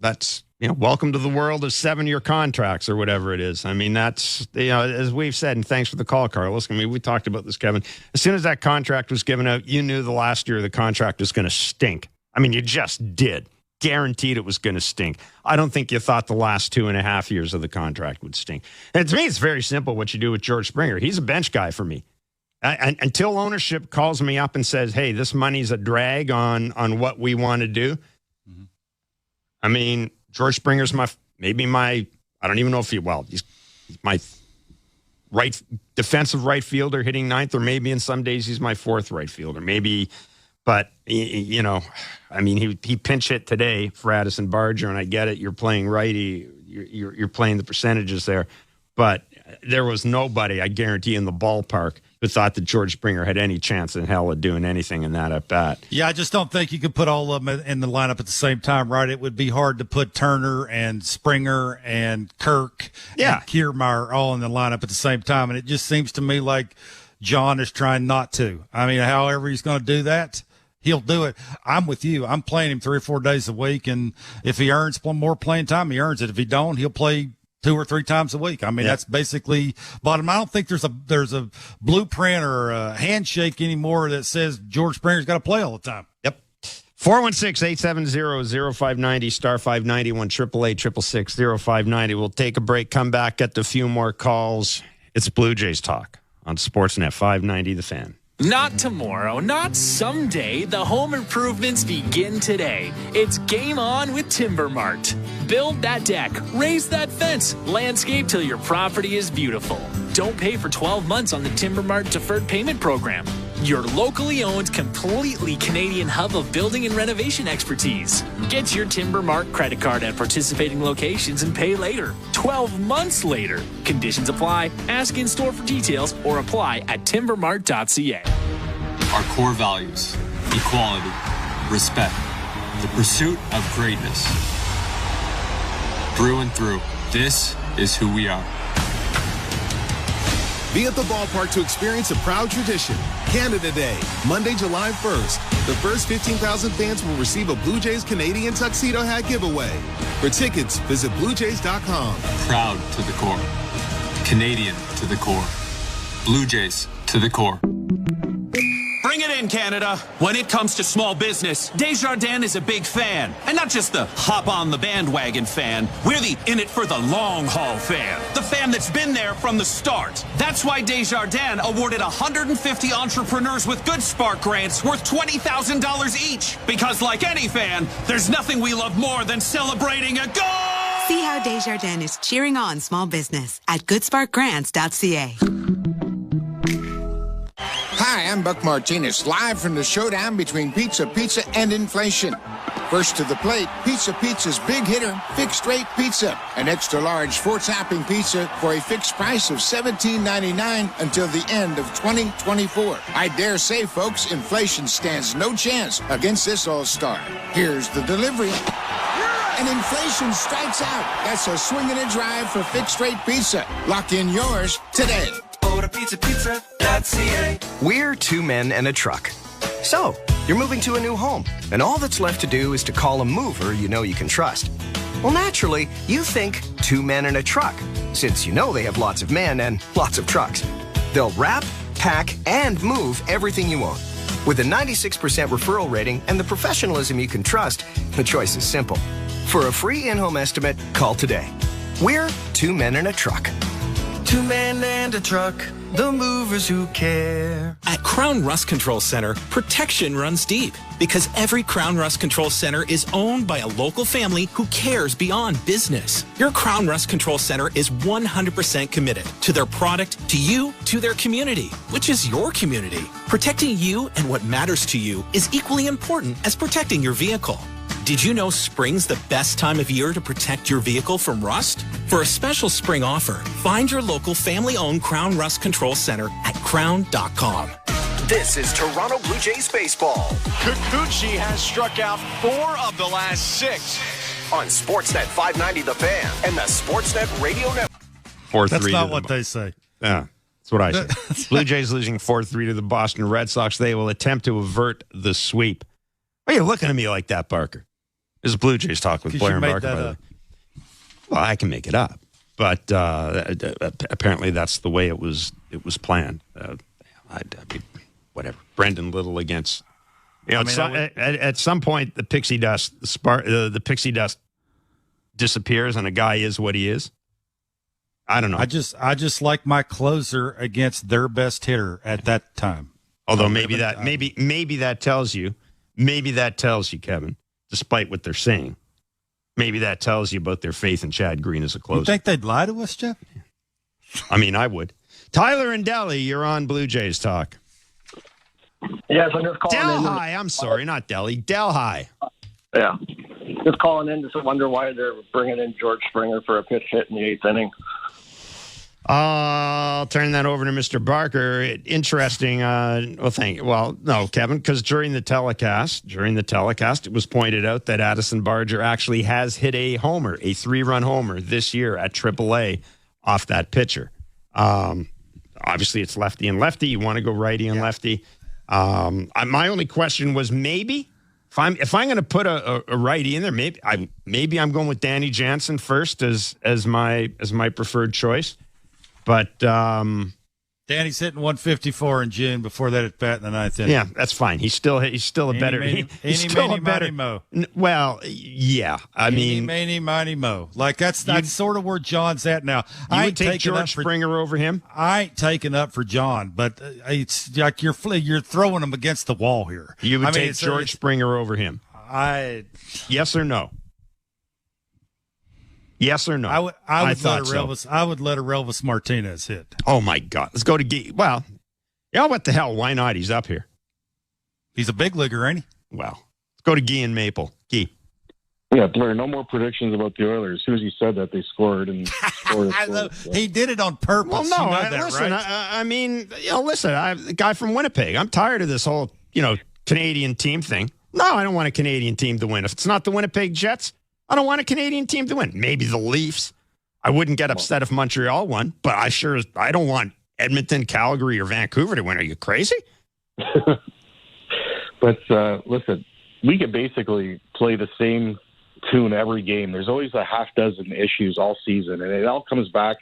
that's welcome to the world of 7-year contracts or whatever it is. I mean, that's as we've said, and thanks for the call, Carlos. I mean, we talked about this, Kevin. As soon as that contract was given out, you knew the last year the contract was going to stink. I mean, you just did. Guaranteed it was going to stink. I don't think you thought the last 2.5 years of the contract would stink. And to me, it's very simple what you do with George Springer. He's a bench guy for me. Until ownership calls me up and says, hey, this money's a drag on what we want to do. Mm-hmm. I mean, George Springer's I don't even know if he's my defensive right fielder hitting ninth, or maybe in some days he's my fourth right fielder. Maybe, but, I mean, he pinch hit today for Addison Barger, and I get it. You're playing righty. You're playing the percentages there. But there was nobody, I guarantee, in the ballpark who thought that George Springer had any chance in hell of doing anything in that at bat. Yeah, I just don't think you could put all of them in the lineup at the same time, right? It would be hard to put Turner and Springer and Kirk and Kiermaier all in the lineup at the same time. And it just seems to me like John is trying not to. I mean, however he's going to do that, he'll do it. I'm with you. I'm playing him 3 or 4 days a week, and if he earns more playing time, he earns it. If he don't, he'll play 2 or 3 times a week. I mean, that's basically bottom. I don't think there's a blueprint or a handshake anymore that says George Springer's got to play all the time. Yep. 416-870-0590, star 591, 888-666-0590. We'll take a break, come back, get a few more calls. It's Blue Jays Talk on Sportsnet 590 The Fan. Not tomorrow, not someday. The home improvements begin today. It's game on with Timber Mart. Build that deck, raise that fence, landscape till your property is beautiful. Don't pay for 12 months on the Timber Mart deferred payment program. Your locally owned, completely Canadian hub of building and renovation expertise. Get your Timber Mart credit card at participating locations and pay later. 12 months later. Conditions apply. Ask in store for details or apply at timbermart.ca. Our core values: equality, respect, the pursuit of greatness. Through and through, this is who we are. Be at the ballpark to experience a proud tradition. Canada Day, Monday, July 1st. The first 15,000 fans will receive a Blue Jays Canadian tuxedo hat giveaway. For tickets, visit BlueJays.com. Proud to the core. Canadian to the core. Blue Jays to the core. Bring it in, Canada. When it comes to small business, Desjardins is a big fan. And not just the hop on the bandwagon fan. We're the in it for the long haul fan. The fan that's been there from the start. That's why Desjardins awarded 150 entrepreneurs with Good Spark grants worth $20,000 each. Because like any fan, there's nothing we love more than celebrating a goal! See how Desjardins is cheering on small business at goodsparkgrants.ca. Hi, I'm Buck Martinez, live from the showdown between Pizza and inflation. First to the plate, Pizza's big hitter, fixed rate pizza. An extra large 4-topping pizza for a fixed price of $17.99 until the end of 2024. I dare say, folks, inflation stands no chance against this all-star. Here's the delivery. And inflation strikes out. That's a swing and a drive for fixed rate pizza. Lock in yours today. Order pizza.ca. We're two men and a truck. So, you're moving to a new home, and all that's left to do is to call a mover you know you can trust. Well, naturally, you think two men and a truck, since you know they have lots of men and lots of trucks. They'll wrap, pack, and move everything you own. With a 96% referral rating and the professionalism you can trust, the choice is simple. For a free in-home estimate, call today. We're two men and a truck. Two men and a truck, the movers who care. At Crown Rust Control Center, protection runs deep because every Crown Rust Control Center is owned by a local family who cares beyond business. Your Crown Rust Control Center is 100% committed to their product, to you, to their community, which is your community. Protecting you and what matters to you is equally important as protecting your vehicle. Did you know spring's the best time of year to protect your vehicle from rust? For a special spring offer, find your local family-owned Crown Rust Control Center at crown.com. This is Toronto Blue Jays baseball. Kikuchi has struck out 4 of the last 6. On Sportsnet 590 The Fan and the Sportsnet Radio Network. 4-3. That's not what they say. Yeah, that's what I say. Blue Jays losing 4-3 to the Boston Red Sox. They will attempt to avert the sweep. Why are you looking at me like that, Barker? This is Blue Jays talk with Blair and Barker. By the way. Well, I can make it up, but apparently that's the way it was planned. Whatever. Brendan Little against, at some point the pixie dust, the pixie dust disappears, and a guy is what he is. I don't know. I just like my closer against their best hitter at that time. Although maybe that tells you, Kevin. Despite what they're saying, maybe that tells you about their faith in Chad Green as a closer. You think they'd lie to us, Jeff? I mean, I would. Tyler and Delhi, you're on Blue Jays Talk. Yes, I'm just calling Delhi. I'm sorry, not Delhi. Delhi. Yeah. Just calling in to wonder why they're bringing in George Springer for a pitch hit in the 8th inning. I'll turn that over to Mr. Barker. Interesting. No, Kevin, because during the telecast, it was pointed out that Addison Barger actually has hit a homer, a 3-run homer this year at AAA off that pitcher. Obviously, it's lefty and lefty. You want to go righty and lefty. My only question was maybe if I'm going to put a righty in there, maybe I'm going with Danny Jansen first as my preferred choice. But Danny's hitting 154 in June before that at bat in the 9th inning. Yeah, that's fine. He's still a better. He's still a better. Mo. Well, yeah. I mean, Mighty Mo. Like that's sort of where John's at now. I would take George Springer over him. I ain't taking up for John, but it's like you're throwing him against the wall here. You would take George Springer over him. Yes or no? Yes or no? I would let Aurelvis Martinez hit. Oh, my God. Let's go to Guy. Well, what the hell? Why not? He's up here. He's a big leaguer, ain't he? Well, let's go to Guy and Maple. Guy. Yeah, Blair, no more predictions about the Oilers. As soon as he said that, they scored. And scored. He did it on purpose. Well, no, listen, right? Listen, the guy from Winnipeg. I'm tired of this whole, Canadian team thing. No, I don't want a Canadian team to win. If it's not the Winnipeg Jets, I don't want a Canadian team to win. Maybe the Leafs. I wouldn't get upset if Montreal won, but I don't want Edmonton, Calgary, or Vancouver to win. Are you crazy? But listen, we could basically play the same tune every game. There's always a half dozen issues all season, and it all comes back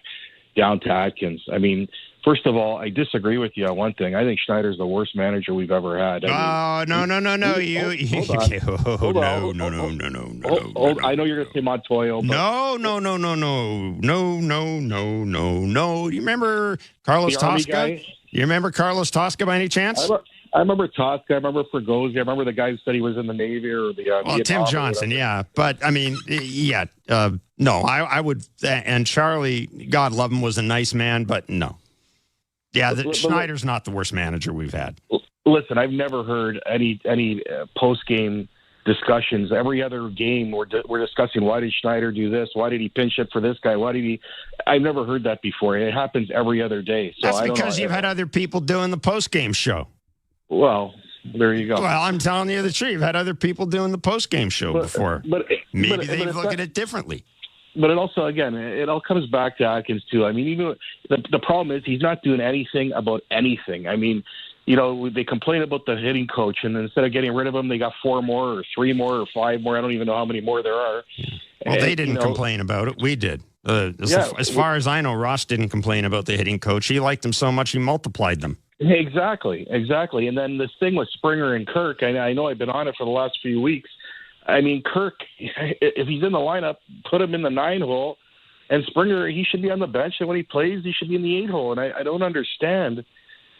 down to Atkins. I mean, first of all, I disagree with you on one thing. I think Schneider's the worst manager we've ever had. No. Hold on. No. I know you're going to say Montoyo. But No. Do you remember Carlos Tosca? You remember Carlos Tosca by any chance? I remember Tosca. I remember Fregosi. I remember the guy who said he was in the Navy or the Tim Johnson, yeah. But, I mean, no, I would – and Charlie, God love him, was a nice man, but no. Yeah, Schneider's not the worst manager we've had. Listen, I've never heard any post-game discussions. Every other game we're discussing, why did Schneider do this? Why did he pinch hit for this guy? I've never heard that before. It happens every other day. So that's because you've had other people doing the post-game show. Well, there you go. Well, I'm telling you the truth. You've had other people doing the post-game show before. Maybe they look at it differently. But it also, again, it all comes back to Atkins, too. I mean, even the problem is he's not doing anything about anything. I mean, they complain about the hitting coach, and instead of getting rid of him, they got 4 more or 3 more or 5 more. I don't even know how many more there are. Well, they didn't complain about it. We did. As far as I know, Ross didn't complain about the hitting coach. He liked them so much, he multiplied them. Exactly. And then this thing with Springer and Kirk, I know I've been on it for the last few weeks. I mean, Kirk, if he's in the lineup, put him in the 9-hole, and Springer, he should be on the bench, and when he plays, he should be in the 8-hole. And I don't understand.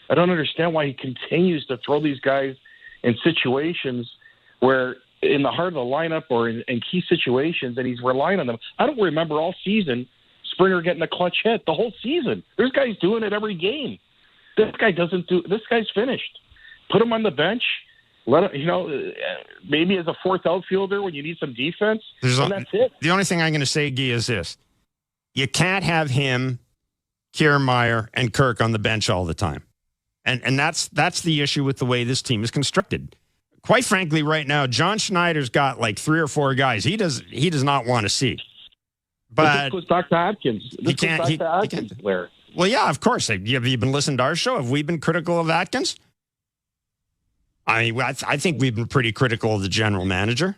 I don't understand why he continues to throw these guys in situations where in the heart of the lineup or in key situations, and he's relying on them. I don't remember all season Springer getting a clutch hit the whole season. There's guys doing it every game. This guy doesn't do. This guy's finished. Put him on the bench. Let him, maybe as a fourth outfielder when you need some defense. And that's it. The only thing I'm going to say, Guy, is this: you can't have him, Kiermaier, and Kirk on the bench all the time, and that's the issue with the way this team is constructed. Quite frankly, right now, John Schneider's got like 3 or 4 guys he does not want to see. But this goes back to Atkins. This goes back to Atkins, Blair. Well, yeah, of course. Have you been listening to our show? Have we been critical of Atkins? I mean, I think we've been pretty critical of the general manager.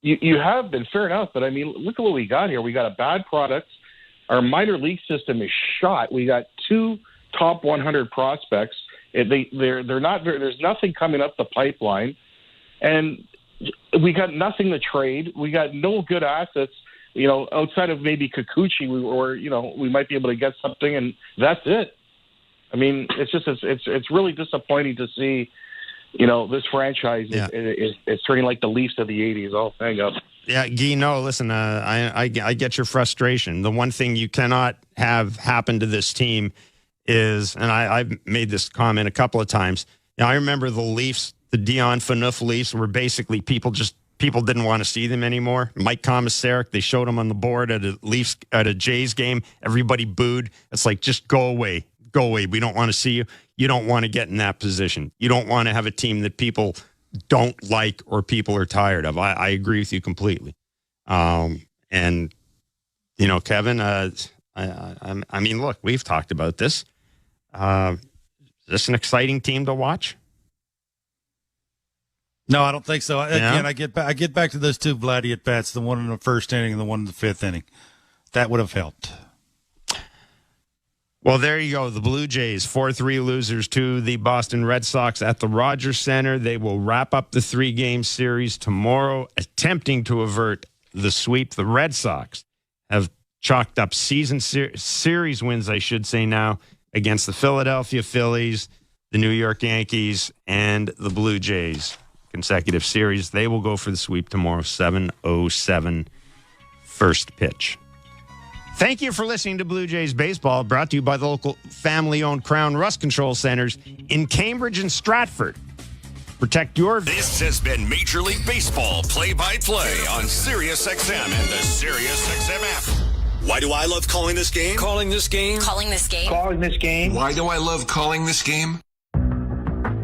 You have been, fair enough. But, I mean, look at what we got here. We got a bad product. Our minor league system is shot. We got 2 top 100 prospects. They're not. There's nothing coming up the pipeline. And we got nothing to trade. We got no good assets. Outside of maybe Kikuchi, we might be able to get something, and that's it. I mean, it's really disappointing to see, this franchise is turning like the Leafs of the '80s. Oh, hang up. Yeah, Guy. No, listen. I get your frustration. The one thing you cannot have happen to this team is, and I've made this comment a couple of times. I remember the Leafs, the Dion Phaneuf Leafs, were basically people didn't want to see them anymore. Mike Komisarek, they showed him on the board at a Jays game. Everybody booed. It's like, just go away. Go away. We don't want to see you. You don't want to get in that position. You don't want to have a team that people don't like or people are tired of. I agree with you completely. And, Kevin, I mean, look, we've talked about this. Is this an exciting team to watch? No, I don't think so. Again, I get back to those 2 Vladdy at bats, the one in the first inning and the one in the 5th inning. That would have helped. Well, there you go. The Blue Jays, 4-3 losers to the Boston Red Sox at the Rogers Center. They will wrap up the 3-game series tomorrow, attempting to avert the sweep. The Red Sox have chalked up season series wins, I should say now, against the Philadelphia Phillies, the New York Yankees, and the Blue Jays. Consecutive series. They will go for the sweep tomorrow, 7:07 first pitch. Thank you for listening to Blue Jays Baseball, brought to you by the local family-owned Crown Rust Control Centers in Cambridge and Stratford. Protect your... This has been Major League Baseball play-by-play on SiriusXM and the SiriusXM app. Why do I love calling this game? Calling this game. Calling this game. Calling this game. Why do I love calling this game?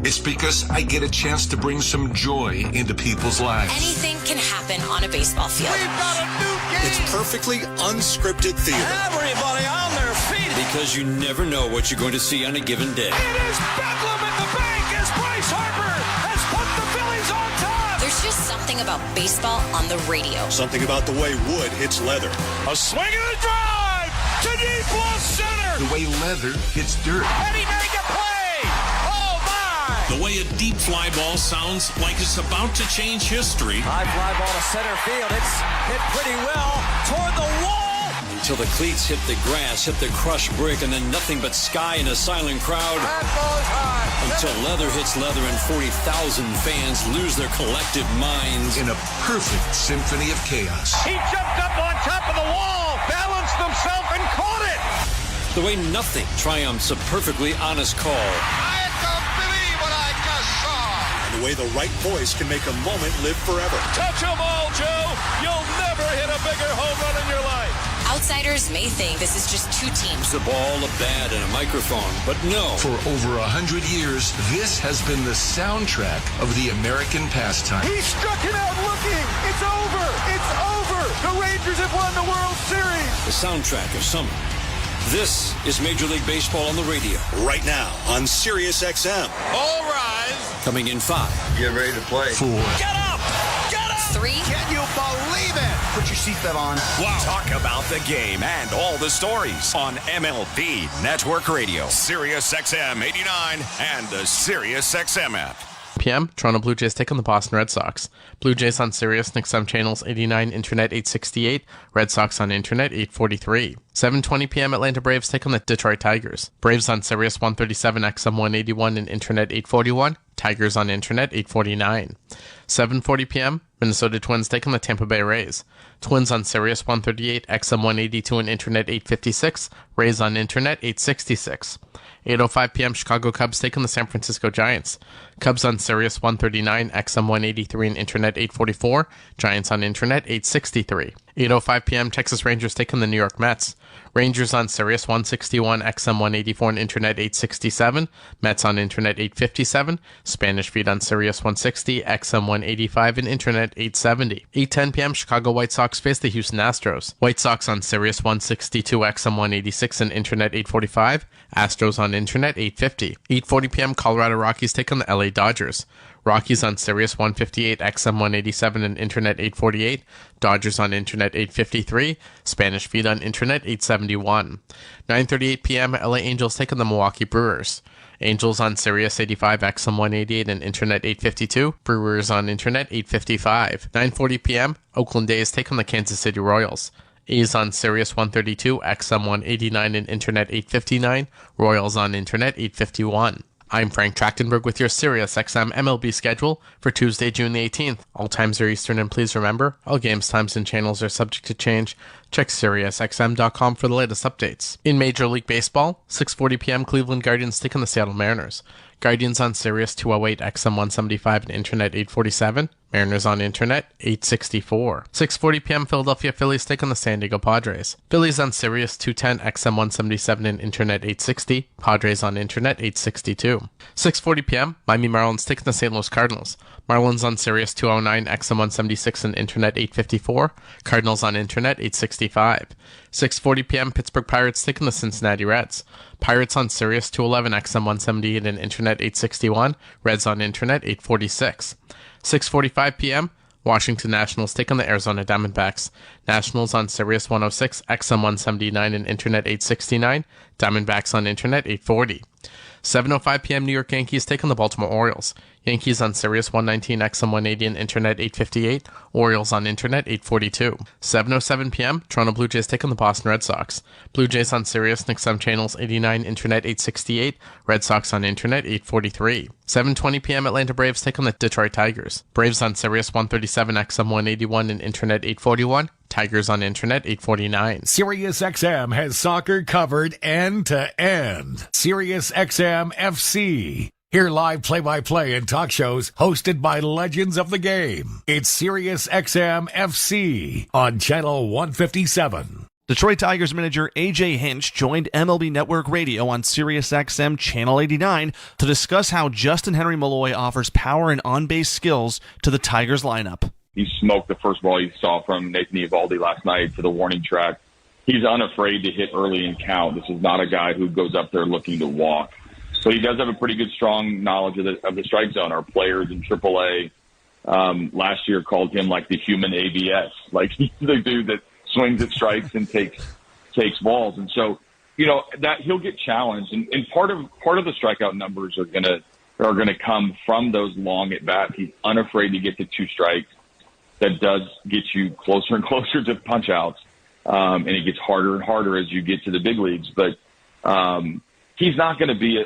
It's because I get a chance to bring some joy into people's lives. Anything can happen on a baseball field. We've got a new game. It's perfectly unscripted theater. Everybody on their feet. Because you never know what you're going to see on a given day. It is bedlam at the bank as Bryce Harper has put the Phillies on top. There's just something about baseball on the radio. Something about the way wood hits leather. A swing and a drive to deep left center. The way leather hits dirt. And he made the play. Oh, my. The way a deep fly ball sounds like it's about to change history. High fly ball to center field. It's hit pretty well toward the wall. Until the cleats hit the grass, hit the crushed brick, and then nothing but sky and a silent crowd. That ball's high. Until leather hits leather and 40,000 fans lose their collective minds. In a perfect symphony of chaos. He jumped up on top of the wall, balanced himself, and caught it. The way nothing triumphs a perfectly honest call. I don't believe what I just saw. And the way the right voice can make a moment live forever. Touch 'em all, Joe. You'll never hit a bigger home run in your life. Outsiders may think this is just two teams. A ball, a bat, and a microphone, but no. For over 100 years, this has been the soundtrack of the American pastime. He struck it out looking. It's over. It's over. The Rangers have won the World Series. The soundtrack of summer. This is Major League Baseball on the radio. Right now on Sirius XM. All rise. Coming in 5. Get ready to play. 4. Get up. Get up. 3. Can you believe it? Put your seatbelt on. Wow. Talk about the game and all the stories on MLB Network Radio, Sirius XM 89, and the Sirius XM app. p.m. Toronto Blue Jays take on the Boston Red Sox. Blue Jays on Sirius XM channels 89, Internet 868, Red Sox on Internet 843. 7:20 p.m. Atlanta Braves take on the Detroit Tigers. Braves on Sirius 137, XM 181, and Internet 841. Tigers on Internet 849. 7:40 p.m. Minnesota Twins take on the Tampa Bay Rays. Twins on Sirius 138, XM 182, and Internet 856. Rays on Internet 866. 8:05 p.m. Chicago Cubs take on the San Francisco Giants. Cubs on Sirius 139, XM 183, and Internet 844. Giants on Internet 863. 8:05 p.m. Texas Rangers take on the New York Mets. Rangers on Sirius 161, XM 184, and Internet 867. Mets on Internet 857. Spanish feed on Sirius 160, XM 185, and Internet 870. 8:10 p.m. Chicago White Sox face the Houston Astros. White Sox on Sirius 162, XM 186, and Internet 845. Astros on Internet 850. 8:40 p.m. Colorado Rockies take on the LA Dodgers. Rockies on Sirius 158, XM 187, and Internet 848. Dodgers on Internet 853. Spanish feed on Internet 871. 9:38 p.m. LA Angels take on the Milwaukee Brewers. Angels on Sirius 85, XM 188, and Internet 852. Brewers on Internet 855. 9:40 p.m. Oakland A's take on the Kansas City Royals. A's on Sirius 132, XM 189, and Internet 859. Royals on Internet 851. I'm Frank Trachtenberg with your Sirius XM MLB schedule for Tuesday, June the 18th. All times are Eastern, and please remember, all games, times, and channels are subject to change. Check SiriusXM.com for the latest updates. In Major League Baseball, 6:40 p.m. Cleveland Guardians take on the Seattle Mariners. Guardians on Sirius 208, XM 175, and Internet 847. Mariners on Internet 864. 6:40 p.m. Philadelphia Phillies take on the San Diego Padres. Phillies on Sirius 210, XM 177, and Internet 860. Padres on Internet 862. 6:40 p.m. Miami Marlins take on the St. Louis Cardinals. Marlins on Sirius 209, XM 176, and Internet 854. Cardinals on Internet 865. 6:40 p.m. Pittsburgh Pirates take on the Cincinnati Reds. Pirates on Sirius 211, XM 178, and Internet 861. Reds on Internet 846. 6:45 p.m. Washington Nationals take on the Arizona Diamondbacks. Nationals on Sirius 106, XM 179, and Internet 869. Diamondbacks on Internet 840. 7:05 p.m. New York Yankees take on the Baltimore Orioles. Yankees on Sirius 119, XM 180, and Internet 858. Orioles on Internet 842. 7:07 p.m. Toronto Blue Jays take on the Boston Red Sox. Blue Jays on Sirius XM channels 89, Internet 868. Red Sox on Internet 843. 7:20 p.m. Atlanta Braves take on the Detroit Tigers. Braves on Sirius 137, XM 181, and Internet 841. Tigers on Internet 849. Sirius XM has soccer covered end to end. Sirius XM FC. Hear live play-by-play and talk shows hosted by legends of the game. It's Sirius XM FC on Channel 157. Detroit Tigers manager A.J. Hinch joined MLB Network Radio on Sirius XM Channel 89 to discuss how Justin Henry Malloy offers power and on-base skills to the Tigers lineup. He smoked the first ball you saw from Nathan Eovaldi last night for the warning track. he's unafraid to hit early and count. This is not a guy who goes up there looking to walk. So he does have a pretty good, strong knowledge of the strike zone. Our players in AAA last year called him like the human ABS. Like he's the dude that swings at strikes and takes balls. And so, that he'll get challenged. And part of the strikeout numbers are gonna come from those long at bats. He's unafraid to get to 2 strikes. That does get you closer and closer to punch outs. And it gets harder and harder as you get to the big leagues. But he's not going to be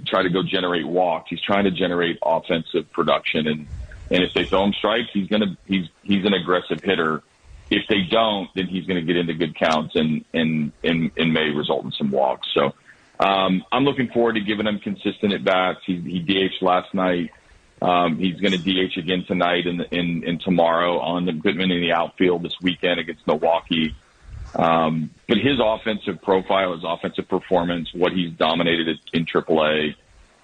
try to go generate walks. He's trying to generate offensive production. And if they throw him strikes, he's an aggressive hitter. If they don't, then he's going to get into good counts and may result in some walks. So I'm looking forward to giving him consistent at bats. He DH'd last night. He's going to DH again tonight and tomorrow on the Goodman in the outfield this weekend against Milwaukee. But his offensive profile, his offensive performance, what he's dominated in AAA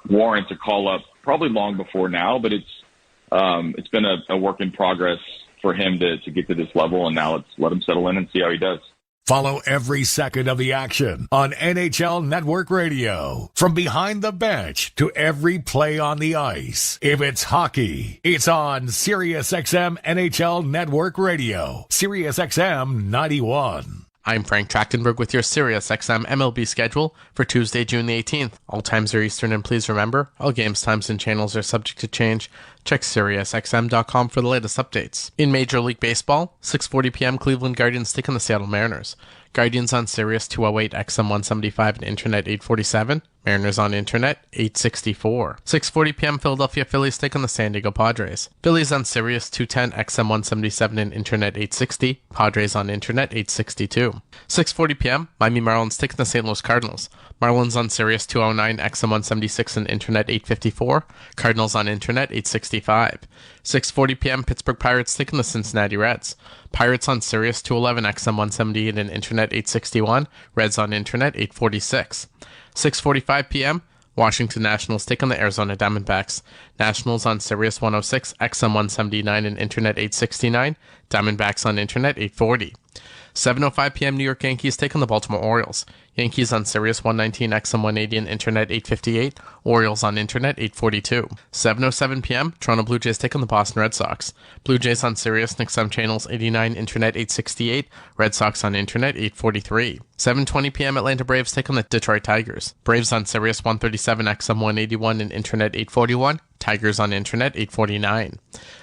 warrants a call up probably long before now, but it's been a work in progress for him to get to this level. And now let's let him settle in and see how he does. Follow every second of the action on NHL Network Radio. From behind the bench to every play on the ice. If it's hockey, it's on SiriusXM NHL Network Radio. SiriusXM 91. I'm Frank Trachtenberg with your SiriusXM MLB schedule for Tuesday, June the 18th. All times are Eastern, and please remember, all games, times, and channels are subject to change. Check SiriusXM.com for the latest updates. In Major League Baseball, 6:40 p.m. Cleveland Guardians take on the Seattle Mariners. Guardians on Sirius 208, XM 175, and Internet 847. Mariners on Internet 864. 6:40 p.m. Philadelphia Phillies take on the San Diego Padres. Phillies on Sirius 210, XM 177, and Internet 860. Padres on Internet 862. 6:40 p.m. Miami Marlins take on the St. Louis Cardinals. Marlins on Sirius 209, XM 176, and Internet 854. Cardinals on Internet 865. 6:40 p.m. Pittsburgh Pirates take on the Cincinnati Reds. Pirates on Sirius 211, XM 178, and Internet 861. Reds on Internet 846. 6:45 p.m. Washington Nationals take on the Arizona Diamondbacks. Nationals on Sirius 106, XM 179, and Internet 869. Diamondbacks on Internet 840. 7:05 p.m. New York Yankees take on the Baltimore Orioles. Yankees on Sirius 119, XM 180, and Internet 858. Orioles on Internet 842. 7:07 p.m. Toronto Blue Jays take on the Boston Red Sox. Blue Jays on Sirius and XM channels 89, Internet 868. Red Sox on Internet 843. 7:20 p.m. Atlanta Braves take on the Detroit Tigers. Braves on Sirius 137, XM 181, and Internet 841. Tigers on Internet 849.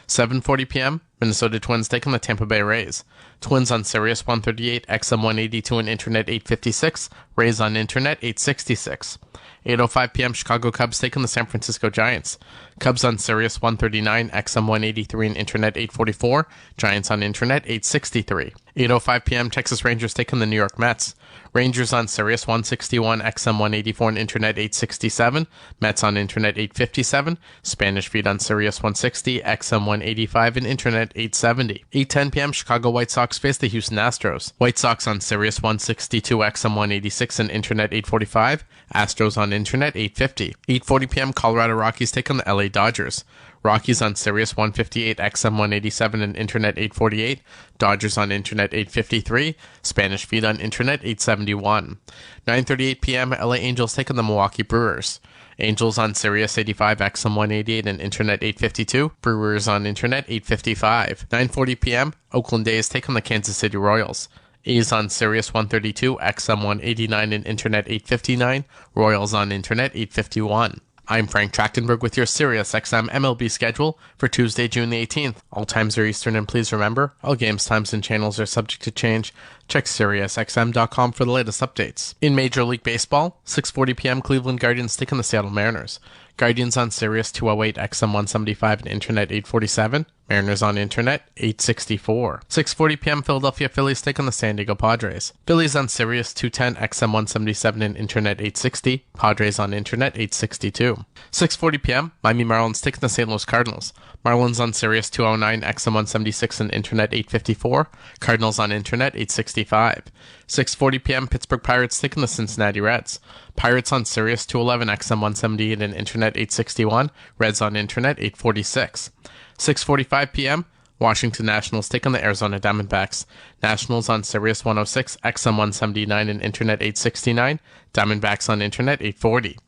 7:40 p.m. Minnesota Twins take on the Tampa Bay Rays. Twins on Sirius 138, XM 182, and Internet 856. Rays on Internet 866. 8:05 p.m. Chicago Cubs take on the San Francisco Giants. Cubs on Sirius 139, XM 183, and Internet 844. Giants on Internet 863. 8:05 p.m. Texas Rangers take on the New York Mets. Rangers on Sirius 161, XM 184, and Internet 867. Mets on Internet 857. Spanish feed on Sirius 160, XM 185, and Internet 870. 8:10 p.m. Chicago White Sox face the Houston Astros. White Sox on Sirius 162, XM 186, and Internet 845. Astros on Internet 850. 8:40 p.m. Colorado Rockies take on the LA Dodgers. Rockies on Sirius 158, XM 187, and Internet 848. Dodgers on Internet 853. Spanish feed on Internet 871. 9:38 p.m. LA Angels take on the Milwaukee Brewers. Angels on Sirius 85, XM 188, and Internet 852. Brewers on Internet 855. 9:40 p.m. Oakland A's take on the Kansas City Royals. A's on Sirius 132, XM 189, and Internet 859. Royals on Internet 851. I'm Frank Trachtenberg with your SiriusXM MLB schedule for Tuesday, June the 18th. All times are Eastern, and please remember, all games, times, and channels are subject to change. Check SiriusXM.com for the latest updates. In Major League Baseball, 6:40 p.m. Cleveland Guardians take on the Seattle Mariners. Guardians on Sirius 208, XM 175, and Internet 847. Mariners on Internet 864. 6:40 p.m. Philadelphia Phillies take on the San Diego Padres. Phillies on Sirius 210, XM 177, and Internet 860. Padres on Internet 862. 6:40 p.m. Miami Marlins take on the St. Louis Cardinals. Marlins on Sirius 209, XM 176, and Internet 854. Cardinals on Internet 865. 6:40 p.m. Pittsburgh Pirates take on the Cincinnati Reds. Pirates on Sirius 211, XM 178, and Internet 861. Reds on Internet 846. 6:45 p.m. Washington Nationals take on the Arizona Diamondbacks. Nationals on Sirius 106, XM 179 and Internet 869. Diamondbacks on Internet 840.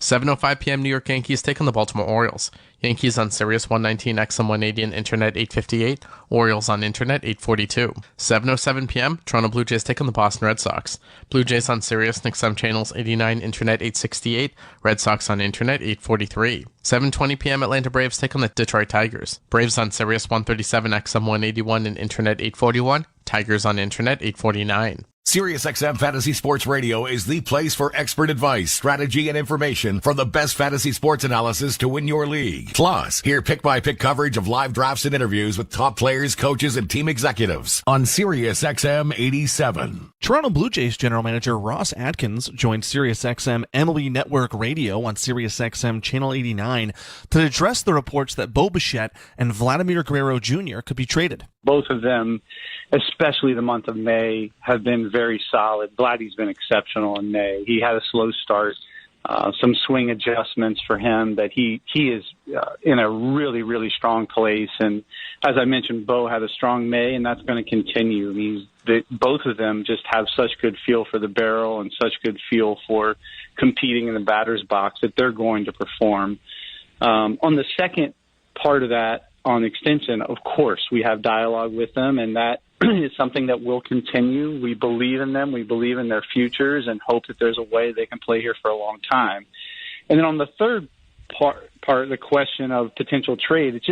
7:05 p.m. New York Yankees take on the Baltimore Orioles. Yankees on Sirius 119, XM 180 and Internet 858. Orioles on Internet 842. 7:07 p.m. Toronto Blue Jays take on the Boston Red Sox. Blue Jays on Sirius XM channels 89, Internet 868. Red Sox on Internet 843. 7:20 p.m. Atlanta Braves take on the Detroit Tigers. Braves on Sirius 137, XM 181 and Internet 841. Tigers on Internet 849. SiriusXM Fantasy Sports Radio is the place for expert advice, strategy, and information from the best fantasy sports analysis to win your league. Plus, hear pick-by-pick coverage of live drafts and interviews with top players, coaches, and team executives on SiriusXM 87. Toronto Blue Jays general manager Ross Atkins joined SiriusXM MLB Network Radio on SiriusXM Channel 89 to address the reports that Bo Bichette and Vladimir Guerrero Jr. could be traded. Both of them, especially the month of May, have been very solid. Vladdy's been exceptional in May. He had a slow start, some swing adjustments for him, but he is in a really, really strong place. And as I mentioned, Bo had a strong May, and that's going to continue. I mean, both of them just have such good feel for the barrel and such good feel for competing in the batter's box that they're going to perform. On the second part of that, on extension, of course, we have dialogue with them, and that is something that will continue. We believe in them. We believe in their futures and hope that there's a way they can play here for a long time. And then on the third part of the question of potential trade, it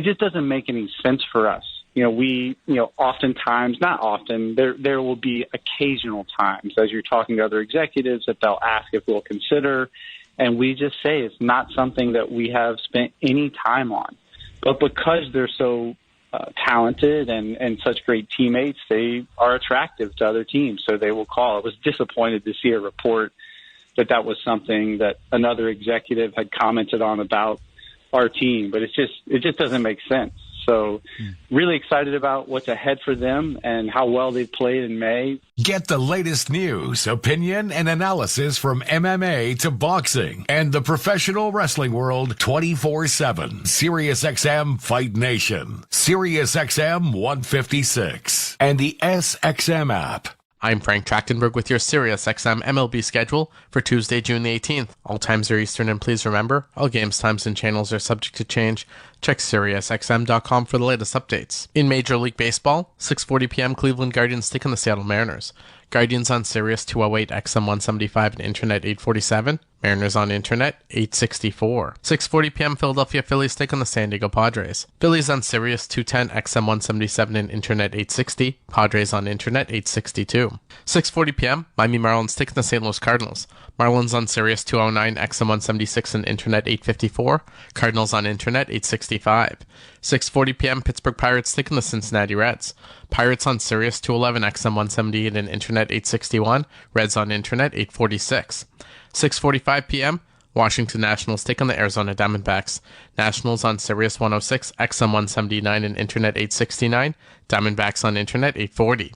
just doesn't make any sense for us. Oftentimes, not often, there will be occasional times as you're talking to other executives that they'll ask if we'll consider, and we just say it's not something that we have spent any time on. But because they're so talented and such great teammates, they are attractive to other teams, so they will call. I was disappointed to see a report that was something that another executive had commented on about our team, but it just doesn't make sense. So really excited about what's ahead for them and how well they've played in May. Get the latest news, opinion, and analysis from MMA to boxing and the professional wrestling world 24/7. SiriusXM Fight Nation, SiriusXM 156, and the SXM app. I'm Frank Trachtenberg with your SiriusXM MLB schedule for Tuesday, June the 18th. All times are Eastern, and please remember, all games, times, and channels are subject to change. Check SiriusXM.com for the latest updates. In Major League Baseball, 6:40 p.m. Cleveland Guardians take on the Seattle Mariners. Guardians on Sirius 208, XM 175, and Internet 847. Mariners on Internet 864. 6:40 p.m. Philadelphia Phillies take on the San Diego Padres. Phillies on Sirius 210, XM 177, and Internet 860. Padres on Internet 862. 6:40 p.m. Miami Marlins take on the St. Louis Cardinals. Marlins on Sirius 209, XM 176, and Internet 854. Cardinals on Internet 865. 6:40 p.m. Pittsburgh Pirates take on the Cincinnati Reds. Pirates on Sirius 211, XM 178, and Internet 861. Reds on Internet 846. 6:45 p.m. Washington Nationals take on the Arizona Diamondbacks. Nationals on Sirius 106, XM 179, and Internet 869. Diamondbacks on Internet 840.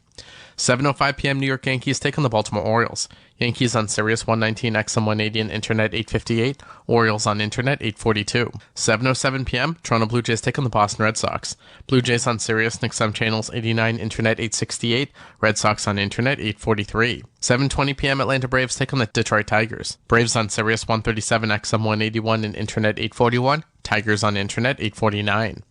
7:05 p.m. New York Yankees take on the Baltimore Orioles. Yankees on Sirius 119, XM 180, and Internet 858. Orioles on Internet 842. 7:07 p.m. Toronto Blue Jays take on the Boston Red Sox. Blue Jays on Sirius XM channels 89, Internet 868. Red Sox on Internet 843. 7:20 p.m. Atlanta Braves take on the Detroit Tigers. Braves on Sirius 137, XM 181, and Internet 841. Tigers on Internet 849.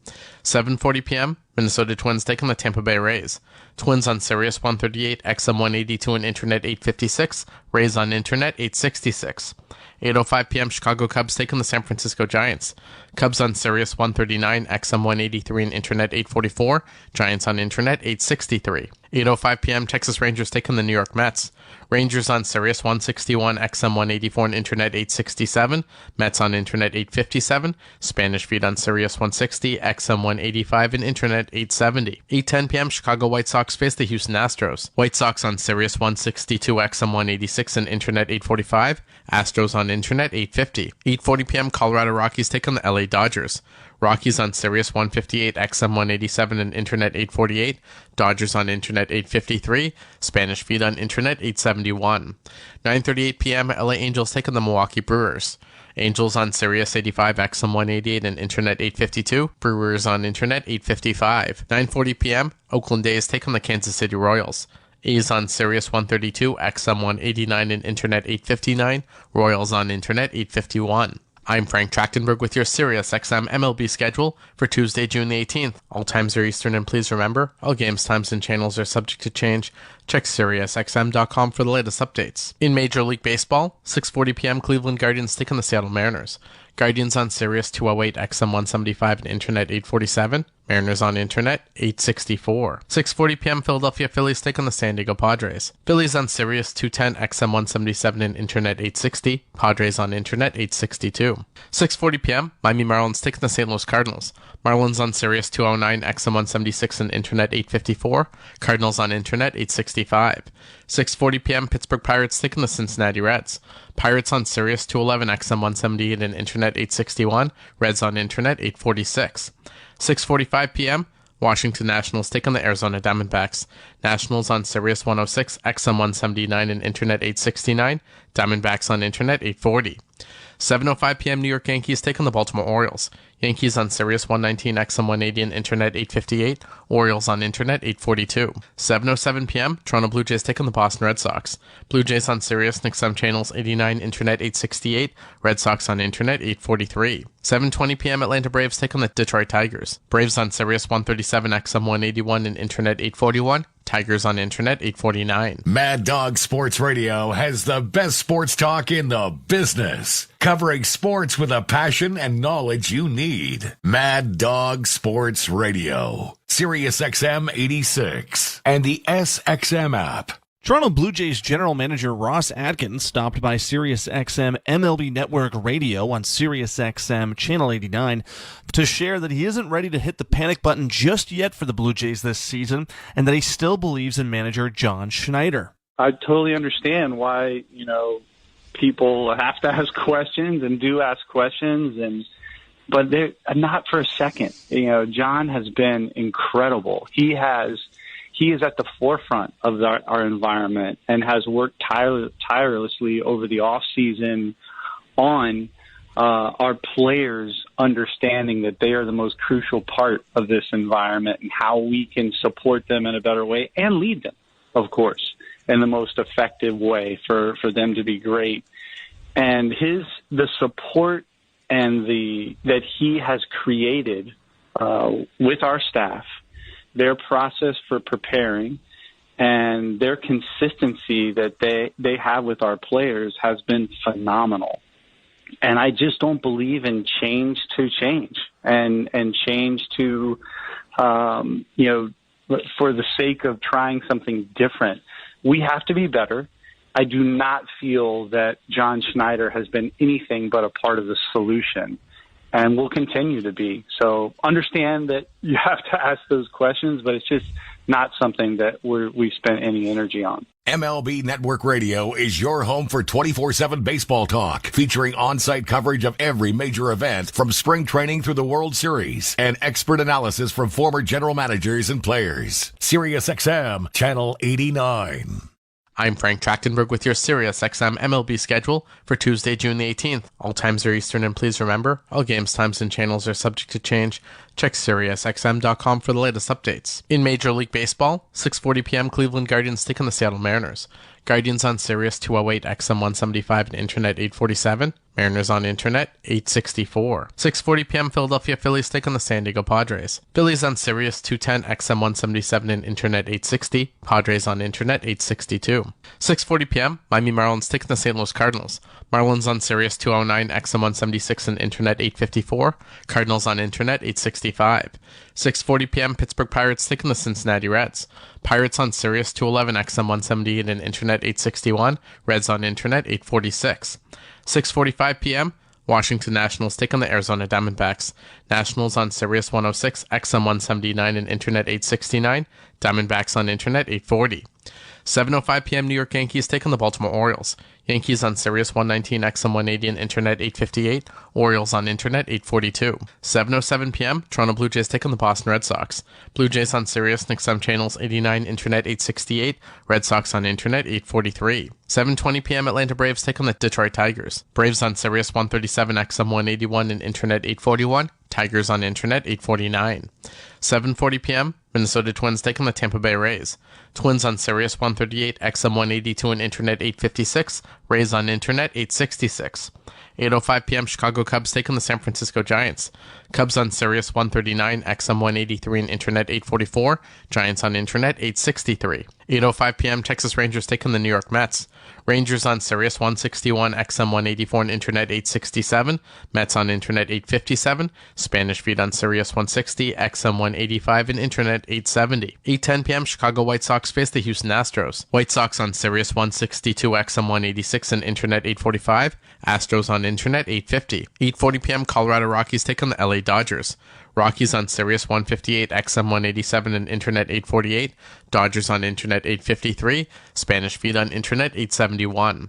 7:40 p.m. Minnesota Twins take on the Tampa Bay Rays. Twins on Sirius 138, XM 182, and Internet 856. Rays on Internet 866. 8:05 p.m. Chicago Cubs take on the San Francisco Giants. Cubs on Sirius 139, XM 183, and Internet 844. Giants on Internet 863. 8:05 p.m. Texas Rangers take on the New York Mets. Rangers on Sirius 161, XM 184, and Internet 867. Mets on Internet 857. Spanish feed on Sirius 160, XM 185, and Internet 870. 8:10 p.m. Chicago White Sox face the Houston Astros. White Sox on Sirius 162, XM 186, and Internet 845. Astros on Internet 850. 8:40 p.m. Colorado Rockies take on the LA Dodgers. Rockies on Sirius 158, XM 187, and Internet 848. Dodgers on Internet 853. Spanish feed on Internet 871. 9:38 p.m. LA Angels take on the Milwaukee Brewers. Angels on Sirius 85, XM 188, and Internet 852. Brewers on Internet 855. 9:40 p.m., Oakland A's take on the Kansas City Royals. A's on Sirius 132, XM 189, and Internet 859. Royals on Internet 851. I'm Frank Trachtenberg with your Sirius XM MLB schedule for Tuesday, June the 18th. All times are Eastern, and please remember, all games, times, and channels are subject to change. Check SiriusXM.com for the latest updates. In Major League Baseball, 6:40 p.m. Cleveland Guardians take on the Seattle Mariners. Guardians on Sirius 208, XM 175, and Internet 847. Mariners on Internet 864. 6:40 p.m. Philadelphia Phillies take on the San Diego Padres. Phillies on Sirius 210, XM 177, and Internet 860. Padres on Internet 862. 6:40 p.m. Miami Marlins take on the St. Louis Cardinals. Marlins on Sirius 209, XM 176, and Internet 854. Cardinals on Internet 865. 6:40 p.m. Pittsburgh Pirates take on the Cincinnati Reds. Pirates on Sirius 211, XM 178, and Internet 861. Reds on Internet 846. 6:45 p.m. Washington Nationals take on the Arizona Diamondbacks. Nationals on Sirius 106, XM 179, and Internet 869. Diamondbacks on Internet 840. 7:05 p.m. New York Yankees take on the Baltimore Orioles. Yankees on Sirius 119, XM 180, and Internet 858. Orioles on Internet 842. 7:07 p.m. Toronto Blue Jays take on the Boston Red Sox. Blue Jays on Sirius and XM channels 89, Internet 868. Red Sox on Internet 843. 7:20 p.m. Atlanta Braves take on the Detroit Tigers. Braves on Sirius 137, XM 181, and Internet 841. Tigers on Internet 849. Mad Dog Sports Radio has the best sports talk in the business, covering sports with a passion and knowledge you need. Mad Dog Sports Radio, Sirius XM 86, and the SXM app. Toronto Blue Jays general manager Ross Atkins stopped by SiriusXM MLB Network Radio on SiriusXM Channel 89 to share that he isn't ready to hit the panic button just yet for the Blue Jays this season, and that he still believes in manager John Schneider. I totally understand why, people have to ask questions and do ask questions, but they're not for a second. John has been incredible. He is at the forefront of our environment and has worked tirelessly over the off season on our players understanding that they are the most crucial part of this environment and how we can support them in a better way and lead them, of course, in the most effective way for them to be great. And the support and that he has created with our staff, their process for preparing, and their consistency that they have with our players has been phenomenal. And I just don't believe in change to change and change to, for the sake of trying something different. We have to be better. I do not feel that John Schneider has been anything but a part of the solution, and will continue to be. So understand that you have to ask those questions, but it's just not something that we spent any energy on. MLB Network Radio is your home for 24/7 baseball talk, featuring on-site coverage of every major event from spring training through the World Series and expert analysis from former general managers and players. SiriusXM Channel 89. I'm Frank Trachtenberg with your SiriusXM MLB schedule for Tuesday, June the 18th. All times are Eastern, and please remember, all games, times, and channels are subject to change. Check SiriusXM.com for the latest updates. In Major League Baseball, 6:40 p.m. Cleveland Guardians take on the Seattle Mariners. Guardians on Sirius 208, XM 175, and Internet 847. Mariners on Internet 864. 6:40 p.m. Philadelphia Phillies take on the San Diego Padres. Phillies on Sirius 210, XM 177, and Internet 860. Padres on Internet 862. 6:40 p.m. Miami Marlins take on the St. Louis Cardinals. Marlins on Sirius 209, XM 176, and Internet 854. Cardinals on Internet 865. 6:40 p.m. Pittsburgh Pirates take on the Cincinnati Reds. Pirates on Sirius 211, XM 178, and Internet 861. Reds on Internet 846. 6:45 p.m. Washington Nationals take on the Arizona Diamondbacks. Nationals on Sirius 106, XM 179, and Internet 869. Diamondbacks on Internet 840. 7:05 p.m. New York Yankees take on the Baltimore Orioles. Yankees on Sirius 119, XM 180, and Internet 858. Orioles on Internet 842. 7:07 p.m. Toronto Blue Jays take on the Boston Red Sox. Blue Jays on Sirius and XM channels 89, Internet 868. Red Sox on Internet 843. 7:20 p.m. Atlanta Braves take on the Detroit Tigers. Braves on Sirius 137, XM 181, and Internet 841. Tigers on Internet 849. 7:40 p.m. Minnesota Twins take on the Tampa Bay Rays. Twins on Sirius 138, XM 182, and Internet 856. Rays on Internet 866. 8:05 p.m. Chicago Cubs take on the San Francisco Giants. Cubs on Sirius 139, XM 183, and Internet 844. Giants on Internet 863. 8:05 p.m. Texas Rangers take on the New York Mets. Rangers on Sirius 161, XM 184, and Internet 867. Mets on Internet 857. Spanish feed on Sirius 160, XM 185, and Internet 870. 8:10 p.m. Chicago White Sox face the Houston Astros. White Sox on Sirius 162, XM 186, and Internet 845. Astros on Internet 850. 8:40 p.m. Colorado Rockies take on the LA Dodgers. Rockies on Sirius 158, XM 187, and Internet 848. Dodgers on Internet 853. Spanish feed on Internet 871.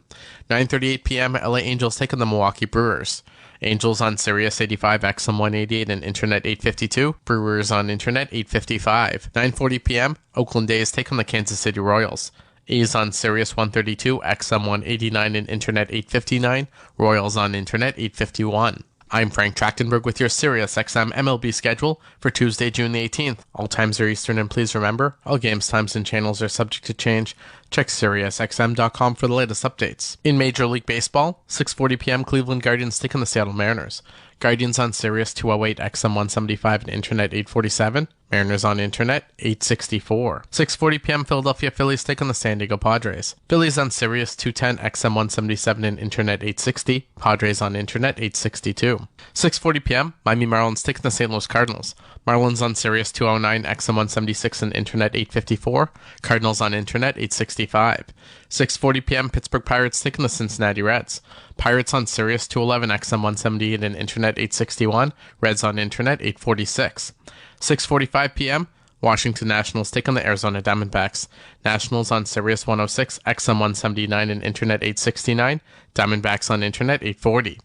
9:38 p.m. LA Angels take on the Milwaukee Brewers. Angels on Sirius 85, XM 188, and Internet 852. Brewers on Internet 855. 9:40 p.m. Oakland A's take on the Kansas City Royals. A's on Sirius 132, XM 189, and Internet 859. Royals on Internet 851. I'm Frank Trachtenberg with your Sirius XM MLB schedule for Tuesday, June the 18th. All times are Eastern, and please remember, all games, times, and channels are subject to change. Check SiriusXM.com for the latest updates. In Major League Baseball, 6:40 p.m. Cleveland Guardians take on the Seattle Mariners. Guardians on Sirius 208, XM 175, and Internet 847. Mariners on Internet 864. 6:40 p.m. Philadelphia Phillies take on the San Diego Padres. Phillies on Sirius 210, XM 177, and Internet 860. Padres on Internet 862. 6:40 p.m. Miami Marlins take on the St. Louis Cardinals. Marlins on Sirius 209, XM 176, and Internet 854. Cardinals on Internet 865. 6:40 p.m. Pittsburgh Pirates take on the Cincinnati Reds. Pirates on Sirius 211, XM 178, and Internet 861. Reds on Internet 846. 6:45 p.m. Washington Nationals take on the Arizona Diamondbacks. Nationals on Sirius 106, XM 179, and Internet 869. Diamondbacks on Internet 840.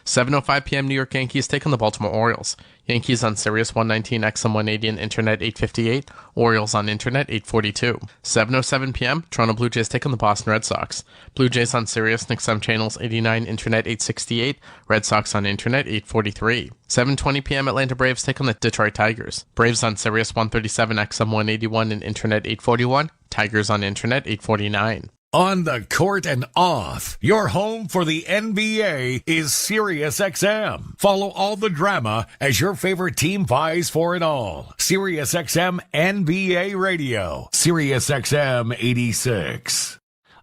7:05 p.m. New York Yankees take on the Baltimore Orioles. Yankees on Sirius 119, XM 180, and Internet 858. Orioles on Internet 842. 7:07 p.m. Toronto Blue Jays take on the Boston Red Sox. Blue Jays on Sirius and XM channels 89, Internet 868. Red Sox on Internet 843. 7:20 p.m. Atlanta Braves take on the Detroit Tigers. Braves on Sirius 137, XM 181, and Internet 841. Tigers on Internet 849. On the court and off, your home for the NBA is SiriusXM. Follow all the drama as your favorite team vies for it all. SiriusXM NBA Radio, SiriusXM 86.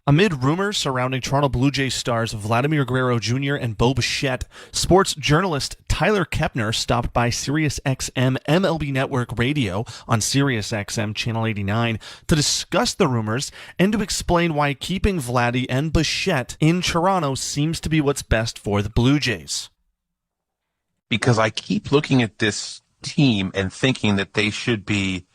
Amid rumors surrounding Toronto Blue Jays stars Vladimir Guerrero Jr. and Bo Bichette, sports journalist Tyler Kepner stopped by SiriusXM MLB Network Radio on SiriusXM Channel 89 to discuss the rumors and to explain why keeping Vladdy and Bichette in Toronto seems to be what's best for the Blue Jays. Because I keep looking at this team and thinking that they should be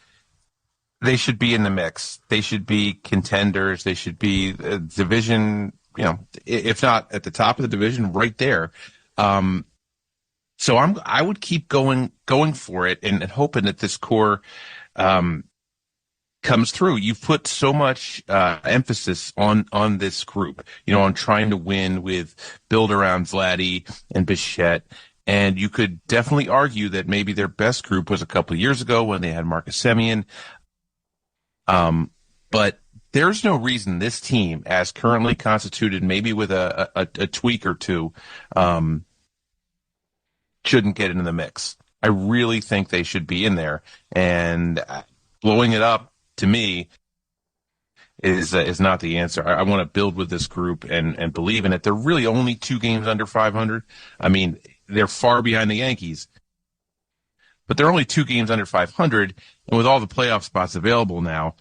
in the mix. They should be contenders. They should be a division, if not at the top of the division, right there. So I would keep going for it and hoping that this core comes through. You've put so much emphasis on this group, on trying to win with build around Vladdy and Bichette. And you could definitely argue that maybe their best group was a couple of years ago when they had Marcus Semien. But there's no reason this team, as currently constituted, maybe with a tweak or two, shouldn't get into the mix. I really think they should be in there, and blowing it up to me is not the answer. I want to build with this group and believe in it. They're really only 2 games under 500. I mean, they're far behind the Yankees, but they're only 2 games under 500, and with all the playoff spots available now,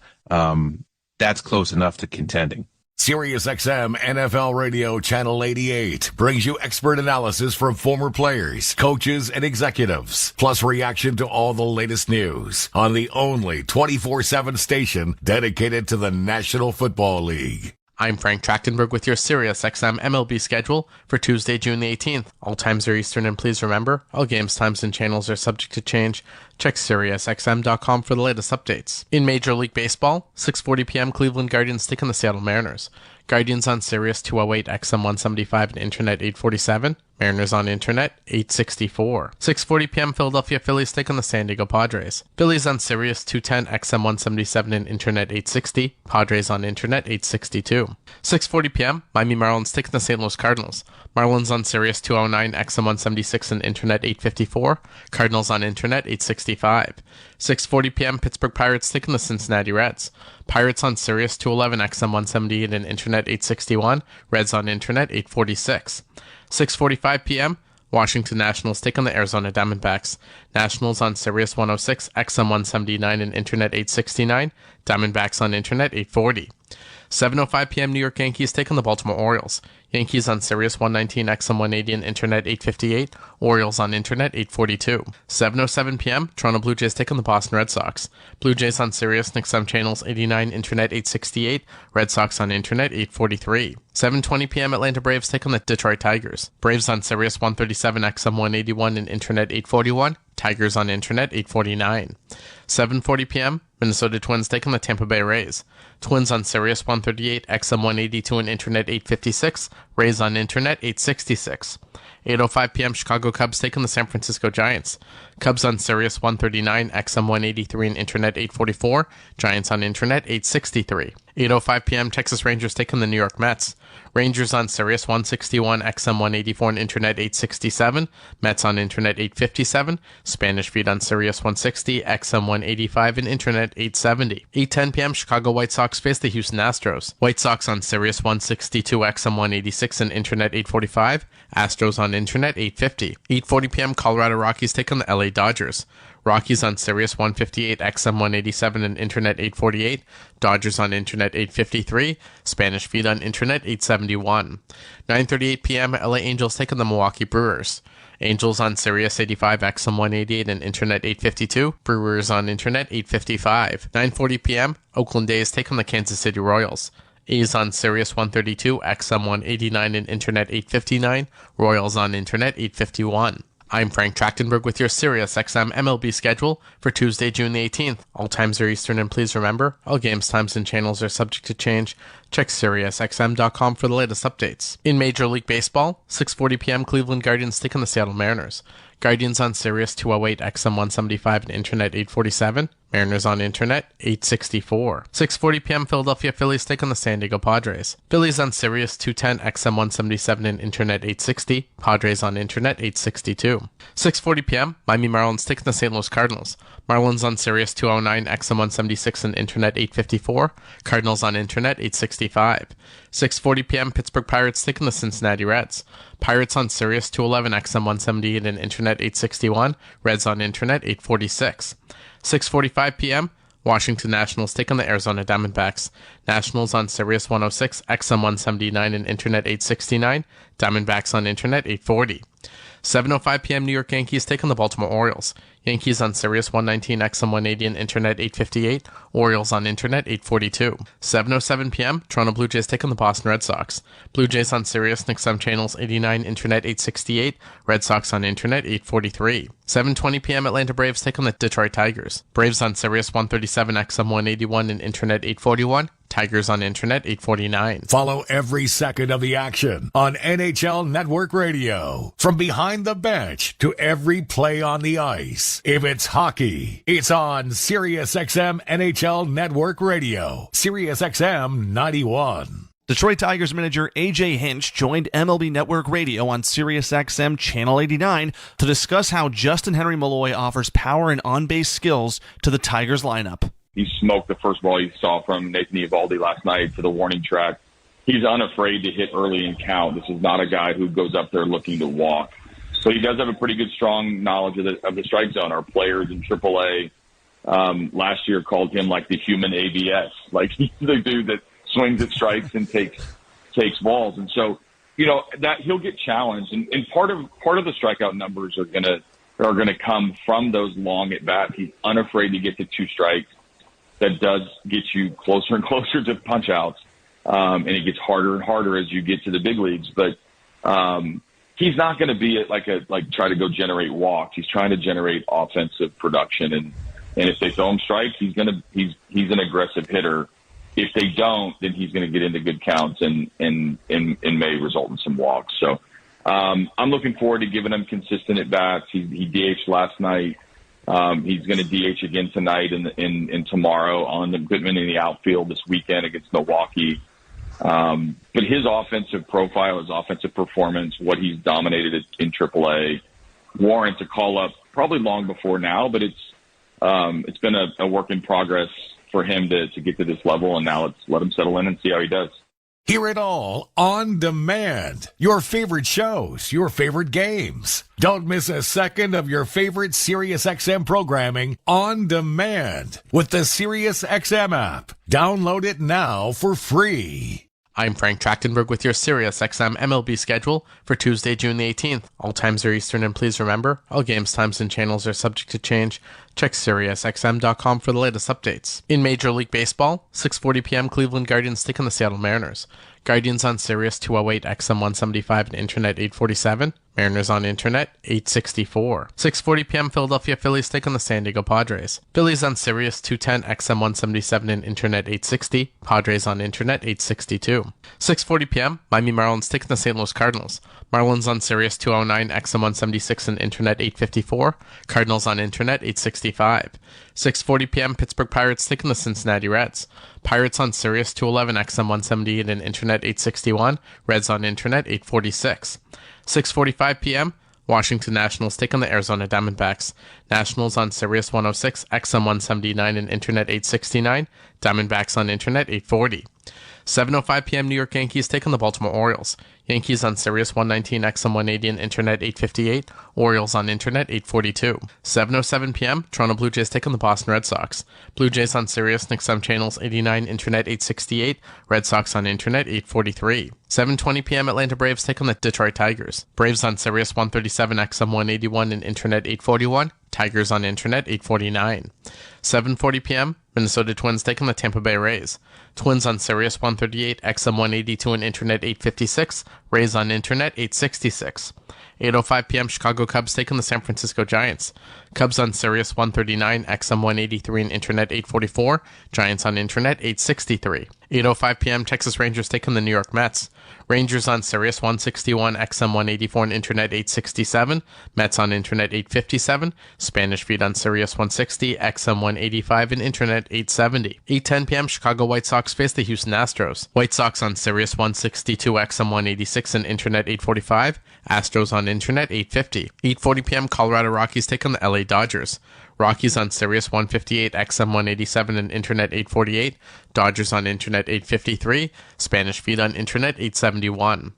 that's close enough to contending. SiriusXM NFL Radio Channel 88 brings you expert analysis from former players, coaches, and executives, plus reaction to all the latest news on the only 24/7 station dedicated to the National Football League. I'm Frank Trachtenberg with your SiriusXM MLB schedule for Tuesday, June the 18th. All times are Eastern, and please remember, all games, times, and channels are subject to change. Check SiriusXM.com for the latest updates. In Major League Baseball, 6:40 p.m. Cleveland Guardians take on the Seattle Mariners. Guardians on Sirius 208, XM 175, and Internet 847. Mariners on Internet 864. 6:40 p.m. Philadelphia Phillies take on the San Diego Padres. Phillies on Sirius 210, XM 177, and Internet 860. Padres on Internet 862. 6:40 p.m. Miami Marlins take on the St. Louis Cardinals. Marlins on Sirius 209, XM 176, and Internet 854. Cardinals on Internet 865. 6:40 p.m. Pittsburgh Pirates take on the Cincinnati Reds. Pirates on Sirius 211, XM 178, and Internet 861. Reds on Internet 846. 6:45 p.m. Washington Nationals take on the Arizona Diamondbacks. Nationals on Sirius 106, XM 179, and Internet 869. Diamondbacks on Internet 840. 7:05 p.m. New York Yankees take on the Baltimore Orioles. Yankees on Sirius 119, XM 180, and Internet 858. Orioles on Internet 842. 7:07 p.m. Toronto Blue Jays take on the Boston Red Sox. Blue Jays on Sirius XM channels 89, Internet 868. Red Sox on Internet 843. 7:20 p.m. Atlanta Braves take on the Detroit Tigers. Braves on Sirius 137, XM 181, and Internet 841. Tigers on Internet 849. 7:40 p.m. Minnesota Twins take on the Tampa Bay Rays. Twins on Sirius 138, XM 182, and Internet 856. Rays on Internet 866. 8:05 p.m. Chicago Cubs take on the San Francisco Giants. Cubs on Sirius 139, XM 183, and Internet 844. Giants on Internet 863. 8:05 p.m. Texas Rangers take on the New York Mets. Rangers on Sirius 161, XM 184, and Internet 867. Mets on Internet 857. Spanish feed on Sirius 160, XM 185, and Internet 870. 8:10 p.m. Chicago White Sox face the Houston Astros. White Sox on Sirius 162, XM 186, and Internet 845. Astros on Internet 850. 8:40 p.m. Colorado Rockies take on the LA Dodgers. Rockies on Sirius 158, XM 187, and Internet 848. Dodgers on Internet 853. Spanish feed on Internet 871. 9:38 p.m. LA Angels take on the Milwaukee Brewers. Angels on Sirius 85, XM 188, and Internet 852. Brewers on Internet 855. 9:40 p.m. Oakland A's take on the Kansas City Royals. A's on Sirius 132, XM 189, and Internet 859. Royals on Internet 851. I'm Frank Trachtenberg with your SiriusXM MLB schedule for Tuesday, June the 18th. All times are Eastern, and please remember, all games, times, and channels are subject to change. Check SiriusXM.com for the latest updates. In Major League Baseball, 6:40 p.m. Cleveland Guardians take on the Seattle Mariners. Guardians on Sirius 208, XM 175, and Internet 847. Mariners on Internet 864. 6:40 p.m. Philadelphia Phillies take on the San Diego Padres. Phillies on Sirius 210, XM 177, and Internet 860. Padres on Internet 862. 6:40 p.m. Miami Marlins take on the St. Louis Cardinals. Marlins on Sirius 209, XM 176, and Internet 854. Cardinals on Internet 865. 6:40 p.m. Pittsburgh Pirates take on the Cincinnati Reds. Pirates on Sirius 211, XM 178, and Internet 861. Reds on Internet 846. 6:45 p.m. Washington Nationals take on the Arizona Diamondbacks. Nationals on Sirius 106, XM 179, and Internet 869. Diamondbacks on Internet 840. 7:05 p.m. New York Yankees take on the Baltimore Orioles. Yankees on Sirius 119, XM 180, and Internet 858. Orioles on Internet 842. 7:07 p.m. Toronto Blue Jays take on the Boston Red Sox. Blue Jays on Sirius XM channels 89, Internet 868. Red Sox on Internet 843. 7:20 p.m. Atlanta Braves take on the Detroit Tigers. Braves on Sirius 137, XM 181, and Internet 841. Tigers on Internet 849. Follow every second of the action on NHL Network Radio. From behind the bench to every play on the ice. If it's hockey, it's on SiriusXM NHL Network Radio. SiriusXM 91. Detroit Tigers manager A.J. Hinch joined MLB Network Radio on SiriusXM Channel 89 to discuss how Justin Henry Malloy offers power and on-base skills to the Tigers lineup. He smoked the first ball he saw from Nathan Eovaldi last night to the warning track. He's unafraid to hit early and count. This is not a guy who goes up there looking to walk. So he does have a pretty good, strong knowledge of the strike zone. Our players in AAA last year called him like the human ABS. Like he's the dude that swings at strikes and takes balls. And so, that he'll get challenged. And part of the strikeout numbers are gonna come from those long at bats. He's unafraid to get to 2 strikes. That does get you closer and closer to punch outs. And it gets harder and harder as you get to the big leagues. But he's not going to be try to go generate walks. He's trying to generate offensive production. And if they throw him strikes, he's an aggressive hitter. If they don't, then he's going to get into good counts and may result in some walks. So I'm looking forward to giving him consistent at bats. He DH'd last night. He's going to DH again tonight and tomorrow on the Goodman in the outfield this weekend against Milwaukee. But his offensive profile, his offensive performance, what he's dominated in AAA warrants a call up probably long before now, but it's been a work in progress for him to get to this level, and now let's let him settle in and see how he does. Hear it all on demand. Your favorite shows, your favorite games. Don't miss a second of your favorite SiriusXM programming on demand with the SiriusXM app. Download it now for free. I'm Frank Trachtenberg with your SiriusXM MLB schedule for Tuesday, June the 18th. All times are Eastern, and please remember, all games, times, and channels are subject to change. Check SiriusXM.com for the latest updates. In Major League Baseball, 6:40 p.m. Cleveland Guardians take on the Seattle Mariners. Guardians on Sirius 208, XM 175, and Internet 847. Mariners on Internet 864. 6:40 p.m. Philadelphia Phillies take on the San Diego Padres. Phillies on Sirius 210, XM 177, and Internet 860. Padres on Internet 862. 6:40 p.m. Miami Marlins take on the St. Louis Cardinals. Marlins on Sirius 209, XM 176, and Internet 854. Cardinals on Internet 865. 6:40 p.m. Pittsburgh Pirates take on the Cincinnati Reds. Pirates on Sirius 211, XM 178, and Internet 861. Reds on Internet 846. 6:45 p.m. Washington Nationals take on the Arizona Diamondbacks. Nationals on Sirius 106, XM 179, and Internet 869. Diamondbacks on Internet 840. 7:05 p.m. New York Yankees take on the Baltimore Orioles. Yankees on Sirius 119, XM 180, and Internet 858. Orioles on Internet 842. 7:07 p.m. Toronto Blue Jays take on the Boston Red Sox. Blue Jays on Sirius and XM channels 89, Internet 868. Red Sox on Internet 843. 7:20 p.m. Atlanta Braves take on the Detroit Tigers. Braves on Sirius 137, XM 181, and Internet 841. Tigers on Internet 849. 7:40 p.m. Minnesota Twins take on the Tampa Bay Rays. Twins on Sirius 138, XM 182, and Internet 856. Rays on Internet 866. 8:05 p.m. Chicago Cubs take on the San Francisco Giants. Cubs on Sirius 139, XM 183, and Internet 844. Giants on Internet 863. 8:05 p.m. Texas Rangers take on the New York Mets. Rangers on Sirius 161, XM 184, and Internet 867. Mets on Internet 857. Spanish feed on Sirius 160, XM 185, and Internet 870. 8:10 p.m. Chicago White Sox face the Houston Astros. White Sox on Sirius 162, XM 186, and Internet 845. Astros on Internet 850. 8:40 p.m. Colorado Rockies take on the LA Dodgers. Rockies on Sirius 158, XM 187, and Internet 848. Dodgers on Internet 853. Spanish feed on Internet 871.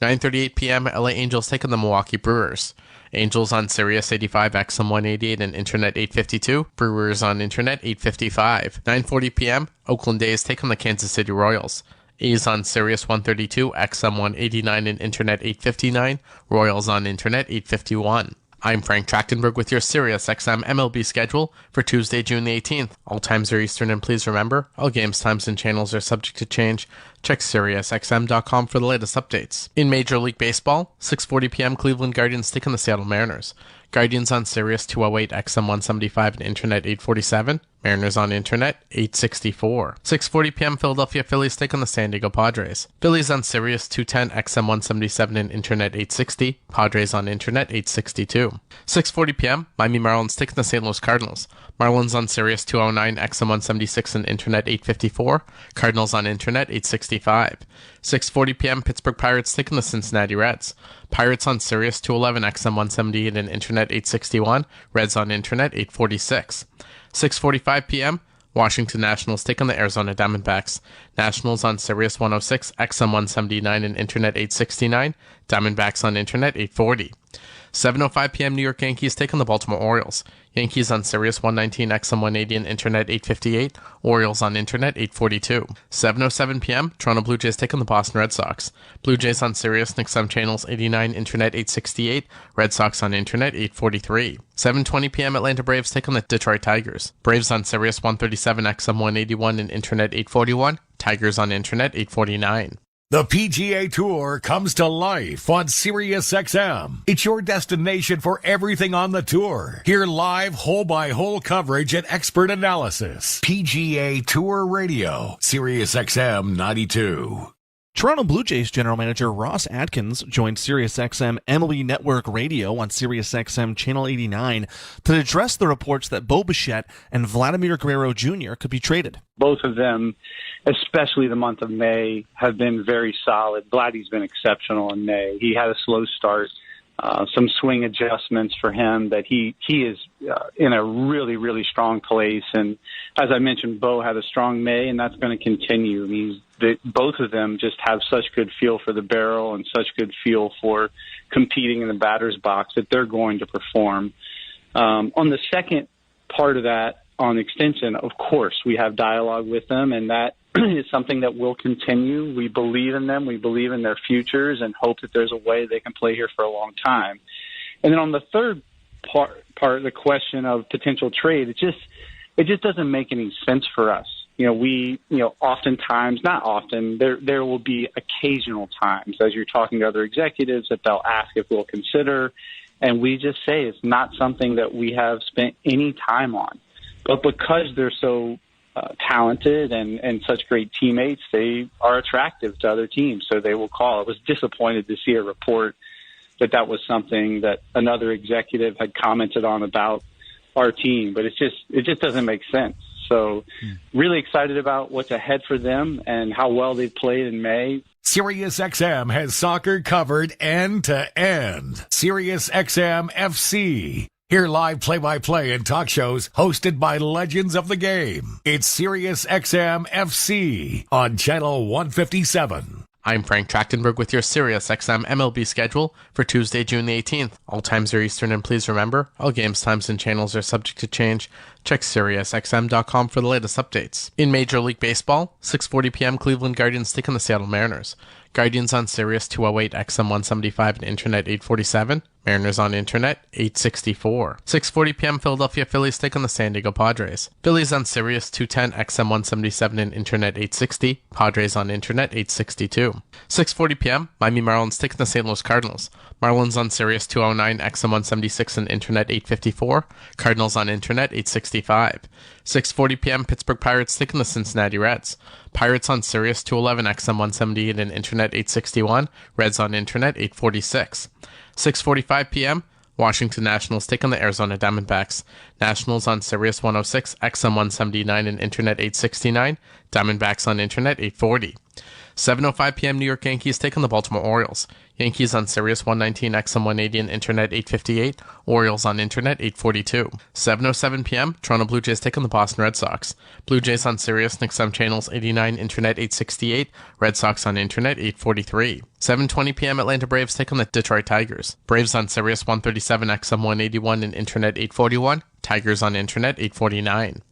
9:38 p.m. LA Angels take on the Milwaukee Brewers. Angels on Sirius 85, XM 188, and Internet 852. Brewers on Internet 855. 9:40 p.m. Oakland A's take on the Kansas City Royals. A's on Sirius 132, XM 189, and Internet 859. Royals on Internet 851. I'm Frank Trachtenberg with your SiriusXM MLB schedule for Tuesday, June the 18th. All times are Eastern, and please remember, all games, times, and channels are subject to change. Check SiriusXM.com for the latest updates. In Major League Baseball, 6:40 p.m. Cleveland Guardians take on the Seattle Mariners. Guardians on Sirius 208, XM 175, and Internet 847. Mariners on Internet 864. 6:40 p.m. Philadelphia Phillies take on the San Diego Padres. Phillies on Sirius 210, XM 177, and Internet 860. Padres on Internet 862. 6:40 p.m. Miami Marlins take on the St. Louis Cardinals. Marlins on Sirius 209, XM 176, and Internet 854. Cardinals on Internet 865. 6:40 p.m. Pittsburgh Pirates take on the Cincinnati Reds. Pirates on Sirius 211, XM 178, and Internet 861. Reds on Internet 846. 6:45 p.m. Washington Nationals take on the Arizona Diamondbacks. Nationals on Sirius 106, XM 179, and Internet 869. Diamondbacks on Internet 840. 7:05 p.m. New York Yankees take on the Baltimore Orioles. Yankees on Sirius 119 XM 180 and Internet 858. Orioles on Internet 842. 7:07 p.m. Toronto Blue Jays take on the Boston Red Sox. Blue Jays on Sirius and XM channels 89, Internet 868. Red Sox on Internet 843. 7:20 p.m. Atlanta Braves take on the Detroit Tigers. Braves on Sirius 137 XM 181 and Internet 841. Tigers on Internet 849. The PGA Tour comes to life on SiriusXM. It's your destination for everything on the tour. Hear live hole-by-hole coverage and expert analysis. PGA Tour Radio, SiriusXM 92. Toronto Blue Jays general manager Ross Atkins joined SiriusXM MLB Network Radio on SiriusXM Channel 89 to address the reports that Bo Bichette and Vladimir Guerrero Jr. could be traded. Both of them, especially the month of May, have been very solid. Vladdy's been exceptional in May. He had a slow start, some swing adjustments for him that he is in a really, really strong place. And as I mentioned, Bo had a strong May, and that's going to continue. I mean, both of them just have such good feel for the barrel and such good feel for competing in the batter's box that they're going to perform. On the second part of that, on extension, of course, we have dialogue with them, and that is something that will continue. We believe in them. We believe in their futures and hope that there's a way they can play here for a long time. And then on the third part of the question of potential trade, it just doesn't make any sense for us. Oftentimes, not often, there will be occasional times as you're talking to other executives that they'll ask if we'll consider, and we just say it's not something that we have spent any time on. But because they're so talented and such great teammates, they are attractive to other teams, so they will call. I was disappointed to see a report that was something that another executive had commented on about our team, but it just doesn't make sense. So really excited about what's ahead for them and how well they've played in May. SiriusXM has soccer covered end to end. SiriusXM FC. Hear live play-by-play and talk shows hosted by legends of the game. It's SiriusXM FC on Channel 157. I'm Frank Trachtenberg with your SiriusXM MLB schedule for Tuesday, June the 18th. All times are Eastern, and please remember, all games, times, and channels are subject to change. Check SiriusXM.com for the latest updates. In Major League Baseball, 6:40 p.m. Cleveland Guardians take on the Seattle Mariners. Guardians on Sirius 208, XM 175, and Internet 847. Mariners on Internet 864. 6:40 p.m. Philadelphia Phillies take on the San Diego Padres. Phillies on Sirius 210, XM 177, and Internet 860. Padres on Internet 862. 6:40 p.m. Miami Marlins take on the St. Louis Cardinals. Marlins on Sirius 209, XM 176, and Internet 854. Cardinals on Internet 865. 6:40 p.m. Pittsburgh Pirates take on the Cincinnati Reds. Pirates on Sirius 211, XM 178, and Internet 861. Reds on Internet 846. 6:45 p.m. Washington Nationals take on the Arizona Diamondbacks. Nationals on Sirius 106, XM 179, and Internet 869. Diamondbacks on Internet 840. 7:05 p.m. New York Yankees take on the Baltimore Orioles. Yankees on Sirius 119, XM 180, and Internet 858. Orioles on Internet 842. 7:07 p.m. Toronto Blue Jays take on the Boston Red Sox. Blue Jays on Sirius and XM channels 89, Internet 868. Red Sox on Internet 843. 7:20 p.m. Atlanta Braves take on the Detroit Tigers. Braves on Sirius 137, XM 181, and Internet 841. Tigers on Internet 849.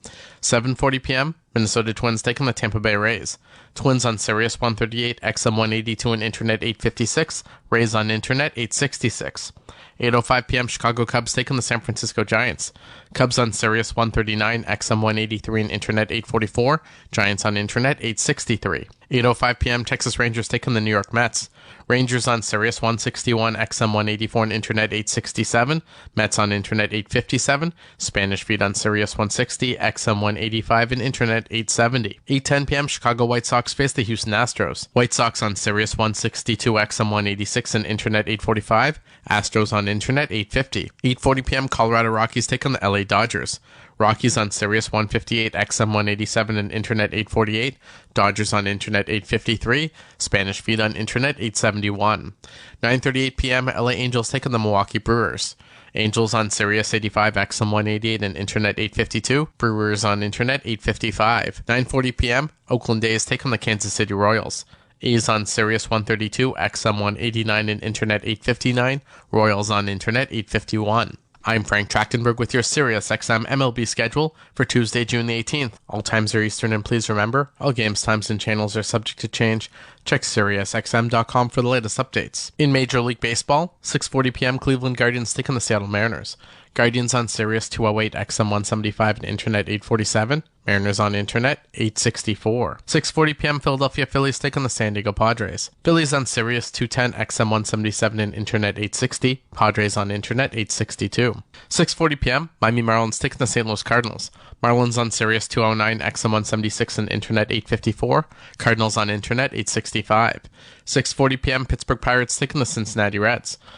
7:40 p.m. Minnesota Twins take on the Tampa Bay Rays. Twins on Sirius 138, XM 182, and Internet 856. Rays on Internet 866. 8:05 p.m. Chicago Cubs take on the San Francisco Giants. Cubs on Sirius 139, XM 183, and Internet 844. Giants on Internet 863. 8:05 p.m. Texas Rangers take on the New York Mets. Rangers on Sirius 161, XM 184, and Internet 867. Mets on Internet 857. Spanish feed on Sirius 160, XM 185, and Internet 870. 8:10 p.m. Chicago White Sox face the Houston Astros. White Sox on Sirius 162, XM 186, and Internet 845. Astros on Internet 850. 8:40 p.m. Colorado Rockies take on the LA Dodgers. Rockies on Sirius 158, XM 187, and Internet 848. Dodgers on Internet 853. Spanish feed on Internet 871. 9:38 p.m. LA Angels take on the Milwaukee Brewers. Angels on Sirius 85, XM 188, and Internet 852. Brewers on Internet 855. 9:40 p.m. Oakland A's take on the Kansas City Royals. A's on Sirius 132, XM 189, and Internet 859. Royals on Internet 851. I'm Frank Trachtenberg with your Sirius XM MLB schedule for Tuesday, June the 18th. All times are Eastern, and please remember, all games, times, and channels are subject to change. Check SiriusXM.com for the latest updates. In Major League Baseball, 6:40 p.m. Cleveland Guardians take on the Seattle Mariners. Guardians on Sirius 208, XM 175, and Internet 847. Mariners on Internet 864. 6:40 p.m. Philadelphia Phillies take on the San Diego Padres. Phillies on Sirius 210, XM 177, and Internet 860. Padres on Internet 862. 6:40 p.m. Miami Marlins take on the St. Louis Cardinals. Marlins on Sirius 209, XM 176, and Internet 854. Cardinals on Internet 865. 6:40 p.m. Pittsburgh Pirates take on the Cincinnati Reds.